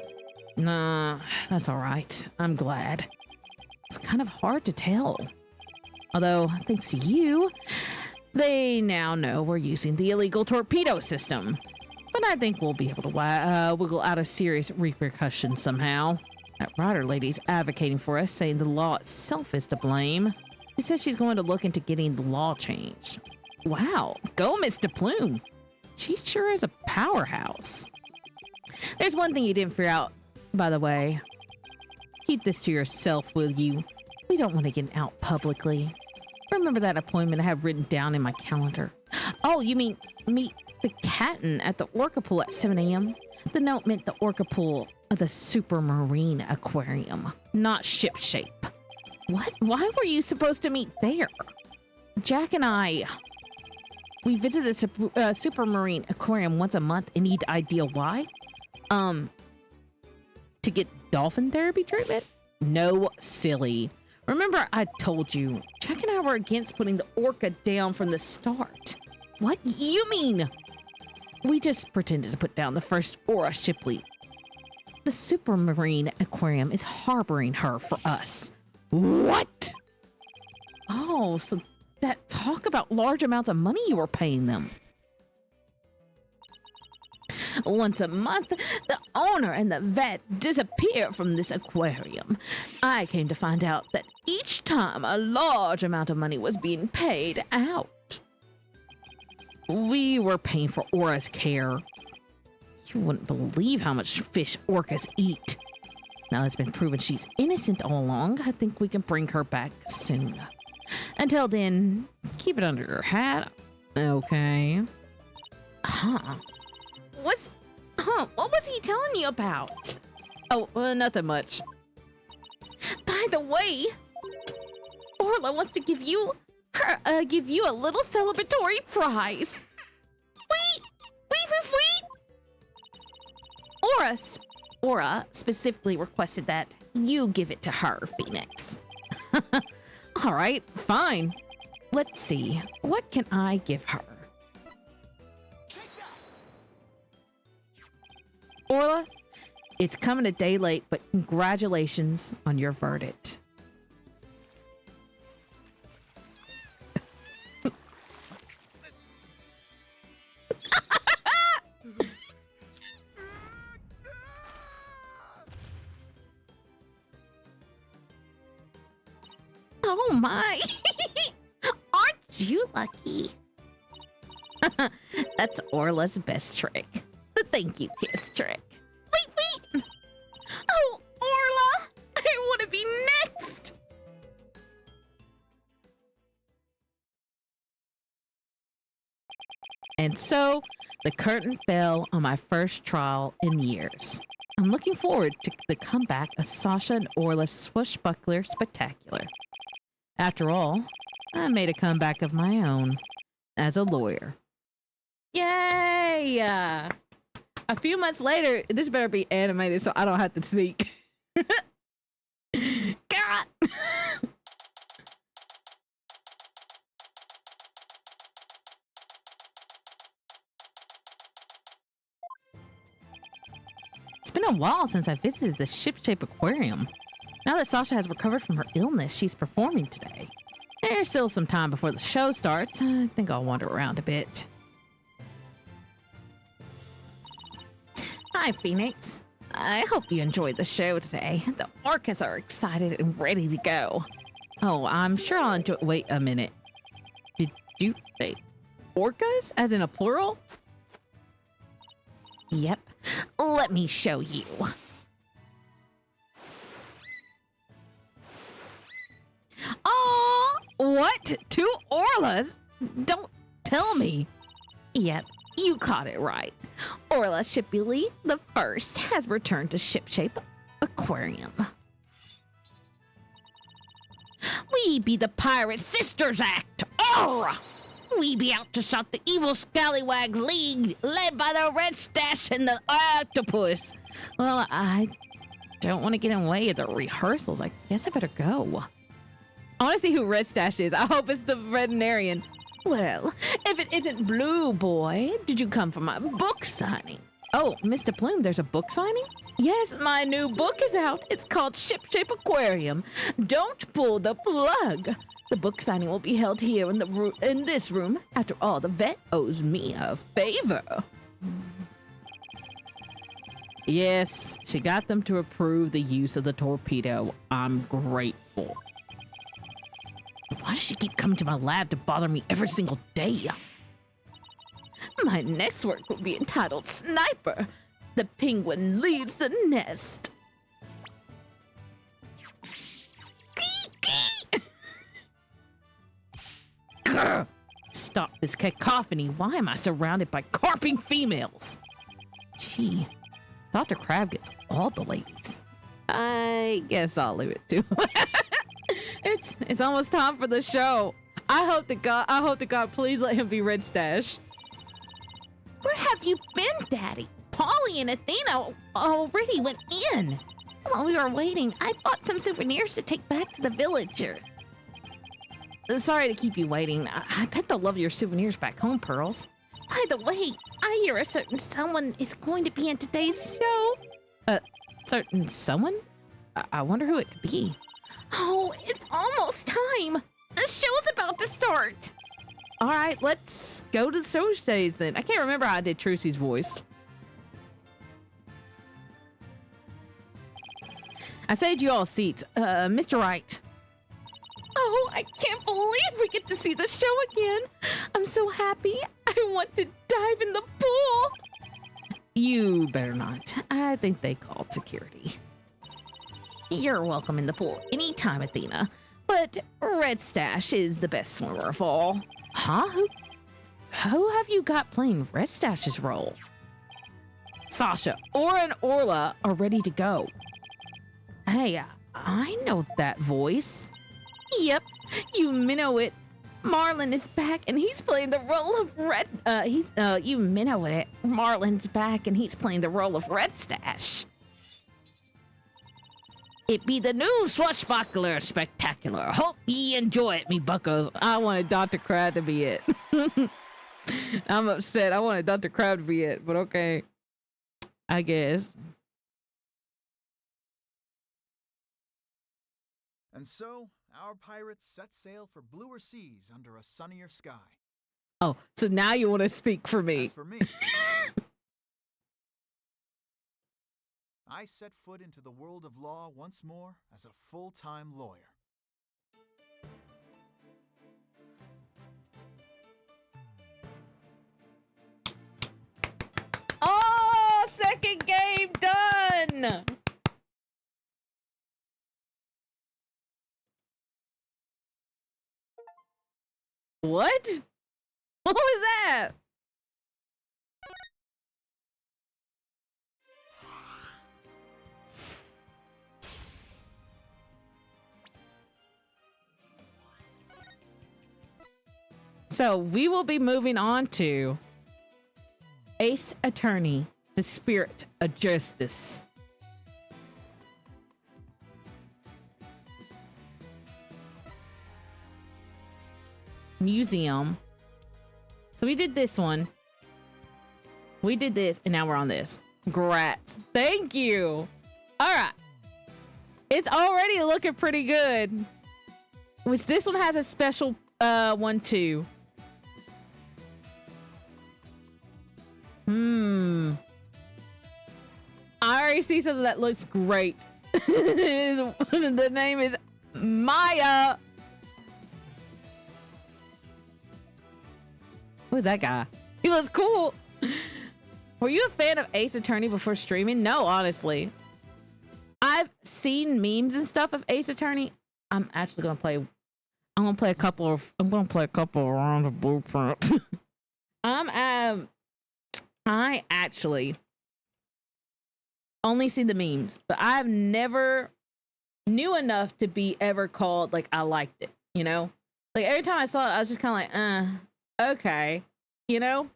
Nah, that's all right. I'm glad. It's kind of hard to tell. Although, thanks to you, they now know we're using the illegal torpedo system. But I think we'll be able to wiggle out of serious repercussions somehow. That Ryder lady's advocating for us, saying the law itself is to blame. She says she's going to look into getting the law changed. Wow, go Miss DePlume. She sure is a powerhouse. There's one thing you didn't figure out, by the way. Keep this to yourself, will you? We don't want to get out publicly. Remember that appointment I have written down in my calendar? Oh, you mean meet the captain at the Orca Pool at 7 a.m.? The note meant the Orca Pool of the Supermarine Aquarium, not Shipshape. What? Why were you supposed to meet there? Jack and I, we visit the Supermarine Aquarium once a month. Any idea why? To get dolphin therapy treatment? No, silly. Remember I told you, Jack and I were against putting the orca down from the start. What? You mean? We just pretended to put down the first Aura Shipley. The Supermarine Aquarium is harboring her for us. What? Oh, so that talk about large amounts of money you were paying them. Once a month, the owner and the vet disappear from this aquarium. I came to find out that each time a large amount of money was being paid out. We were paying for Aura's care. You wouldn't believe how much fish orcas eat. Now it's been proven she's innocent all along, I think we can bring her back soon. Until then, keep it under your hat. Okay. Huh. What was he telling you about? Oh, nothing much. By the way, Orla wants to give you a little celebratory prize. Wait! Aura specifically requested that you give it to her, Phoenix. All right, fine. Let's see. What can I give her? Orla, it's coming a day late, but congratulations on your verdict. Oh my! Aren't you lucky? That's Orla's best trick. The thank you kiss trick. Wait! Oh, Orla! I would And so the curtain fell on my first trial in years. I'm looking forward to the comeback of Sasha and Orla's swashbuckler spectacular. After all, I made a comeback of my own as a lawyer. Yay! A few months later, this better be animated so I don't have to seek. God! It's been a while since I visited the ship-shaped aquarium. Now that Sasha has recovered from her illness, she's performing today. There's still some time before the show starts. I think I'll wander around a bit. Hi, Phoenix. I hope you enjoyed the show today. The orcas are excited and ready to go. Oh, I'm sure I'll enjoy— Wait a minute. Did you say orcas, as in a plural? Yep. Let me show you. Oh, what? 2 Orlas? Don't tell me. Yep, you caught it right. Orla Shipley the First has returned to Shipshape Aquarium. We be the Pirate Sisters Act. Aura! We be out to stop the evil Scallywag League, led by the Red Stash and the Octopus. Well, I don't want to get in the way of the rehearsals. I guess I better go. I want to see who Red Stash is. I hope it's the veterinarian. Well, if it isn't Blue Boy, did you come from a book signing? Oh, Mr. Plume, there's a book signing? Yes, my new book is out. It's called Shipshape Aquarium. Don't pull the plug. The book signing will be held here in this room. After all, the vet owes me a favor. Yes, she got them to approve the use of the torpedo. I'm grateful. Why does she keep coming to my lab to bother me every single day? My next work will be entitled Sniper. The penguin leaves the nest. Grr! Stop this cacophony. Why am I surrounded by carping females? Gee, Dr. Crab gets all the ladies. I guess I'll leave it to. It's almost time for the show. I hope to God, please let him be Red Stash. Where have you been, Daddy? Polly and Athena already went in. While we were waiting, I bought some souvenirs to take back to the villager. Sorry to keep you waiting. I bet they'll love your souvenirs back home, Pearls. By the way, I hear a certain someone is going to be in today's show. Certain someone? I wonder who it could be. Oh, it's almost time. The show's about to start. All right, let's go to the show stage then. I can't remember how I did Trucy's voice. I saved you all seats. Mr. Wright. Oh, I can't believe we get to see the show again. I'm so happy. I want to dive in the pool. You better not. I think they called security. You're welcome in the pool anytime, Athena. But Red Stash is the best swimmer of all. Huh? Who have you got playing Red Stash's role? Sasha, Aura, and Orla are ready to go. Hey, I know that voice. Yep, you minnow it. Marlin is back and he's playing the role of you minnow it. Marlin's back and he's playing the role of Red Stash. It be the new swashbuckler spectacular. Hope ye enjoy it, me buckos. I wanted Dr. Crab to be it. I'm upset. I wanted Dr. Crab to be it, but okay. I guess. And so, our pirates set sail for bluer seas under a sunnier sky. Oh, so now you want to speak for me. As for me, I set foot into the world of law once more as a full-time lawyer. Oh, second game done. What? What was that? So we will be moving on to Ace Attorney, the Spirit of Justice. Museum. So we did this one. We did this, and now we're on this. Grats. Thank you. All right. It's already looking pretty good. Which this one has a special one too. I already see something that looks great. The name is Maya. Who's that guy? He looks cool. Were you a fan of Ace Attorney before streaming? No, honestly. I've seen memes and stuff of Ace Attorney. I'm actually gonna play. I'm gonna play a couple of rounds of Blueprint. I actually only see the memes, but I've never knew enough to be ever called like I liked it. You know, like every time I saw it, I was just kind of like, okay, you know.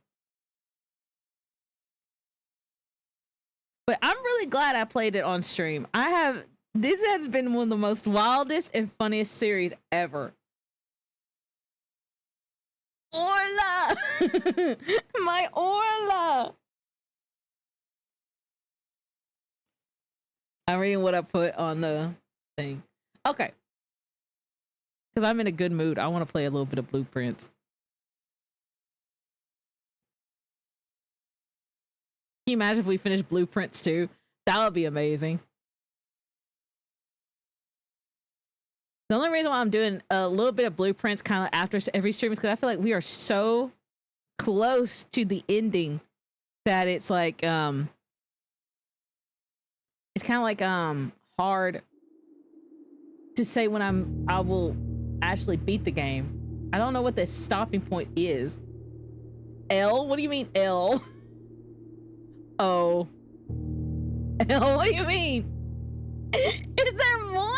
But I'm really glad I played it on stream. This has been one of the most wildest and funniest series ever. Orla! My Orla! I'm reading what I put on the thing. Okay. Because I'm in a good mood. I want to play a little bit of Blueprints. Can you imagine if we finished Blueprints too? That would be amazing. The only reason why I'm doing a little bit of Blueprints kind of after every stream is because I feel like we are so close to the ending that it's like, it's kind of like, hard to say when I will actually beat the game. I don't know what the stopping point is. L? What do you mean L? Oh. L, what do you mean? Is there more?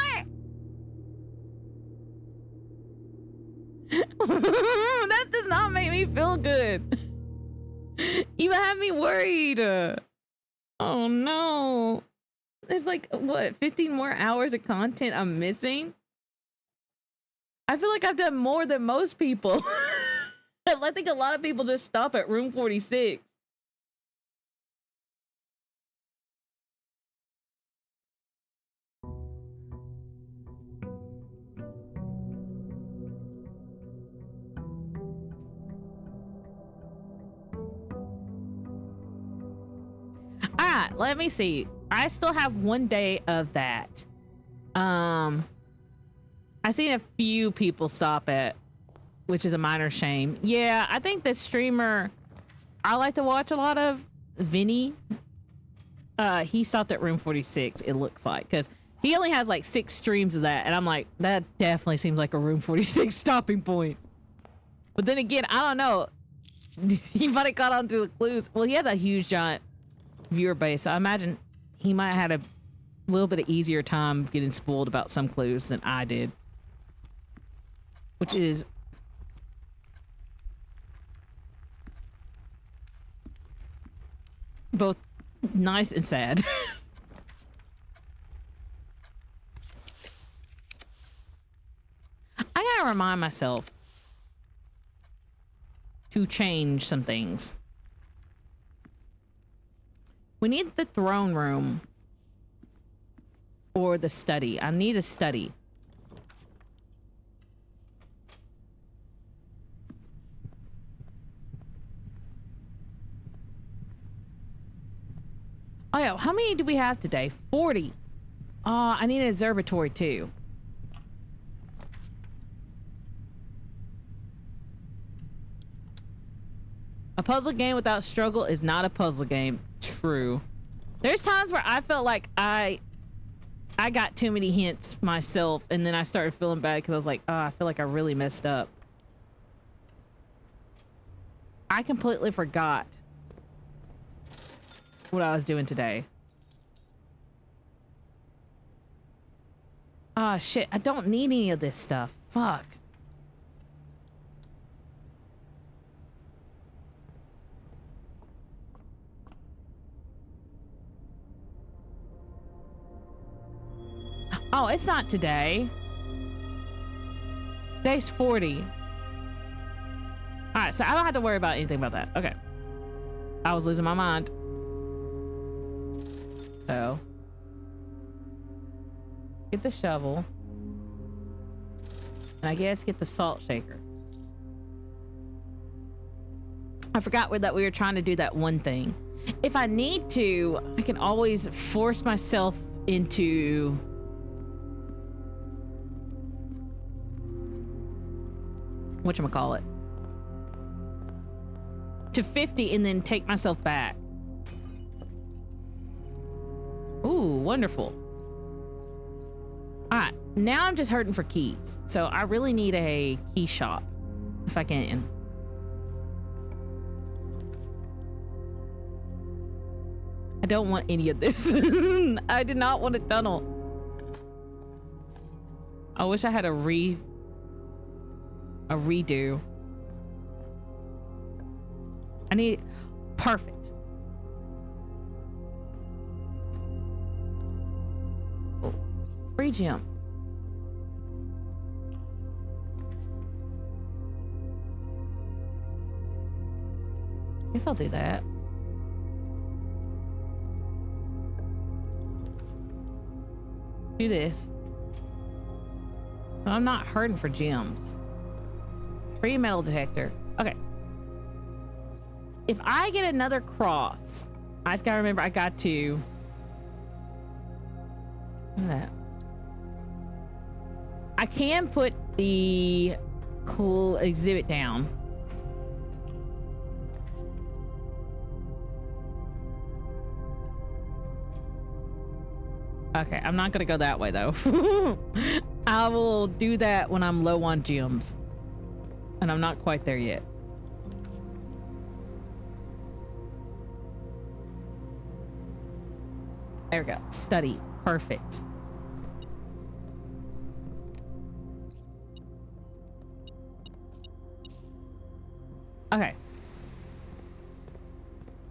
That does not make me feel good. You have me worried. Oh no. There's like, what, 15 more hours of content I'm missing? I feel like I've done more than most people. I think a lot of people just stop at room 46. Alright, let me see. I still have one day of that. I seen a few people stop at, which is a minor shame. Yeah, I think the streamer I like to watch a lot of, Vinny, he stopped at room 46, it looks like, because he only has like 6 streams of that, and I'm like, that definitely seems like a room 46 stopping point. But then again, I don't know. He might have got onto the clues. Well, he has a huge giant viewer base, so I imagine he might have had a little bit of easier time getting spoiled about some clues than I did, which is both nice and sad. I gotta remind myself to change some things. We need the throne room or the study. I need a study. Oh yeah, how many do we have today? 40. I need an observatory too. A puzzle game without struggle is not a puzzle game. True. There's times where I felt like I got too many hints myself, and then I started feeling bad because I was like, oh, I feel like I really messed up. I completely forgot what I was doing today. Ah, shit. I don't need any of this stuff. Fuck. Oh, it's not today. Today's 40. All right, so I don't have to worry about anything about that. Okay. I was losing my mind. So, get the shovel. And I guess get the salt shaker. I forgot that we were trying to do that one thing. If I need to, I can always force myself into whatchamacallit, to 50 and then take myself back. Ooh, wonderful. All right, now I'm just hurting for keys. So I really need a key shop if I can. I don't want any of this. I did not want a tunnel. I wish I had a redo. I need perfect. Oh, free gem. Guess I'll do that. Do this. So I'm not hurting for gems. Free metal detector. Okay. If I get another cross, I just gotta remember I got to. Look at that. I can put the cool exhibit down. Okay, I'm not gonna go that way though. I will do that when I'm low on gems. And I'm not quite there yet. There we go. Study. Perfect. Okay.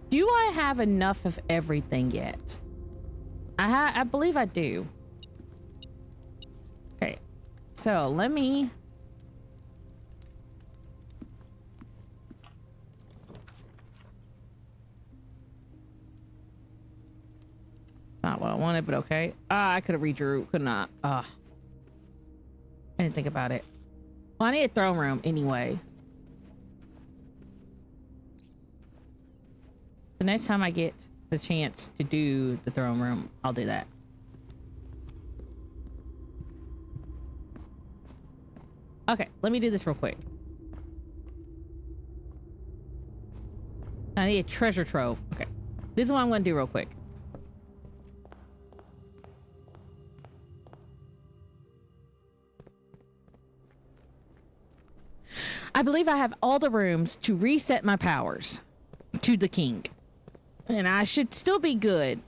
Do I have enough of everything yet? I believe I do. Okay. So let me... Not what I wanted, but okay. I could have redrew. Could not. I didn't think about it. Well, I need a throne room anyway. The next time I get the chance to do the throne room, I'll do that. Okay, let me do this real quick. I need a treasure trove. Okay, this is what I'm going to do real quick. I believe I have all the rooms to reset my powers to the king. And I should still be good.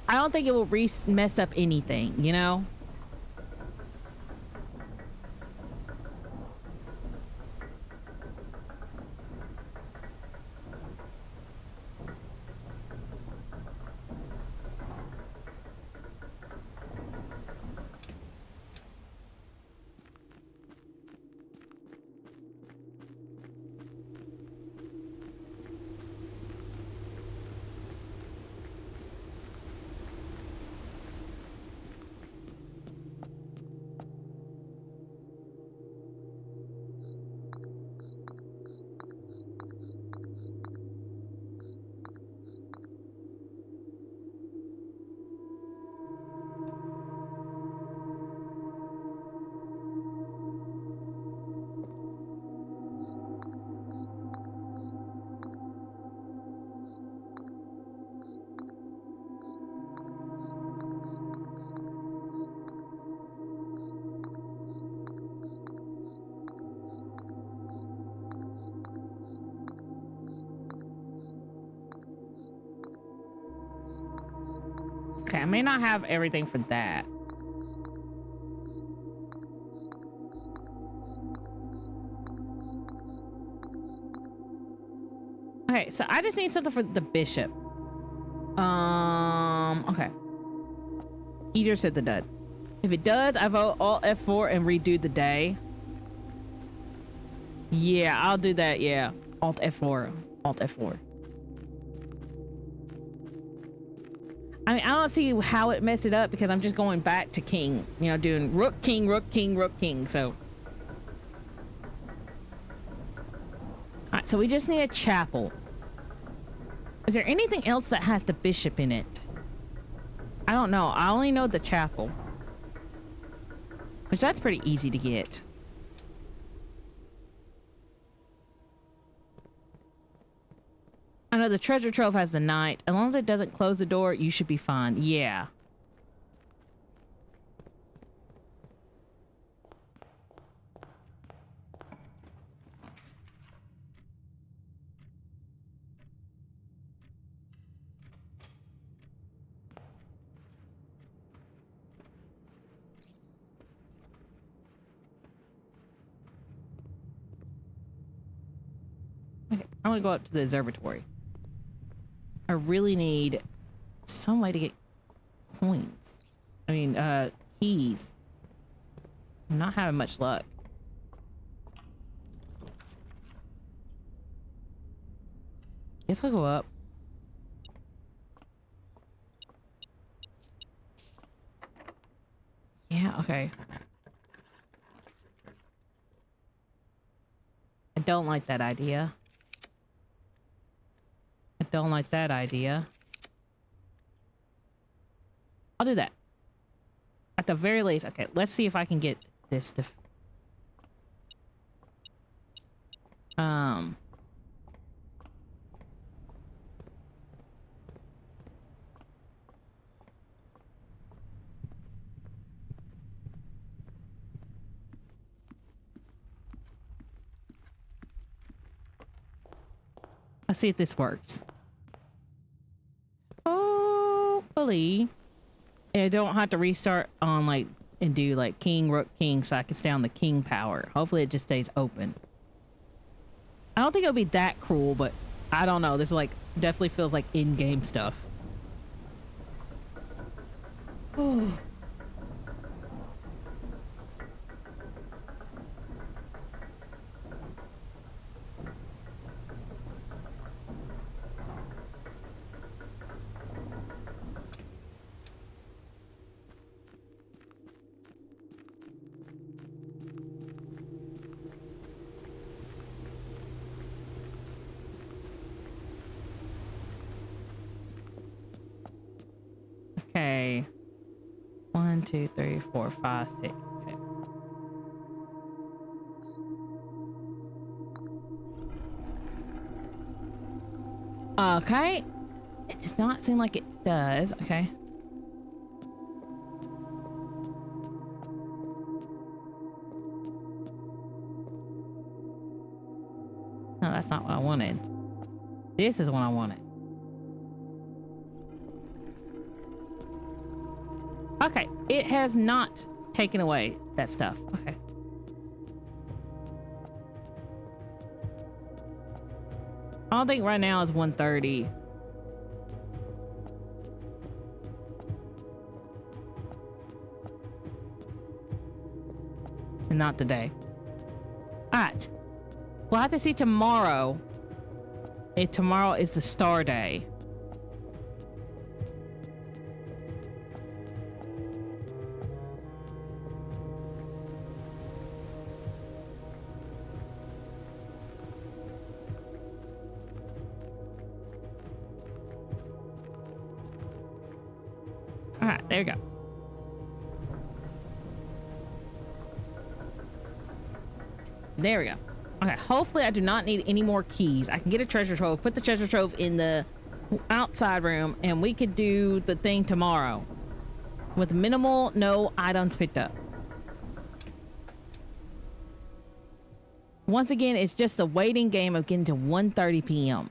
I don't think it will mess up anything, you know? Okay, I may not have everything for that. Okay, so I just need something for the bishop. Easier said than done. If it does, I vote Alt F4 and redo the day. Yeah, I'll do that. Yeah. Alt F4. Alt F4. I mean, I don't see how it messed it up because I'm just going back to king. You know, doing rook, king, rook, king, rook, king. So. Alright, so we just need a chapel. Is there anything else that has the bishop in it? I don't know. I only know the chapel. Which that's pretty easy to get. I know the treasure trove has the knight. As long as it doesn't close the door, you should be fine. Yeah. Okay, I'm gonna go up to the observatory. I really need some way to get coins. I mean, keys. I'm not having much luck. Guess I'll go up. Yeah, okay. I don't like that idea. I don't like that idea. I'll do that. At the very least. Okay, let's see if I can get this to... Let's see if this works. Hopefully, I don't have to restart on like and do like king, rook, king, so I can stay on the king power. Hopefully, it just stays open. I don't think it'll be that cruel, but I don't know. This like definitely feels like in-game stuff. Oh. Okay. 1, 2, 3, 4, 5, 6. Okay. Okay. It does not seem like it does. Okay. No, that's not what I wanted. This is what I wanted. Okay, it has not taken away that stuff. Okay. I don't think right now is 1:30. And not today. Alright. We'll have to see tomorrow. If tomorrow is the star day. Alright, there we go. There we go. Okay, hopefully I do not need any more keys. I can get a treasure trove, put the treasure trove in the outside room, and we could do the thing tomorrow. With minimal, no items picked up. Once again, it's just a waiting game of getting to 1:30 p.m.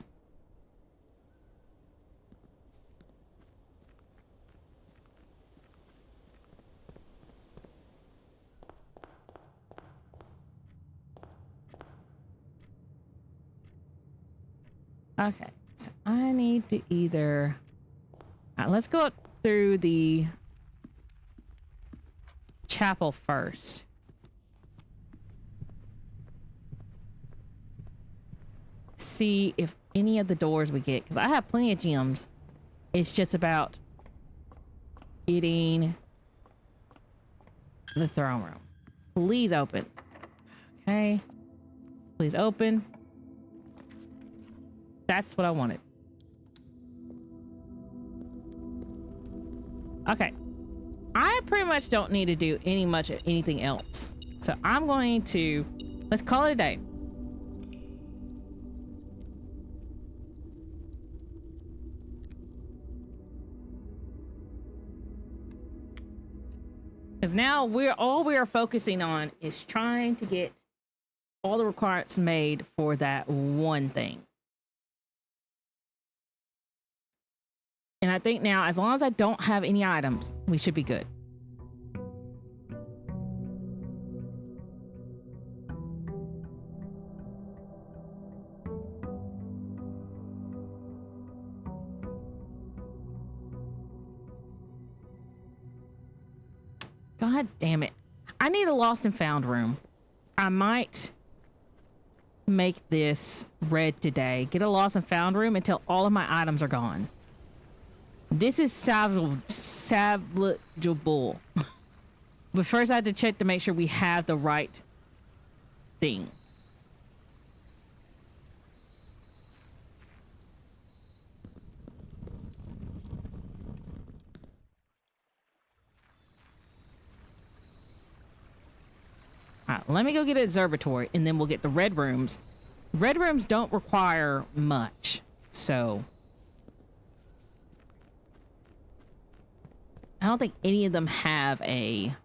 Okay, so I need to either... All right, let's go up through the chapel first. See if any of the doors we get, because I have plenty of gems. It's just about getting the throne room. Please open. Okay. Please open. That's what I wanted. Okay. I pretty much don't need to do anything else. So I'm going to, let's call it a day. Because now all we are focusing on is trying to get all the requirements made for that one thing. And I think now, as long as I don't have any items, we should be good. God damn it. I need a lost and found room. I might make this red today. Get a lost and found room until all of my items are gone. This is salvageable. But first I have to check to make sure we have the right thing. Alright, let me go get an observatory and then we'll get the red rooms. Red rooms don't require much, so I don't think any of them have a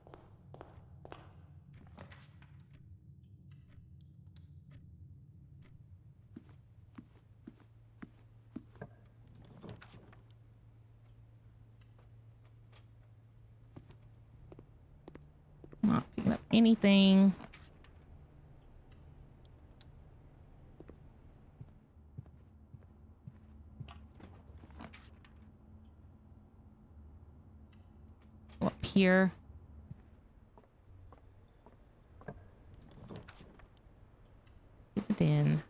not picking up anything. Up here. Get it in.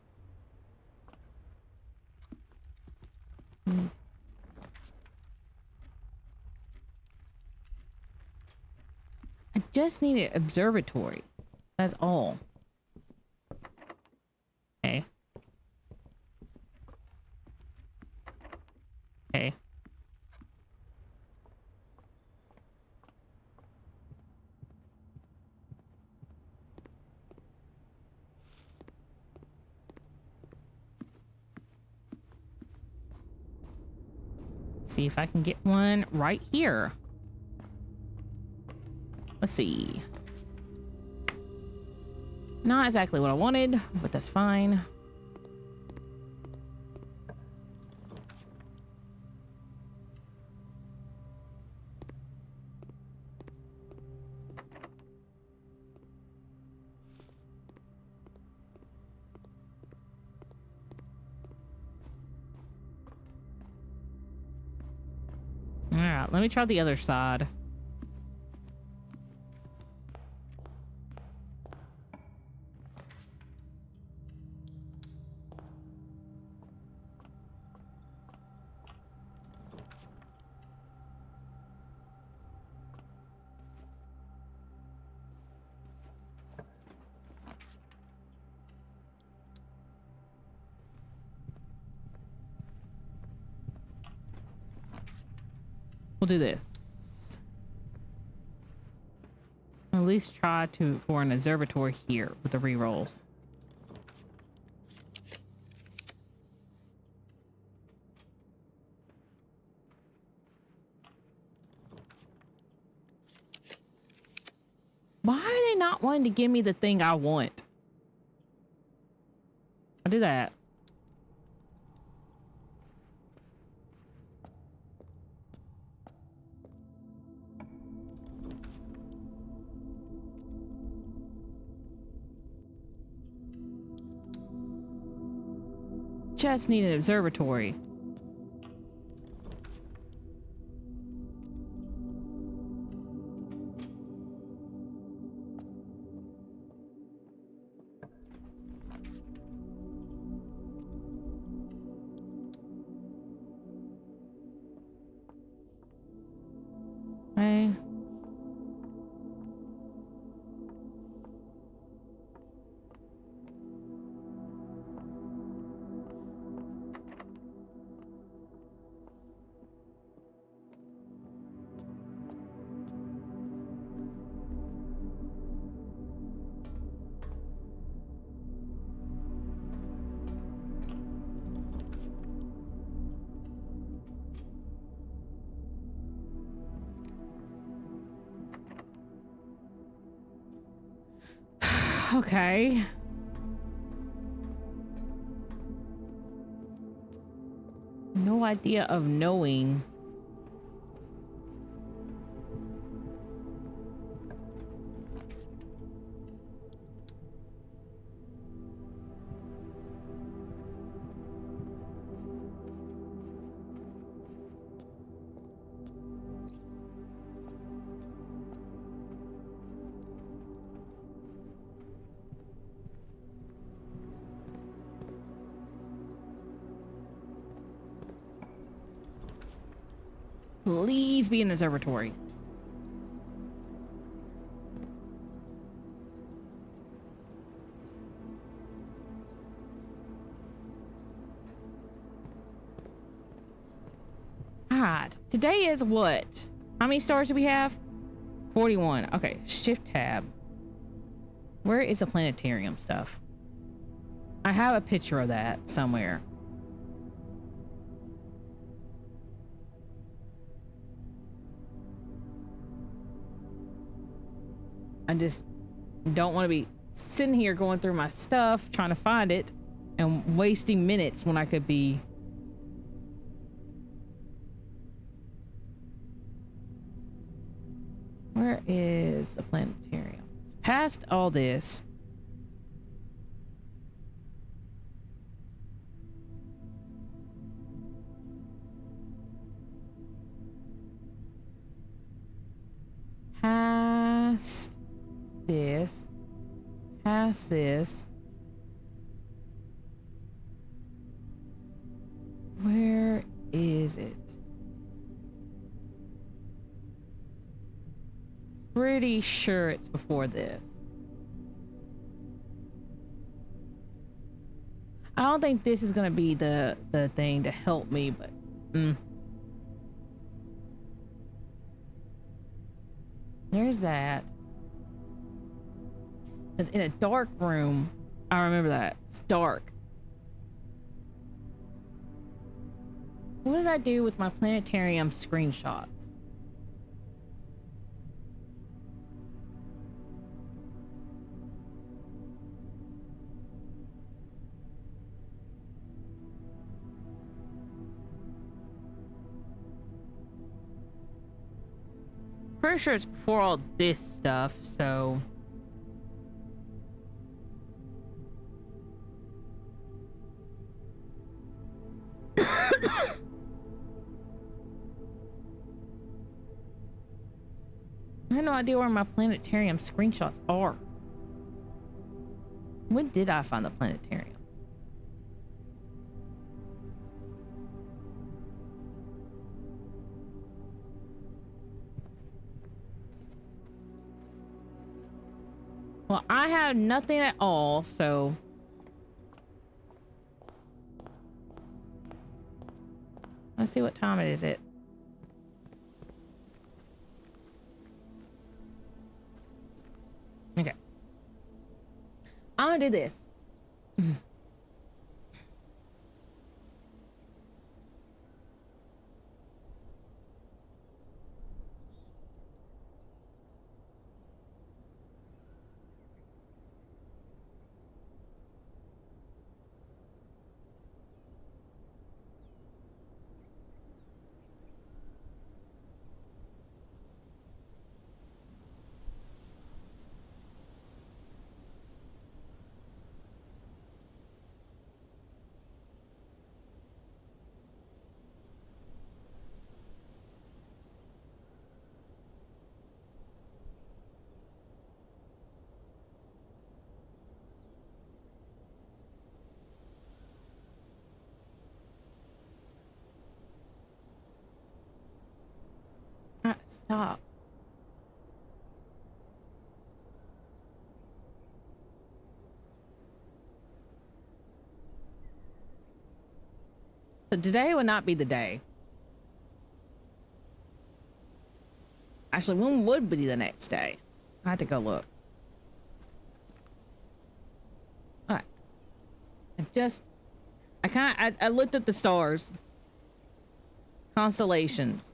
I just need an observatory. That's all. Okay. Okay. See if I can get one right here. Let's see. Not exactly what I wanted, but that's fine. All right, let me try the other side. We'll do this. At least try for an observatory here with the rerolls. Why are they not wanting to give me the thing I want? I'll do that. Just need an observatory. Okay. No idea of knowing. Please be an observatory. God, today is what? How many stars do we have? 41. Okay, shift tab. Where is the planetarium stuff? I have a picture of that somewhere. I just don't want to be sitting here going through my stuff trying to find it and wasting minutes when I could be. Where is the planetarium? It's past all this. Past this. Past this. Where is it? Pretty sure it's before this. I don't think this is gonna be the thing to help me, but there's that. Because in a dark room, I remember that. It's dark. What did I do with my planetarium screenshots? Pretty sure it's before all this stuff, so. I have no idea where my planetarium screenshots are. When did I find the planetarium? Well, I have nothing at all, so. Let's see what time it is. Okay. I'm gonna do this. Stop. So today would not be the day. Actually, when would be the next day? I have to go look. All right. I looked at the stars. Constellations.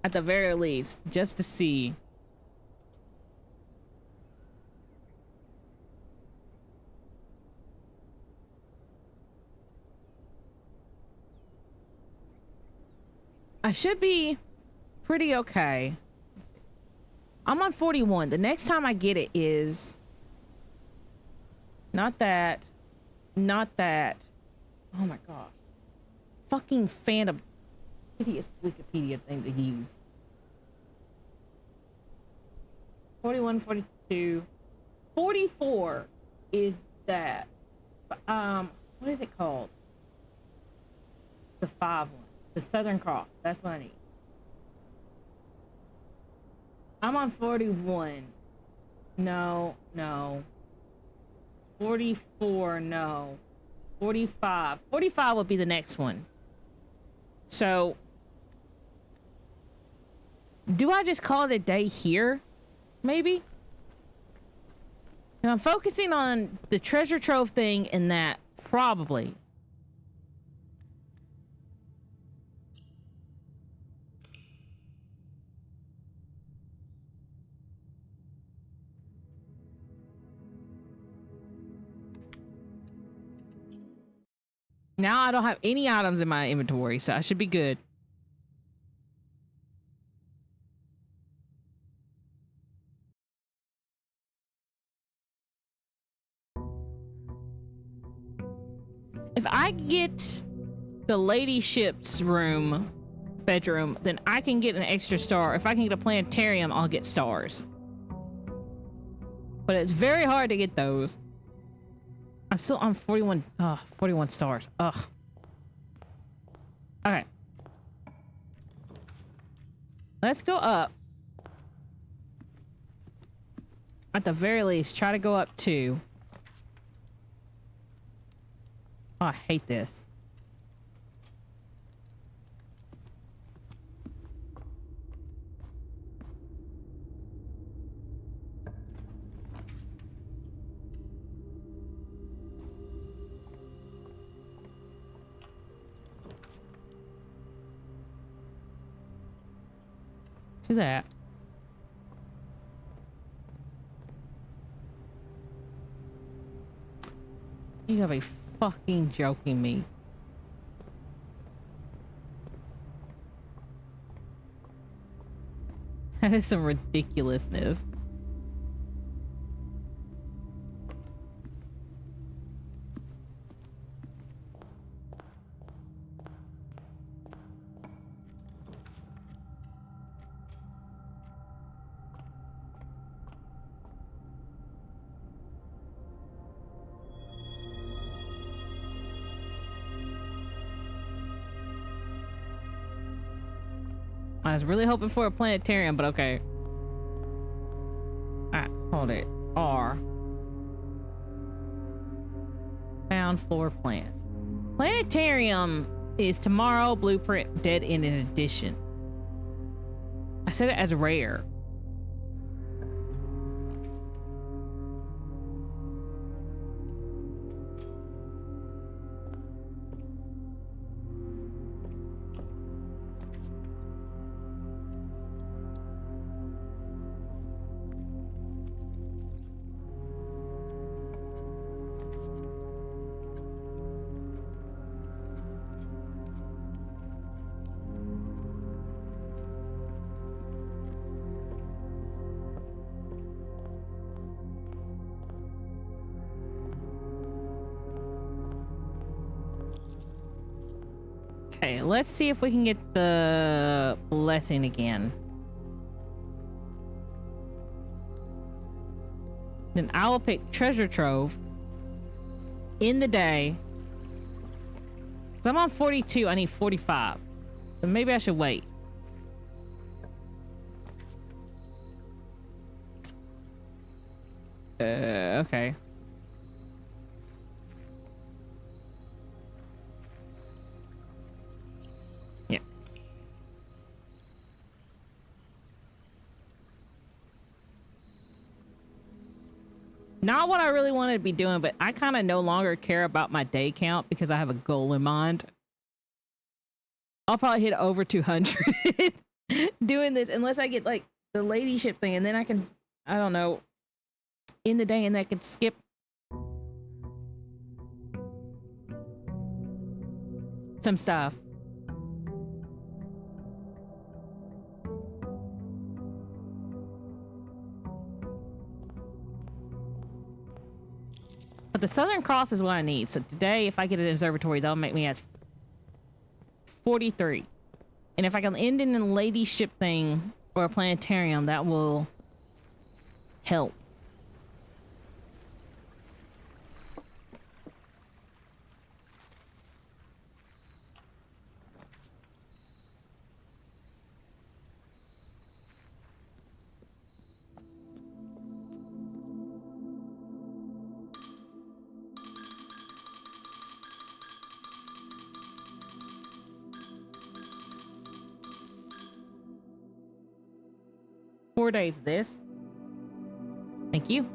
At the very least, just to see. I should be pretty okay. I'm on 41. The next time I get it is not that. Not that. Oh my god. Fucking phantom. Hideous Wikipedia thing to use. 41, 42. 44 is that. What is it called? The 5 one. The Southern Cross. That's what I need. I'm on 41. No, no. 44, no. 45. 45 will be the next one. So, do I just call it a day here? Maybe? And I'm focusing on the treasure trove thing and that. Probably. Now I don't have any items in my inventory, so I should be good. If I get the lady ship's bedroom, then I can get an extra star. If I can get a planetarium, I'll get stars. But it's very hard to get those. I'm still on 41. 41 stars. Ugh. Okay. Let's go up. At the very least, try to go up 2. Oh, I hate this. See that? You gotta be fucking joking me. That is some ridiculousness. I was really hoping for a planetarium, but okay. Alright, hold it. R. Found floor plans. Planetarium is tomorrow. Blueprint dead end in addition. I said it as rare. Okay, let's see if we can get the blessing again. Then I will pick treasure trove in the day. 'Cause I'm on 42, I need 45. So maybe I should wait. Okay. Yeah. Not what I really wanted to be doing, but I kind of no longer care about my day count because I have a goal in mind. I'll probably hit over 200 doing this unless I get like the ladyship thing, and then I can, I don't know, in the day, and I can skip some stuff. But the Southern Cross is what I need. So today, if I get an observatory, that'll make me at 43. And if I can end in a lady ship thing or a planetarium, that will help. Four days of this. Thank you.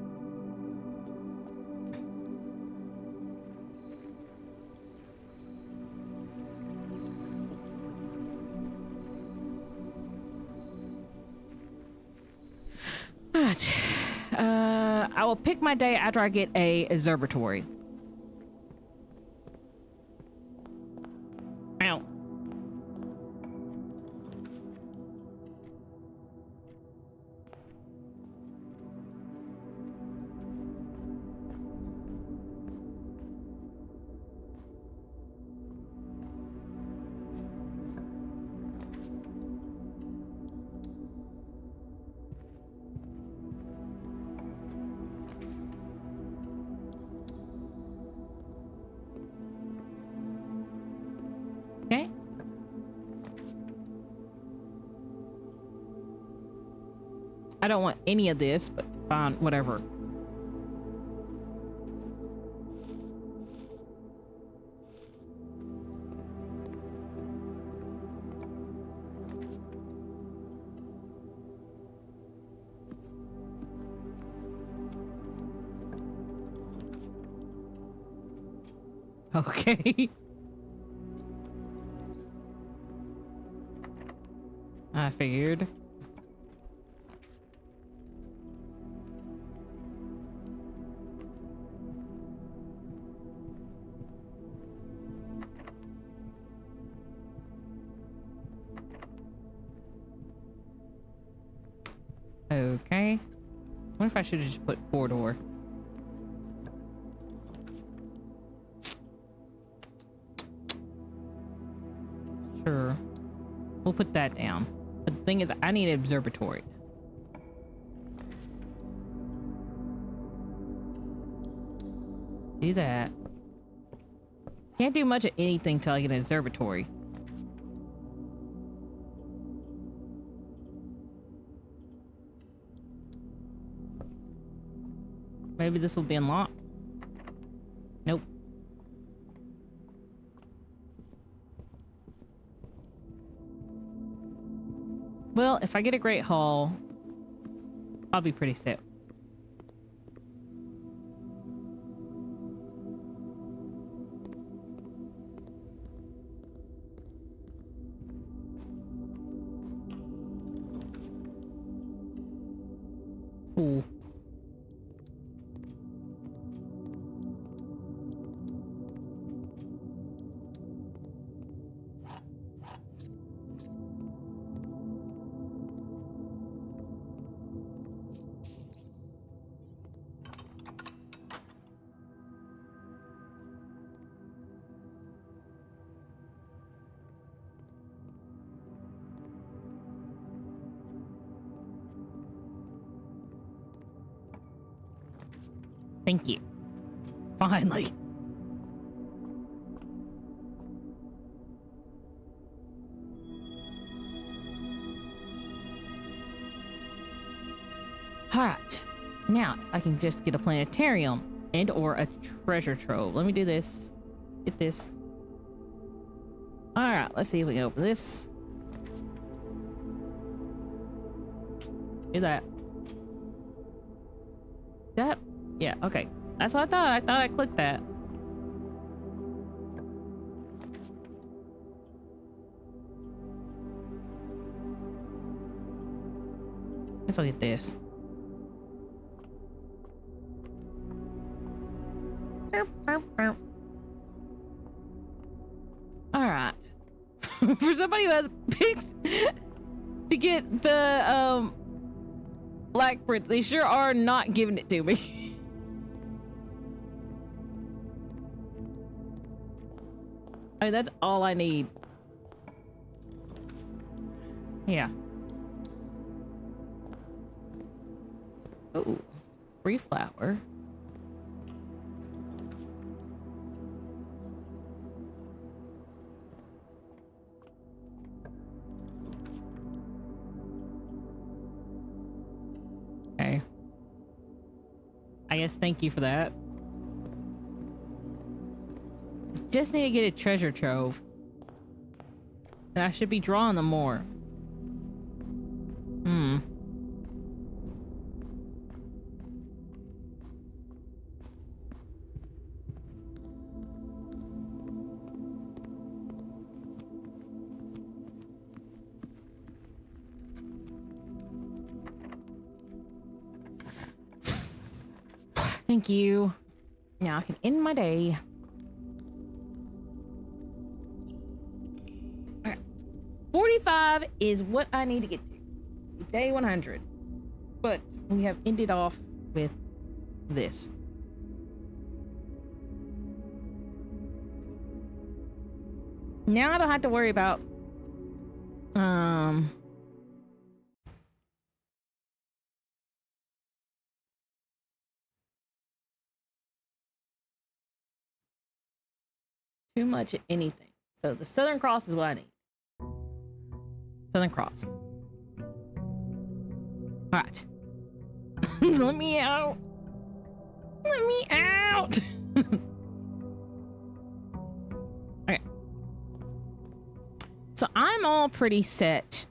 Alright. I will pick my day after I get a observatory. Ow. Okay. I don't want any of this, but fine, whatever. Okay. I figured. Okay. What if I should have just put four-door? Sure. We'll put that down. But the thing is, I need an observatory. Do that. Can't do much of anything till I get an observatory. Maybe this will be unlocked. Nope. Well, if I get a Great Hall, I'll be pretty set. Cool. Thank you. Finally. Alright. Now, if I can just get a planetarium and or a treasure trove. Let me do this. Get this. Alright, let's see if we can open this. Do that. That? Yeah, okay. That's what I thought. I thought I clicked that. Let's look at this. Alright. For somebody who has picked to get the Black Prince, they sure are not giving it to me. I mean, that's all I need. Yeah. Oh, free flour. Okay. I guess thank you for that. Just need to get a treasure trove. And I should be drawing them more. Hmm. Thank you. Now I can end my day. Okay. 45 is what I need to get to. Day 100. But we have ended off with this. Now I don't have to worry about too much of anything. So the Southern Cross is what I need. Southern Cross. Alright. Let me out. Let me out. Okay. So I'm all pretty set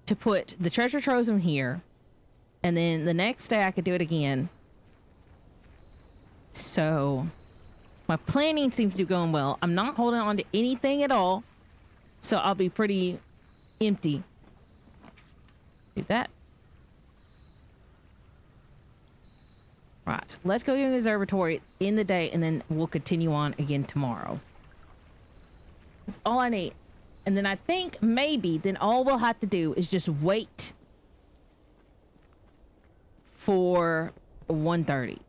to put the treasure troves in here. And then the next day I could do it again. So my planning seems to be going well. I'm not holding on to anything at all. So I'll be pretty empty. Do that. Right. Let's go to the observatory in the day and then we'll continue on again tomorrow. That's all I need. And then I think maybe then all we'll have to do is just wait for 1:30.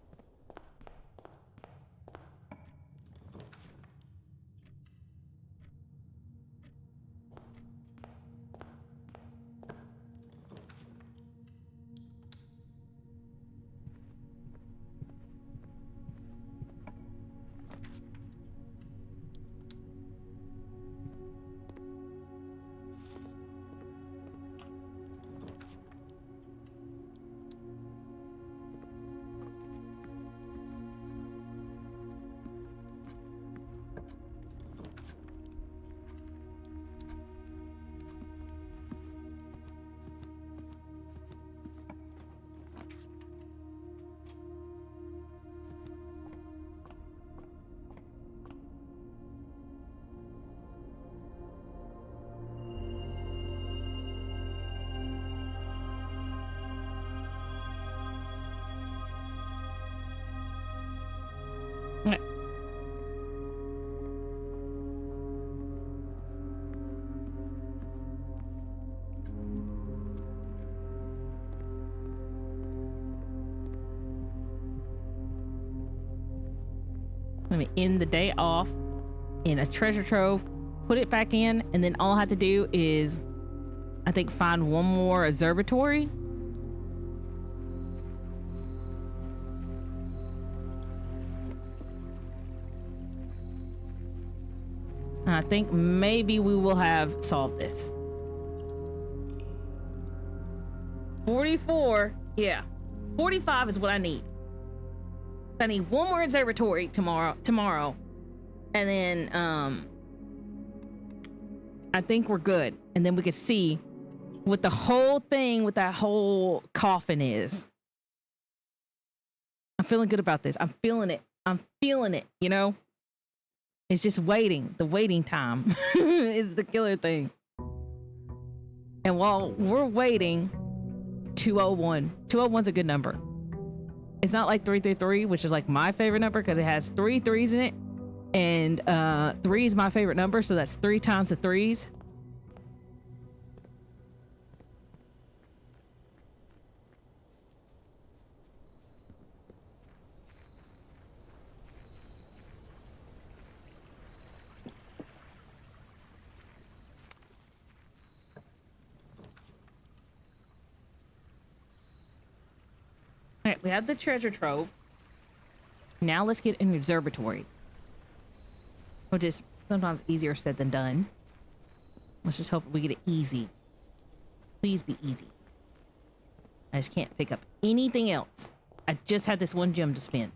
Okay. Let me end the day off in a treasure trove, put it back in, and then all I have to do is, I think, find one more observatory. And I think maybe we will have solved this. 44, yeah. 45 is what I need. I need one more observatory tomorrow. And then I think we're good. And then we can see what the whole thing with that whole coffin is. I'm feeling good about this. I'm feeling it, you know? It's just waiting. The waiting time is the killer thing. And while we're waiting, 201. 201's a good number. It's not like 333, which is like my favorite number because it has 3 threes in it. And 3 is my favorite number, so that's 3 times the threes. Okay, we have the treasure trove. Now let's get an observatory. Which is sometimes easier said than done. Let's just hope we get it easy. Please be easy. I just can't pick up anything else. I just had this one gem to spend.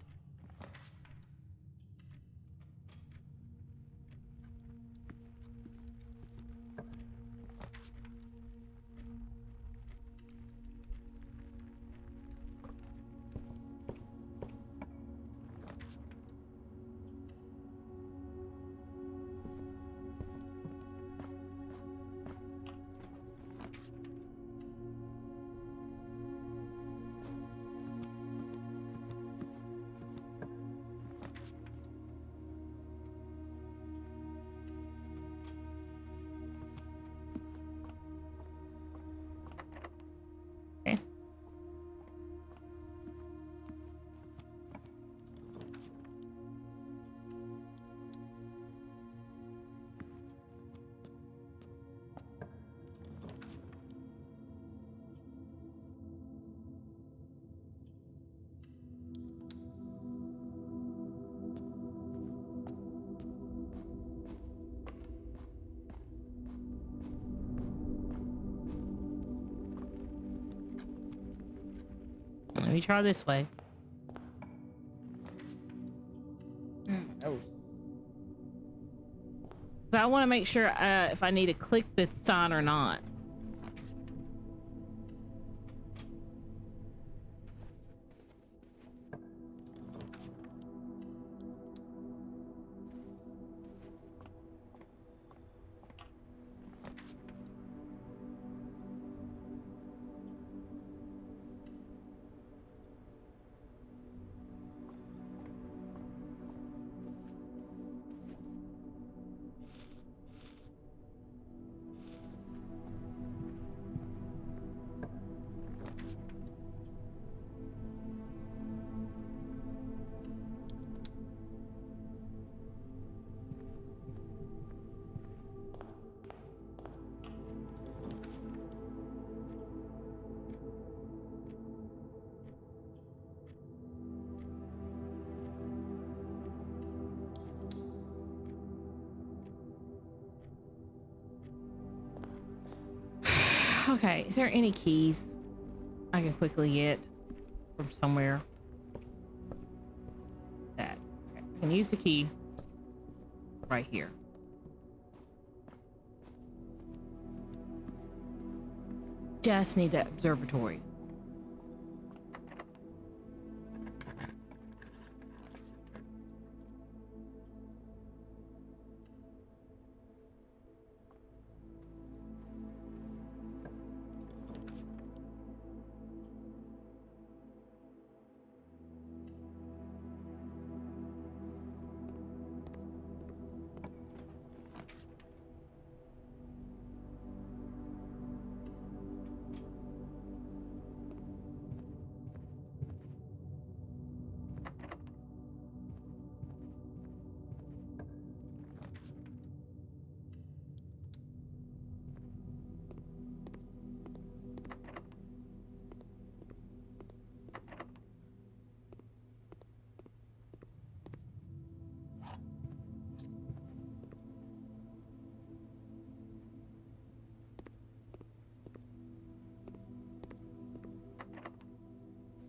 Okay. Let me try this way. Oh. So I want to make sure if I need to click this sign or not. Okay, is there any keys I can quickly get from somewhere? That. Okay. I can use the key right here. Just need that observatory.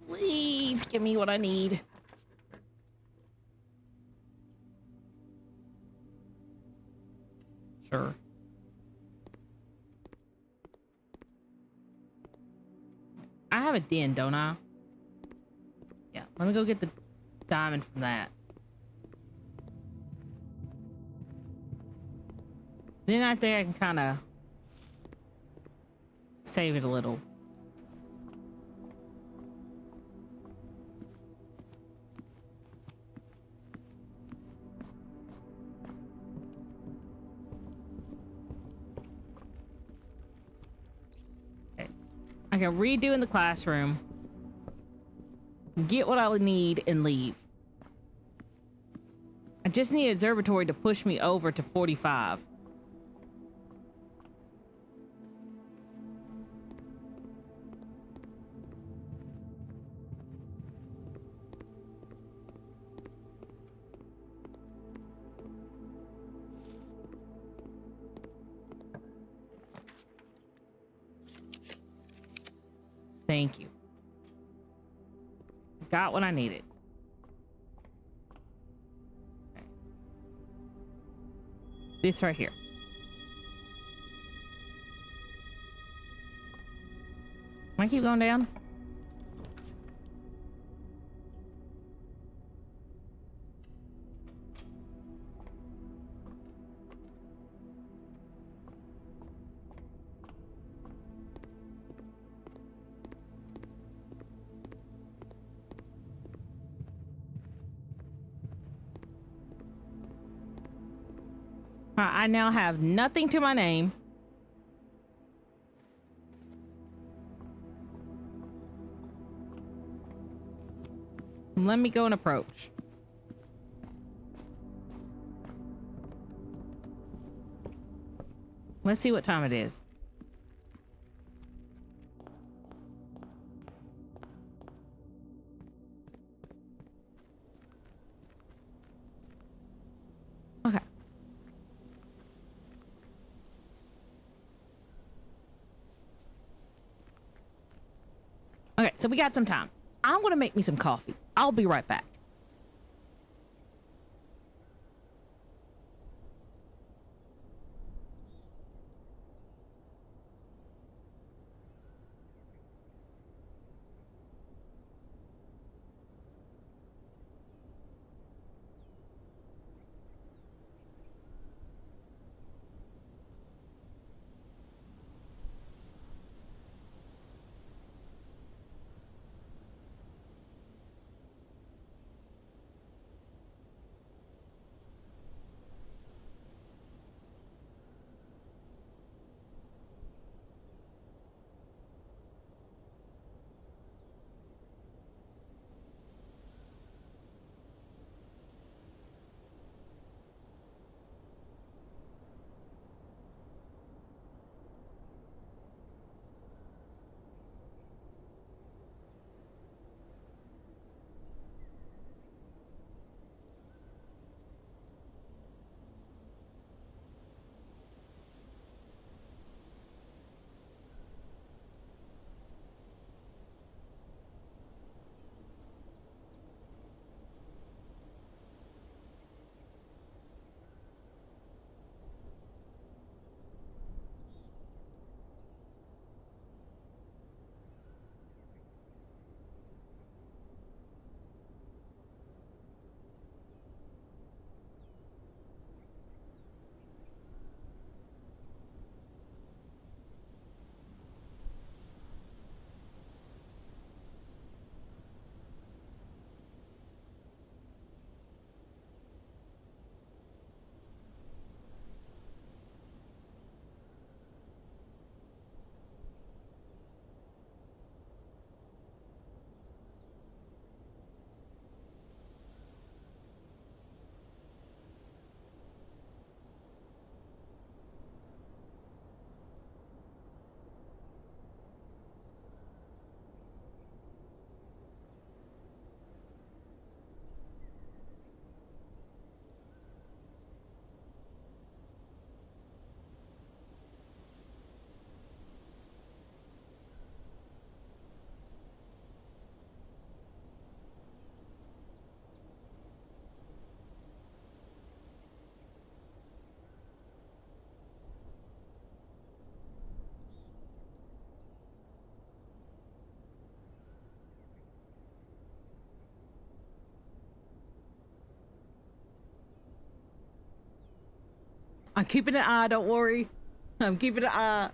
Please give me what I need. Sure. I have a den, don't I? Yeah, let me go get the diamond from that. Then I think I can kind of save it a little. Okay. I can redo in the classroom, get what I need, and leave. I just need an observatory to push me over to 45. Thank you. Got what I needed. Okay. This right here. Can I keep going down? I now have nothing to my name. Let me go and approach. Let's see what time it is. Okay. Okay, so we got some time. I'm gonna make me some coffee. I'll be right back. I'm keeping an eye, don't worry. I'm keeping an eye.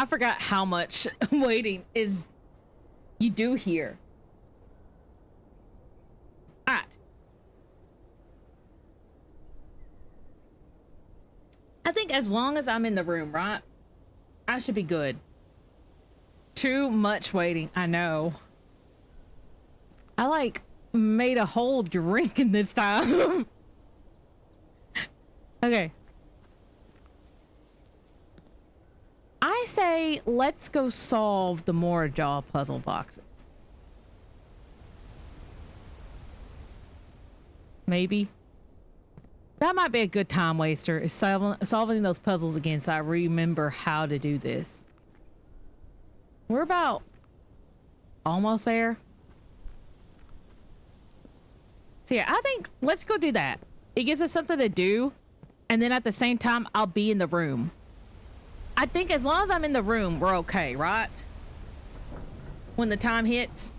I forgot how much waiting is you do here. Alright. I think as long as I'm in the room, right? I should be good. Too much waiting, I know. I like made a whole drink in this time. Okay. I say let's go solve the more jaw puzzle boxes. Maybe. That might be a good time waster, is solving those puzzles again so I remember how to do this. We're about almost there. So yeah, I think let's go do that. It gives us something to do, and then at the same time, I'll be in the room. I think as long as I'm in the room, we're okay, right? When the time hits.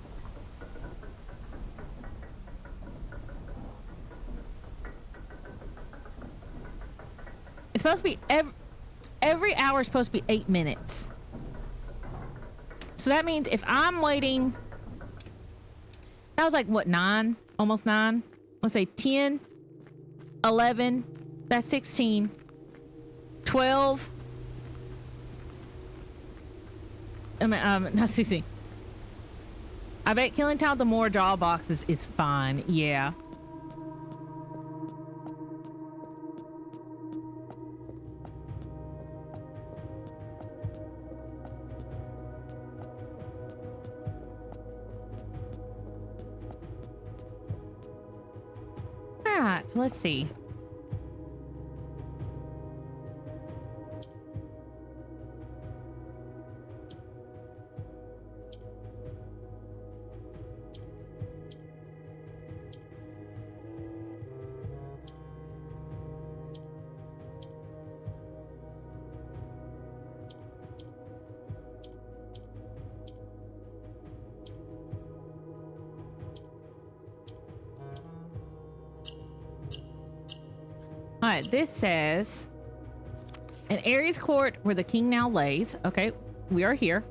It's supposed to be every hour is supposed to be 8 minutes. So that means if I'm waiting, that was like what, 9? Almost 9. Let's say 10, 11, that's 16, 12. I mean, not 16. I bet killing time with the more draw boxes is fine. Yeah. Alright, so let's see. All right, this says an Ares court where the king now lays. Okay, we are here.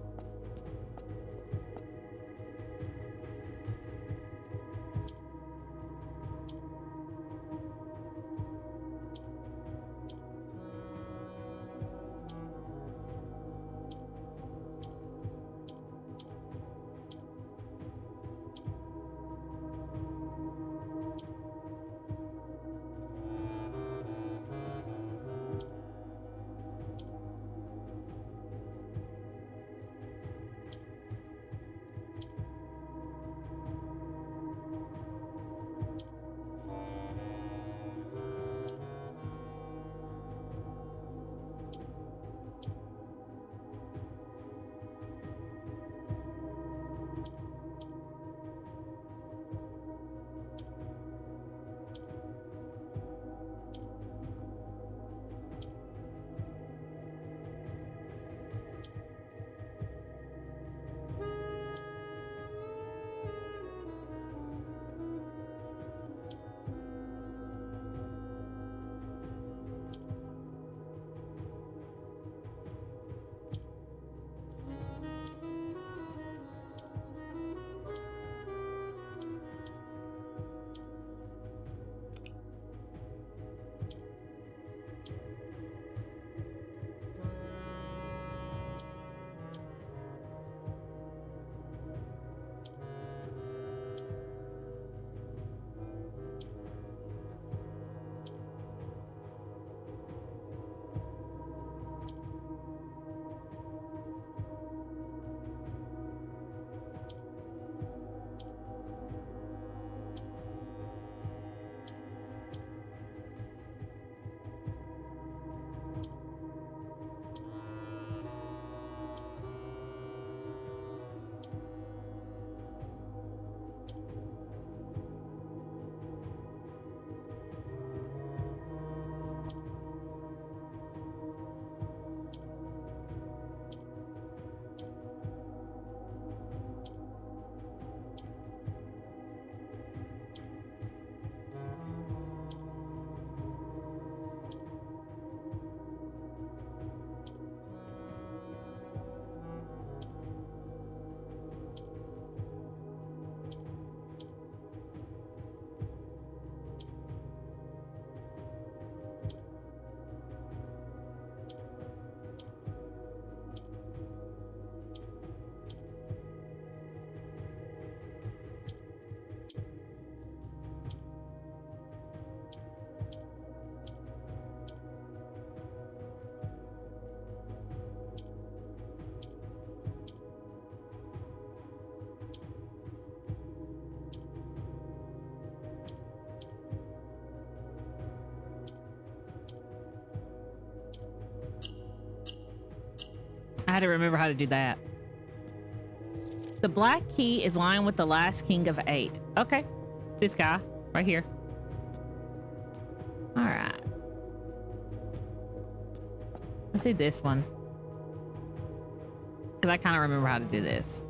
I had to remember how to do that. The black key is lying with the last king of 8. Okay. This guy right here. All right. Let's do this one. Because I kind of remember how to do this.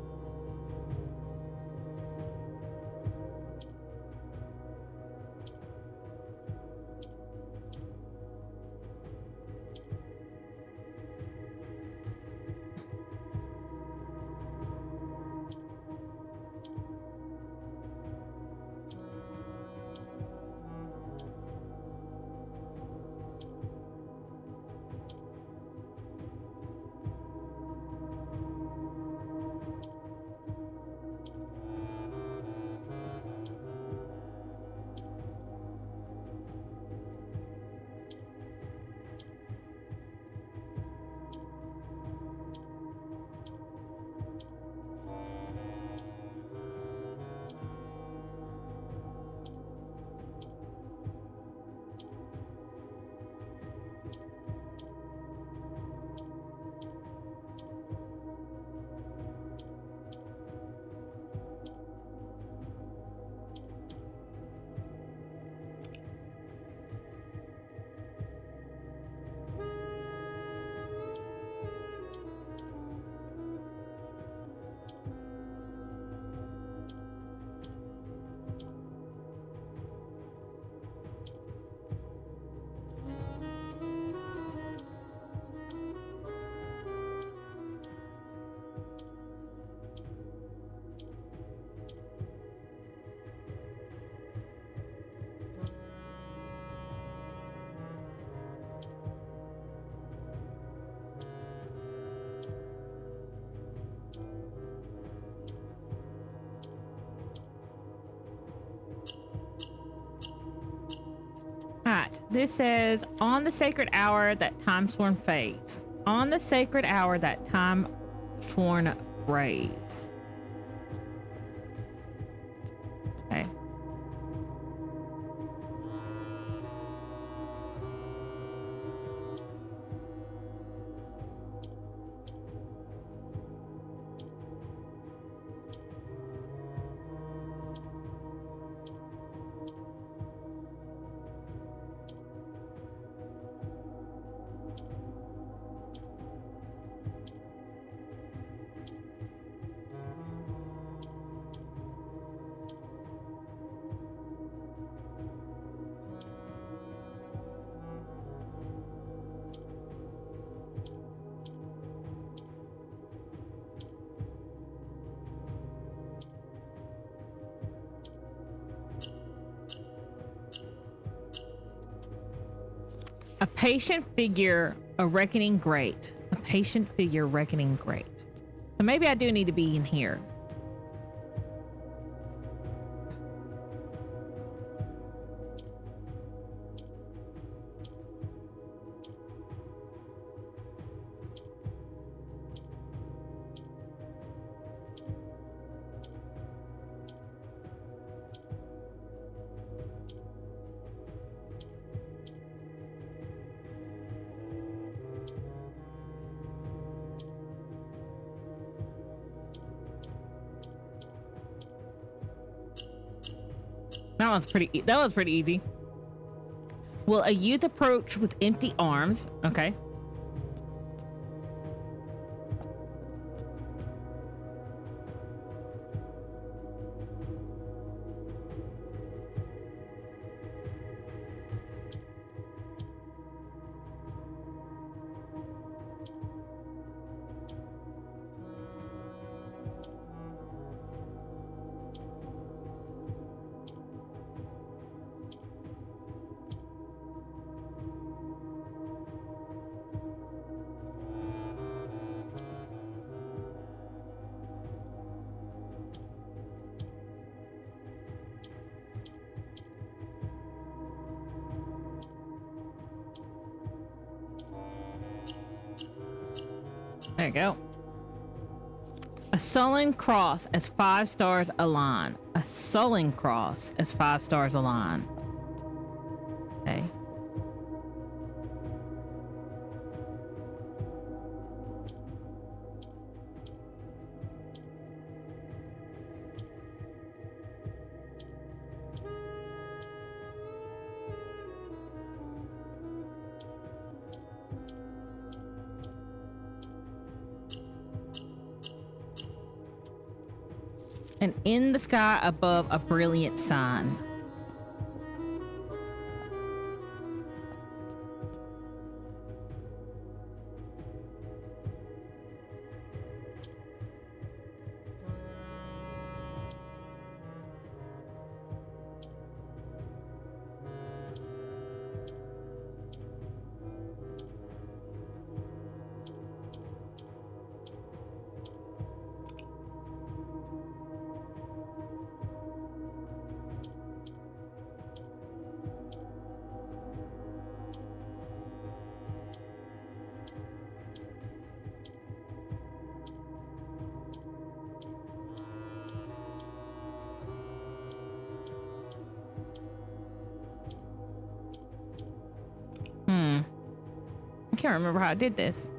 Alright, this says, on the sacred hour that time sworn fades. On the sacred hour that time sworn phrase. Okay. A patient figure, a reckoning great. A patient figure, reckoning great. So maybe I do need to be in here. That was pretty easy. Will a youth approach with empty arms? Okay. There you go. A sullen cross as 5 stars align. A sullen cross as 5 stars align. Okay. And in the sky above a brilliant sign. I can't remember how I did this.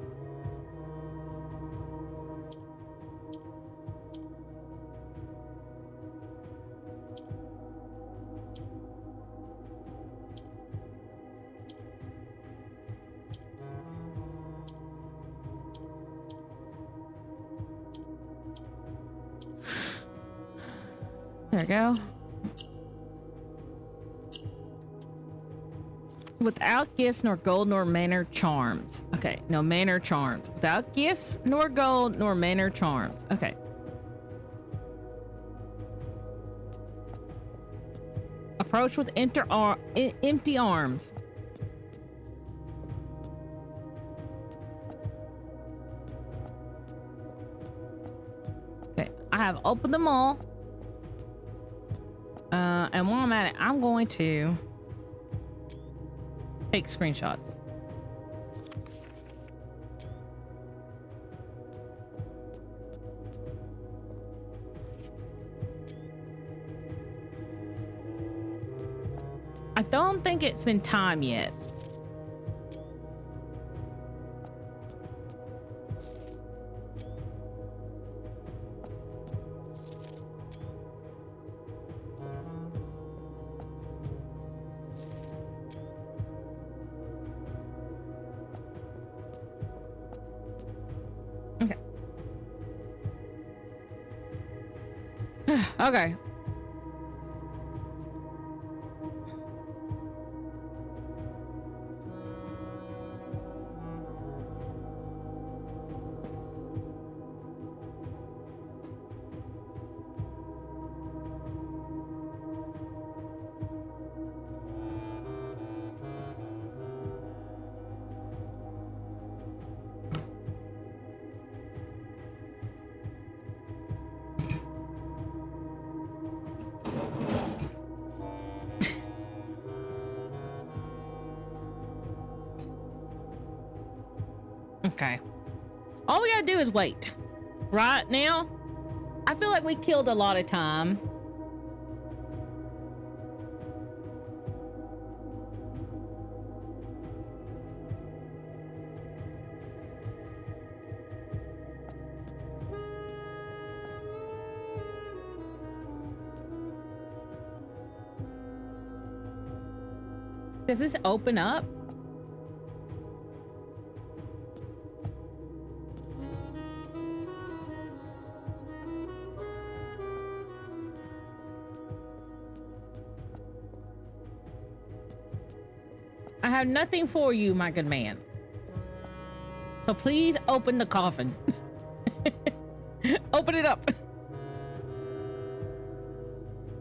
There we go. Without gifts, nor gold, nor manor charms. Okay, no manor charms. Without gifts, nor gold, nor manor charms. Okay. Approach with empty arms. Okay, I have opened them all. And while I'm at it, I'm going to take screenshots. I don't think it's been time yet. Okay. Okay. All we gotta do is wait. Right now, I feel like we killed a lot of time. Does this open up? I have nothing for you, my good man. So please open the coffin. Open it up.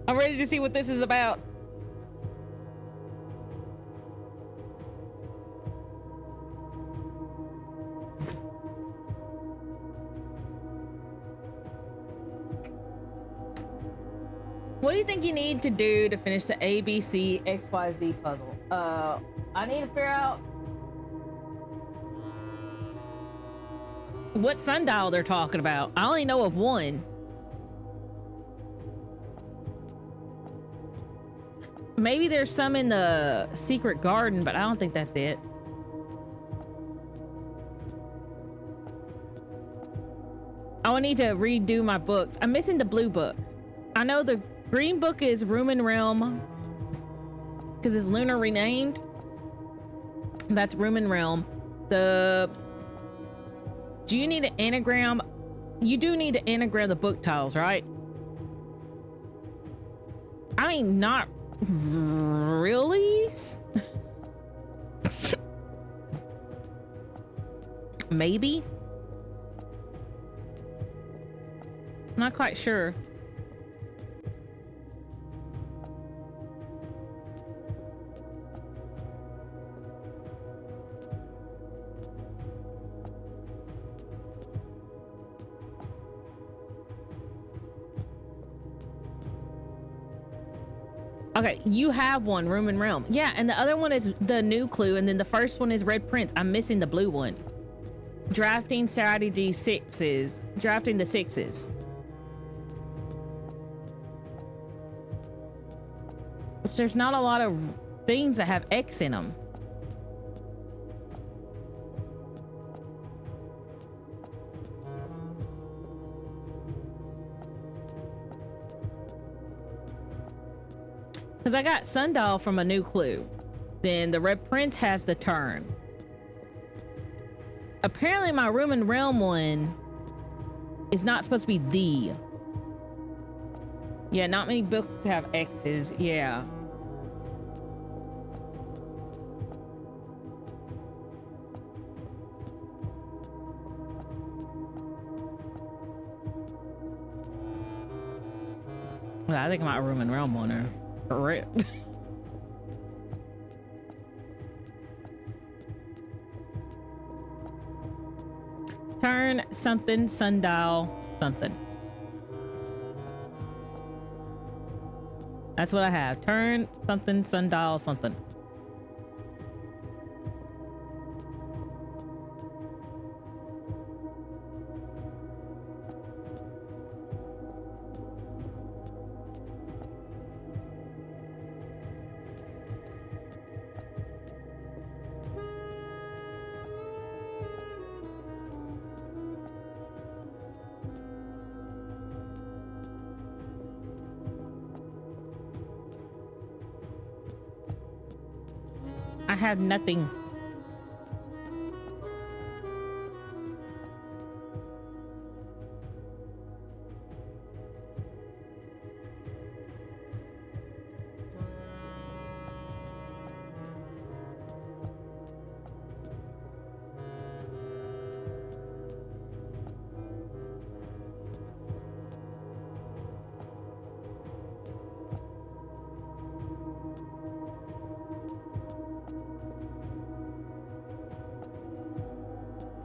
I'm ready to see what this is about. What do you think you need to do to finish the ABC XYZ puzzle? I need to figure out what sundial they're talking about. I only know of one. Maybe there's some in the secret garden, but I don't think that's it. I will need to redo my books. I'm missing the blue book. I know the green book is Rumen Realm because it's lunar renamed. That's Rumen Realm. Do you need an anagram? You do need to anagram the book tiles, right? I mean, not really. Maybe. I'm not quite sure. Okay, you have one, Room and Realm. Yeah, and the other one is the new clue, and then the first one is Red Prince. I'm missing the blue one. Drafting strategy sixes. Drafting the sixes. Which there's not a lot of things that have X in them. Because I got Sundial from a new clue. Then the Red Prince has the turn. Apparently my Room and Realm one is not supposed to be the. Yeah, not many books have X's. Yeah. Well, I think my Room and Realm one are correct. Turn something, sundial something. That's what I have. Turn something, sundial something. I have nothing.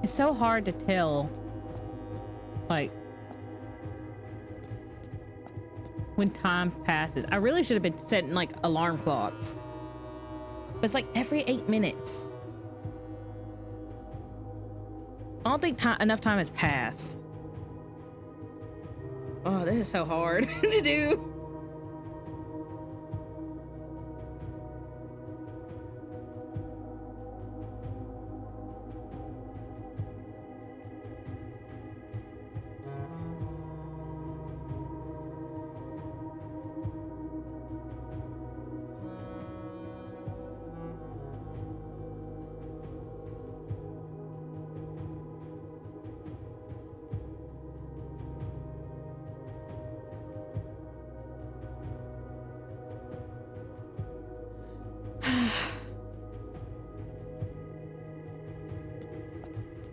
It's so hard to tell, like, when time passes. I really should have been setting like alarm clocks. But it's like every 8 minutes. I don't think enough time has passed. Oh, this is so hard to do.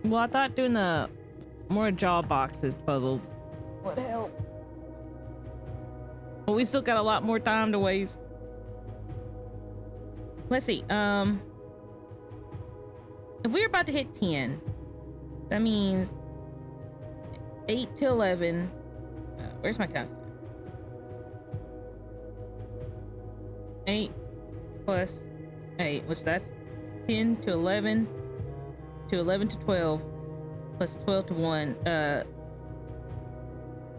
Well, I thought doing the more jaw boxes puzzles would help. But we still got a lot more time to waste. Let's see. If we're about to hit 10, that means 8 to 11. Where's my calculator? 8 plus 8, which that's 10 to 11 to 11 to 12 plus 12 to 1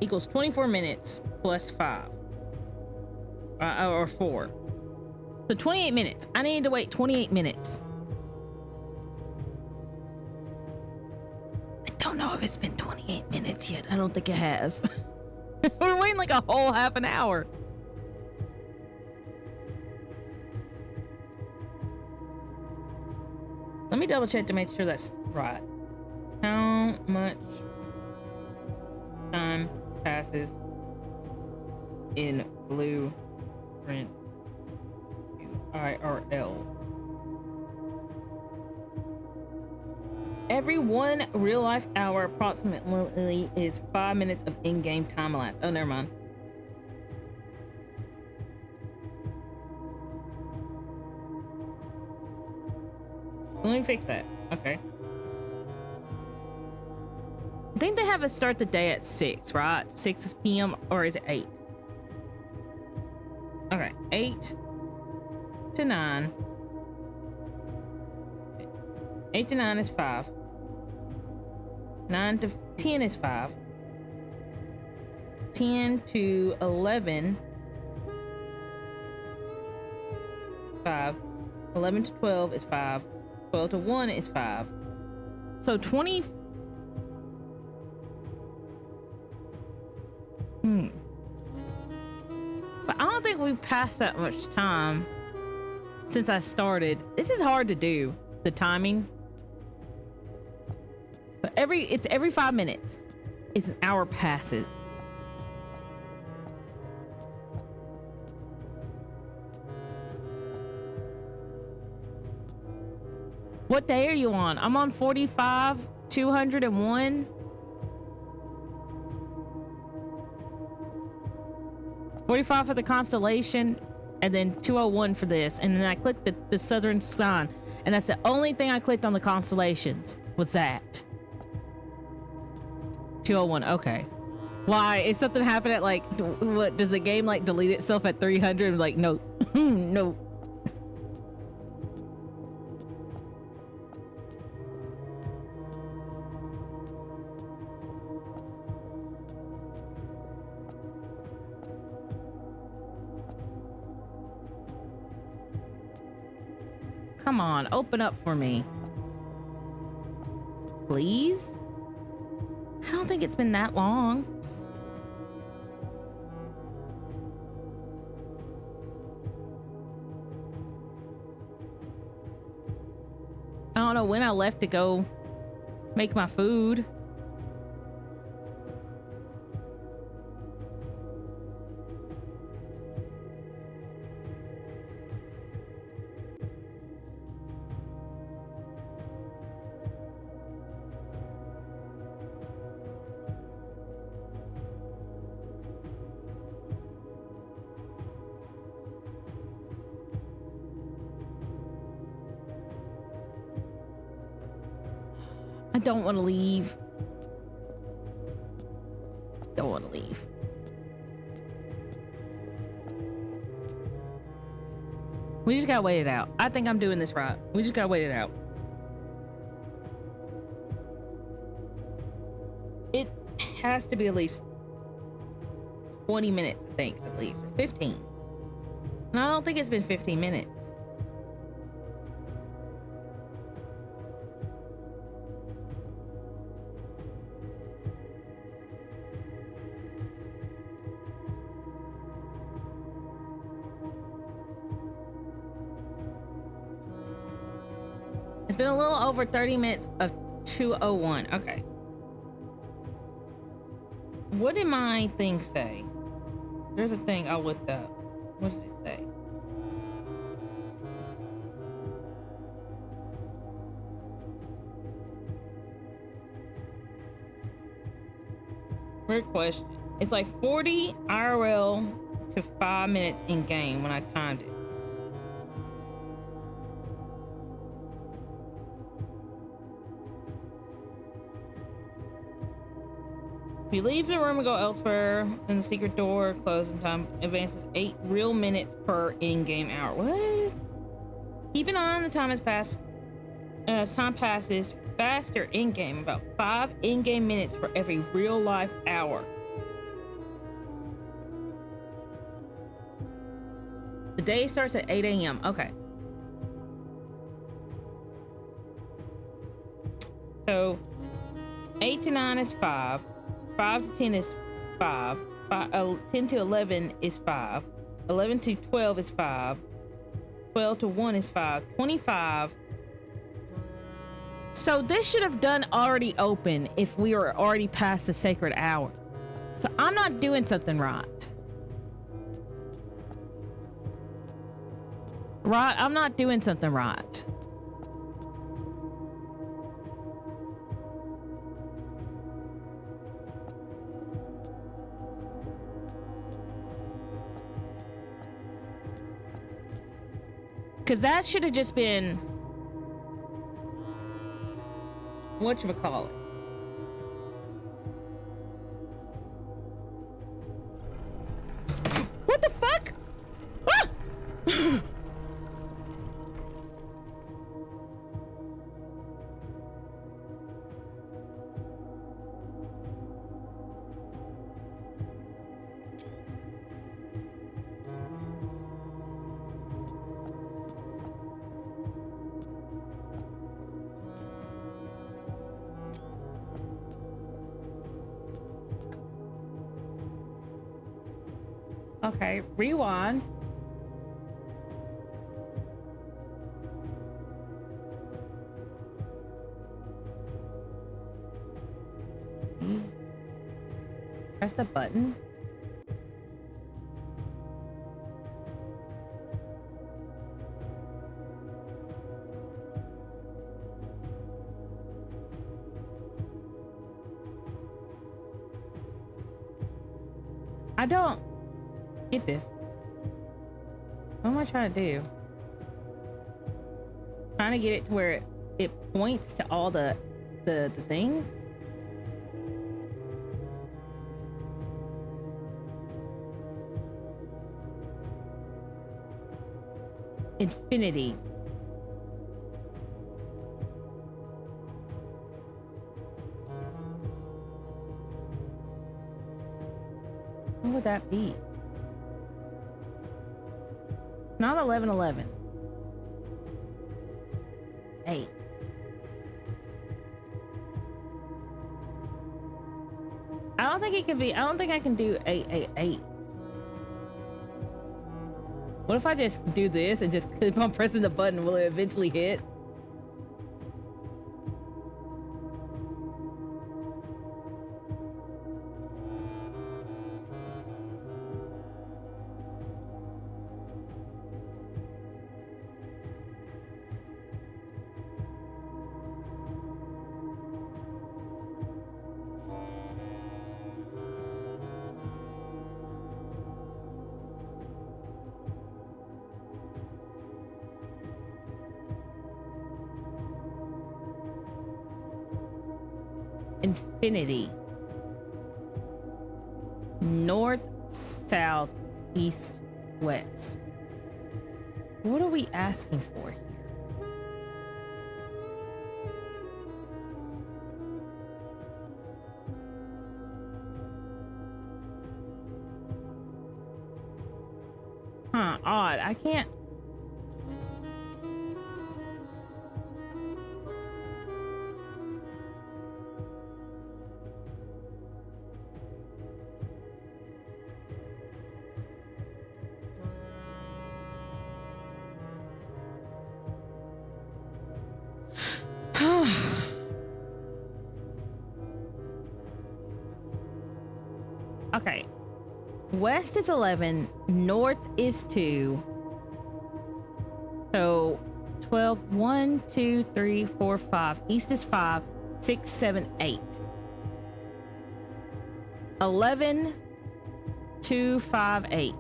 equals 24 minutes plus 5 or 4. So 28 minutes. I need to wait 28 minutes. I don't know if it's been 28 minutes yet. I don't think it has. We're waiting like a whole half an hour. Let me double check to make sure that's right. How much time passes in blue reference to IRL. Every 1 real life hour approximately is 5 minutes of in-game time elapsed. Oh, never mind. Let me fix that. Okay. I think they have us start the day at 6, right? 6 p.m. or is it 8? Okay, 8 to 9. 8 to 9 is 5. 9 to 10 is 5. 10 to 11, 5. 11 to 12 is 5. 12 to 1 is 5. So 20. But I don't think we've passed that much time since I started. This is hard to do, the timing. But it's every 5 minutes. It's an hour passes. What day are you on? I'm on 45, 201. 45 for the constellation, and then 201 for this. And then I clicked the southern sign, and that's the only thing I clicked on the constellations was that. 201, okay. Why? Is something happened at like, what, does the game like delete itself at 300? Like, no, no. Come on, open up for me. Please? I don't think it's been that long. I don't know when I left to go make my food. I don't want to leave. Don't want to leave. We just gotta wait it out. I think I'm doing this right. We just gotta wait it out. It has to be at least 20 minutes, I think, at least, or 15. And I don't think it's been 15 minutes. It's been a little over 30 minutes of 201. Okay. What did my thing say? There's a thing I looked up. What does it say? Weird question. It's like 40 IRL to 5 minutes in game when I timed it. If you leave the room and go elsewhere, then the secret door closing time advances 8 real minutes per in-game hour. What? Keep an eye on the time as time passes faster in-game, about 5 in-game minutes for every real-life hour. The day starts at 8 a.m. Okay. So 8 to 9 is 5. 5 to 10 is 5. 10 to 11 is 5. 11 to 12 is 5. 12 to 1 is 5. 25. So this should have done already open if we were already past the sacred hour. So I'm not doing something right. Right, I'm not doing something right. Cause that should have just been whatchamacallit. What the fuck? Ah! Okay, rewind. Press the button. I don't get this. What am I trying to do? Trying to get it to where it points to all the things. Infinity. What would that be? Not 1111. 8. I don't think it can be. I don't think I can do 888. What if I just do this and just keep on pressing the button? Will it eventually hit? Infinity. North, south, east, west. What are we asking for here? Huh, odd. I can't. Okay. West is 11, north is 2. So 12, 1, 2, 3, 4, 5. East is 5, 6, 7, 8. 11, 2, 5, 8.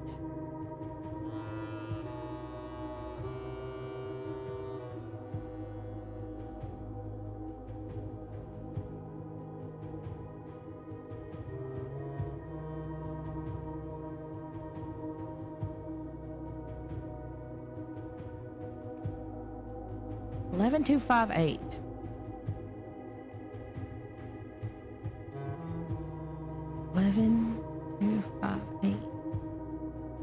Eleven, 2, 5, 8.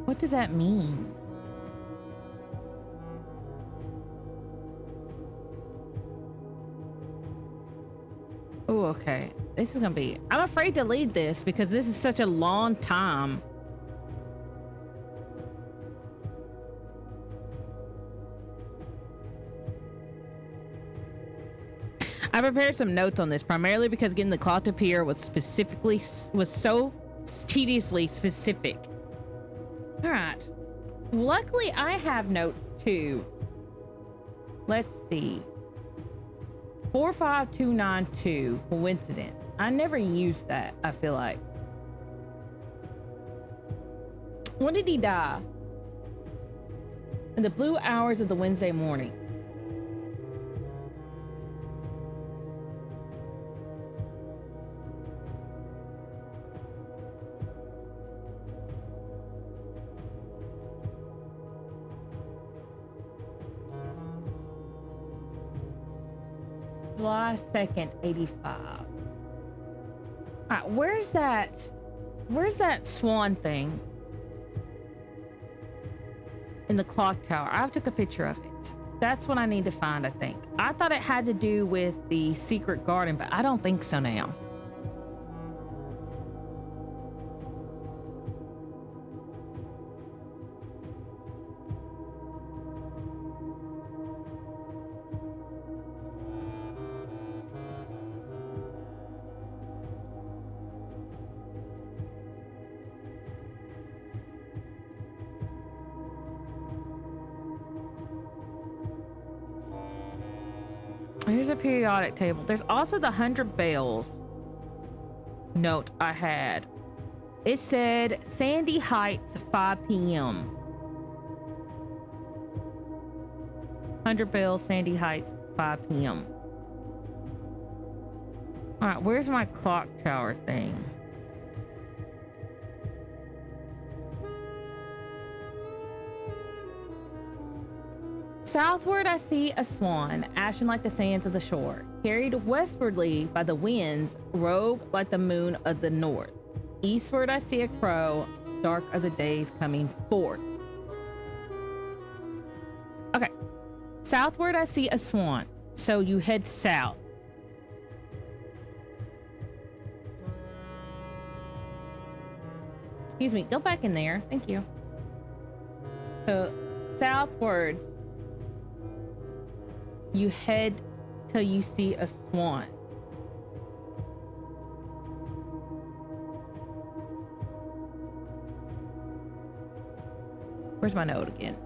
What does that mean? Oh, okay. This is gonna be... I'm afraid to lead this because this is such a long time. I prepared some notes on this primarily because getting the clock to appear was so tediously specific. All right, Luckily, I have notes too. Let's see. 45292, coincidence. I never used that, I feel like. When did he die? In the blue hours of the Wednesday morning. July 2nd, 85. All right, where's that swan thing? In the clock tower. I took a picture of it. That's what I need to find, I think. I thought it had to do with the secret garden, but I don't think so now. Here's a periodic table. There's also the 100 bells note I had. It said Sandy Heights, 5 p.m. 100 bells, Sandy Heights, 5 p.m. All right, where's my clock tower thing? Southward, I see a swan, ashen like the sands of the shore, carried westwardly by the winds, rogue like the moon of the north. Eastward, I see a crow, dark are the days coming forth. Okay. Southward, I see a swan, so you head south. Excuse me, go back in there. Thank you. So, southwards, you head till you see a swan. Where's my note again?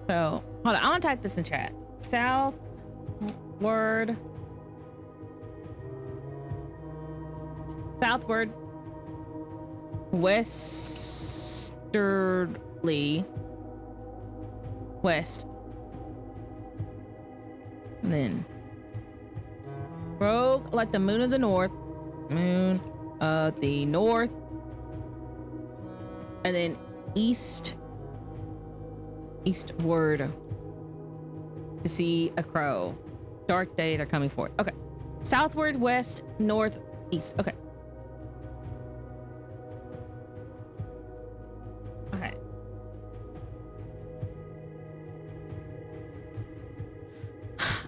So, hold on. I'm gonna type this in chat. Southward. Southward, westerly, west, and then rogue like the moon of the north, and then eastward to see a crow. Dark days are coming forth. Okay, southward, west, north, east. Okay.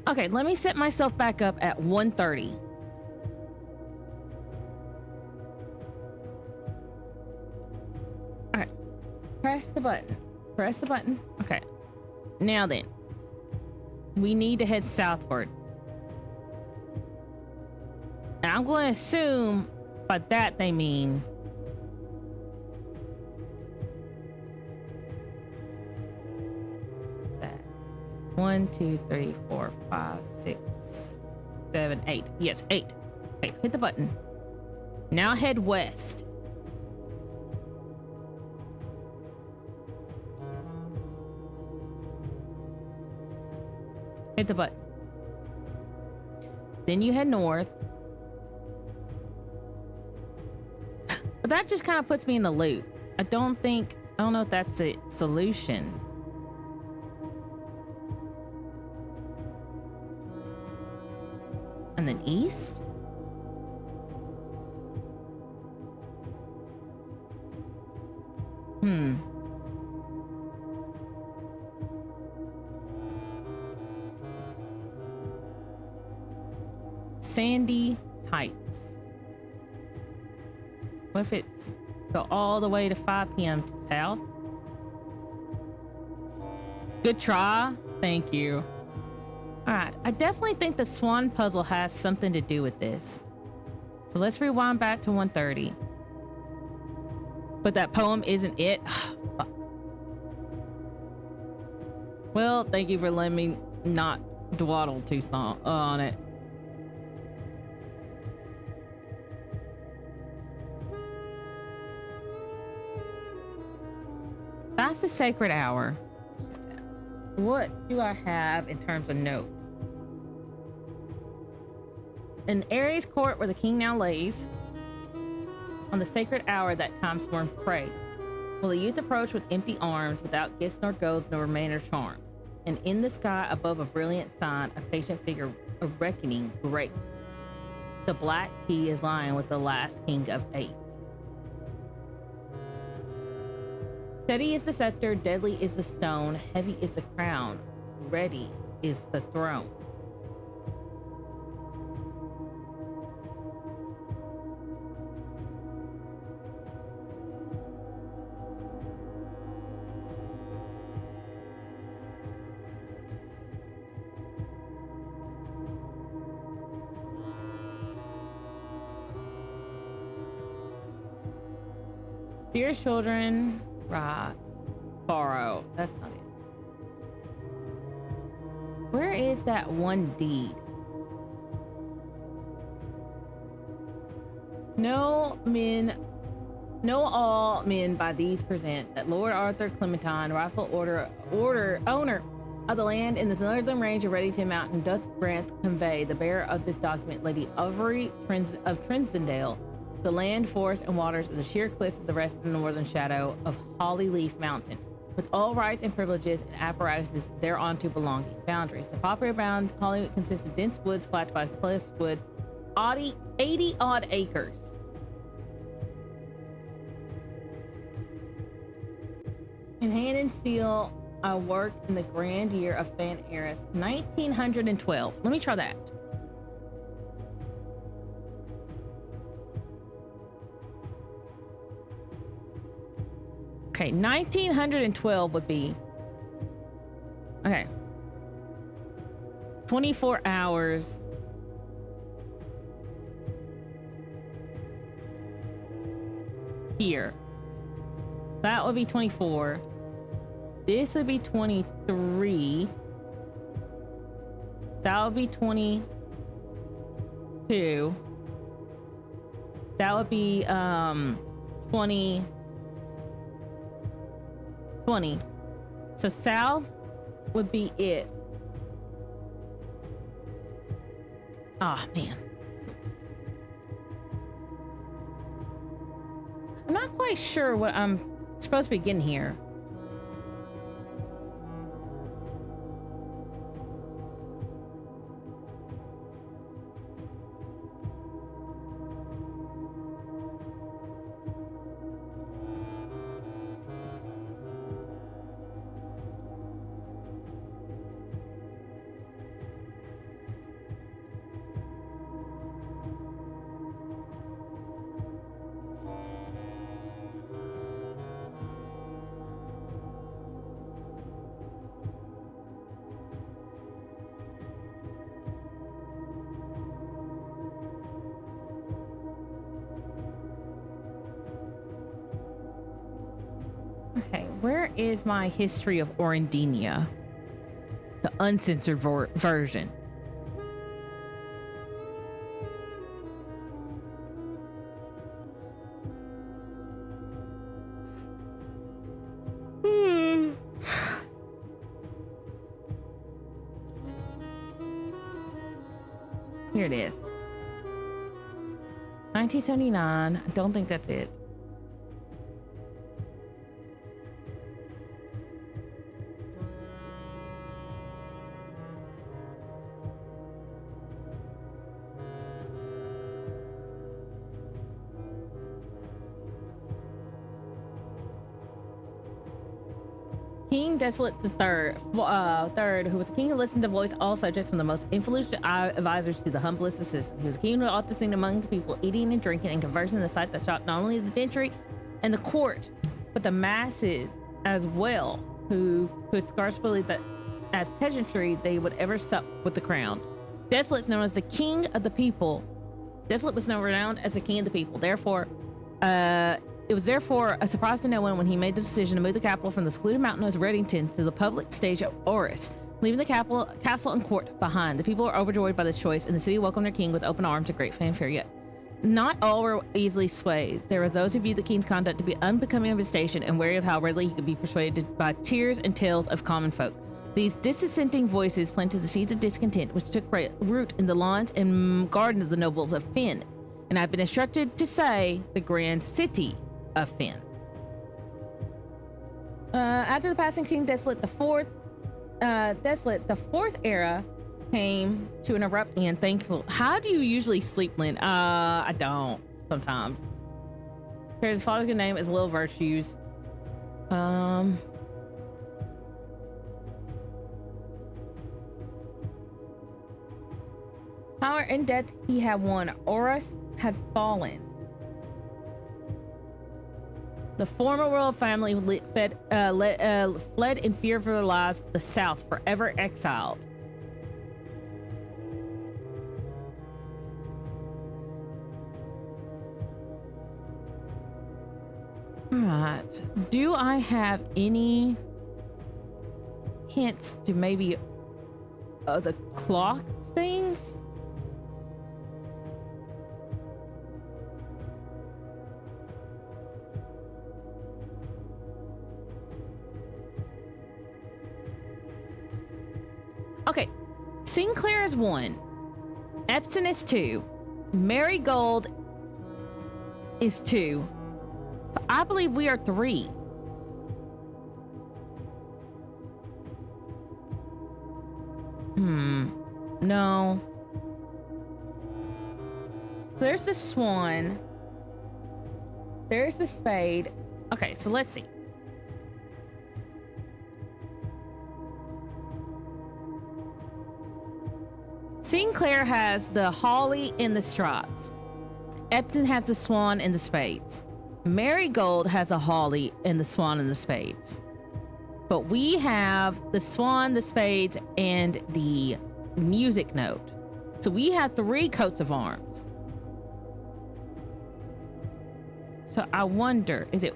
Okay, let me set myself back up at 1:30. Okay. Press the button. Press the button. Okay. Now then. We need to head southward. And I'm going to assume by that they mean that. 1, 2, 3, 4, 5, 6, 7, 8. Yes, 8. Okay, hit the button. Now head west. Hit the button. Then you head north. But that just kind of puts me in the loop. I don't know if that's the solution. And then east? Sandy Heights. What if it's go all the way to 5 p.m. to south? Good try. Thank you. All right, I definitely think the swan puzzle has something to do with this. So let's rewind back to 130. But that poem isn't it. Fuck. Well, thank you for letting me not dwaddle too long on it. That's the sacred hour. What do I have in terms of notes? In Ares' court where the king now lays, on the sacred hour that time-sworn prays, will the youth approach with empty arms, without gifts nor golds nor remainder charms. And in the sky above a brilliant sign, a patient figure, a reckoning great. The black key is lying with the last king of 8. Steady is the scepter, deadly is the stone, heavy is the crown, ready is the throne. Dear children, right, borrow. That's not it. Where is that one deed? Know all men by these present that Lord Arthur Clementine, rightful owner of the land in the northern range of Reddington Mountain, doth grant convey the bearer of this document, Lady Overy of Trinsdale, the land, forest, and waters of the sheer cliffs of the rest of the northern shadow of Hollyleaf Mountain, with all rights and privileges and apparatuses thereunto belonging. Boundaries. The popular bound Hollywood consists of dense woods flanked by cliffs wood, 80 odd acres. In hand and steel, I worked in the grand year of Fan Eris, 1912. Let me try that. Okay, 1912 would be, okay, 24 hours here. That would be 24. This would be 23. That would be 22. That would be 20. So south would be it. Oh man. I'm not quite sure what I'm supposed to be getting here. Okay, where is my history of Orindenia? The uncensored version. Here it is. 1979. I don't think that's it. King Desolate the third, who was a king who listened to voice all subjects from the most influential advisors to the humblest assistant. He was a king who ought to sing among the people, eating and drinking and conversing in the sight that shocked not only the gentry and the court, but the masses as well, who could scarce believe that as peasantry they would ever sup with the crown. Desolate is known as the king of the people. Desolate was known renowned as the king of the people. Therefore, it was therefore a surprise to no one when he made the decision to move the capital from the secluded mountain of Reddington to the public stage of Oris, leaving the castle and court behind. The people were overjoyed by this choice, and the city welcomed their king with open arms and great fanfare. Yet, not all were easily swayed. There were those who viewed the king's conduct to be unbecoming of his station and wary of how readily he could be persuaded by tears and tales of common folk. These dissenting voices planted the seeds of discontent, which took root in the lawns and gardens of the nobles of Finn, and I've been instructed to say the grand city of Finn. After the passing King Desolate the fourth era came to an abrupt end. Thankful. How do you usually sleep, Lynn? I don't. Sometimes. His father's good name is Little Virtues. Power in death he had won. Oris had fallen. The former royal family fled in fear for their lives to the south, forever exiled. Alright. Do I have any hints to maybe the clock things? Okay, Sinclair is 1, Epson is 2, Marigold is 2, but I believe we are 3. No. There's the swan. There's the spade. Okay, so let's see. Sinclair has the holly and the straws. Epson has the swan and the spades. Marigold has a holly and the swan and the spades. But we have the swan, the spades, and the music note. So we have 3 coats of arms. So I wonder, is it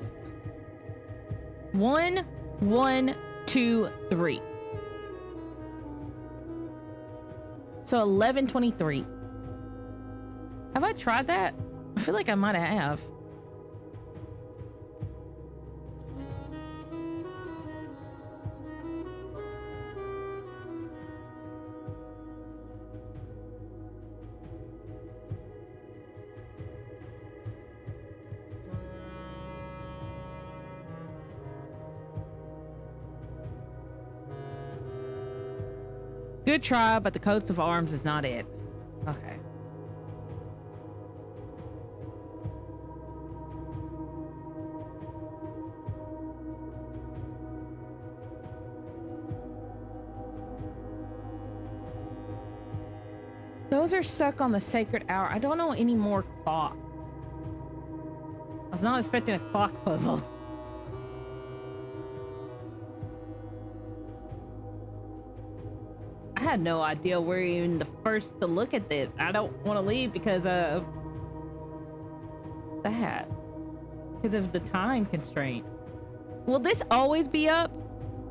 1, 1, 2, 3? So 1123. Have I tried that? I feel like I might have. Good try, but the coats of arms is not it. Okay. Those are stuck on the sacred hour. I don't know any more clocks. I was not expecting a clock puzzle. I had no idea where even the first to look at this. I don't want to leave because of that. Because of the time constraint. Will this always be up?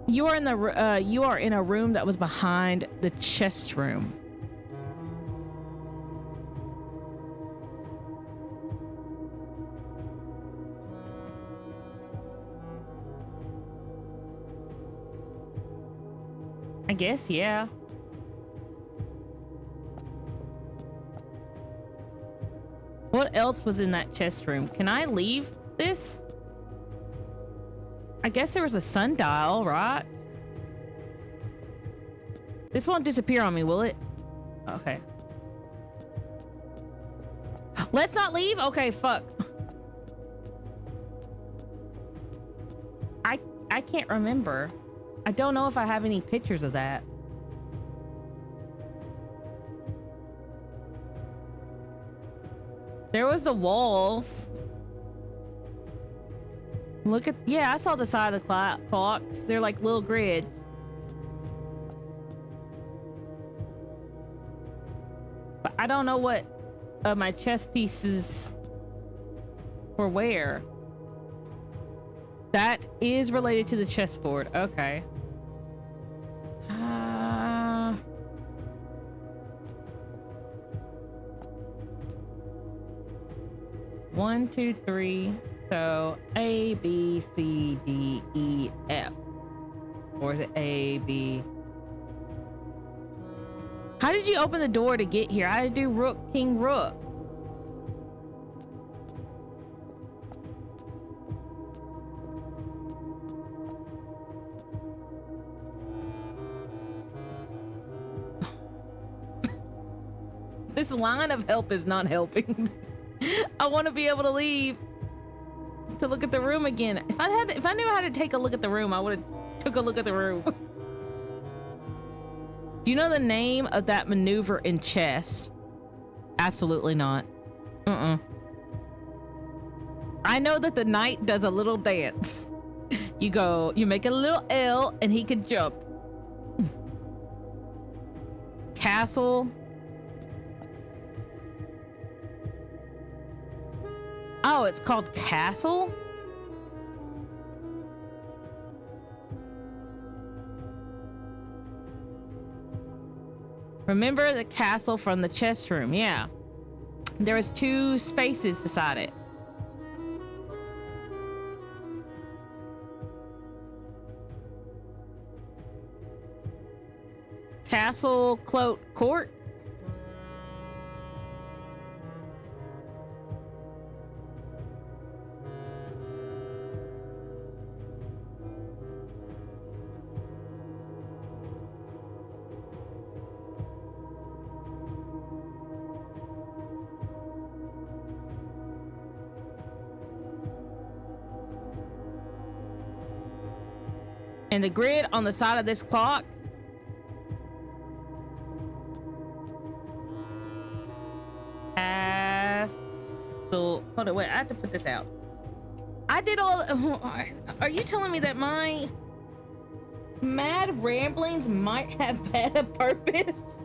You are in a room that was behind the chest room. I guess, yeah. What else was in that chest room? Can I leave this? I guess there was a sundial, right? This won't disappear on me, will it? Okay. Let's not leave? Okay, fuck. I can't remember. I don't know if I have any pictures of that. There was the walls. Look at, yeah, I saw the side of the clocks. They're like little grids. I don't know what my chess pieces were where. That is related to the chessboard. Okay. 1, 2, 3. So A, B, C, D, E, F. Or is it A, B? How did you open the door to get here? I had to do rook, king, rook. This line of help is not helping. I want to be able to leave to look at the room again. If I knew how to take a look at the room, I would have took a look at the room. Do you know the name of that maneuver in chess? Absolutely not. I know that the knight does a little dance. You make a little L and he can jump. Castle. Oh, it's called Castle? Remember the castle from the chess room? Yeah. There was 2 spaces beside it. Castle, cloak, court. And the grid on the side of this clock so hold on, wait, I have to put this out. I did all. Are you telling me that my mad ramblings might have had a purpose?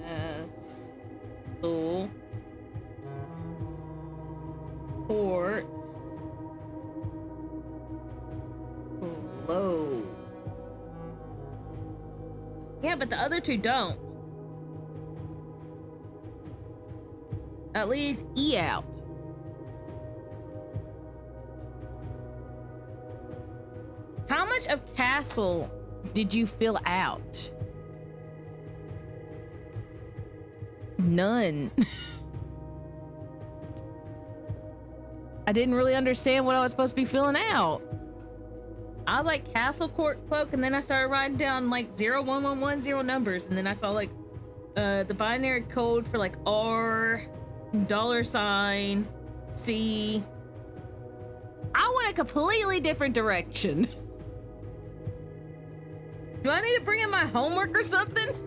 Castle. Port. Low. Yeah, but the other 2 don't. That leaves E out. How much of castle did you fill out? None. I didn't really understand what I was supposed to be filling out. I was like castle, court, cloak, and then I started writing down like 01110 numbers, and then I saw like the binary code for like R, $, C. I went a completely different direction. Do I need to bring in my homework or something?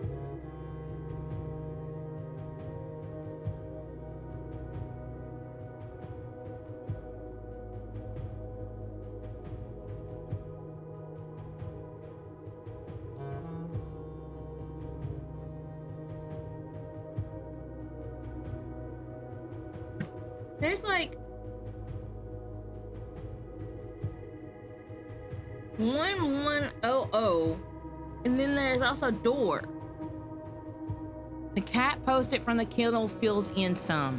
There's like 1100, and then there's also door. The cat posted from the kennel fills in some.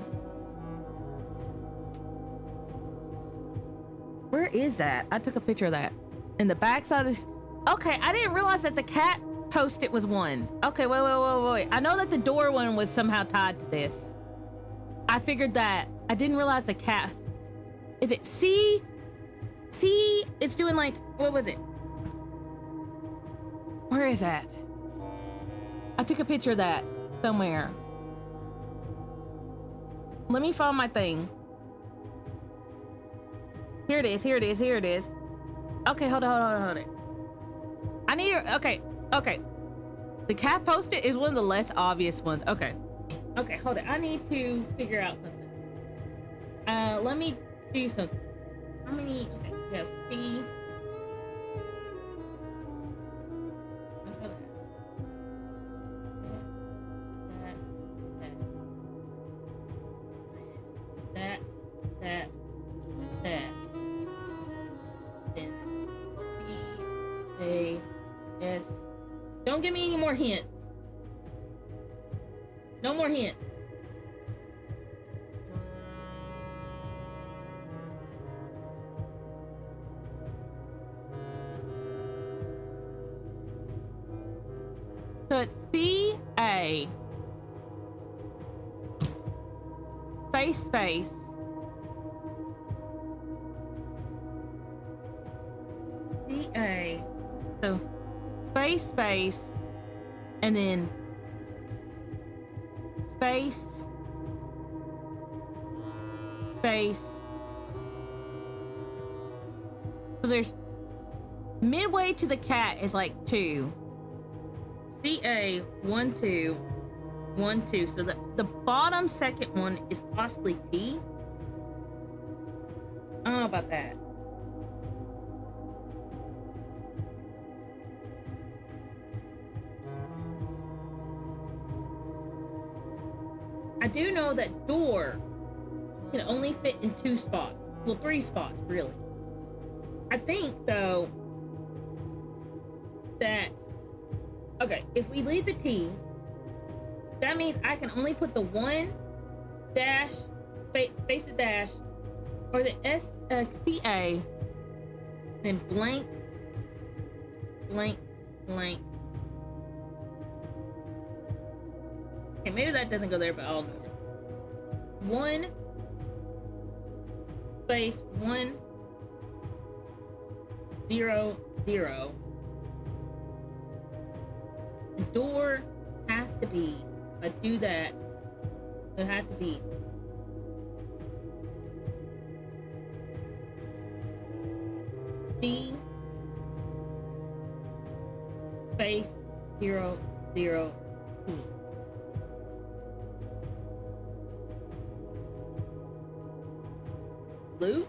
Where is that? I took a picture of that. In the backside of this. Okay, I didn't realize that the cat post-it was one. Okay, wait. I know that the door one was somehow tied to this. I figured that. I didn't realize the cat. Is it C? C? It's doing like, what was it? Where is that? I took a picture of that somewhere. Let me find my thing. Here it is. Okay, hold on. I need her. Okay. The cat post-it is one of the less obvious ones. Okay, hold it. I need to figure out something. Let me do something. How many? Okay, we have C. Yes. Don't give me any more hints. No more hints. So it's C-A space C-A, so space and then space so there's midway to the cat is like 2 CA 1 2 1 2, so the bottom second one is possibly T. I don't know about that. I do know that door can only fit in 2 spots. Well, 3 spots, really. I think, though, that... Okay, if we leave the T, that means I can only put the 1 dash, space the dash, or the CA, then blank. Okay, maybe that doesn't go there, but I'll do it. 1 space 1 0 0. The door has to be, if I do that, it has to be D space 0 0 T. Loot.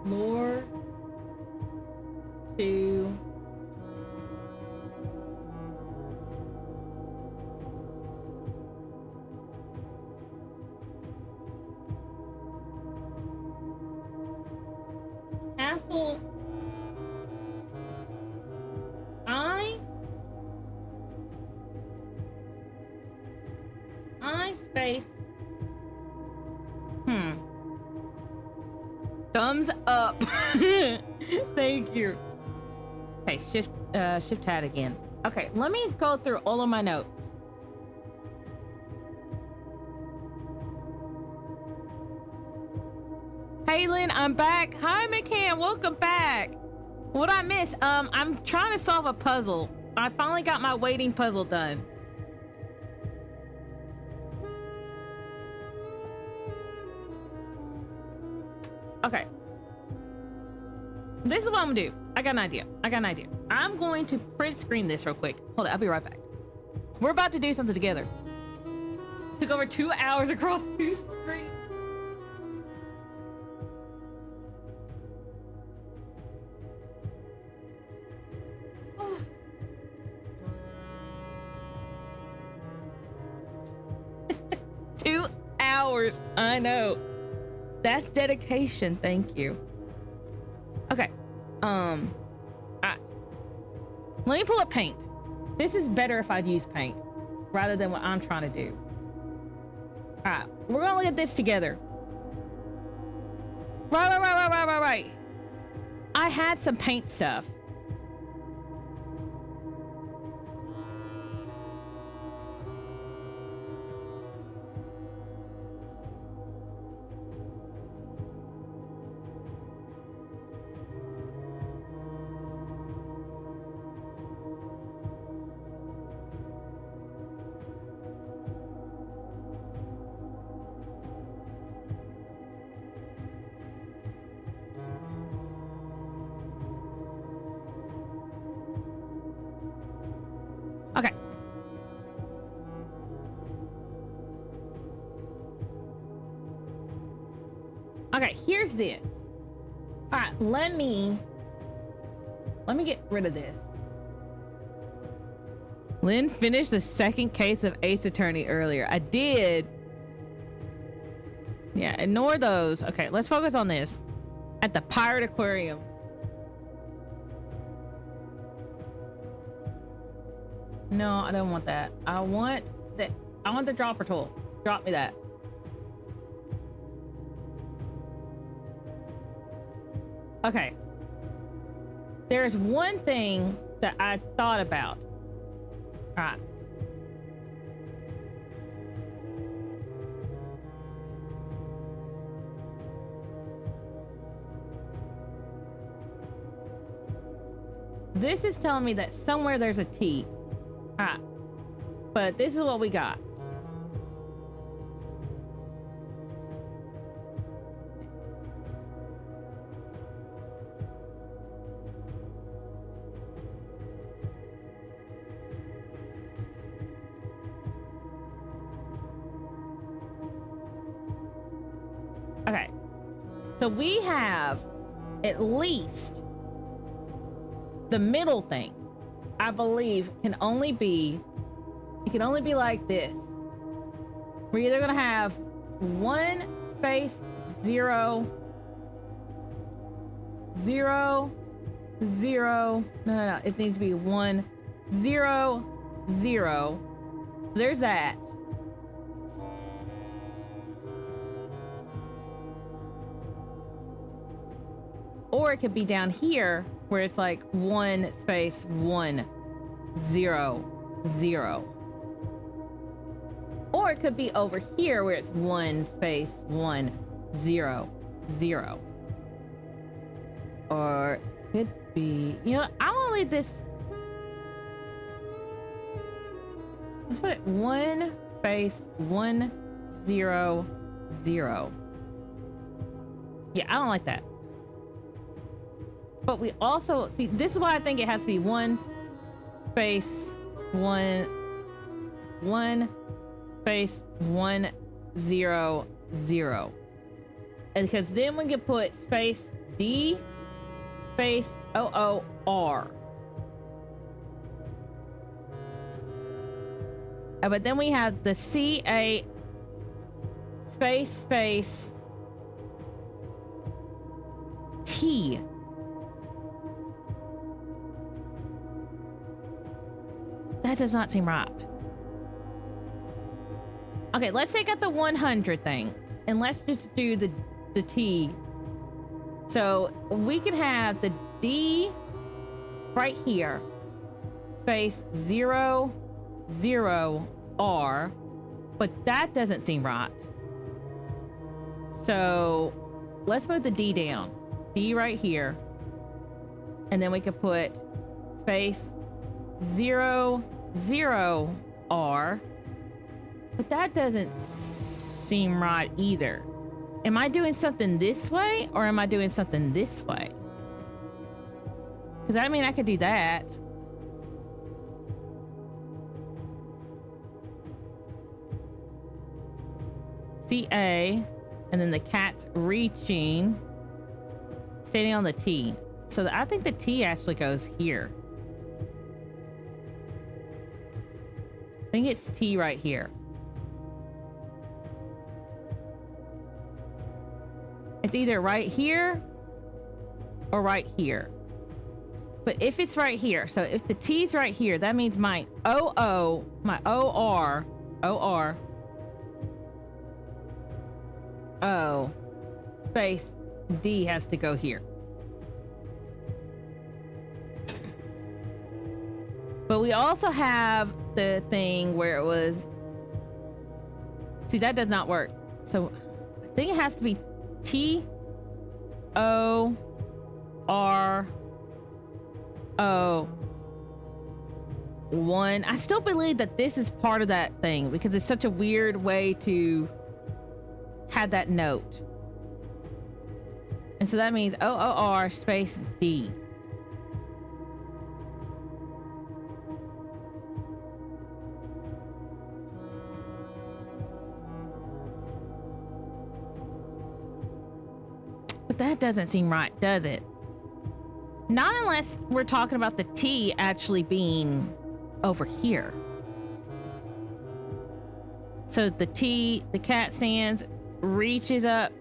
Lore to castle I space thumbs up. Thank you. Okay, shift tab again. Okay, let me go through all of my notes. Hey Lynn, I'm back. Hi McCann, welcome back. What'd I miss? I'm trying to solve a puzzle. I finally got my waiting puzzle done. Okay. This is what I'm gonna do. I got an idea. I'm going to print screen this real quick. Hold it, I'll be right back. We're about to do something together. Took over 2 hours across 2 screens. Oh. 2 hours. I know. That's dedication. Thank you. Okay. Let me pull up paint. This is better if I'd use paint rather than what I'm trying to do. All right, we're gonna look at this together. Right. I had some paint stuff. Okay. Okay, here's this. All right, let me get rid of this. Lynn finished the second case of Ace Attorney earlier. I did. Yeah, ignore those. Okay, let's focus on this. At the Pirate Aquarium. No, I don't want that. I want the dropper tool. Drop me that. Okay. There's one thing that I thought about. All right. This is telling me that somewhere there's a T. All right. But this is what we got. Okay. So we have at least the middle thing, I believe, can only be like this. We're either gonna have 1 space 0 0 0. No. It needs to be 1 0 0. So there's that. Or it could be down here where it's like 1 space 1 0 0. Or it could be over here where it's 1 space 1 0 0. Or it could be, you know, I want to leave this. Let's put it 1 space 1 0 0. Yeah, I don't like that. But we also see, this is why I think it has to be 1 space 1 space 1 0 0. And because then we can put space D space OOR. But then we have the CA space T. That does not seem right. Okay, let's take out the 100 thing and let's just do the T. So we can have the D right here, space 0 0 R, but that doesn't seem right. So let's move the D down. D right here. And then we could put space 0 0 R, but that doesn't seem right either. Am I doing something this way or am I doing something this way? Because I mean, I could do that. CA, and then the cat's reaching, standing on the T. So I think the T actually goes here. I think it's T right here. It's either right here or right here. But if it's right here, so if the T's right here, that means my OO, my OR, O, space D has to go here. But we also have the thing where it was, see, that does not work. So I think it has to be T O R O 1. I still believe that this is part of that thing because it's such a weird way to have that note. And so that means OOR space D. But that doesn't seem right, does it? Not unless we're talking about the T actually being over here. So the cat stands, reaches up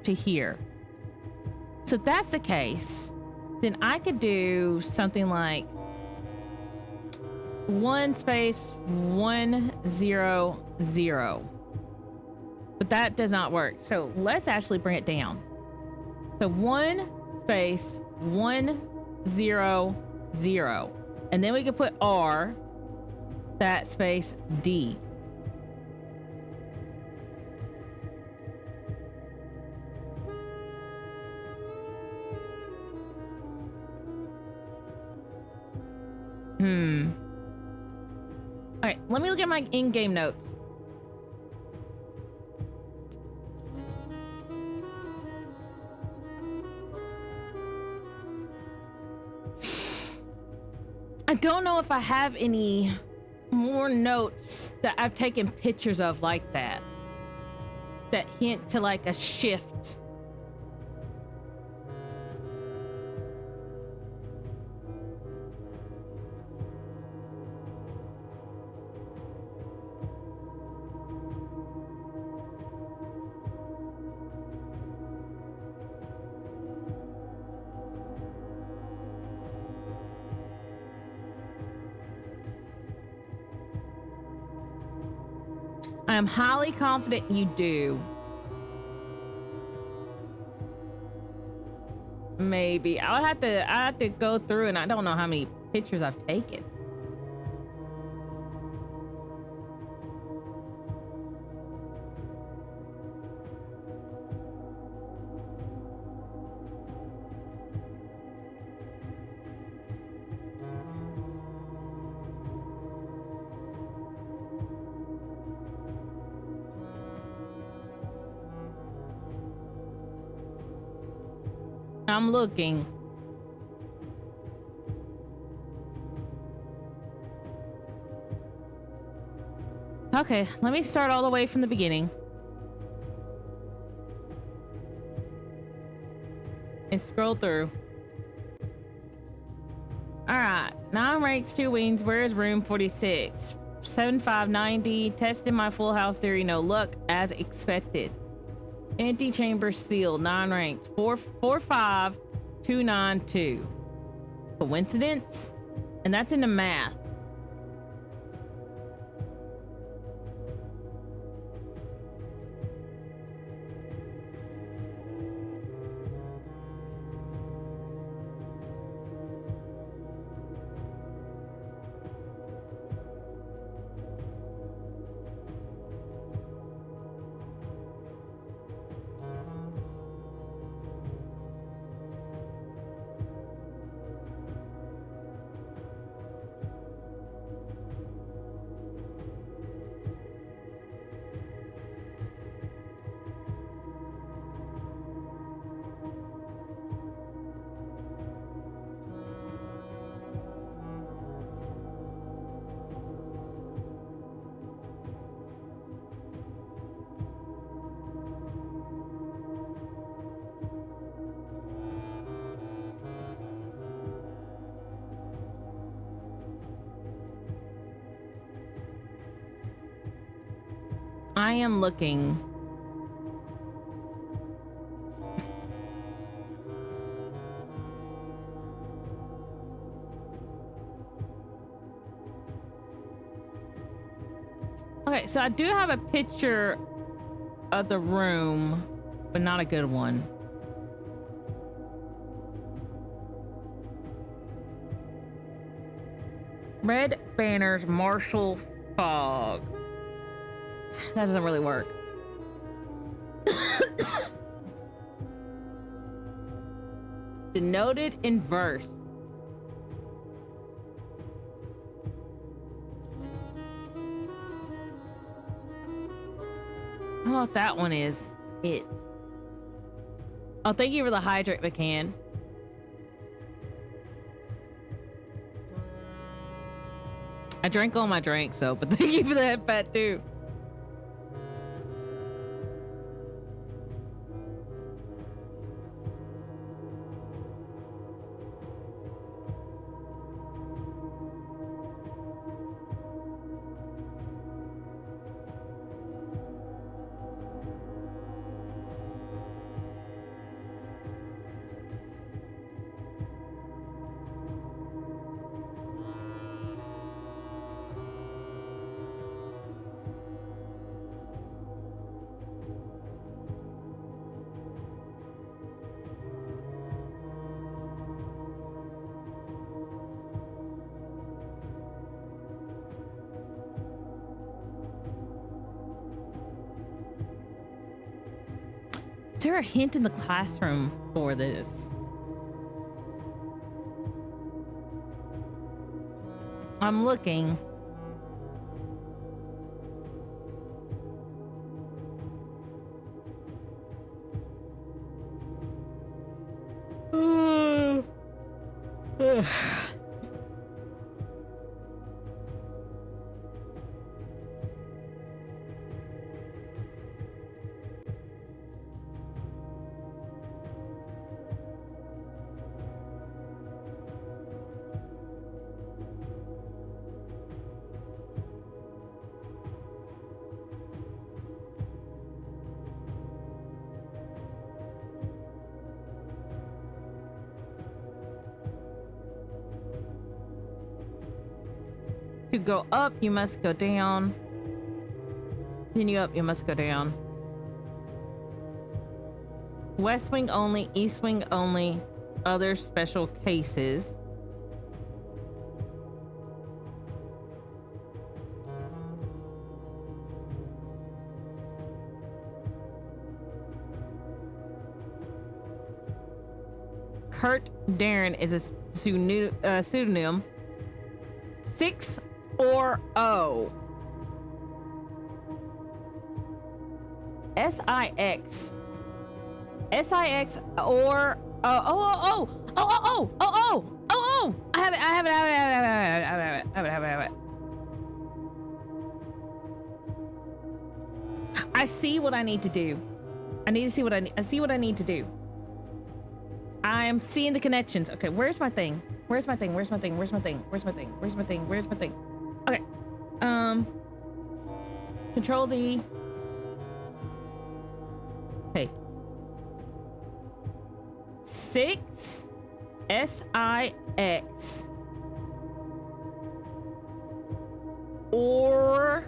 to here. So if that's the case, then I could do something like 1 space 1 0 0. But that does not work. So let's actually bring it down. So 1 space 1 0 0. And then we can put R, that space D. All right, let me look at my in-game notes. I don't know if I have any more notes that I've taken pictures of like that hint to like a shift. I am highly confident you do. Maybe I have to go through, and I don't know how many pictures I've taken. I'm looking. Okay, let me start all the way from the beginning. And scroll through. Alright, 9 ranks, 2 wings. Where is room 46? 7590. Testing my full house theory. No luck, as expected. Empty chamber sealed. 9 ranks. 45292. Coincidence? And that's in the math. I am looking. Okay, so I do have a picture of the room, but not a good one. Red banners, martial fog. That doesn't really work. Denoted in verse. I don't know what that one is. It. Oh, thank you for the hydrate, McCann. I drank all my drinks, so, but thank you for the head pat too. there a hint in the classroom for this? I'm looking. To go up, you must go down. Continue up, you must go down. West wing only, east wing only, other special cases. Kurt Darren is a pseudonym. 6 or O. S-I-X. S-I-X or oh. I have it. I see what I need to do. I see what I need to do. I am seeing the connections. Okay, where's my thing? Where's my thing? Okay. Control Z. Okay. 6 S-I-X or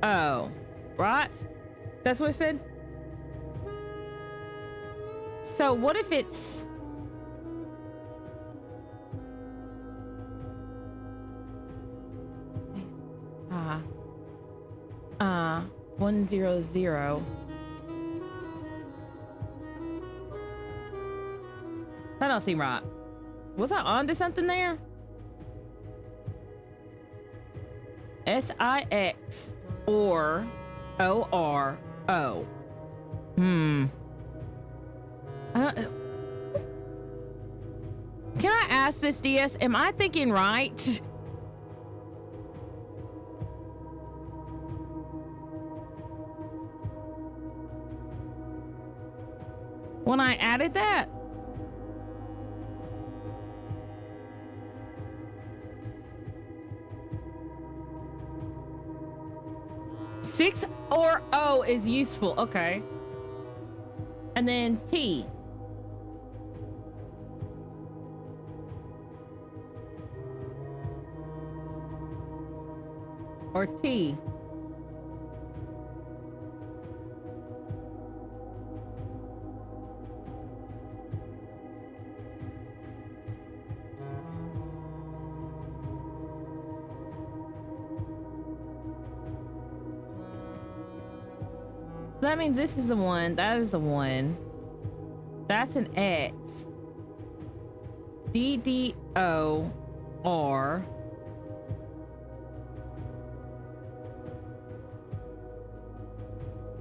O. Right? That's what it said? So what if it's 100? That don't seem right. Was I onto something there? S-I-X or O-R-O. Can I ask this, DS? Am I thinking right? When I added that? Six or O is useful. Okay. And then T. Or T. That means this is the one. That is the one. That's an X. D-D-O-R.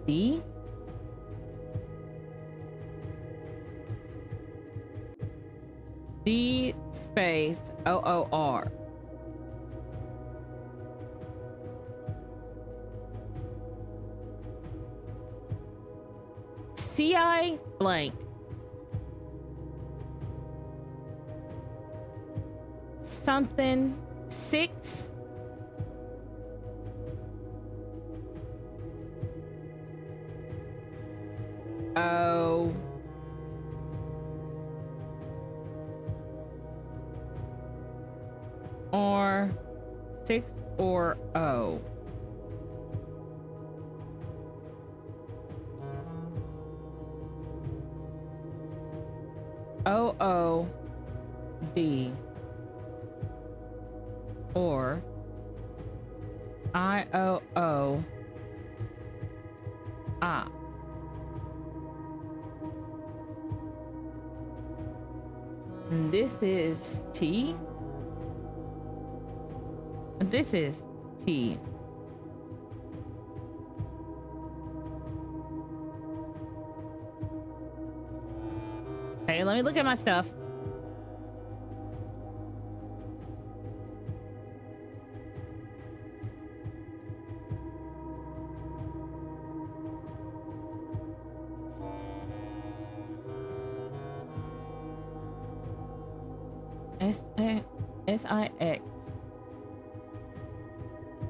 D? D space O-O-R. CI blank. Something 6 O or 6 or O. O-O-D or I-O-O. Ah. And this is T. This is T. Hey, let me look at my stuff. S-I-X.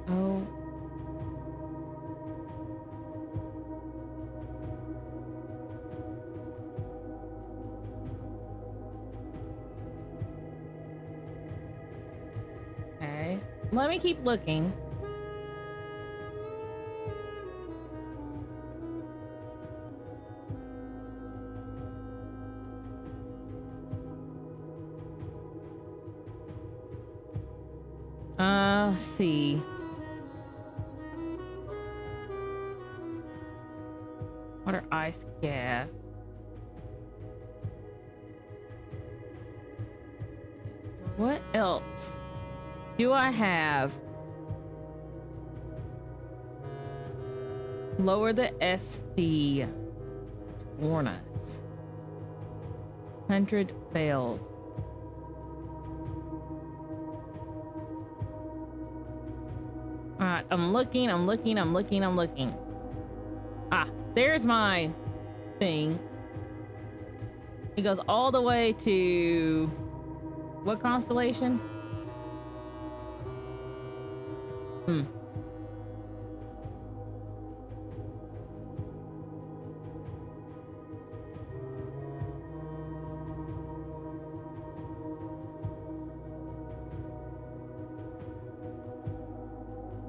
Oh. Okay. Let me keep looking. Let's see. Water, ice, gas. What else do I have? Lower the SD. Warn us. 100 fails. Alright, I'm looking. Ah, there's my thing. It goes all the way to what constellation?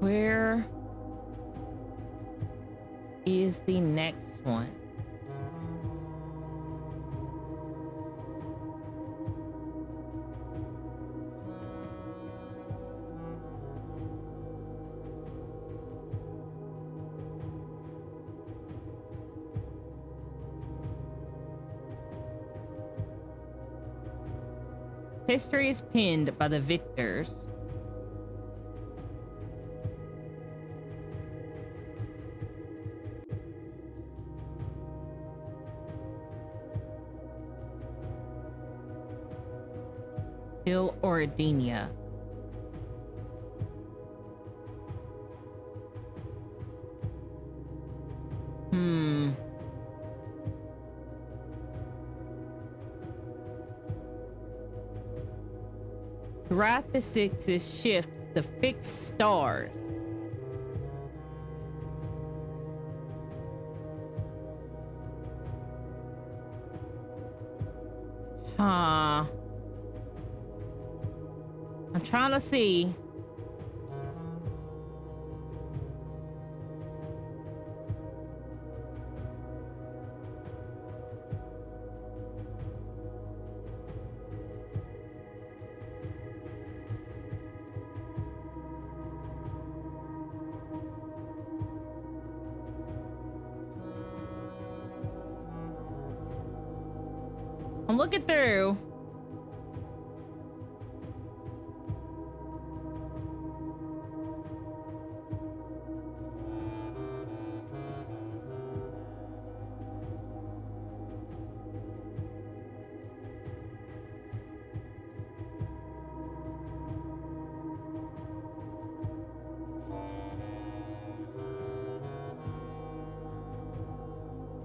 Where is the next one? History is pinned by the victors. Il Oridania. Throughout the sixes shift the fixed stars. Huh. I'm trying to see. I'm looking through.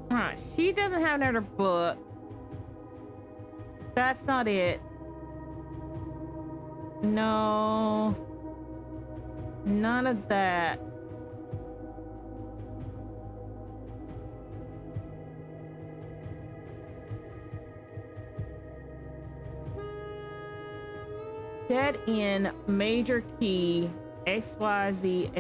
Alright, she doesn't have another book. That's not it. No. None of that. Dead end, major key, XYZABC.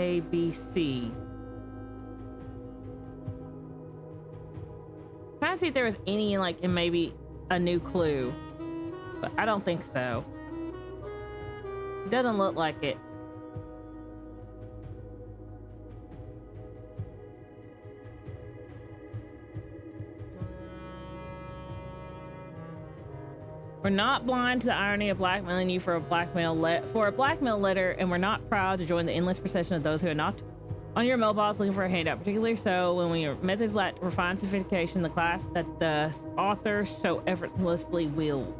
Trying to see if there was any, like, and maybe a new clue. But I don't think so. It doesn't look like it. We're not blind to the irony of blackmailing you for a blackmail letter, and we're not proud to join the endless procession of those who are not on your mailbox looking for a handout, particularly so when your methods lack refined sophistication, the class that the author so effortlessly wields.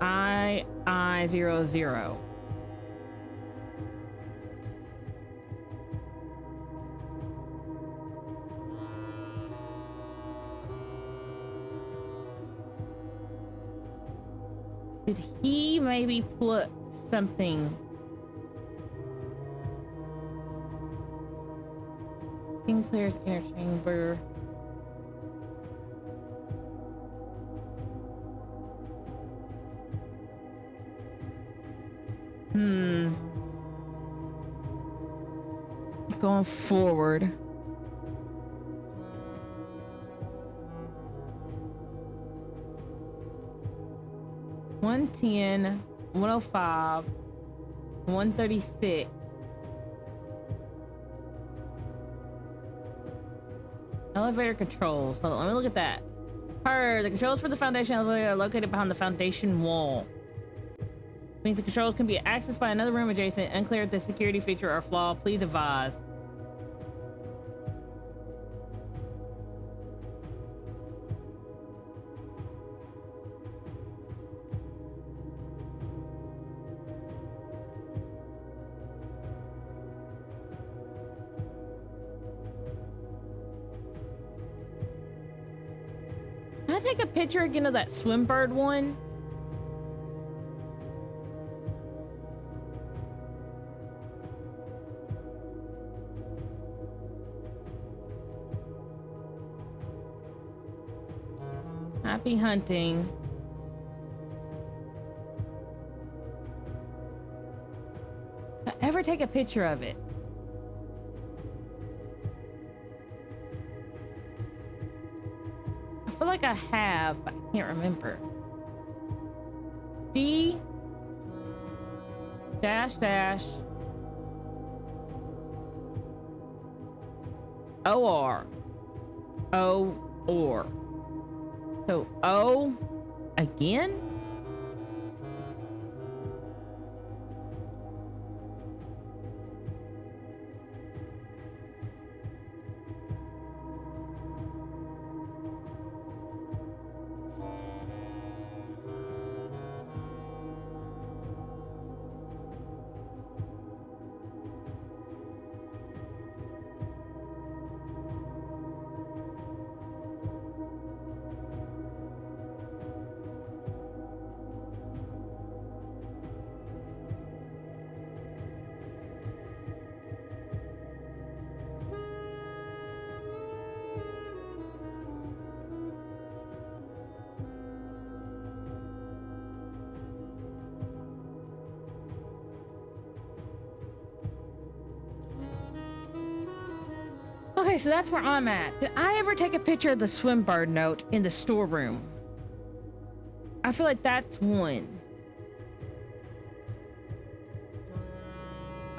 I00. Did he maybe put something? Sinclair's inner chamber. Going forward. $110, $105, $136. Elevator controls. Hold on, let me look at that. The controls for the foundation elevator are located behind the foundation wall. Means the controls can be accessed by another room adjacent. Unclear if the security feature or flaw. Please advise. Can I take a picture again of that Swimbird one? Happy hunting. Did I ever take a picture of it? I feel like I have, but I can't remember. D dash dash OR O-or. So O again? Okay, so that's where I'm at. Did I ever take a picture of the Swimbird note in the storeroom? I feel like that's one.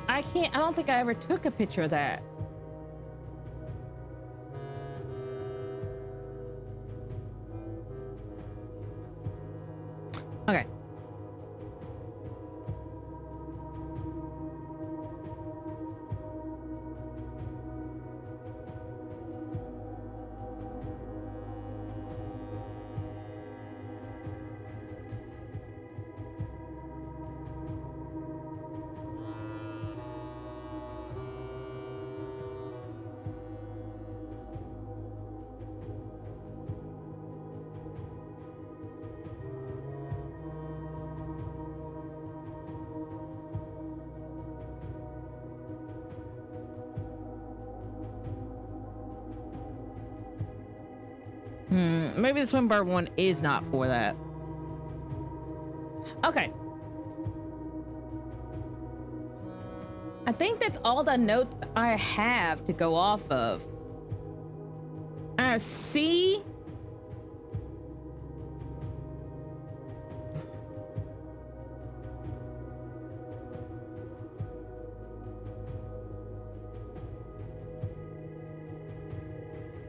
I don't think I ever took a picture of that. Okay. Maybe the Swimbird one is not for that. Okay. I think that's all the notes I have to go off of. C.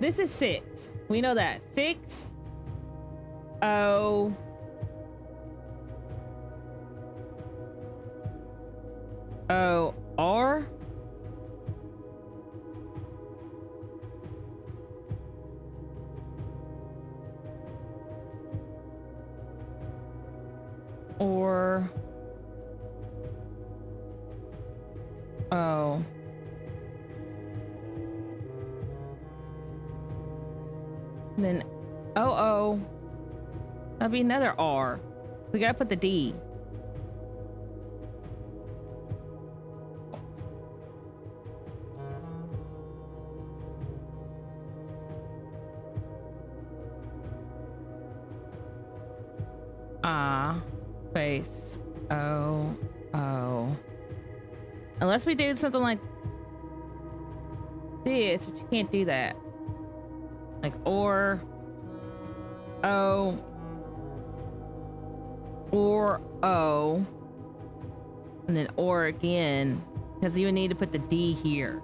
This is 6. We know that. 6. O. O, R? Or O. Then O. That'd be another R. We gotta put the D. Space O. Unless we do something like this, but you can't do that. Like or O. Or O. And then or again. Because you would need to put the D here.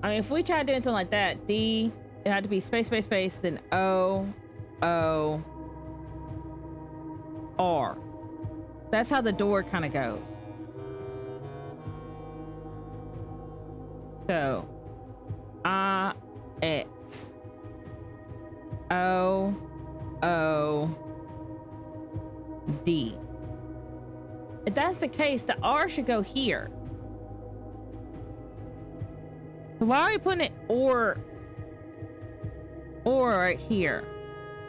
I mean, if we try doing something like that, D, it had to be space, then O, R. That's how the door kind of goes. So, X, O, D. If that's the case, the R should go here. Why are we putting it or right here?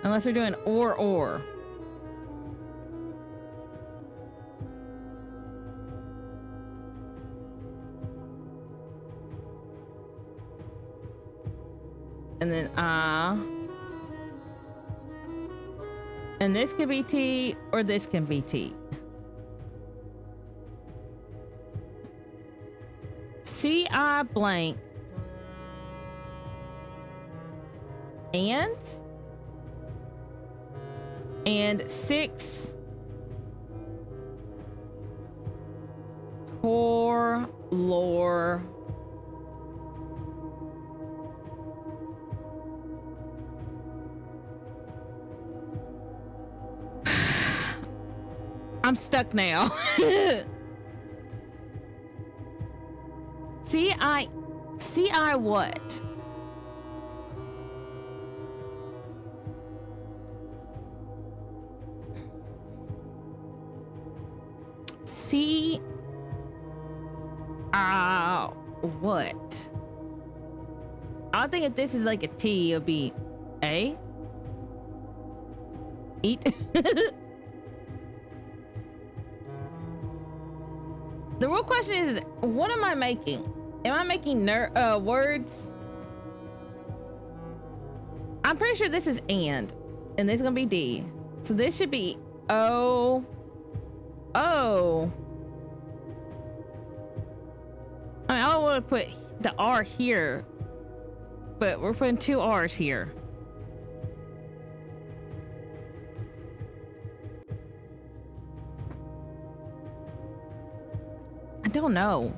Unless we're doing or. And then and this could be T or this can be T. CI blank and 6 Tor lore I'm stuck now. CI what? What? I think if this is like a T, it'll be A. Eat. The real question is, what am I making? Am I making words? I'm pretty sure this is and this is gonna be D. So this should be O. I mean, I want to put the R here, but we're putting 2 R's here. I don't know.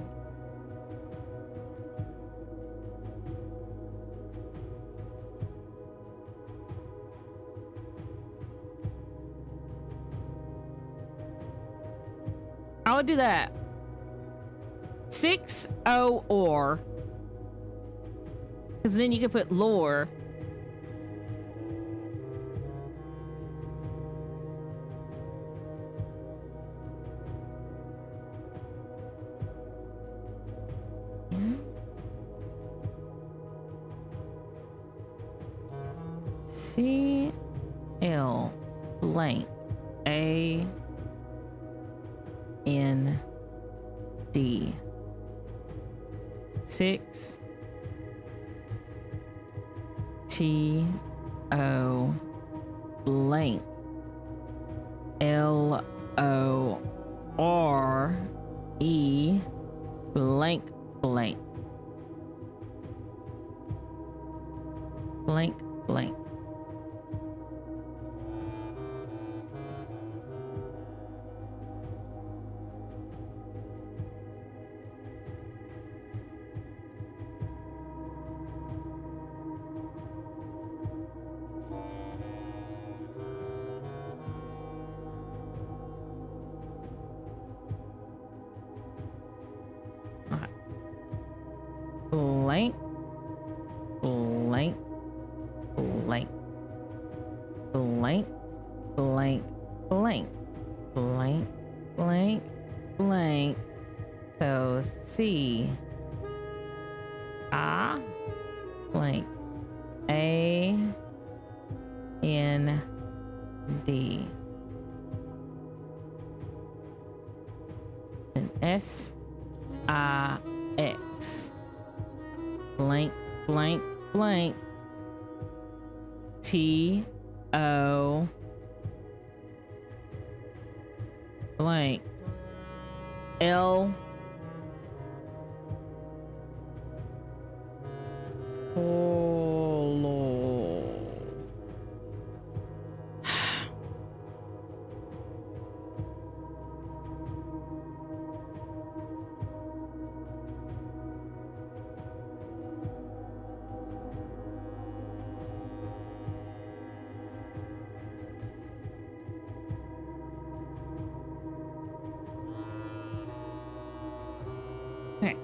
I would do that. 6 O or. Because then you could put lore. CL blank A N D 6 T O blank L O R E blank blank blank blank. blank, blank, blank, blank, blank, blank, blank, blank, blank. So C, A, blank, A, N, D. And S, I, X. Blank, blank, blank. T, O, blank. L, Polo. Okay.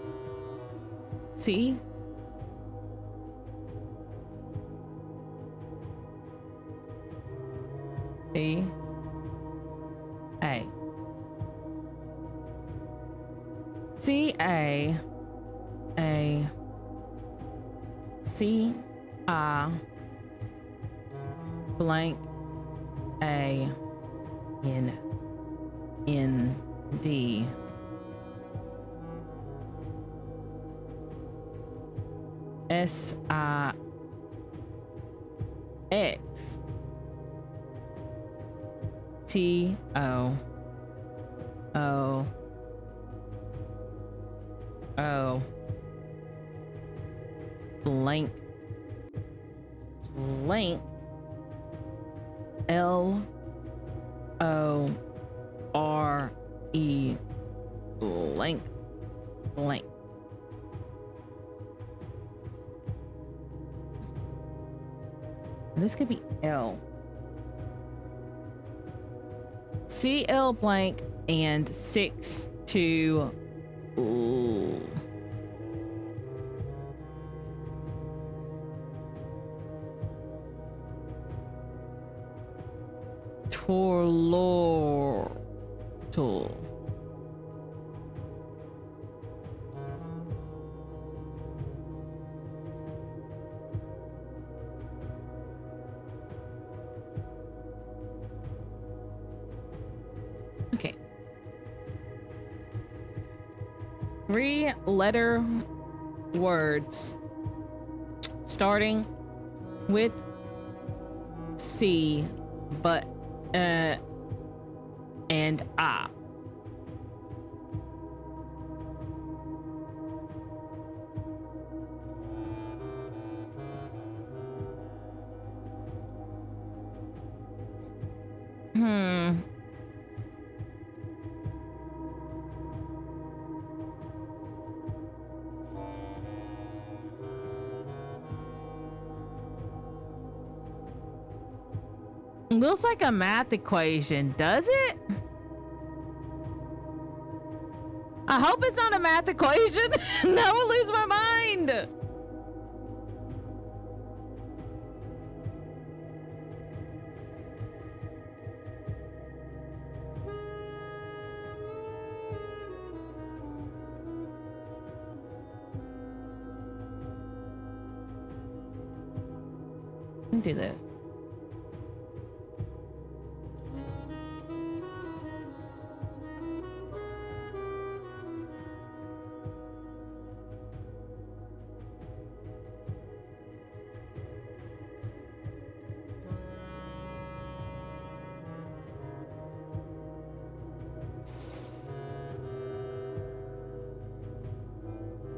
C, C, A. C, A, C, I, blank, A, N, D. S, I, X. T, O, O, O, blank, blank, L, O, R, E, blank, blank. This could be L. CL blank and 6 to ooh. Torlortal. Okay. 3-letter words starting with C, but and I. Looks like a math equation, does it? I hope it's not a math equation. Now I'll lose my mind. Let me do this.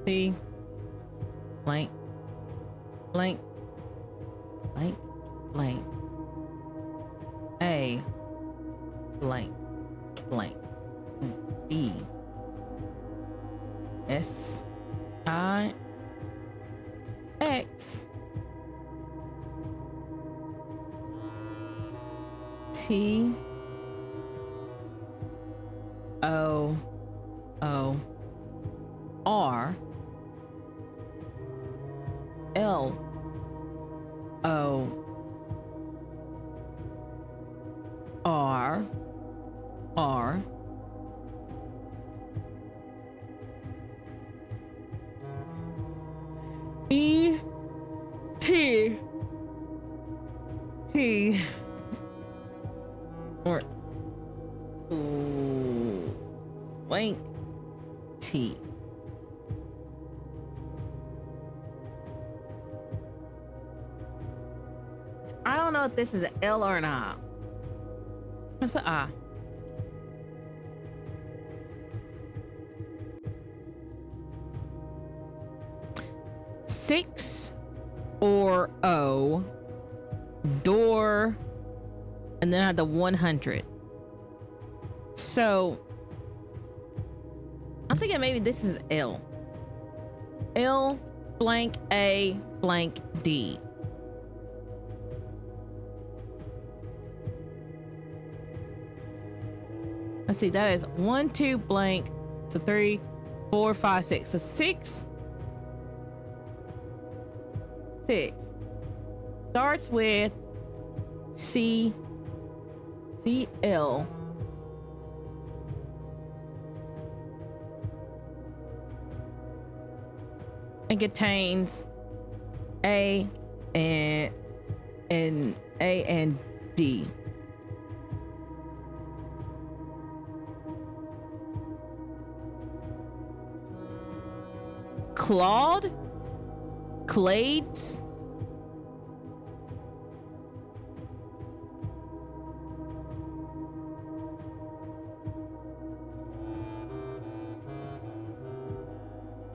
C, blank, blank, blank, blank, A, blank, blank, D, S, I, X, T, O, O, R, L O R R E T T or blank T. I don't know if this is an L or an I. Let's put I. Six or O. Door. And then I had the 100. So I'm thinking maybe this is L. L blank A blank D. Let's see, that is 1, 2 blank. So 3, 4, 5, 6. So 6. 6 starts with C L. And contains A and A and D. Claude? Clades?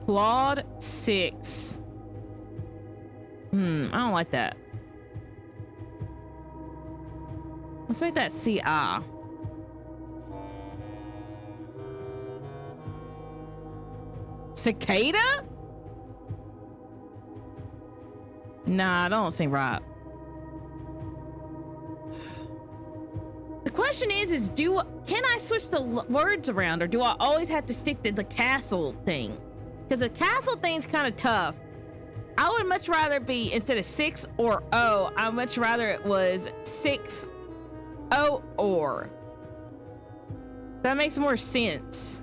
Claude 6. I don't like that. Let's make that CI. Cicada? Nah, I don't seem right. The question is can I switch the words around, or do I always have to stick to the castle thing? Because the castle thing's kind of tough. I would much rather be, instead of 6 or O, I'd much rather it was 6 O or. That makes more sense.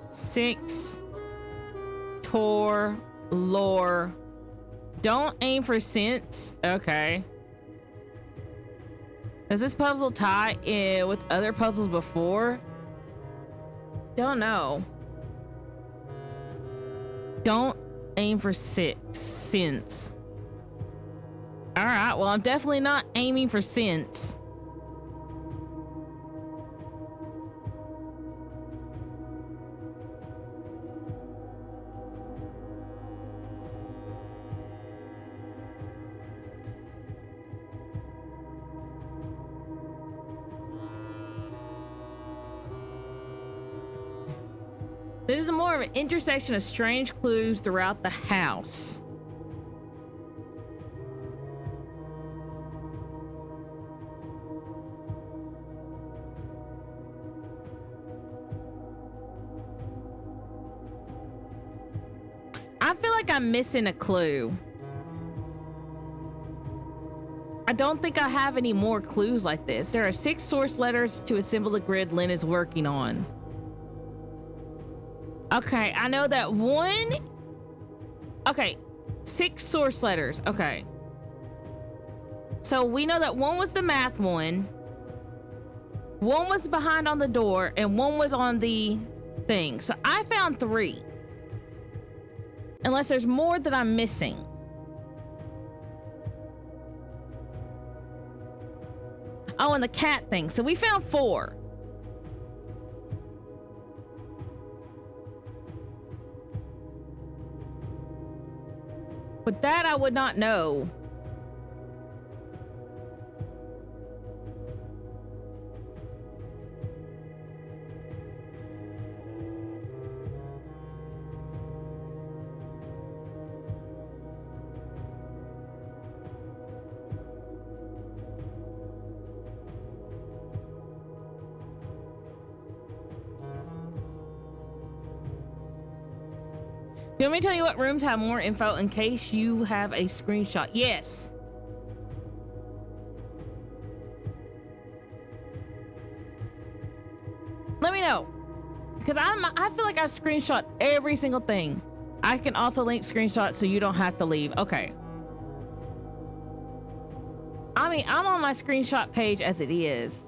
Six, Tor, lore. Don't aim for sense. Okay. Does this puzzle tie in with other puzzles before? Don't know. Don't aim for sense. All right, well, I'm definitely not aiming for sense. This is more of an intersection of strange clues throughout the house. I feel like I'm missing a clue. I don't think I have any more clues like this. There are 6 source letters to assemble the grid Lynn is working on. Okay, I know that one. Okay, 6 source letters. Okay. So we know that one was the math one was behind on the door, and one was on the thing. So I found 3. Unless there's more that I'm missing. Oh, and the cat thing. So we found 4. But that I would not know. You want me to tell you what rooms have more info in case you have a screenshot? Yes. Let me know. Because I feel like I've screenshot every single thing. I can also link screenshots so you don't have to leave. Okay. I mean, I'm on my screenshot page as it is.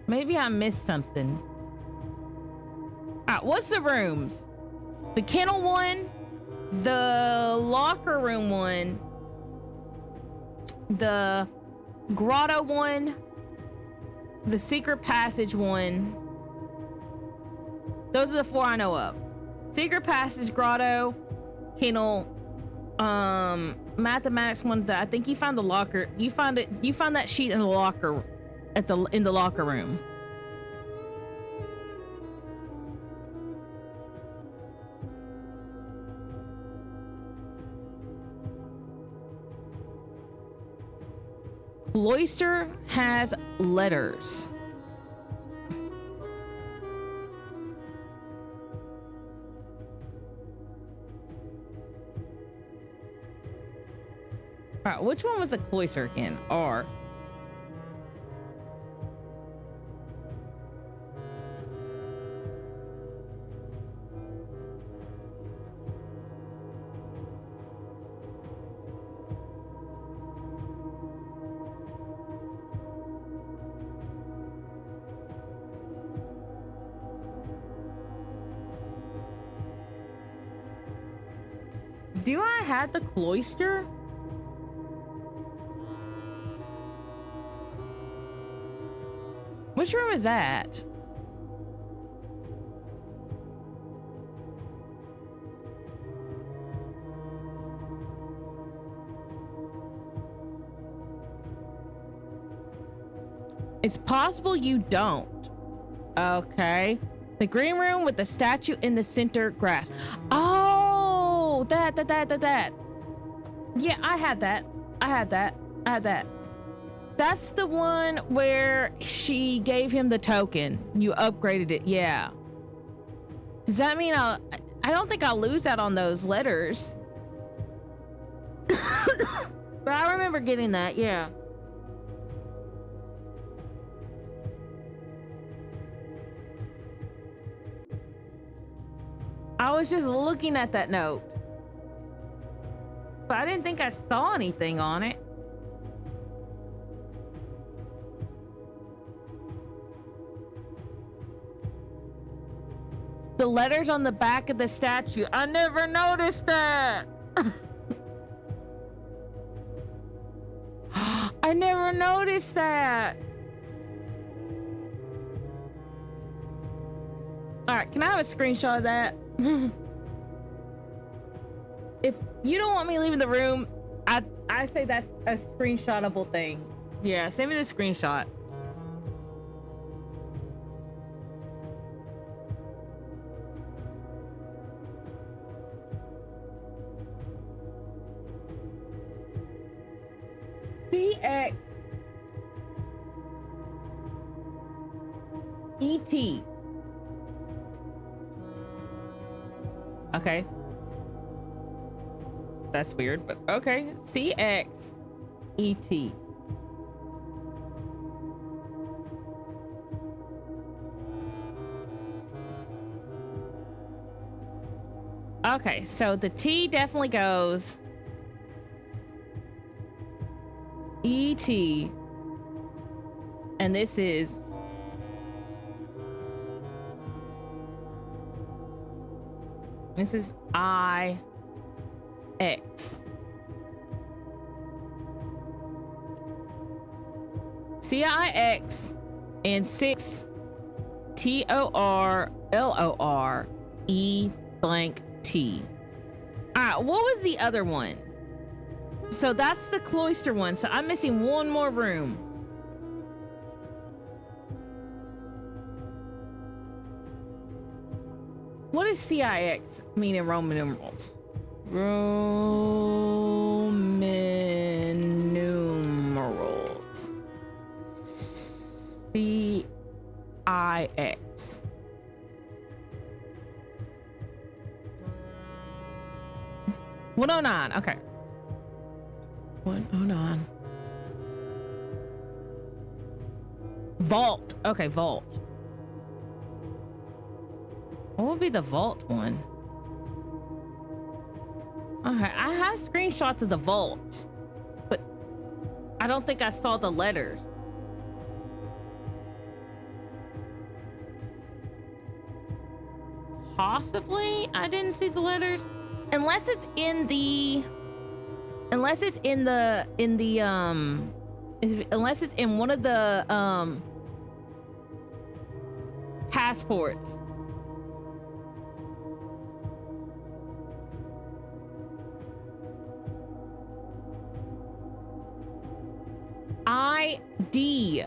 Maybe I missed something. What's the rooms? The kennel one, the locker room one, the grotto one, the secret passage one. Those are the 4 I know of. Secret passage, grotto, kennel, mathematics one. That I think you found the locker. You found it. You found that sheet in the locker, in the locker room. Cloister has letters. All right, which one was the cloister again? R. Do I have the cloister? Which room is that? It's possible you don't. Okay. The green room with the statue in the center grass. Oh, that. Yeah, I had that. I had that. That's the one where she gave him the token. You upgraded it. Yeah. Does that mean I don't think I'll lose out on those letters. But I remember getting that. Yeah. I was just looking at that note, but I didn't think I saw anything on it. The letters on the back of the statue. I never noticed that. I never noticed that. All right, can I have a screenshot of that? If you don't want me leaving the room, I say that's a screenshotable thing. Yeah, send me the screenshot. CX ET. Okay. That's weird, but okay. CX ET. Okay, so the T definitely goes ET, and this is IX. CIX and 6 TORLORE blank T. Alright, what was the other one? So that's the cloister one. So I'm missing one more room. What does CIX mean in Roman numerals? Roman numerals. CIX. $109. Okay. 109. Vault. Okay, vault. What would be the vault one? Okay, I have screenshots of the vault, but I don't think I saw the letters. Possibly I didn't see the letters. Unless it's in the unless it's in one of the passports. ID.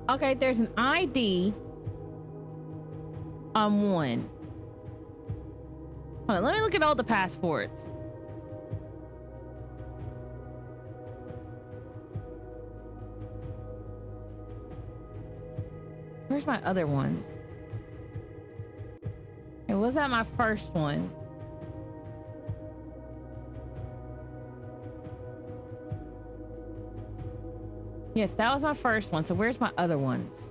Okay, there's an ID on one. Hold on, let me look at all the passports. Where's my other ones? It was that my first one. Yes, that was my first one. So where's my other ones?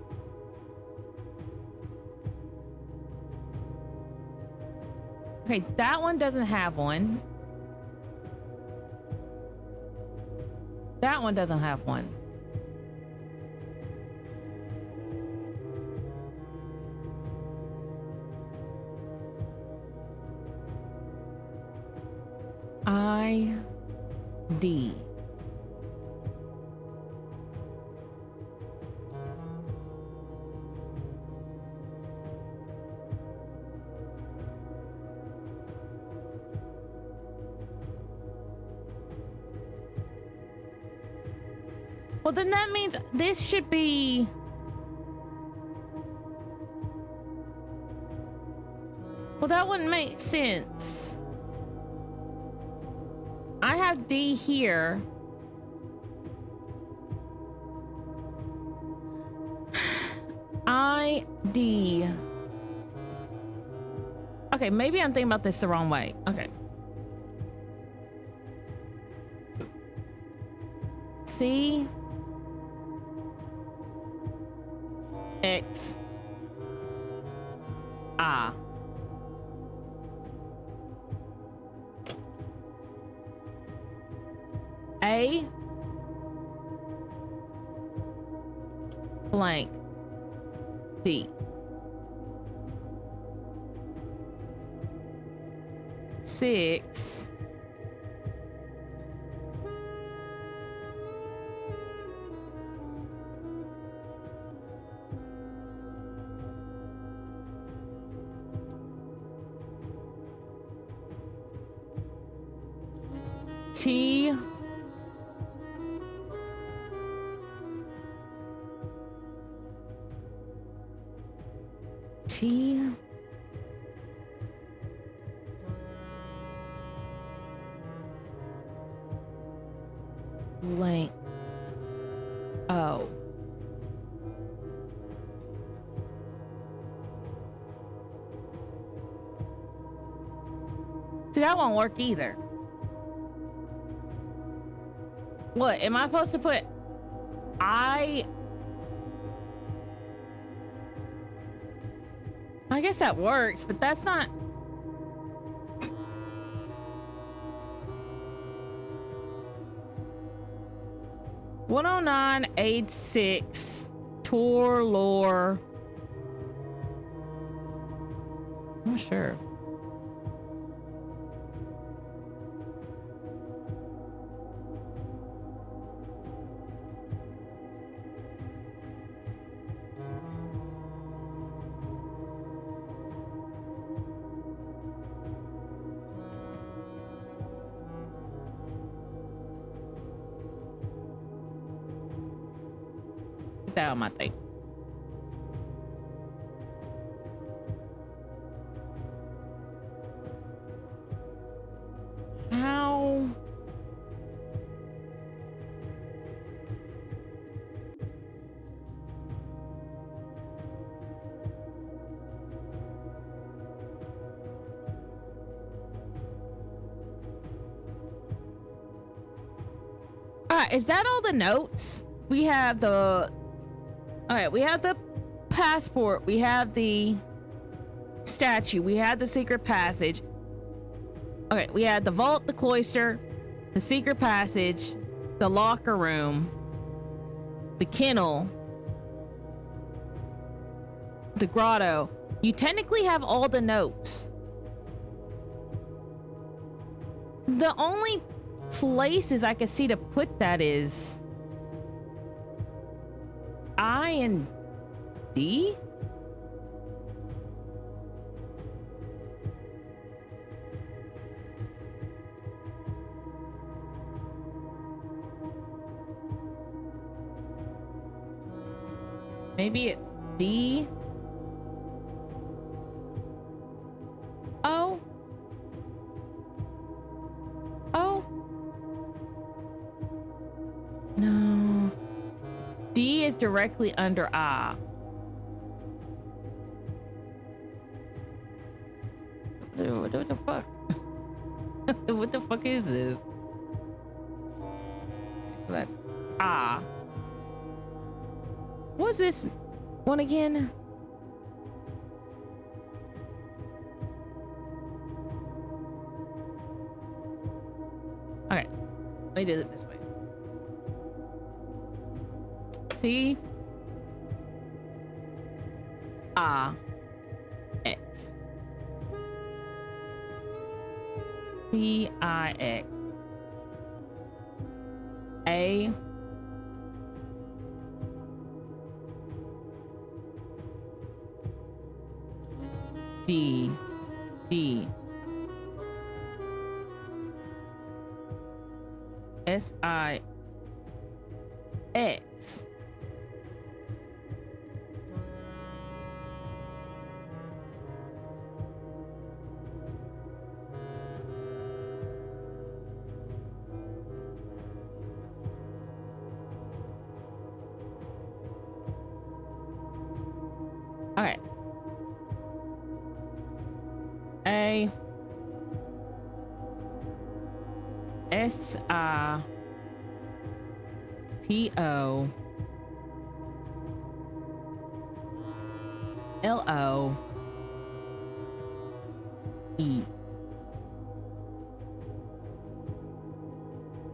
Okay, that one doesn't have one. That one doesn't have one. ID. Well, then that means this should be... Well, that wouldn't make sense. I have D here. ID. Okay, maybe I'm thinking about this the wrong way. Okay. C X A. A blank D. Six T T blank O. See, that won't work either. What am I supposed to put? I guess that works, but that's not. $109.86 Tour lore. I'm not sure. that on my thing. How? Alright, is that all the notes? We have the... Alright, we have the passport. We have the statue. We have the secret passage. Okay, we had the vault, the cloister, the secret passage, the locker room, the kennel, the grotto. You technically have all the notes. The only places I could see to put that is I and D? Maybe it's D. O. O. No. D is directly under A. What the fuck? What the fuck is this? So that's A. What's this one again? Okay, let me do it this way. C A X C I X A D D S I X Okay. A S I T O L O E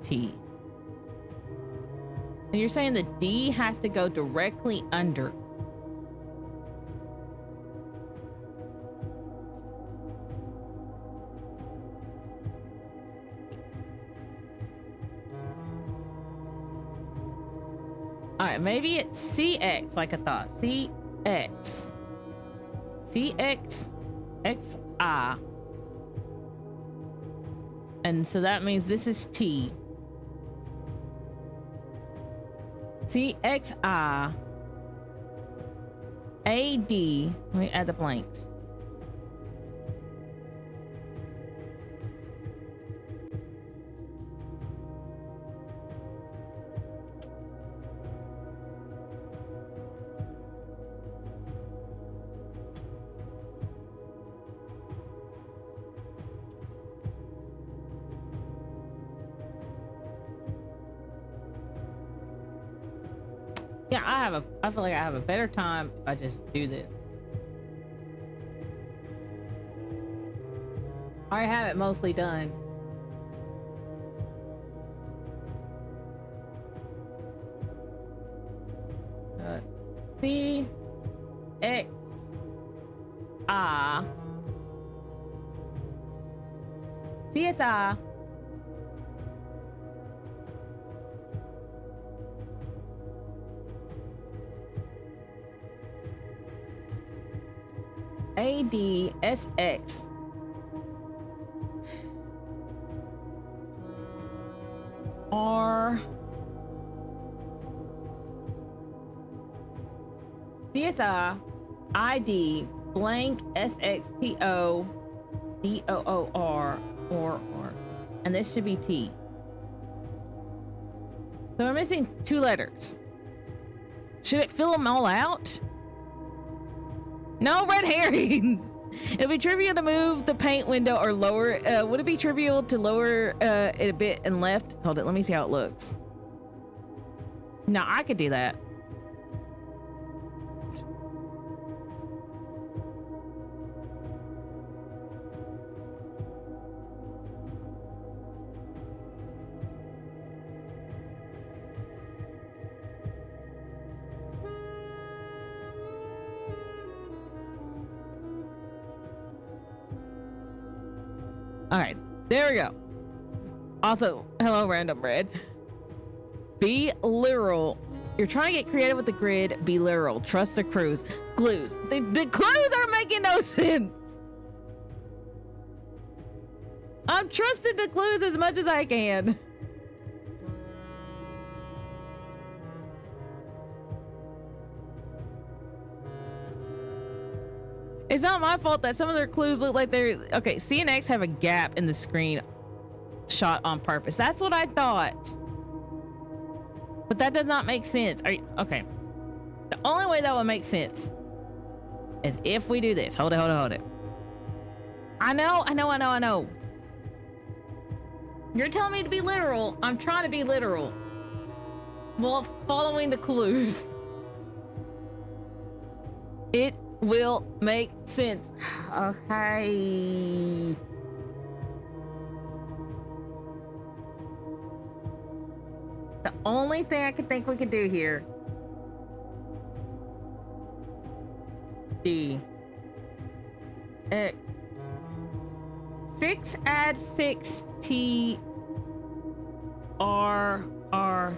T. And you're saying the D has to go directly under. All right, maybe it's CX like I thought. CX. CX XI. And so that means this is T. CXI AD. Let me add the blanks. Yeah, I feel like I have a better time if I just do this. I already have it mostly done. C X I CSI ADSX R CSI ID blank SXTO DOOR or and this should be T. So we're missing 2 letters. Should it fill them all out? No, red herrings. It'd be trivial to move the paint window or lower. Would it be trivial to lower it a bit and left? Hold it. Let me see how it looks. No, I could do that. All right, there we go. Also, hello, random red. Be literal. You're trying to get creative with the grid. Be literal. Trust the clues. The clues are making no sense. I'm trusting the clues as much as I can. It's not my fault that some of their clues look like they're... Okay, C and X have a gap in the screen shot on purpose. That's what I thought. But that does not make sense. Okay. The only way that would make sense is if we do this. Hold it. I know. You're telling me to be literal. I'm trying to be literal. Well, following the clues. It will make sense. Okay. The only thing I could think we could do here. D. X. 6 add 6 T R R.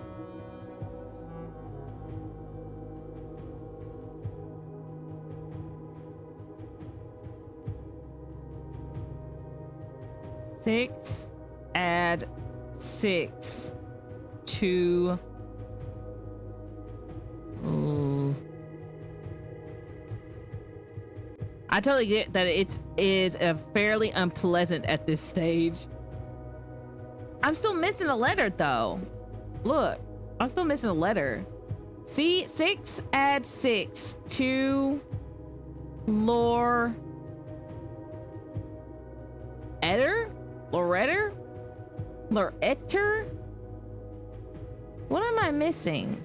Six add 6 to I totally get that it is a fairly unpleasant at this stage. I'm still missing a letter though. Look, I'm still missing a letter. See, 6 add 6 to Loretter? What am I missing?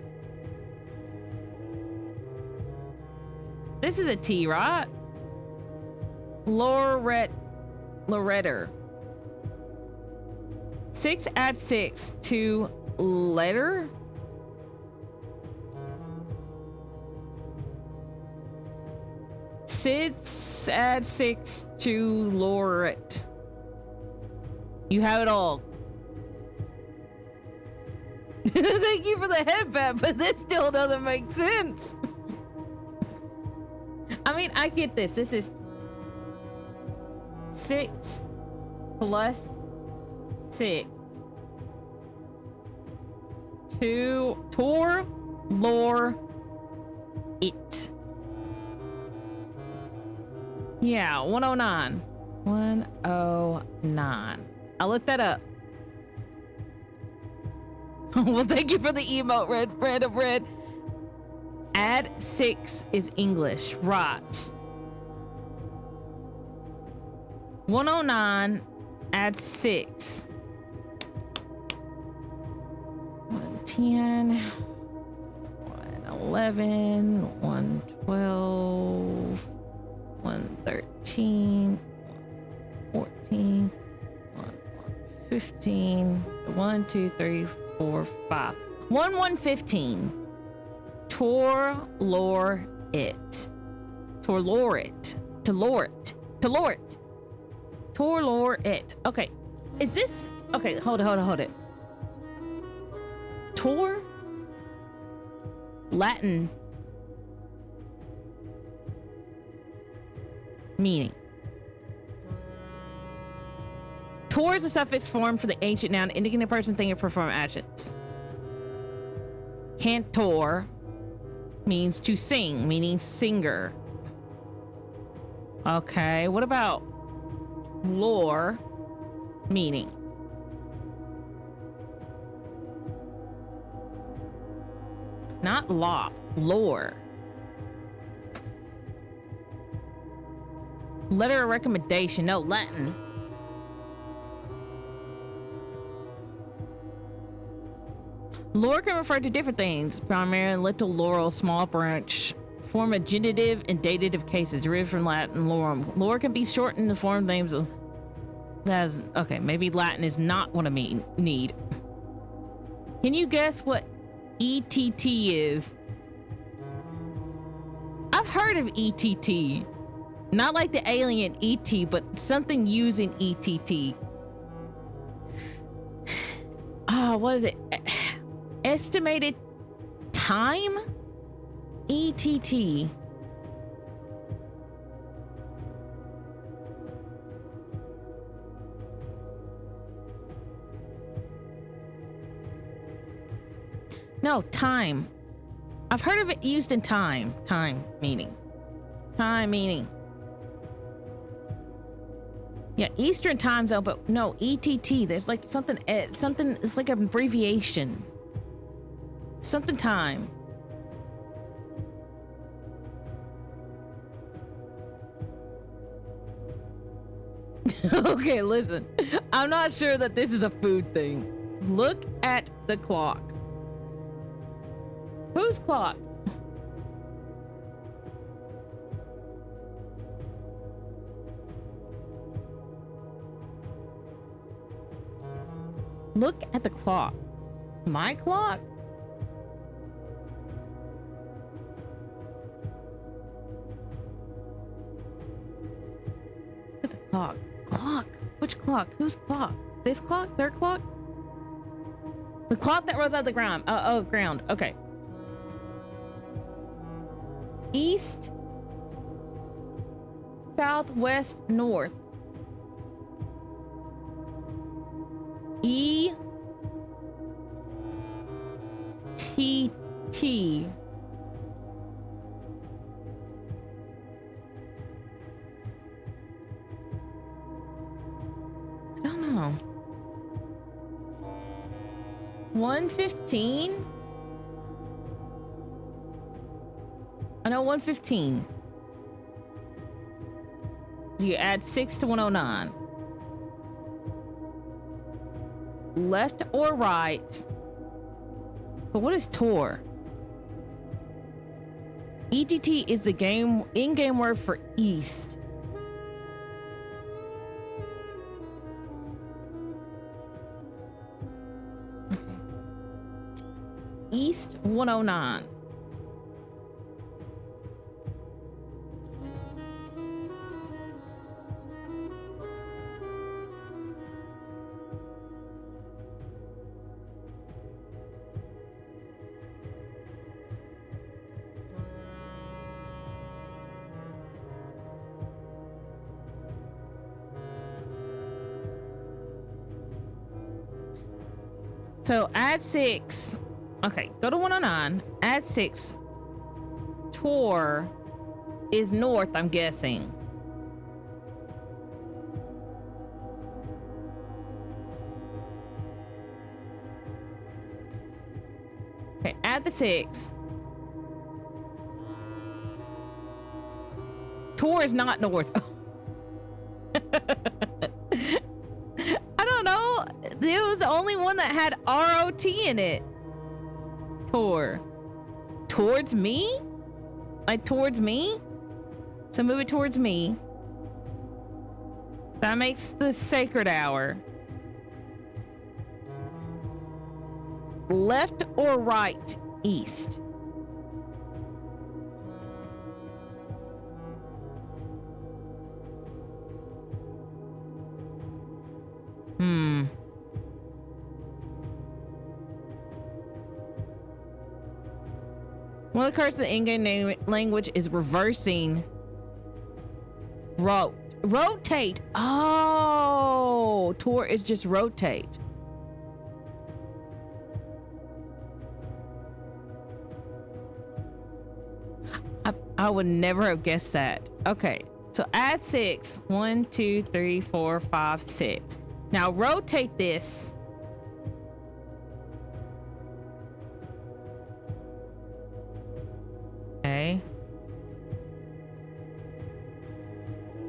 This is a T, right? Loretter. 6 add 6 to letter? Six add 6 to Loret. You have it all. Thank you for the headband, but this still doesn't make sense. I mean, I get this. This is 6 plus 6 to Tor Lore It. Yeah, 109. 109. I'll look that up. Well, thank you for the emote, red. Add 6 is English, right? 109 add 6. 110, 111, 112, 113, 114, 115, 1, 2, 3, 4, 5. 115. Tor lore it. Tor lore it. To lore it. To lore it. Tor lore it. Okay. Is this... Okay, hold it. Tor? Latin. Meaning. Tor is a suffix form for the ancient noun indicating a person, thing, or perform actions. Cantor means to sing, meaning singer. Okay, what about lore, meaning? Not lop, lore. Letter of recommendation, no, Latin. Lore can refer to different things, primarily little, laurel, small branch, form of genitive and dative cases, derived from Latin lorum. Lore can be shortened to form names of okay, maybe Latin is not what I need. Can you guess what ETT is? I've heard of ETT. Not like the alien ET, but something using ETT. What is it? Estimated time? ETT. No, time. I've heard of it used in time. Time meaning. Time meaning. Yeah, Eastern time zone, but no, ETT. There's like something, it's like an abbreviation. Something time. Okay, listen. I'm not sure that this is a food thing. Look at the clock. Whose clock? Look at the clock. My clock? Look at the clock. Clock? Which clock? Whose clock? This clock? Their clock? The clock that rose out of the ground. Oh, ground. Okay. East, southwest, north. ETT. I don't know. 115? I know 115. You add 6 to 109. Left or right? But what is Tor? ETT is the in-game word for east. Okay. East 109. So add 6. Okay, go to 109. Add 6. Tor is north, I'm guessing. Okay, add the 6. Tor is not north. I don't know. It was the only one that had ROT in it. Tor. Towards me? Like towards me? So move it towards me. That makes the sacred hour. Left or right? East. One of the cards in the in-game language is reversing. Rotate. Oh, Tor is just rotate. I would never have guessed that. Okay, so add 6. 1, 2, 3, 4, 5, 6. Now rotate this. Okay.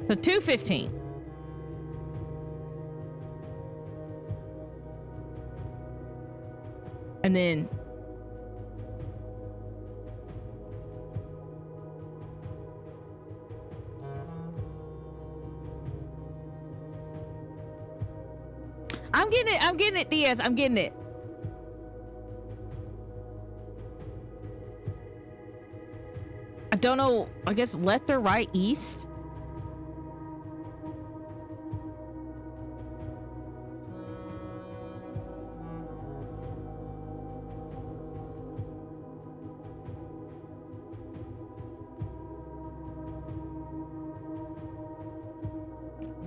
So 215. And then I'm getting it, Diaz. I'm getting it. I don't know. I guess left or right, east.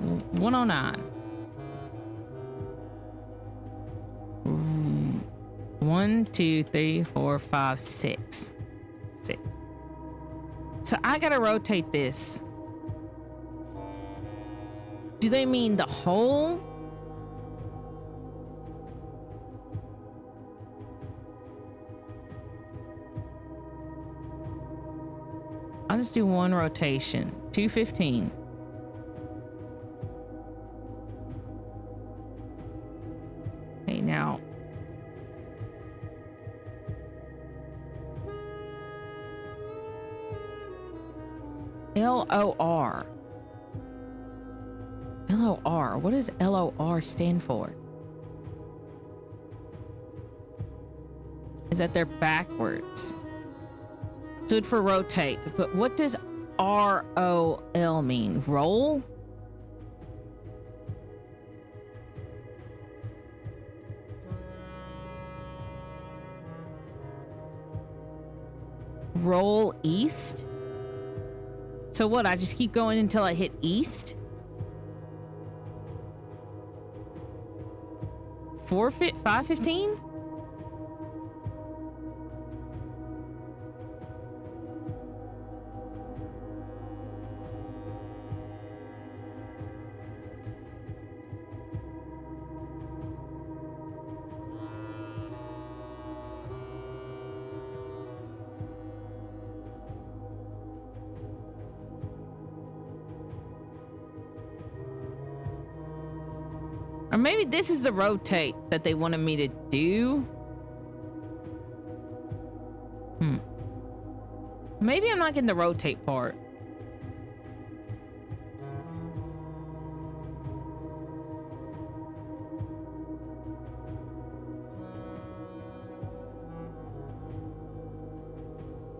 Mm, 109. 1, 2, 3, 4, 5, 6. 6. So I gotta rotate this. Do they mean the whole? I'll just do one rotation. 215. Okay, now. LOR. LOR. What does LOR stand for? Is that they're backwards? Stood for rotate. But what does ROL mean? Roll? Roll east? So what, I just keep going until I hit east? 515? Or maybe this is the rotate that they wanted me to do. Maybe I'm not getting the rotate part.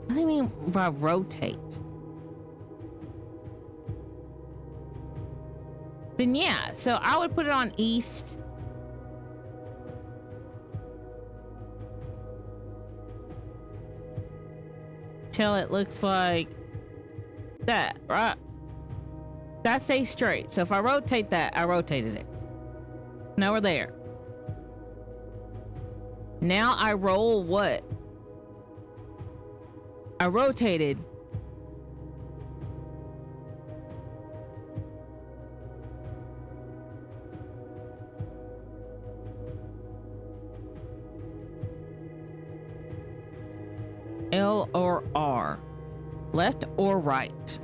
What do you mean by rotate? Then yeah, so I would put it on east. Till it looks like that, right? That stays straight. So if I rotate that, I rotated it. Now we're there. Now I roll what? I rotated. L or R, left or right.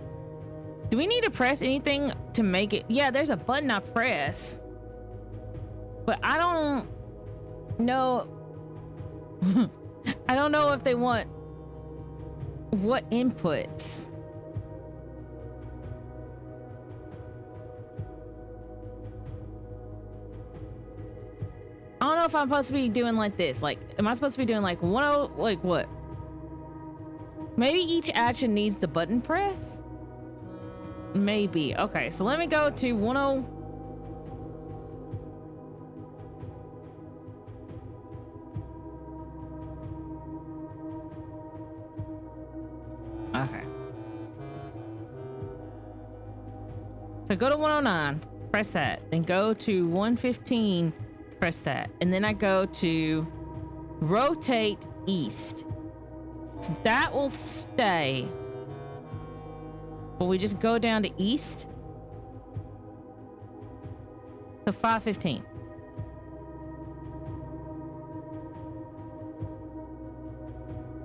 Do we need to press anything to make it? Yeah, there's a button I press, but I don't know. I don't know if they want what inputs. I don't know if I'm supposed to be doing like this. Like, am I supposed to be doing like like what? Maybe each action needs the button press? Maybe. Okay, so let me go to 10. Okay. So go to 109, press that. Then go to 115, press that. And then I go to rotate east. So that will stay. Will we just go down to east? So 5:15.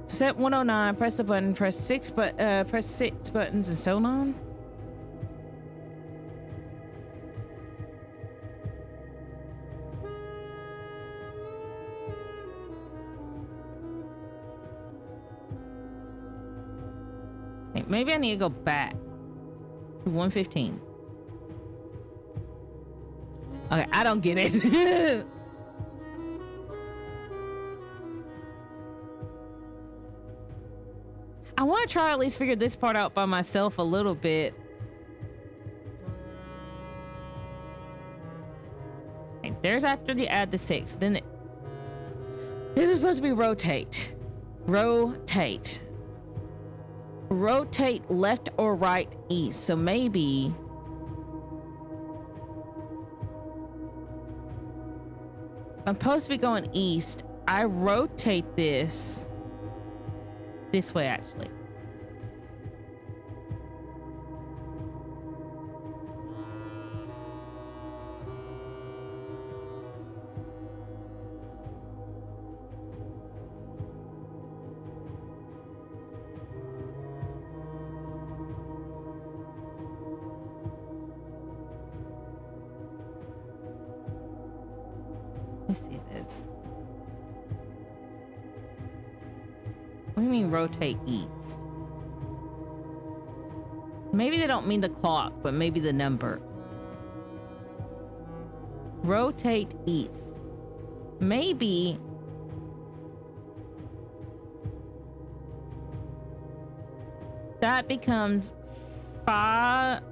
Set 109, press the button, press six buttons and so on. Hey, maybe I need to go back to 115. Okay, I don't get it. I want to try at least figure this part out by myself a little bit. Okay, there's after you add the 6. Then this is supposed to be rotate. Rotate. Rotate left or right east. So maybe I'm supposed to be going east. I rotate this way, actually. Let's see this. What do you mean rotate east? Maybe they don't mean the clock, but maybe the number. Rotate east. Maybe that becomes 5,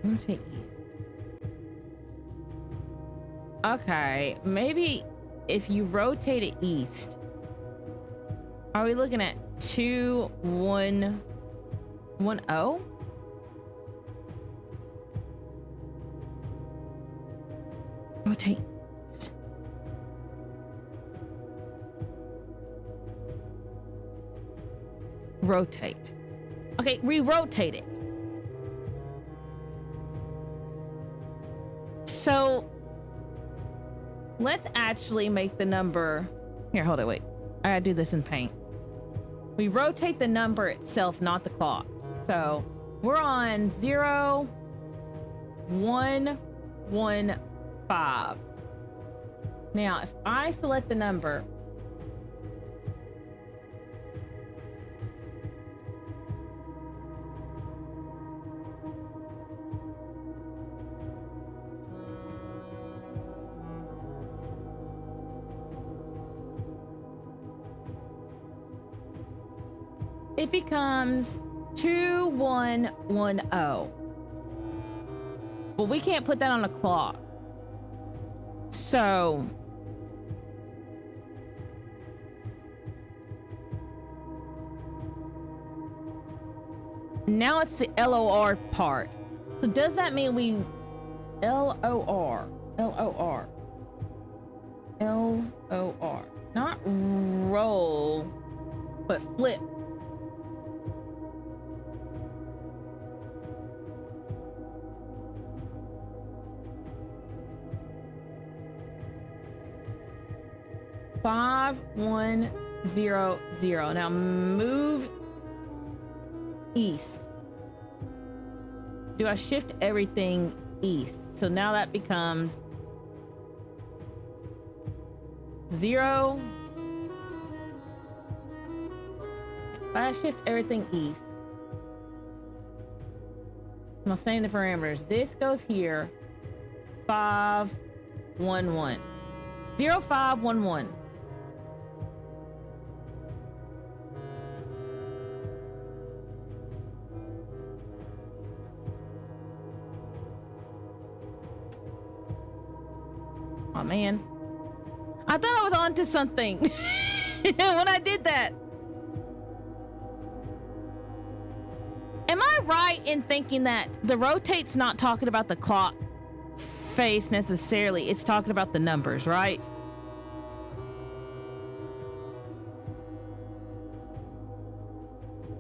rotate east. Okay, maybe if you rotate it east, are we looking at 2110? Rotate east. Rotate. Okay, re-rotate it. So let's actually make the number here. Hold it. Wait, I gotta do this in paint. We rotate the number itself, not the clock. So we're on 0 1 1 5. Now if I select the number, it becomes 2110. But we can't put that on a clock. So now it's the LOR part. So does that mean we LOR, not roll, but flip? Five, 1, 0, 0. Now move east. Do I shift everything east? So now that becomes 0. If I shift everything east, I'm gonna stay in the parameters. This goes here. 5, 1, 1. 0, 5, 1, 1. Oh man, I thought I was onto something when I did that. Am I right in thinking that the rotate's not talking about the clock face necessarily? It's talking about the numbers, right?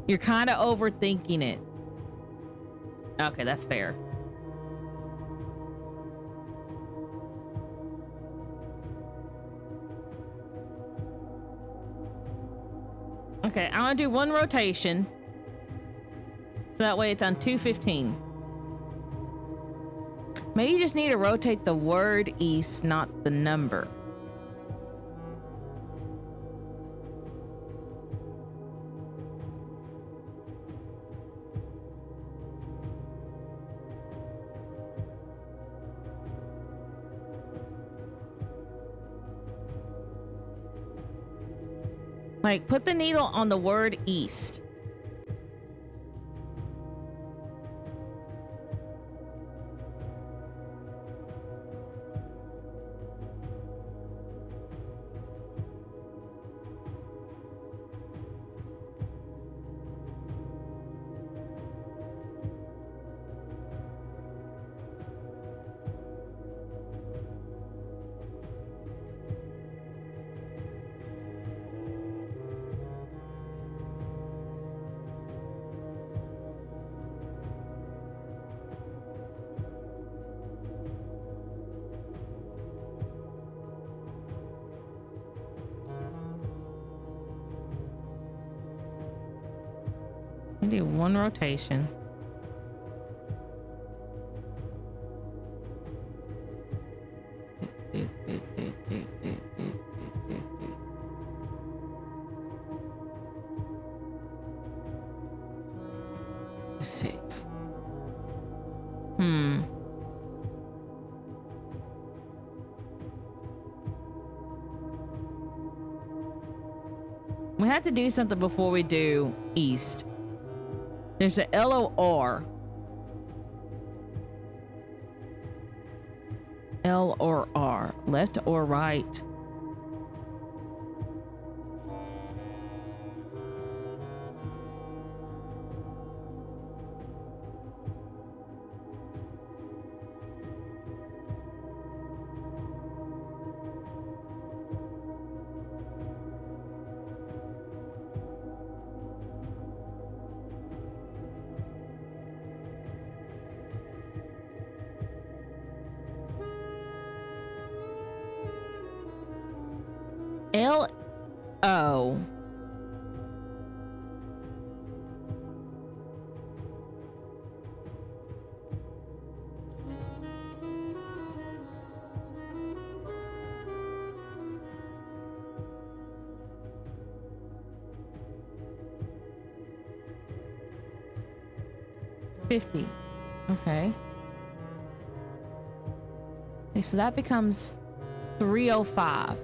You're kind of overthinking it. Okay, that's fair. Okay, I'm gonna do one rotation. So that way it's on 215. Maybe you just need to rotate the word east, not the number. Like, put the needle on the word east. Do one rotation. Six. We have to do something before we do east. There's a LOR. L or R, left or right. L-O. $50. Okay. Okay, so that becomes 305.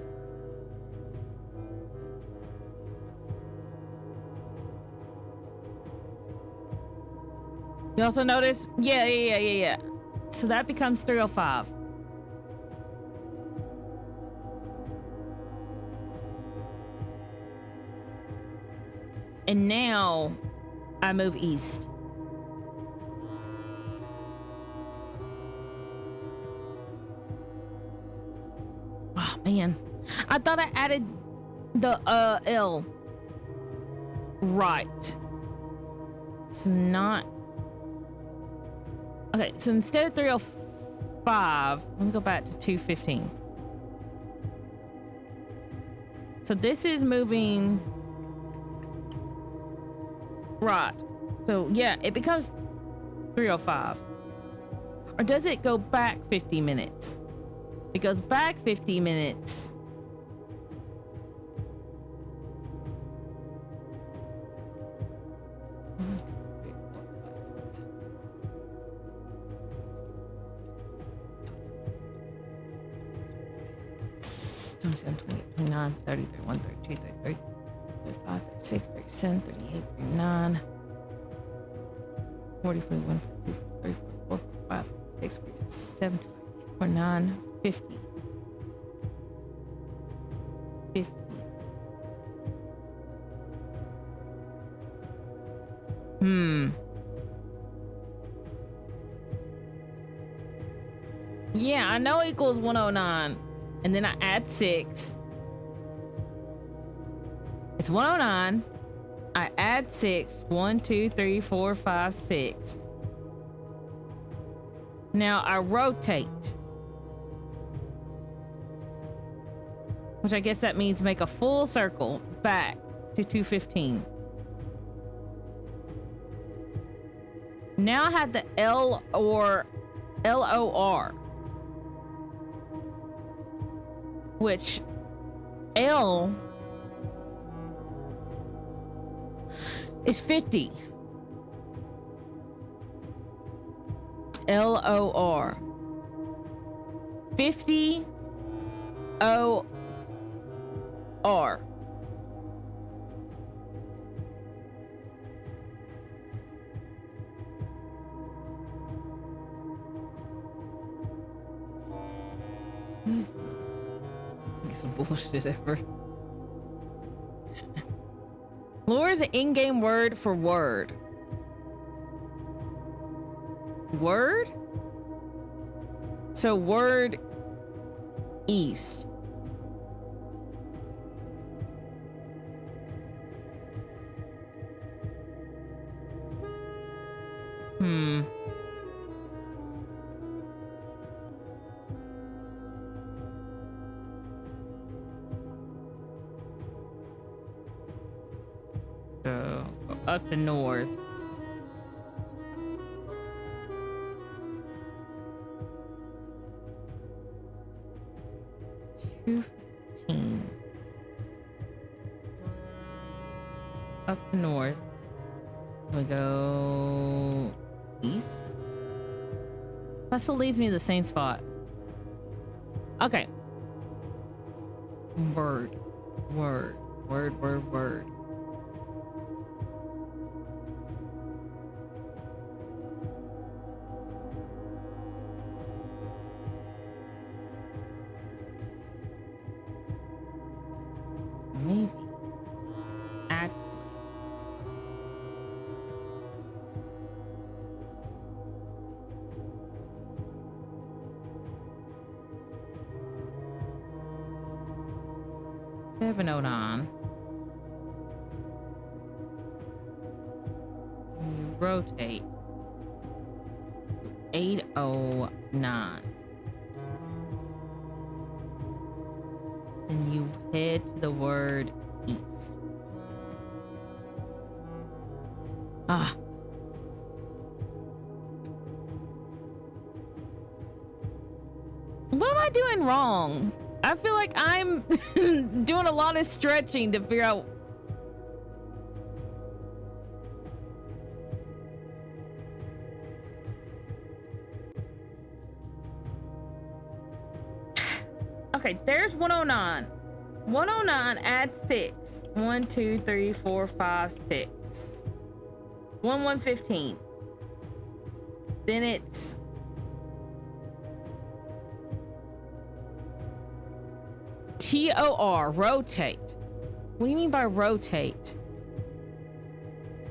You also notice? Yeah. So that becomes 305. And now I move east. Oh man. I thought I added the L. Right. It's not. Okay, so instead of 305, let me go back to 215. So this is moving right. So yeah, it becomes 305. Or does it go back 50 minutes? It goes back 50 minutes. $27, $28, $29, $30, $31, $32, $33, $35, $36, $37, $38, $39, $40, $41, $42, $44, $45, $46, $47, $49, $50. $50. Yeah, I know equals 109. And then I add 6. It's 109. I add 6. 1, 2, 3, 4, 5, 6. Now I rotate. Which I guess that means make a full circle back to 215. Now I have the L or LOR. Which L is 50. LOR. 50 OR. Some bullshit ever. Lore is an in-game word for word. Word? So word east. So up to north. Up north. We go east. That still leads me to the same spot. Okay. Word. Word. Word, word, word. Maybe. Act. $709. You rotate. 809. And you head to the word east. Ah. What am I doing wrong? I feel like I'm doing a lot of stretching to figure out. Okay, there's 109. 109 add 6. 1, 2, 3, 4, 5, 6. 115. Then it's TOR, rotate. What do you mean by rotate?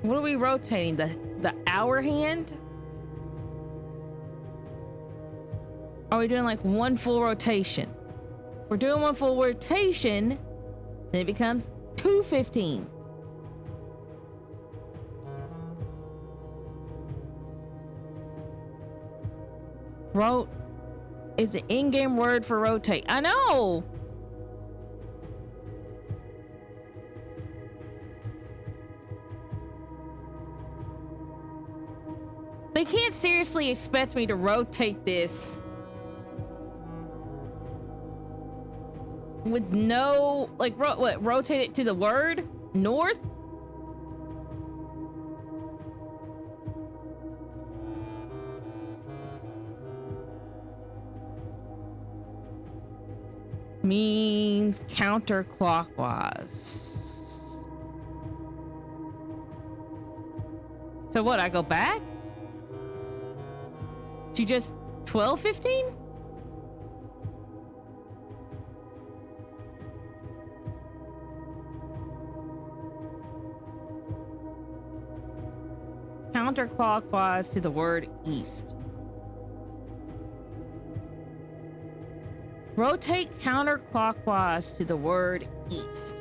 What are we rotating? The hour hand? Are we doing like one full rotation? If we're doing one full rotation, then it becomes 215. Rot is an in-game word for rotate. I know. They can't seriously expect me to rotate this with no, like, what, rotate it to the word north? Means counterclockwise. So what, I go back to just 1215? Counterclockwise to the word east. Rotate counterclockwise to the word east.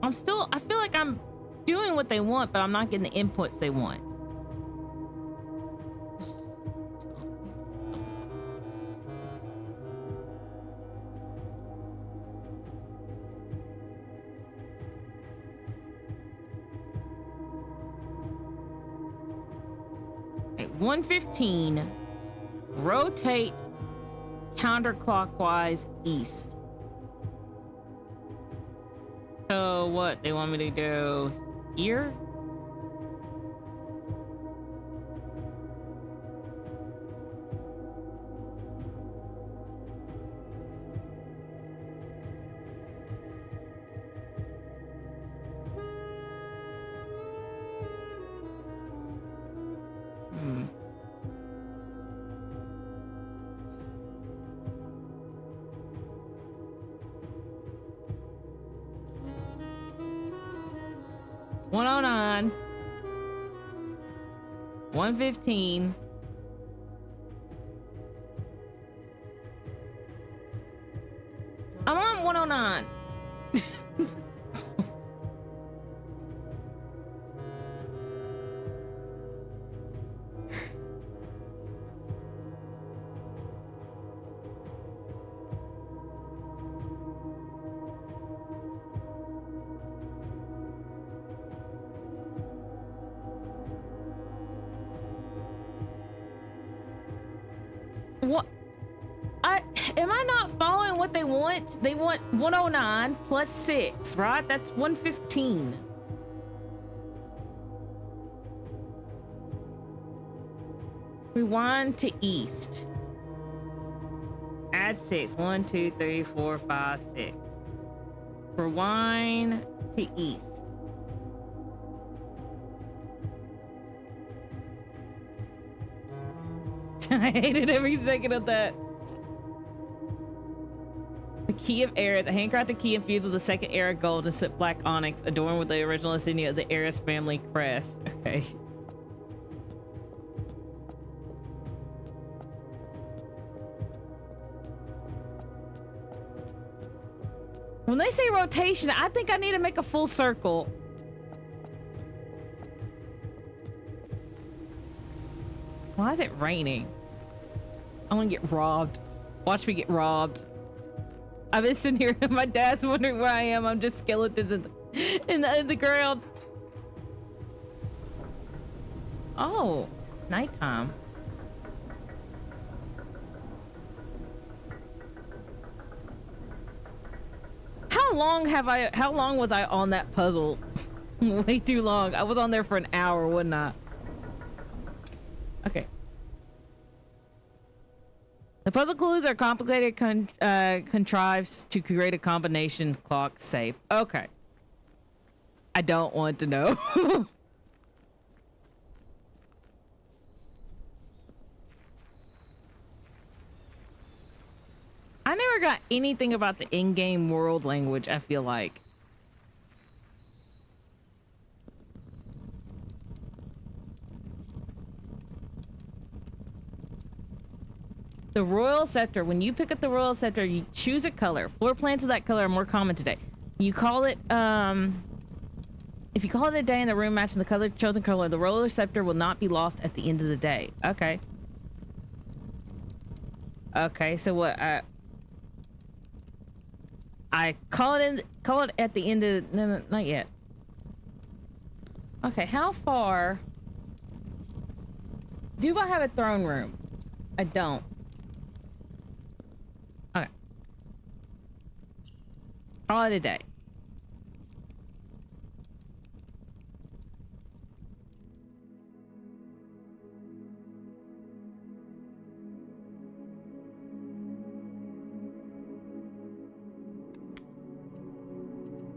I feel like I'm doing what they want, but I'm not getting the inputs they want. Okay, 115. Rotate counterclockwise east. So what? They want me to go here? Hmm. $109, 115. I'm on 109. What? Am I not following what they want? They want 109 plus 6, right? That's 115. Rewind to east. Add 6. 1, 2, 3, 4, 5, 6. Rewind to east. I hated every second of that. The key of Ares, a handcrafted key infused with the second era gold and soot black onyx, adorned with the original insignia of the Ares family crest. Okay. When they say rotation, I think I need to make a full circle. Why is it raining? I want to get robbed. Watch me get robbed. I've been sitting here and my dad's wondering where I am. I'm just skeletons in the ground. Oh, it's nighttime. How long was I on that puzzle? Way too long. I was on there for an hour, wasn't I? Okay. The puzzle clues are complicated contrives to create a combination clock safe. Okay. I don't want to know. I never got anything about the in-game world language, I feel like. The Royal Scepter. When you pick up the Royal Scepter, you choose a color. Floor plans of that color are more common today. You call it, if you call it a day in the room matching the chosen color, the Royal Scepter will not be lost at the end of the day. Okay. Okay, so what, I call it at the end of, no, not yet. Okay, how far do I have a throne room? I don't. Okay. Call it a day.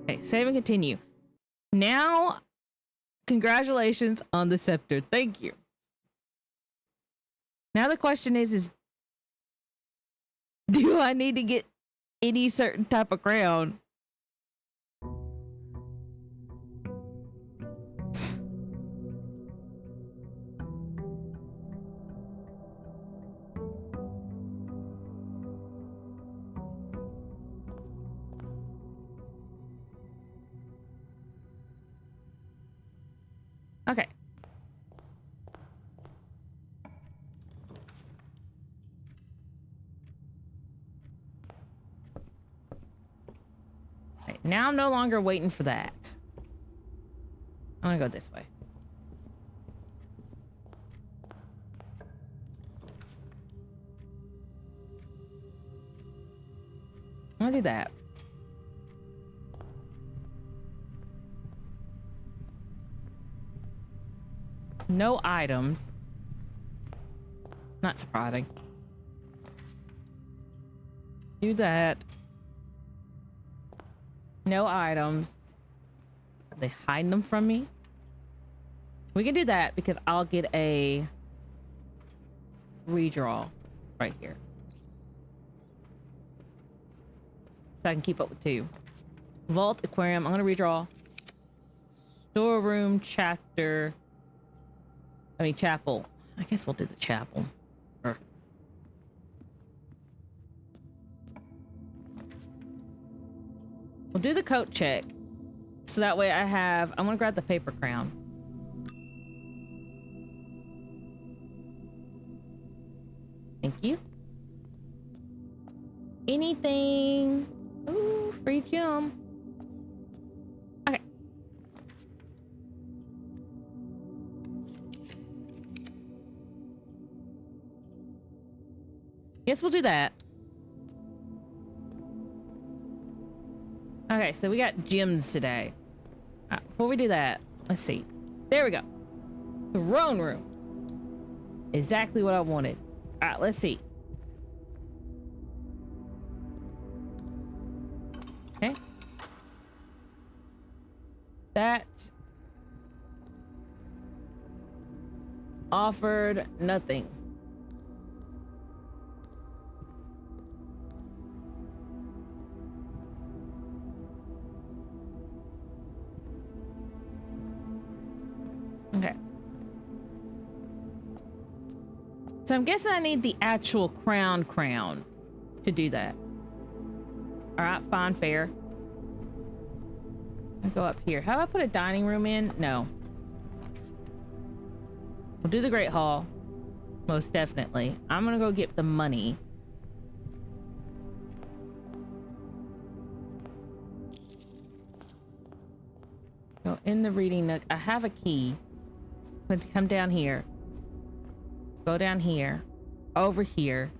Okay, save and continue. Now, congratulations on the scepter. Thank you. Now the question is do I need to get any certain type of crown? Okay. Right, now I'm no longer waiting for that. I'm gonna go this way. I'm gonna do that. No items. Not surprising. Do that. No items. Are they hiding them from me? We can do that because I'll get a redraw right here. So I can keep up with 2. Vault, aquarium. I'm gonna redraw. Storeroom, chapter. Chapel. I guess we'll do the chapel. Or we'll do the coat check. So that way I'm gonna grab the paper crown. Thank you. Anything? Ooh, free gem. Okay. Guess we'll do that. Okay, so we got gems today. Before we do that, let's see. There we go. Throne room. Exactly what I wanted. All right, let's see. Okay. That offered nothing. Okay. So I'm guessing I need the actual crown to do that. All right, fine, fair. I'll go up here. How do I put a dining room in? No. We'll do the Great Hall. Most definitely. I'm gonna go get the money. Go in the reading nook. I have a key. I'm gonna come down here. Go down here. Over here.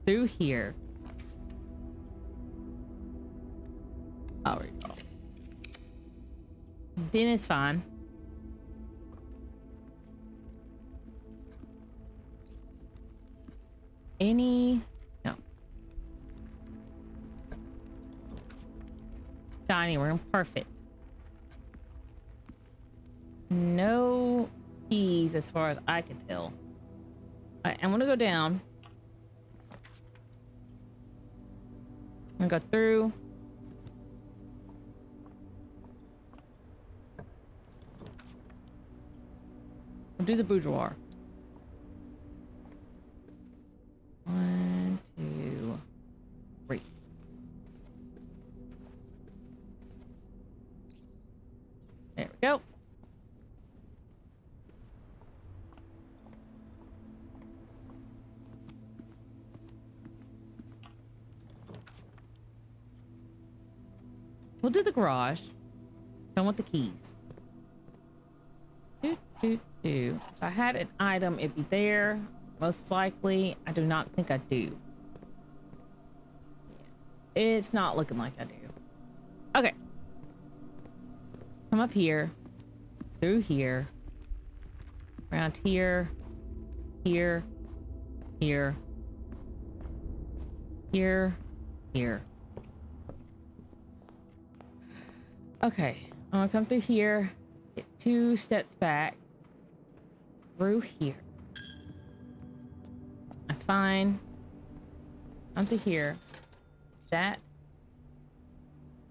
Through here. Oh, there we go. Then it's fine. No. Dining room, perfect. No keys as far as I can tell. Alright, I'm gonna go down. I'm gonna go through. We'll do the boudoir. 1, 2, 3. There we go. We'll do the garage. I want the keys. If I had an item, it'd be there. Most likely, I do not think I do. Yeah. It's not looking like I do. Okay. Come up here. Through here. Around here. Here. Here. Here. Here. Okay. I'm gonna come through here. Get 2 steps back. Through here. That's fine. Onto here. That.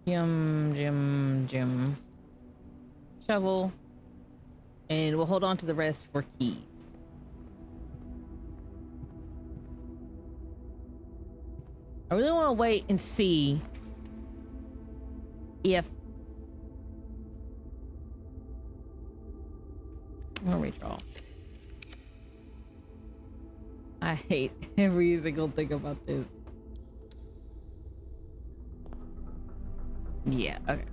Gem. Shovel. And we'll hold on to the rest for keys. I really want to wait and see if I'm gonna redraw. I hate every single thing about this. Yeah, okay.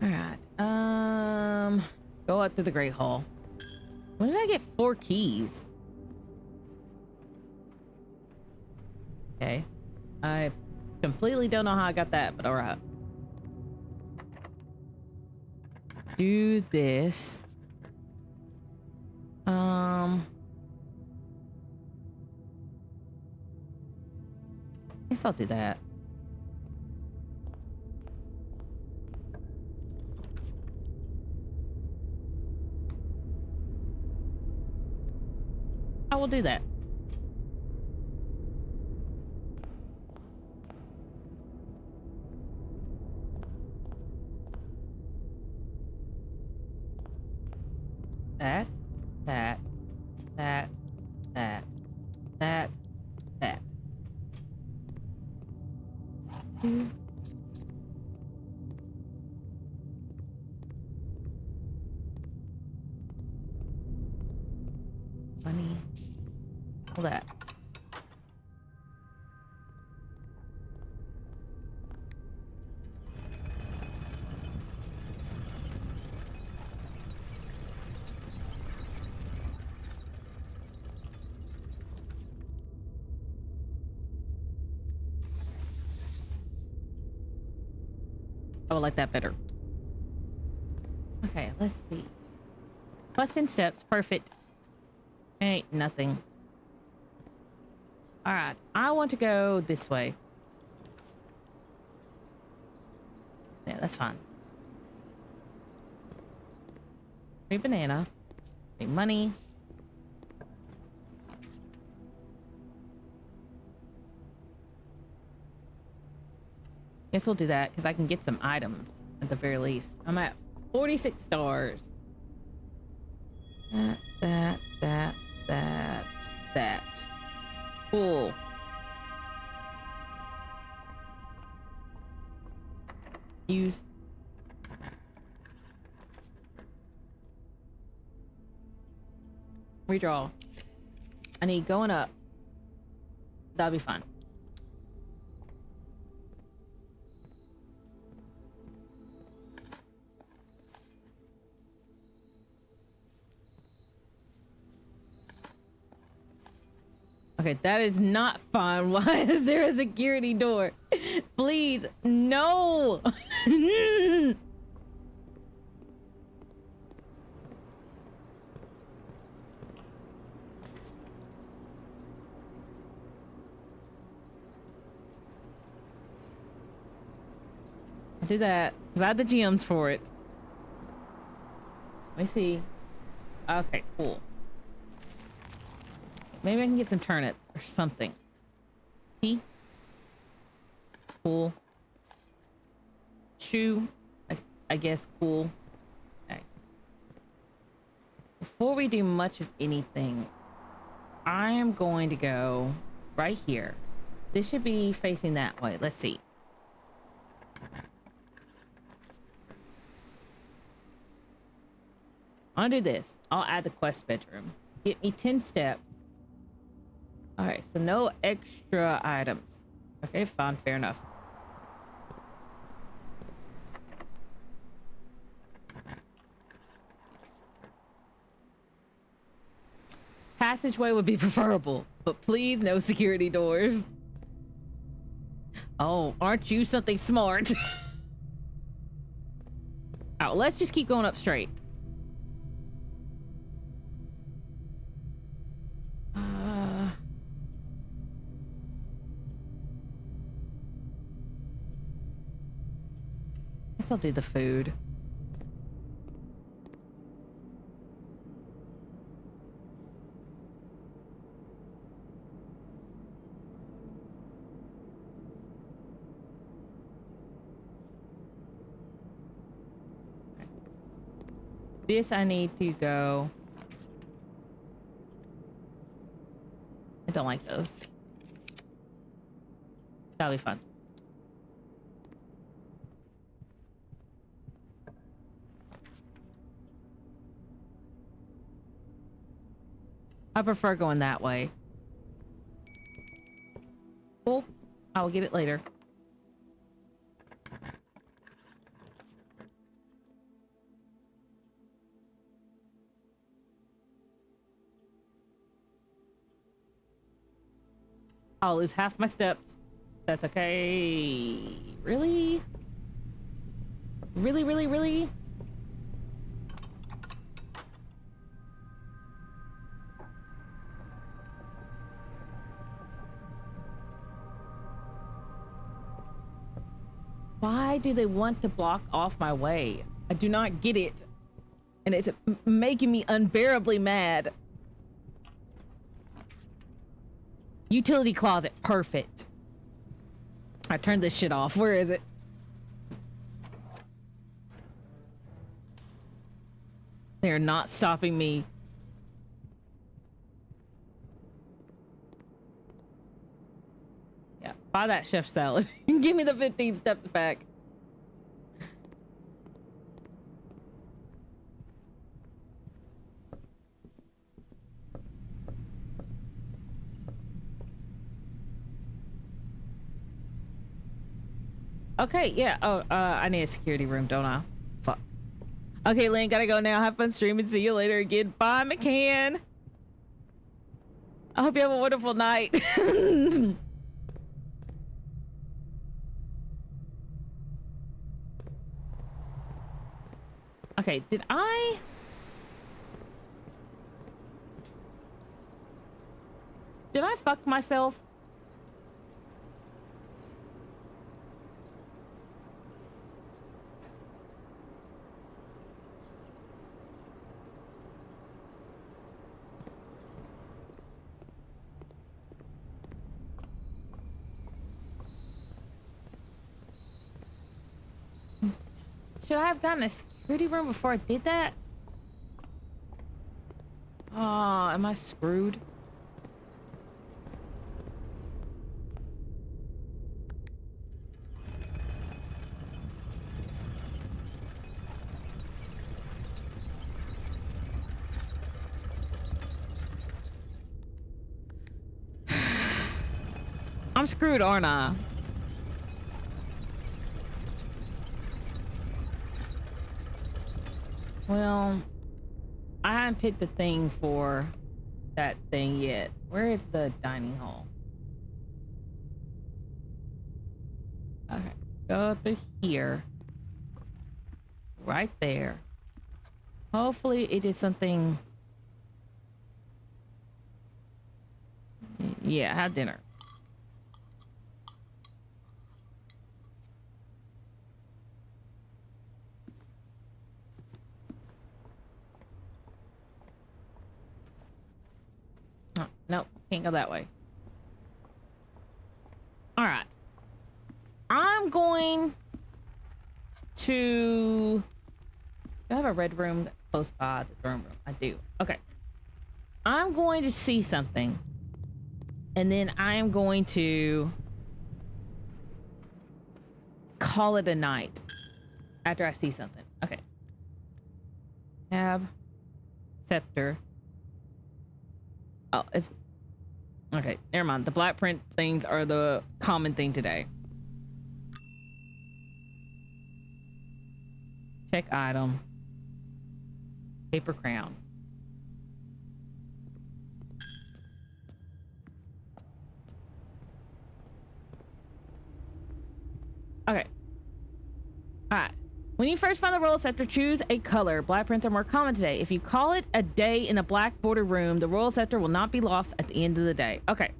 Alright. Go up to the Great Hall. When did I get 4 keys? Okay. I completely don't know how I got that, but alright. Do this. Guess I'll do that. I will do that. That, that, that, that, that, that. Money. All that. I would like that better. Okay, let's see. Plus 10 steps. Perfect. Ain't nothing. All right. I want to go this way. Yeah, that's fine. Free banana. Free money. Guess we'll do that because I can get some items at the very least. I'm at 46 stars. That. Cool. Use. Redraw. I need going up. That'll be fun. Okay, that is not fun. Why is there a security door? Please, no. I'll do that because I had the gems for it. Let me see. Okay, cool. Maybe I can get some turnips or something. Tea. Cool. Chew. I guess cool. Okay. Before we do much of anything, I am going to go right here. This should be facing that way. Let's see. I'll do this. I'll add the quest bedroom. Get me 10 steps. All right, so no extra items. Okay, fine, fair enough. Passageway would be preferable, but please no security doors. Oh, aren't you something smart? Oh, let's just keep going up straight. Guess I'll do the food. This I need to go. I don't like those. That'll be fun. I prefer going that way. Cool. I will get it later. I'll lose half my steps. That's okay. Really? Really, really, really? Why do they want to block off my way? I do not get it. And it's making me unbearably mad. Utility closet, perfect. I turned this shit off. Where is it? They're not stopping me. Yeah, buy that chef salad. Give me the 15 steps back. Okay, yeah. Oh, I need a security room, don't I? Fuck. Okay, Lynn, gotta go now. Have fun streaming. See you later again. Bye, McCann. I hope you have a wonderful night. Okay, did I fuck myself? Should I have gotten a security room before I did that? Oh, am I screwed? I'm screwed, aren't I? Well, I haven't picked the thing for that thing yet. Where is the dining hall? Okay, go up to here. Right there. Hopefully it is something. Yeah, have dinner. Oh, nope, can't go that way. All right. I'm going to... Do I have a red room that's close by the throne room? I do. Okay. I'm going to see something. And then I am going to call it a night after I see something. Okay. Tab. Scepter. Oh, it's... Okay, never mind. The black print things are the common thing today. Check item. Paper crown. Okay. Alright. When you first find the royal scepter, choose a color. Black prints are more common today. If you call it a day in a black border room, the royal scepter will not be lost at the end of the day. Okay.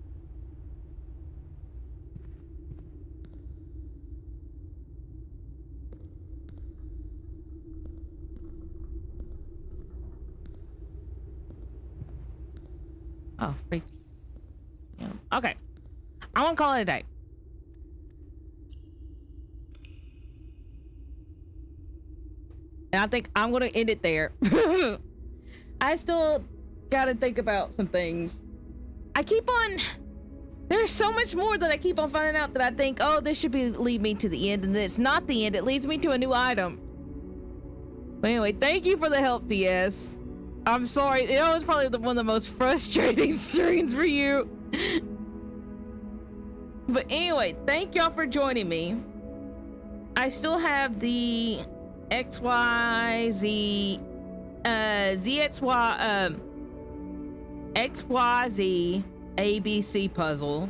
Oh, freak. Yeah. Okay. I won't call it a day. And I think I'm gonna end it there. I still gotta think about some things. I keep on... There's so much more that I keep on finding out that I think, oh, this should lead me to the end, and then it's not the end. It leads me to a new item. But anyway, thank you for the help, DS. I'm sorry. It was probably one of the most frustrating streams for you. But anyway, thank y'all for joining me. I still have the XYZ XYZ ABC puzzle.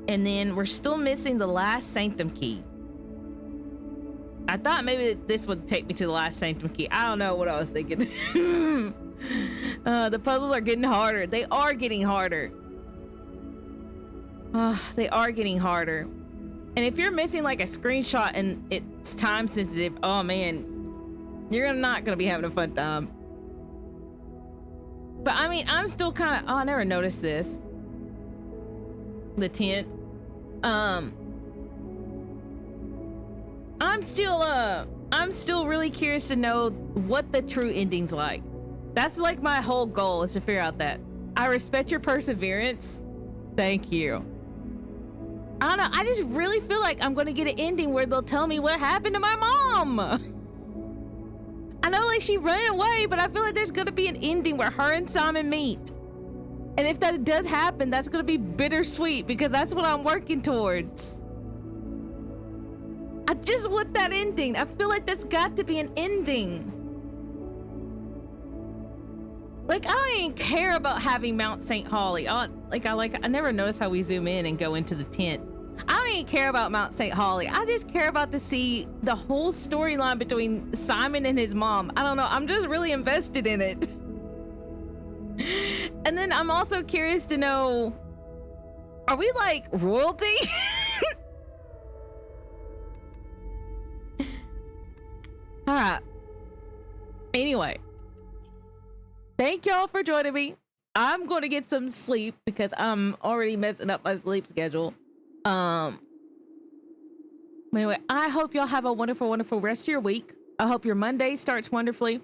And then we're still missing the last Sanctum key. I thought maybe this would take me to the last Sanctum key. I don't know what I was thinking. The puzzles are getting harder. They are getting harder. They are getting harder. And if you're missing like a screenshot and it's time sensitive, oh man, you're not gonna be having a fun time. But I mean, I'm still kind of, oh, I never noticed this. The tent. I'm still really curious to know what the true ending's like. That's like my whole goal, is to figure out that. I respect your perseverance. Thank you. I don't know, I just really feel like I'm gonna get an ending where they'll tell me what happened to my mom. I know like she ran away, but I feel like there's gonna be an ending where her and Simon meet. And if that does happen, that's gonna be bittersweet because that's what I'm working towards. I just want that ending. I feel like there's got to be an ending. Like, I don't even care about having Mount St. Holly. I never noticed how we zoom in and go into the tent. I don't even care about Mount St. Holly. I just care about to see the whole storyline between Simon and his mom. I don't know. I'm just really invested in it. And then I'm also curious to know, are we like royalty? All right. Anyway, thank y'all for joining me. I'm going to get some sleep because I'm already messing up my sleep schedule. Anyway, I hope y'all have a wonderful, wonderful rest of your week. I hope your Monday starts wonderfully.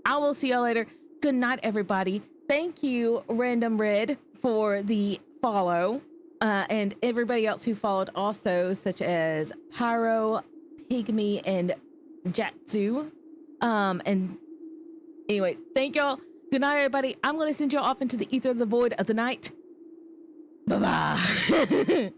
I will see y'all later. Good night, everybody. Thank you, Random Red, for the follow. And everybody else who followed also, such as Pyro, Pygmy, and Jatsu. And anyway, thank y'all. Good night, everybody. I'm going to send y'all off into the ether of the void of the night. Bye-bye.